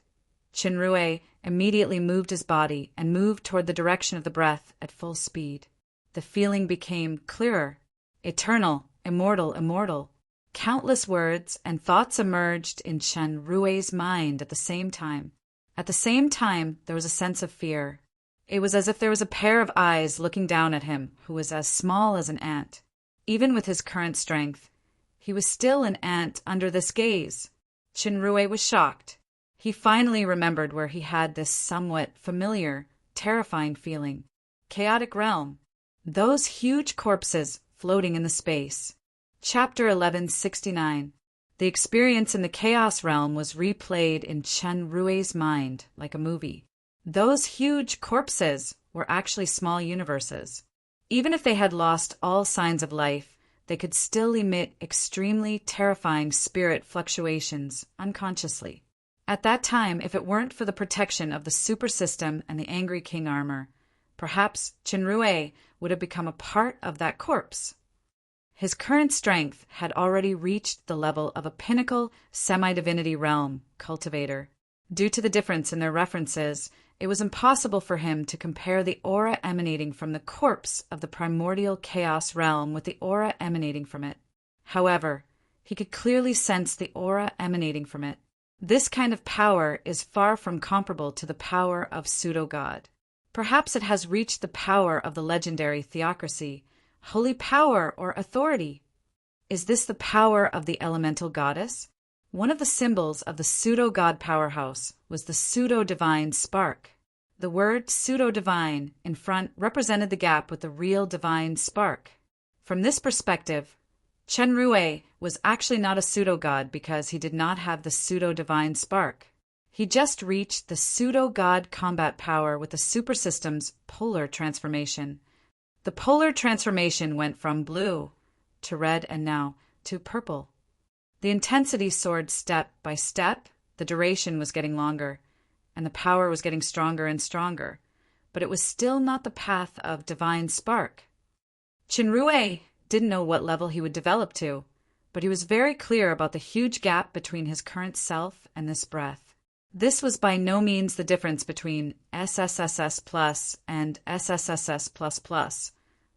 Chenrue immediately moved his body and moved toward the direction of the breath at full speed. The feeling became clearer. Eternal, immortal, immortal. Countless words and thoughts emerged in Chenrue's mind at the same time. At the same time, there was a sense of fear. It was as if there was a pair of eyes looking down at him who was as small as an ant. Even with his current strength, he was still an ant under this gaze. Chenrue was shocked. He finally remembered where he had this somewhat familiar, terrifying feeling. Chaotic realm. Those huge corpses floating in the space. Chapter 1169. The experience in the Chaos Realm was replayed in Chenrue's mind like a movie. Those huge corpses were actually small universes. Even if they had lost all signs of life, they could still emit extremely terrifying spirit fluctuations unconsciously. At that time, if it weren't for the protection of the super system and the Angry King armor, perhaps Chenrue would have become a part of that corpse. His current strength had already reached the level of a pinnacle semi-divinity realm cultivator. Due to the difference in their references, it was impossible for him to compare the aura emanating from the corpse of the primordial chaos realm with the aura emanating from it. However, he could clearly sense the aura emanating from it. This kind of power is far from comparable to the power of pseudo-god. Perhaps it has reached the power of the legendary theocracy, holy power or authority. Is this the power of the elemental goddess? One of the symbols of the pseudo-god powerhouse was the pseudo-divine spark. The word pseudo-divine in front represented the gap with the real divine spark. From this perspective, Chenrue was actually not a pseudo-god because he did not have the pseudo-divine spark. He just reached the pseudo-god combat power with the super system's polar transformation. The polar transformation went from blue to red and now to purple. The intensity soared step by step, the duration was getting longer, and the power was getting stronger and stronger, but it was still not the path of divine spark. Chenrue didn't know what level he would develop to, but he was very clear about the huge gap between his current self and this breath. This was by no means the difference between SSSS plus and SSSS plus plus,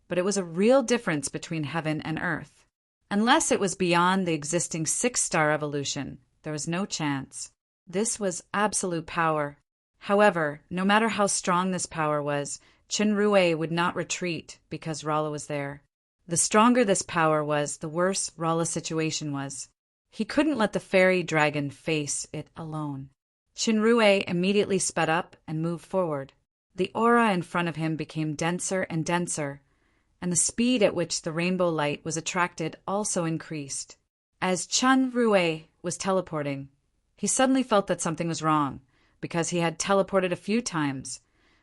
but it was a real difference between heaven and earth. Unless it was beyond the existing 6-star evolution, there was no chance. This was absolute power. However, no matter how strong this power was, Chenrue would not retreat because Rala was there. The stronger this power was, the worse Rala's situation was. He couldn't let the fairy dragon face it alone. Chenrue immediately sped up and moved forward. The aura in front of him became denser and denser, and the speed at which the rainbow light was attracted also increased. As Chenrue was teleporting, he suddenly felt that something was wrong, because he had teleported a few times,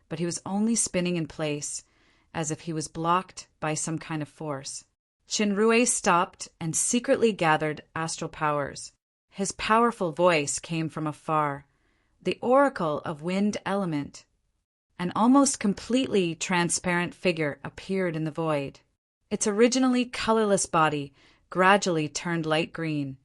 but he was only spinning in place, as if he was blocked by some kind of force. Chenrue stopped and secretly gathered astral powers. His powerful voice came from afar, the oracle of wind element. An almost completely transparent figure appeared in the void. Its originally colorless body gradually turned light green.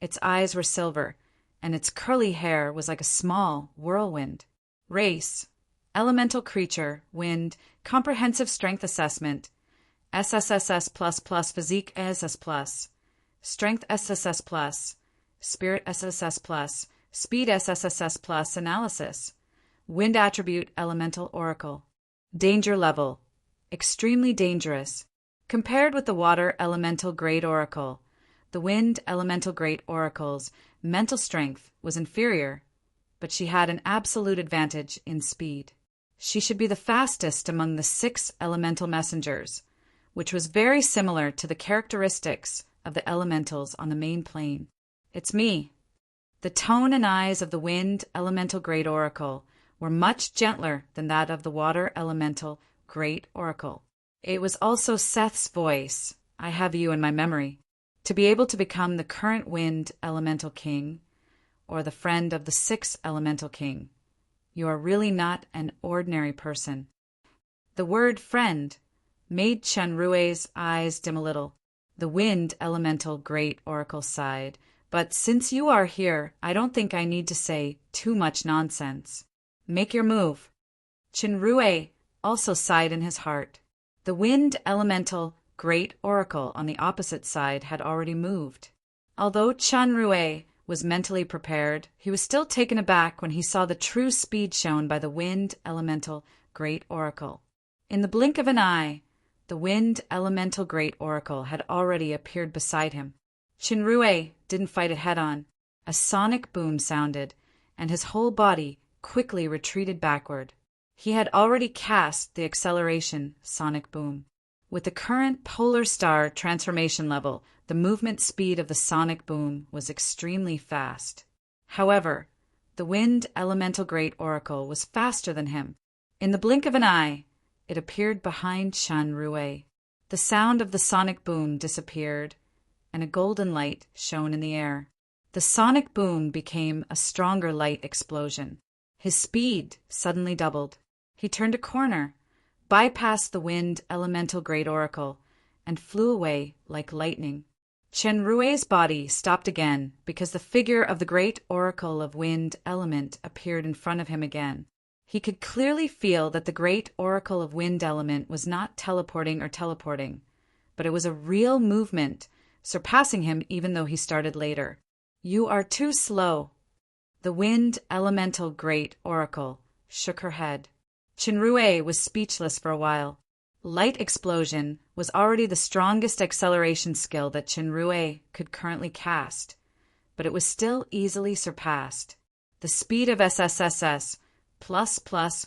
Its eyes were silver, and its curly hair was like a small whirlwind. Race: elemental creature, wind, comprehensive strength assessment, SSSS++, physique SS+, strength SSS+, spirit SSS+, speed SSSS+, analysis. Wind attribute elemental oracle. Danger level: extremely dangerous. Compared with the water elemental great oracle, the wind elemental great oracle's mental strength was inferior, but she had an absolute advantage in speed. She should be the fastest among the 6 elemental messengers, which was very similar to the characteristics of the elementals on the main plane. It's me. The tone and eyes of the wind elemental great oracle were much gentler than that of the water elemental great oracle. It was also Seth's voice. I have you in my memory. To be able to become the current wind elemental king, or the friend of the 6th elemental king, you are really not an ordinary person. The word friend made Chenrue's eyes dim a little. The wind elemental great oracle sighed. But since you are here, I don't think I need to say too much nonsense. Make your move. Chenrue also sighed in his heart. The wind elemental great oracle on the opposite side had already moved. Although Chenrue was mentally prepared, he was still taken aback when he saw the true speed shown by the wind elemental great oracle. In the blink of an eye, the wind elemental great oracle had already appeared beside him. Chinrue didn't fight it head-on. A sonic boom sounded, and his whole body quickly retreated backward. He had already cast the acceleration sonic boom. With the current polar star transformation level, the movement speed of the sonic boom was extremely fast. However, the wind elemental great oracle was faster than him. In the blink of an eye, it appeared behind Chinrue. The sound of the sonic boom disappeared, and a golden light shone in the air. The sonic boom became a stronger light explosion. His speed suddenly doubled. He turned a corner, bypassed the wind elemental great oracle, and flew away like lightning. Chenrue's body stopped again because the figure of the great oracle of wind element appeared in front of him again. He could clearly feel that the great oracle of wind element was not teleporting, but it was a real movement, surpassing him even though he started later. "You are too slow." The wind elemental great oracle shook her head. Chinrue was speechless for a while. Light explosion was already the strongest acceleration skill that Chinrue could currently cast, but it was still easily surpassed. The speed of SSSS++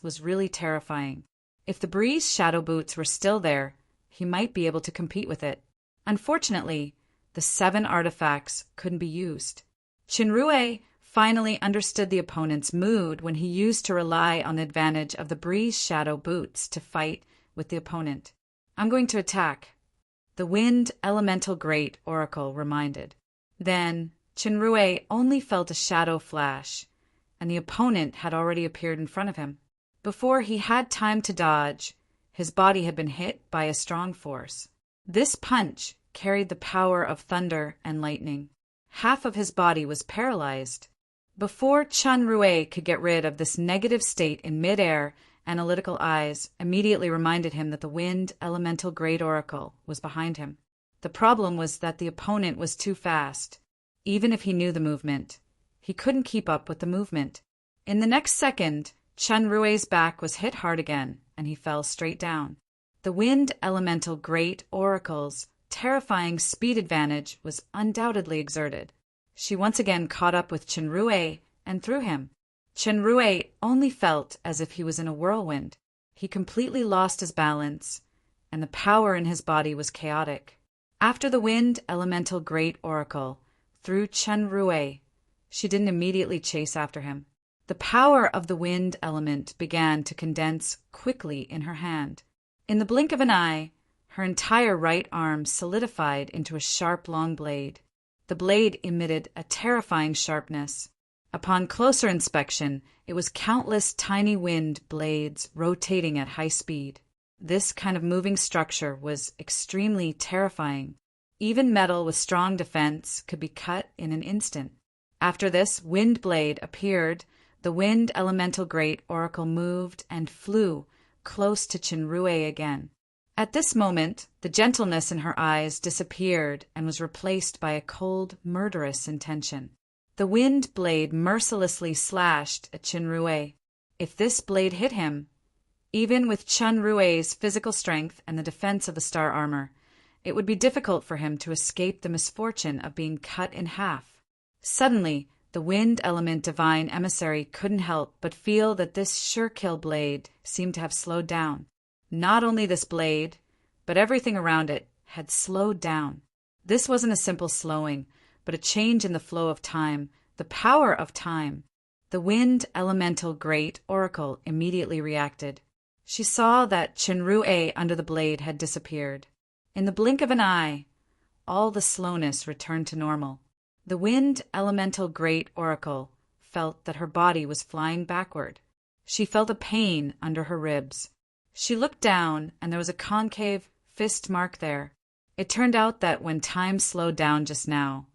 was really terrifying. If the breeze shadow boots were still there, he might be able to compete with it. Unfortunately, the 7 artifacts couldn't be used. Chinrue finally understood the opponent's mood when he used to rely on the advantage of the breeze shadow boots to fight with the opponent. "I'm going to attack," the wind elemental great oracle reminded. Then Chinrue only felt a shadow flash, and the opponent had already appeared in front of him. Before he had time to dodge, his body had been hit by a strong force. This punch carried the power of thunder and lightning. Half of his body was paralyzed. Before Chinrue could get rid of this negative state in midair, analytical eyes immediately reminded him that the wind elemental great oracle was behind him. The problem was that the opponent was too fast. Even if he knew the movement, he couldn't keep up with the movement. In the next second, Chinrue's back was hit hard again, and he fell straight down. The wind elemental great oracle's terrifying speed advantage was undoubtedly exerted. She once again caught up with Chinrue and threw him. Chinrue only felt as if he was in a whirlwind. He completely lost his balance, and the power in his body was chaotic. After the wind elemental great oracle threw Chinrue, she didn't immediately chase after him. The power of the wind element began to condense quickly in her hand. In the blink of an eye, her entire right arm solidified into a sharp long blade. The blade emitted a terrifying sharpness. Upon closer inspection, it was countless tiny wind blades rotating at high speed. This kind of moving structure was extremely terrifying. Even metal with strong defense could be cut in an instant. After this wind blade appeared, the wind elemental great oracle moved and flew close to Chinrue again. At this moment, the gentleness in her eyes disappeared and was replaced by a cold, murderous intention. The wind blade mercilessly slashed at Chinrue. If this blade hit him, even with Chinrue's physical strength and the defense of the star armor, it would be difficult for him to escape the misfortune of being cut in half. Suddenly, the wind element divine emissary couldn't help but feel that this sure-kill blade seemed to have slowed down. Not only this blade, but everything around it had slowed down. This wasn't a simple slowing, but a change in the flow of time, the power of time. The wind elemental great oracle immediately reacted. She saw that Chinrue under the blade had disappeared. In the blink of an eye, all the slowness returned to normal. The wind elemental great oracle felt that her body was flying backward. She felt a pain under her ribs. She looked down, and there was a concave fist mark there. It turned out that when time slowed down just now,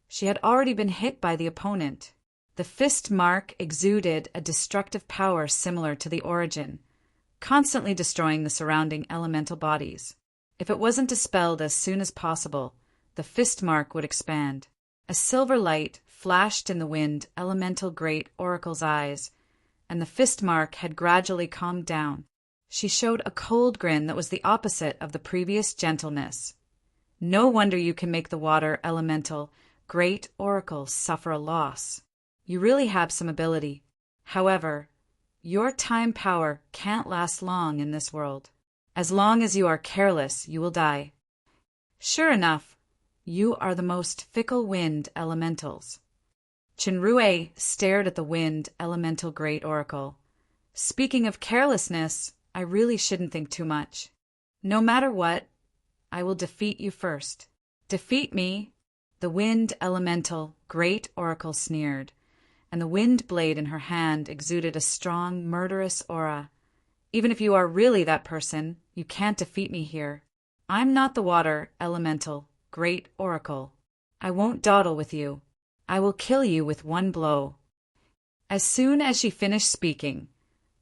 she had already been hit by the opponent. The fist mark exuded a destructive power similar to the origin, constantly destroying the surrounding elemental bodies. If it wasn't dispelled as soon as possible, the fist mark would expand. A silver light flashed in the wind elemental great oracle's eyes, and the fist mark had gradually calmed down. She showed a cold grin that was the opposite of the previous gentleness. No wonder you can make the water elemental, great oracle, suffer a loss. You really have some ability. However, your time power can't last long in this world. As long as you are careless, you will die. Sure enough, you are the most fickle wind elementals. Chenrue stared at the wind elemental great oracle. Speaking of carelessness, I really shouldn't think too much. No matter what, I will defeat you first. Defeat me? The wind elemental great oracle sneered, and the wind blade in her hand exuded a strong, murderous aura. Even if you are really that person, you can't defeat me here. I'm not the water elemental great oracle. I won't dawdle with you. I will kill you with one blow. As soon as she finished speaking,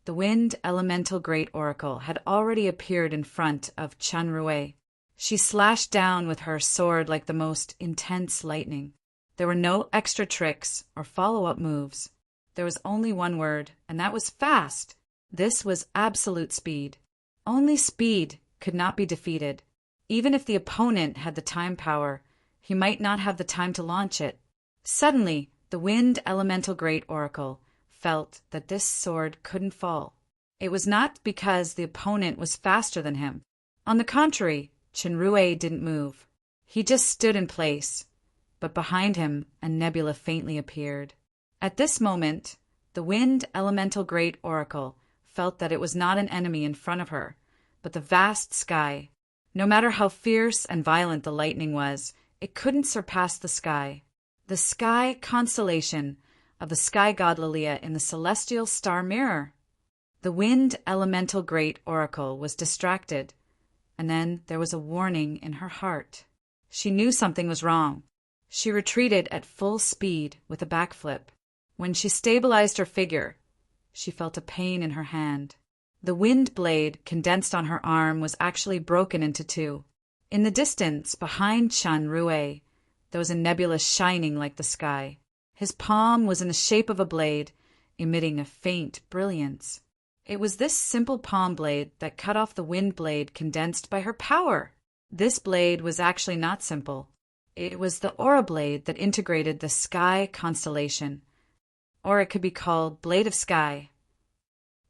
the wind elemental great oracle had already appeared in front of Chenrue. She slashed down with her sword like the most intense lightning. There were no extra tricks or follow-up moves. There was only one word, and that was fast. This was absolute speed. Only speed could not be defeated. Even if the opponent had the time power, he might not have the time to launch it. Suddenly, the wind elemental great oracle felt that this sword couldn't fall. It was not because the opponent was faster than him. On the contrary, Chenrue didn't move. He just stood in place, but behind him a nebula faintly appeared. At this moment, the wind elemental great oracle felt that it was not an enemy in front of her, but the vast sky. No matter how fierce and violent the lightning was, it couldn't surpass the sky. The sky constellation of the sky god Lilia in the celestial star mirror. The wind elemental great oracle was distracted, and then there was a warning in her heart. She knew something was wrong. She retreated at full speed with a backflip. When she stabilized her figure, she felt a pain in her hand. The wind blade condensed on her arm was actually broken into two. In the distance, behind Chenrue, there was a nebula shining like the sky. His palm was in the shape of a blade, emitting a faint brilliance. It was this simple palm blade that cut off the wind blade condensed by her power. This blade was actually not simple. It was the aura blade that integrated the sky constellation, or it could be called Blade of Sky.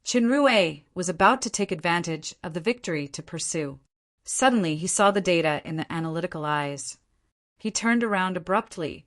Chenrue was about to take advantage of the victory to pursue. Suddenly, he saw the data in the analytical eyes. He turned around abruptly,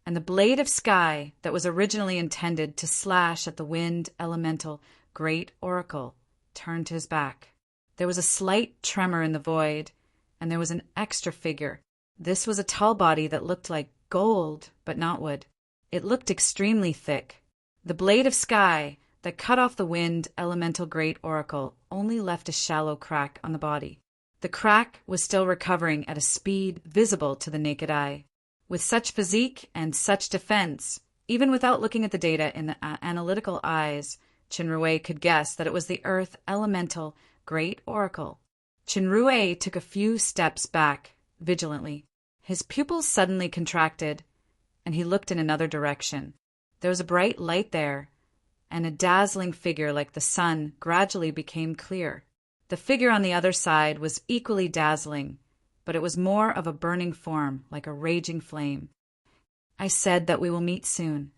and the blade of sky that was originally intended to slash at the wind elemental great oracle turned to his back. There was a slight tremor in the void, and there was an extra figure. This was a tall body that looked like gold, but not wood. It looked extremely thick. The blade of sky that cut off the wind elemental great oracle only left a shallow crack on the body. The crack was still recovering at a speed visible to the naked eye. With such physique and such defense, even without looking at the data in the analytical eyes, Chenrue could guess that it was the earth elemental great oracle. Chenrue took a few steps back, vigilantly. His pupils suddenly contracted, and he looked in another direction. There was a bright light there, and a dazzling figure like the sun gradually became clear. The figure on the other side was equally dazzling, but it was more of a burning form, like a raging flame. I said that we will meet soon.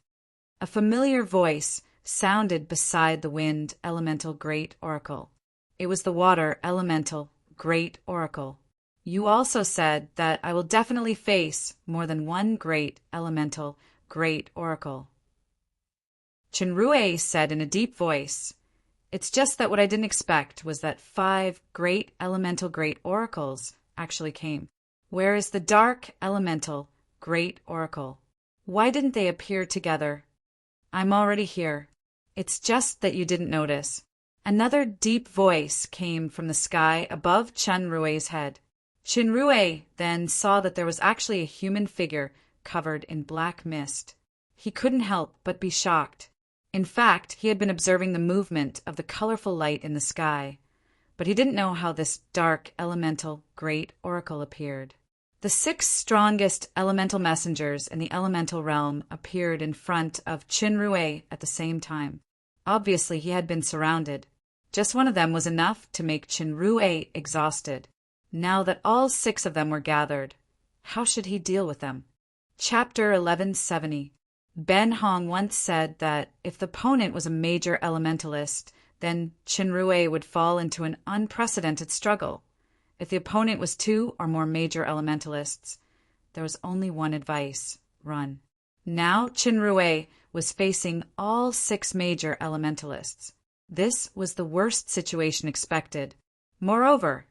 A familiar voice sounded beside the wind elemental great oracle. It was the water elemental great oracle. You also said that I will definitely face more than one great elemental great oracle. Chenrue said in a deep voice, "It's just that what I didn't expect was that 5 great elemental great oracles actually came. Where is the dark elemental great oracle? Why didn't they appear together? I'm already here. It's just that you didn't notice." Another deep voice came from the sky above Chenrue's head. Chenrue then saw that there was actually a human figure covered in black mist. He couldn't help but be shocked. In fact, he had been observing the movement of the colorful light in the sky, but he didn't know how this dark elemental great oracle appeared. The 6 strongest elemental messengers in the elemental realm appeared in front of Chenrue at the same time. Obviously, he had been surrounded. Just one of them was enough to make Chenrue exhausted. Now that all 6 of them were gathered, how should he deal with them? Chapter 1170. Ben Hong once said that if the opponent was a major elementalist, then Chenrue would fall into an unprecedented struggle. If the opponent was 2 or more major elementalists, there was only one advice: run. Now Chenrue was facing all 6 major elementalists. This was the worst situation expected. Moreover,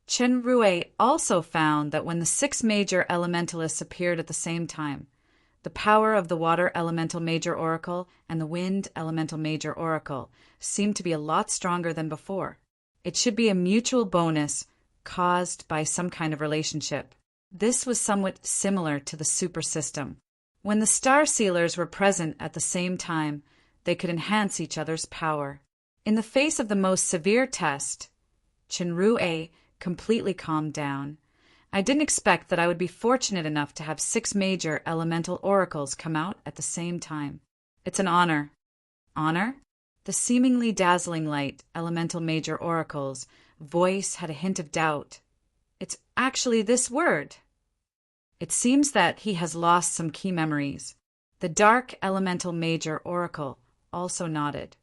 Chenrue also found that when the 6 major elementalists appeared at the same time, the power of the Water Elemental Major Oracle and the Wind Elemental Major Oracle seemed to be a lot stronger than before. It should be a mutual bonus caused by some kind of relationship. This was somewhat similar to the super system. When the Star Sealers were present at the same time, they could enhance each other's power. In the face of the most severe test, Chenrue completely calmed down. I didn't expect that I would be fortunate enough to have 6 major elemental oracles come out at the same time. It's an honor. Honor? The seemingly dazzling light elemental major oracle's voice had a hint of doubt. It's actually this word. It seems that he has lost some key memories. The dark elemental major oracle also nodded.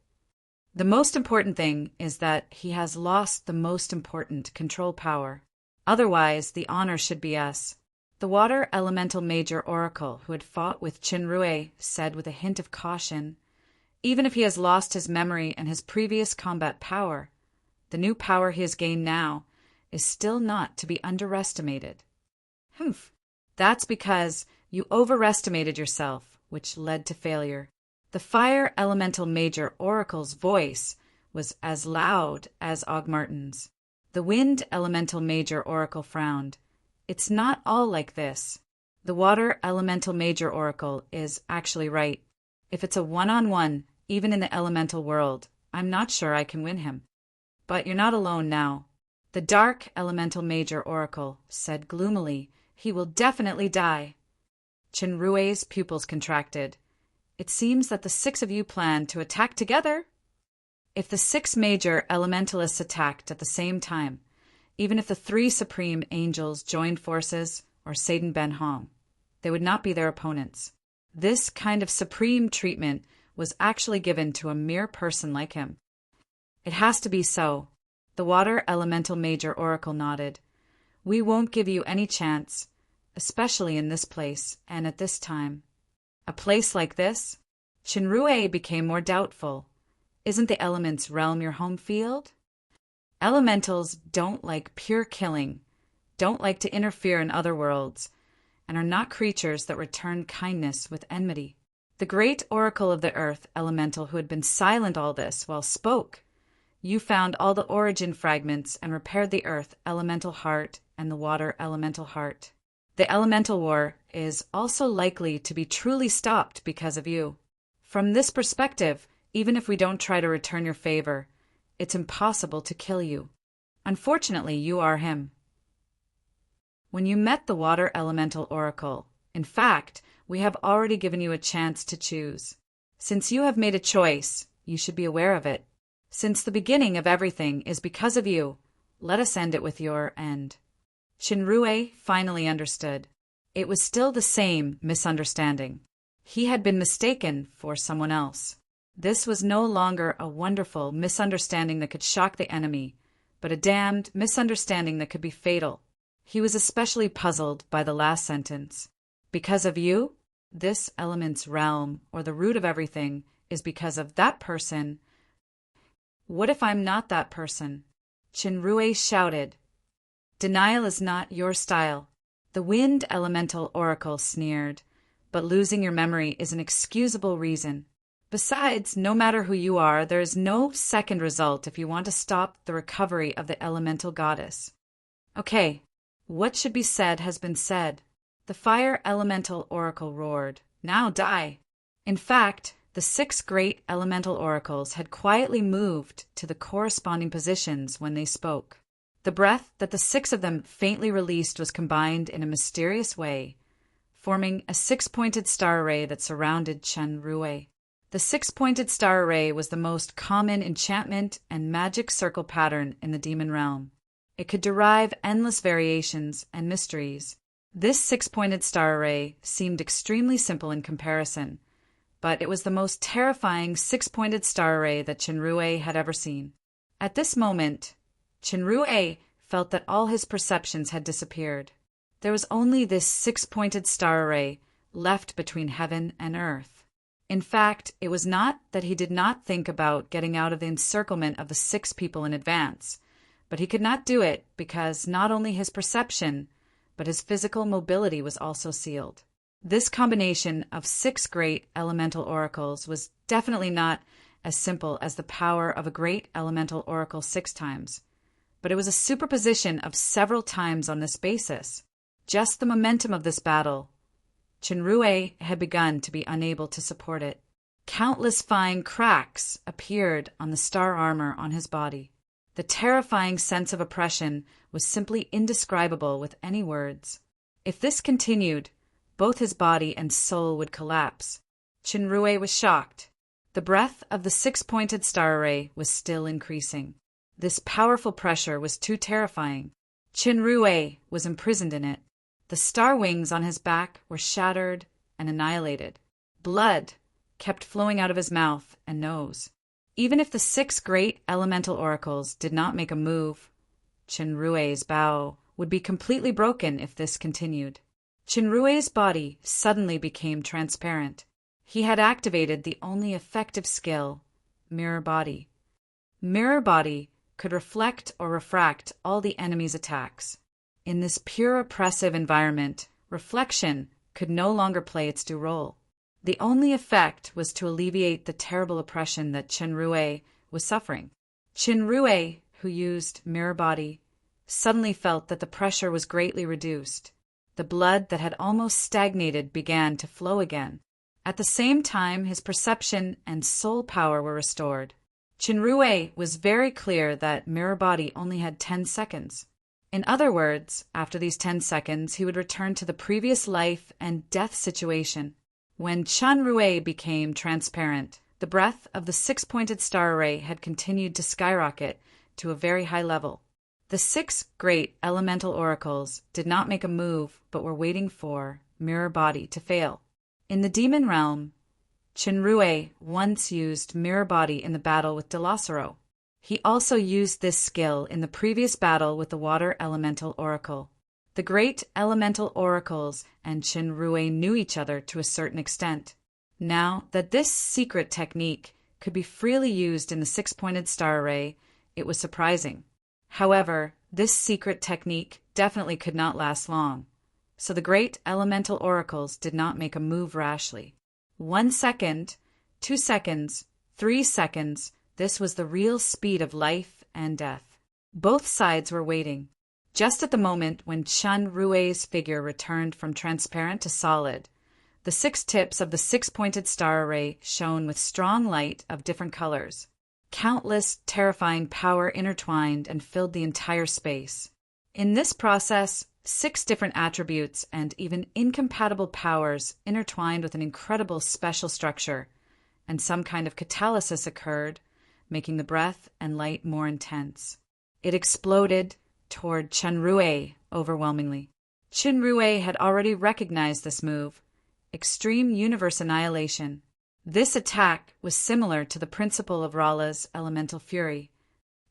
The most important thing is that he has lost the most important control power. Otherwise, the honor should be us. The Water Elemental Major Oracle, who had fought with Chenrue, said with a hint of caution, even if he has lost his memory and his previous combat power, the new power he has gained now is still not to be underestimated. Humph. That's because you overestimated yourself, which led to failure. The Fire Elemental Major Oracle's voice was as loud as Ogmartin's. The Wind Elemental Major Oracle frowned. It's not all like this. The Water Elemental Major Oracle is actually right. If it's a one-on-one, even in the elemental world, I'm not sure I can win him. But you're not alone now. The Dark Elemental Major Oracle said gloomily, he will definitely die. Chenrue's pupils contracted. It seems that the 6 of you plan to attack together. If the 6 major elementalists attacked at the same time, even if the 3 supreme angels joined forces or Satan Ben Hong, they would not be their opponents. This kind of supreme treatment was actually given to a mere person like him. It has to be so. The Water Elemental Major Oracle nodded. We won't give you any chance, especially in this place and at this time. A place like this? Chenrue became more doubtful. Isn't the elements realm your home field? Elementals don't like pure killing, don't like to interfere in other worlds, and are not creatures that return kindness with enmity. The great oracle of the earth elemental who had been silent all this while spoke. You found all the origin fragments and repaired the earth elemental heart and the water elemental heart. The elemental war is also likely to be truly stopped because of you. From this perspective, even if we don't try to return your favor, it's impossible to kill you. Unfortunately, you are him. When you met the Water Elemental Oracle, in fact, we have already given you a chance to choose. Since you have made a choice, you should be aware of it. Since the beginning of everything is because of you, let us end it with your end. Chenrue finally understood. It was still the same misunderstanding. He had been mistaken for someone else. This was no longer a wonderful misunderstanding that could shock the enemy, but a damned misunderstanding that could be fatal. He was especially puzzled by the last sentence. Because of you, this element's realm, or the root of everything, is because of that person. What if I'm not that person? Chenrue shouted. Denial is not your style. The Wind Elemental Oracle sneered. But losing your memory is an excusable reason. Besides, no matter who you are, there is no second result if you want to stop the recovery of the elemental goddess. Okay, what should be said has been said. The Fire Elemental Oracle roared. Now die. In fact, the 6 great elemental oracles had quietly moved to the corresponding positions when they spoke. The breath that the 6 of them faintly released was combined in a mysterious way, forming a 6-pointed star array that surrounded Chenrue. The six-pointed star array was the most common enchantment and magic circle pattern in the demon realm. It could derive endless variations and mysteries. This six-pointed star array seemed extremely simple in comparison, but it was the most terrifying six-pointed star array that Chenrue had ever seen. At this moment, Chenrue felt that all his perceptions had disappeared. There was only this six-pointed star array left between heaven and earth. In fact, it was not that he did not think about getting out of the encirclement of the 6 people in advance, but he could not do it because not only his perception, but his physical mobility was also sealed. This combination of 6 great elemental oracles was definitely not as simple as the power of a great elemental oracle 6 times, but it was a superposition of several times on this basis. Just the momentum of this battle, Chenrue had begun to be unable to support it. Countless fine cracks appeared on the star armor on his body. The terrifying sense of oppression was simply indescribable with any words. If this continued, both his body and soul would collapse. Chenrue was shocked. The breadth of the six-pointed star array was still increasing. This powerful pressure was too terrifying. Chenrue was imprisoned in it. The star wings on his back were shattered and annihilated. Blood kept flowing out of his mouth and nose. Even if the 6 great elemental oracles did not make a move, Chenrue's bow would be completely broken if this continued. Chenrue's body suddenly became transparent. He had activated the only effective skill, Mirror Body. Mirror Body could reflect or refract all the enemy's attacks. In this pure oppressive environment, reflection could no longer play its due role. The only effect was to alleviate the terrible oppression that Chenrue was suffering. Chenrue, who used Mirror Body, suddenly felt that the pressure was greatly reduced. The blood that had almost stagnated began to flow again. At the same time, his perception and soul power were restored. Chenrue was very clear that Mirror Body only had 10 seconds. In other words, after these 10 seconds, he would return to the previous life and death situation. When Chenrue became transparent, the breadth of the six-pointed star array had continued to skyrocket to a very high level. The 6 great elemental oracles did not make a move, but were waiting for Mirror Body to fail. In the demon realm, Chenrue once used Mirror Body in the battle with Delacero. He also used this skill in the previous battle with the Water Elemental Oracle. The great elemental oracles and Chenrue knew each other to a certain extent. Now that this secret technique could be freely used in the six-pointed star array, it was surprising. However, this secret technique definitely could not last long, so the great elemental oracles did not make a move rashly. 1 second, 2 seconds, 3 seconds, this was the real speed of life and death. Both sides were waiting. Just at the moment when Chenrue's figure returned from transparent to solid, the 6 tips of the six-pointed star array shone with strong light of different colors. Countless terrifying power intertwined and filled the entire space. In this process, 6 different attributes and even incompatible powers intertwined with an incredible special structure, and some kind of catalysis occurred, making the breath and light more intense. It exploded toward Chenrue overwhelmingly. Chenrue had already recognized this move, extreme universe annihilation. This attack was similar to the principle of Rala's elemental fury.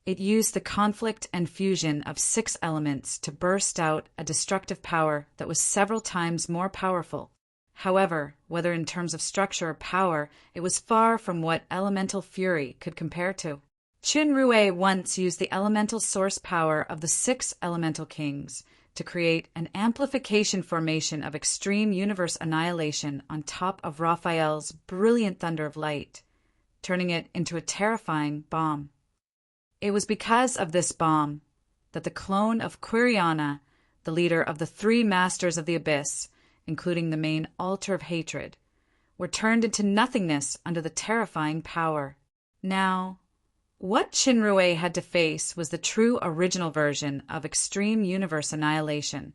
It used the conflict and fusion of 6 elements to burst out a destructive power that was several times more powerful. However, whether in terms of structure or power, it was far from what elemental fury could compare to. Chenrue once used the elemental source power of the 6 elemental kings to create an amplification formation of extreme universe annihilation on top of Raphael's brilliant thunder of light, turning it into a terrifying bomb. It was because of this bomb that the clone of Quiriana, the leader of the 3 masters of the abyss, including the main altar of hatred, were turned into nothingness under the terrifying power. Now, what Chenrue had to face was the true original version of extreme universe annihilation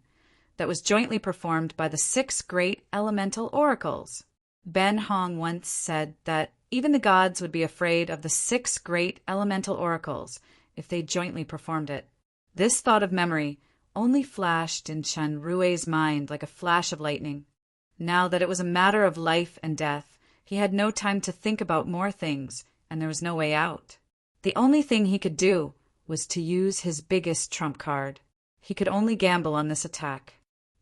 that was jointly performed by the 6 great elemental oracles. Ben Hong once said that Even the gods would be afraid of the 6 great elemental oracles if they jointly performed it. This thought of memory only flashed in Chen Rui's mind like a flash of lightning. Now that it was a matter of life and death, he had no time to think about more things, and there was no way out. The only thing he could do was to use his biggest trump card. He could only gamble on this attack.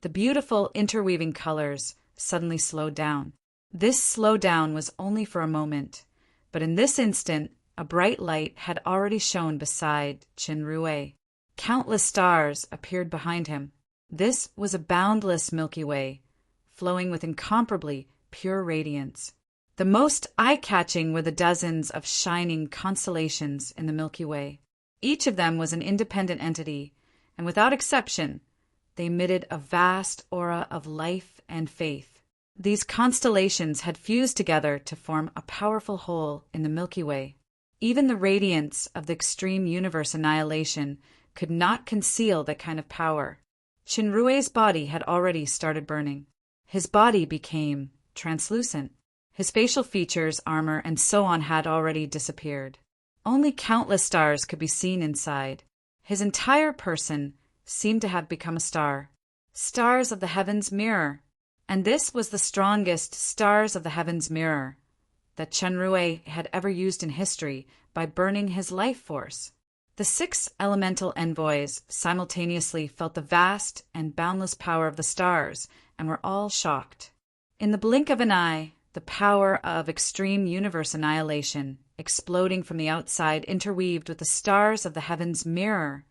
The beautiful interweaving colors suddenly slowed down. This slowdown was only for a moment, but in this instant, a bright light had already shone beside Chen Rui. Countless stars appeared behind him. This was a boundless Milky Way, flowing with incomparably pure radiance. The most eye-catching were the dozens of shining constellations in the Milky Way. Each of them was an independent entity, and without exception, they emitted a vast aura of life and faith. These constellations had fused together to form a powerful whole in the Milky Way. Even the radiance of the extreme universe annihilation could not conceal that kind of power. Shinrue's body had already started burning. His body became translucent. His facial features, armor, and so on had already disappeared. Only countless stars could be seen inside. His entire person seemed to have become a star. Stars of the heaven's mirror. And this was the strongest stars of the heaven's mirror that Chenrue had ever used in history by burning his life force. The 6 elemental envoys simultaneously felt the vast and boundless power of the stars and were all shocked. In the blink of an eye, the power of extreme universe annihilation, exploding from the outside, interweaved with the stars of the heaven's mirror,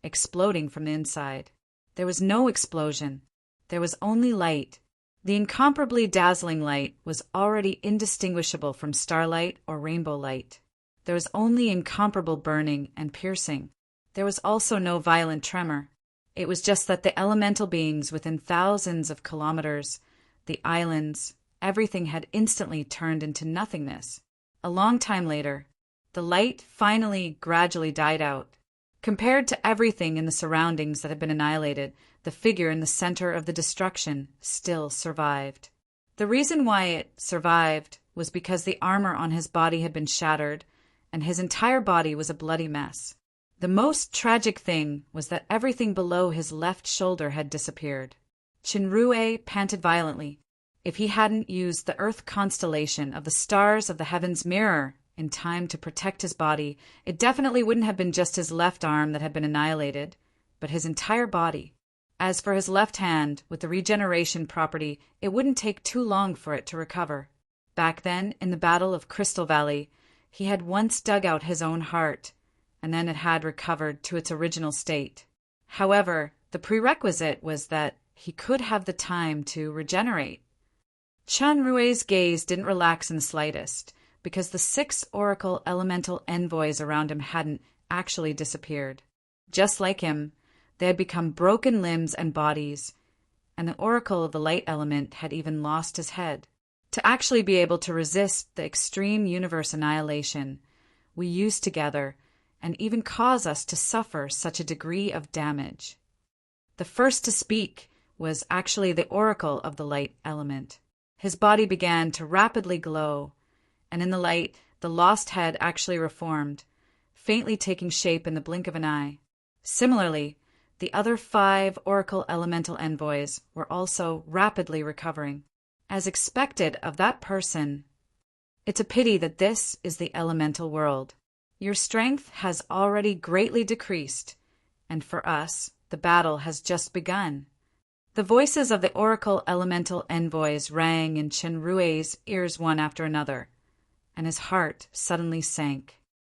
exploding from the inside. There was no explosion. There was only light. The incomparably dazzling light was already indistinguishable from starlight or rainbow light. There was only incomparable burning and piercing. There was also no violent tremor. It was just that the elemental beings within thousands of kilometers, the islands, everything had instantly turned into nothingness. A long time later, the light finally gradually died out. Compared to everything in the surroundings that had been annihilated, the figure in the center of the destruction still survived. The reason why it survived was because the armor on his body had been shattered, and his entire body was a bloody mess. The most tragic thing was that everything below his left shoulder had disappeared. Chinrue panted violently. If he hadn't used the Earth constellation of the stars of the heaven's mirror in time to protect his body, it definitely wouldn't have been just his left arm that had been annihilated, but his entire body. As for his left hand, with the regeneration property, it wouldn't take too long for it to recover. Back then, in the Battle of Crystal Valley, he had once dug out his own heart, and then it had recovered to its original state. However, the prerequisite was that he could have the time to regenerate. Chanrue's gaze didn't relax in the slightest, because the 6 oracle elemental envoys around him hadn't actually disappeared. Just like him, they had become broken limbs and bodies, and the oracle of the light element had even lost his head. To actually be able to resist the extreme universe annihilation we used together and even cause us to suffer such a degree of damage. The first to speak was actually the oracle of the light element. His body began to rapidly glow, and in the light, the lost head actually reformed, faintly taking shape in the blink of an eye. Similarly, the other 5 oracle elemental envoys were also rapidly recovering. As expected of that person, it's a pity that this is the elemental world. Your strength has already greatly decreased, and for us, the battle has just begun. The voices of the oracle elemental envoys rang in Chenrue's ears one after another, and his heart suddenly sank.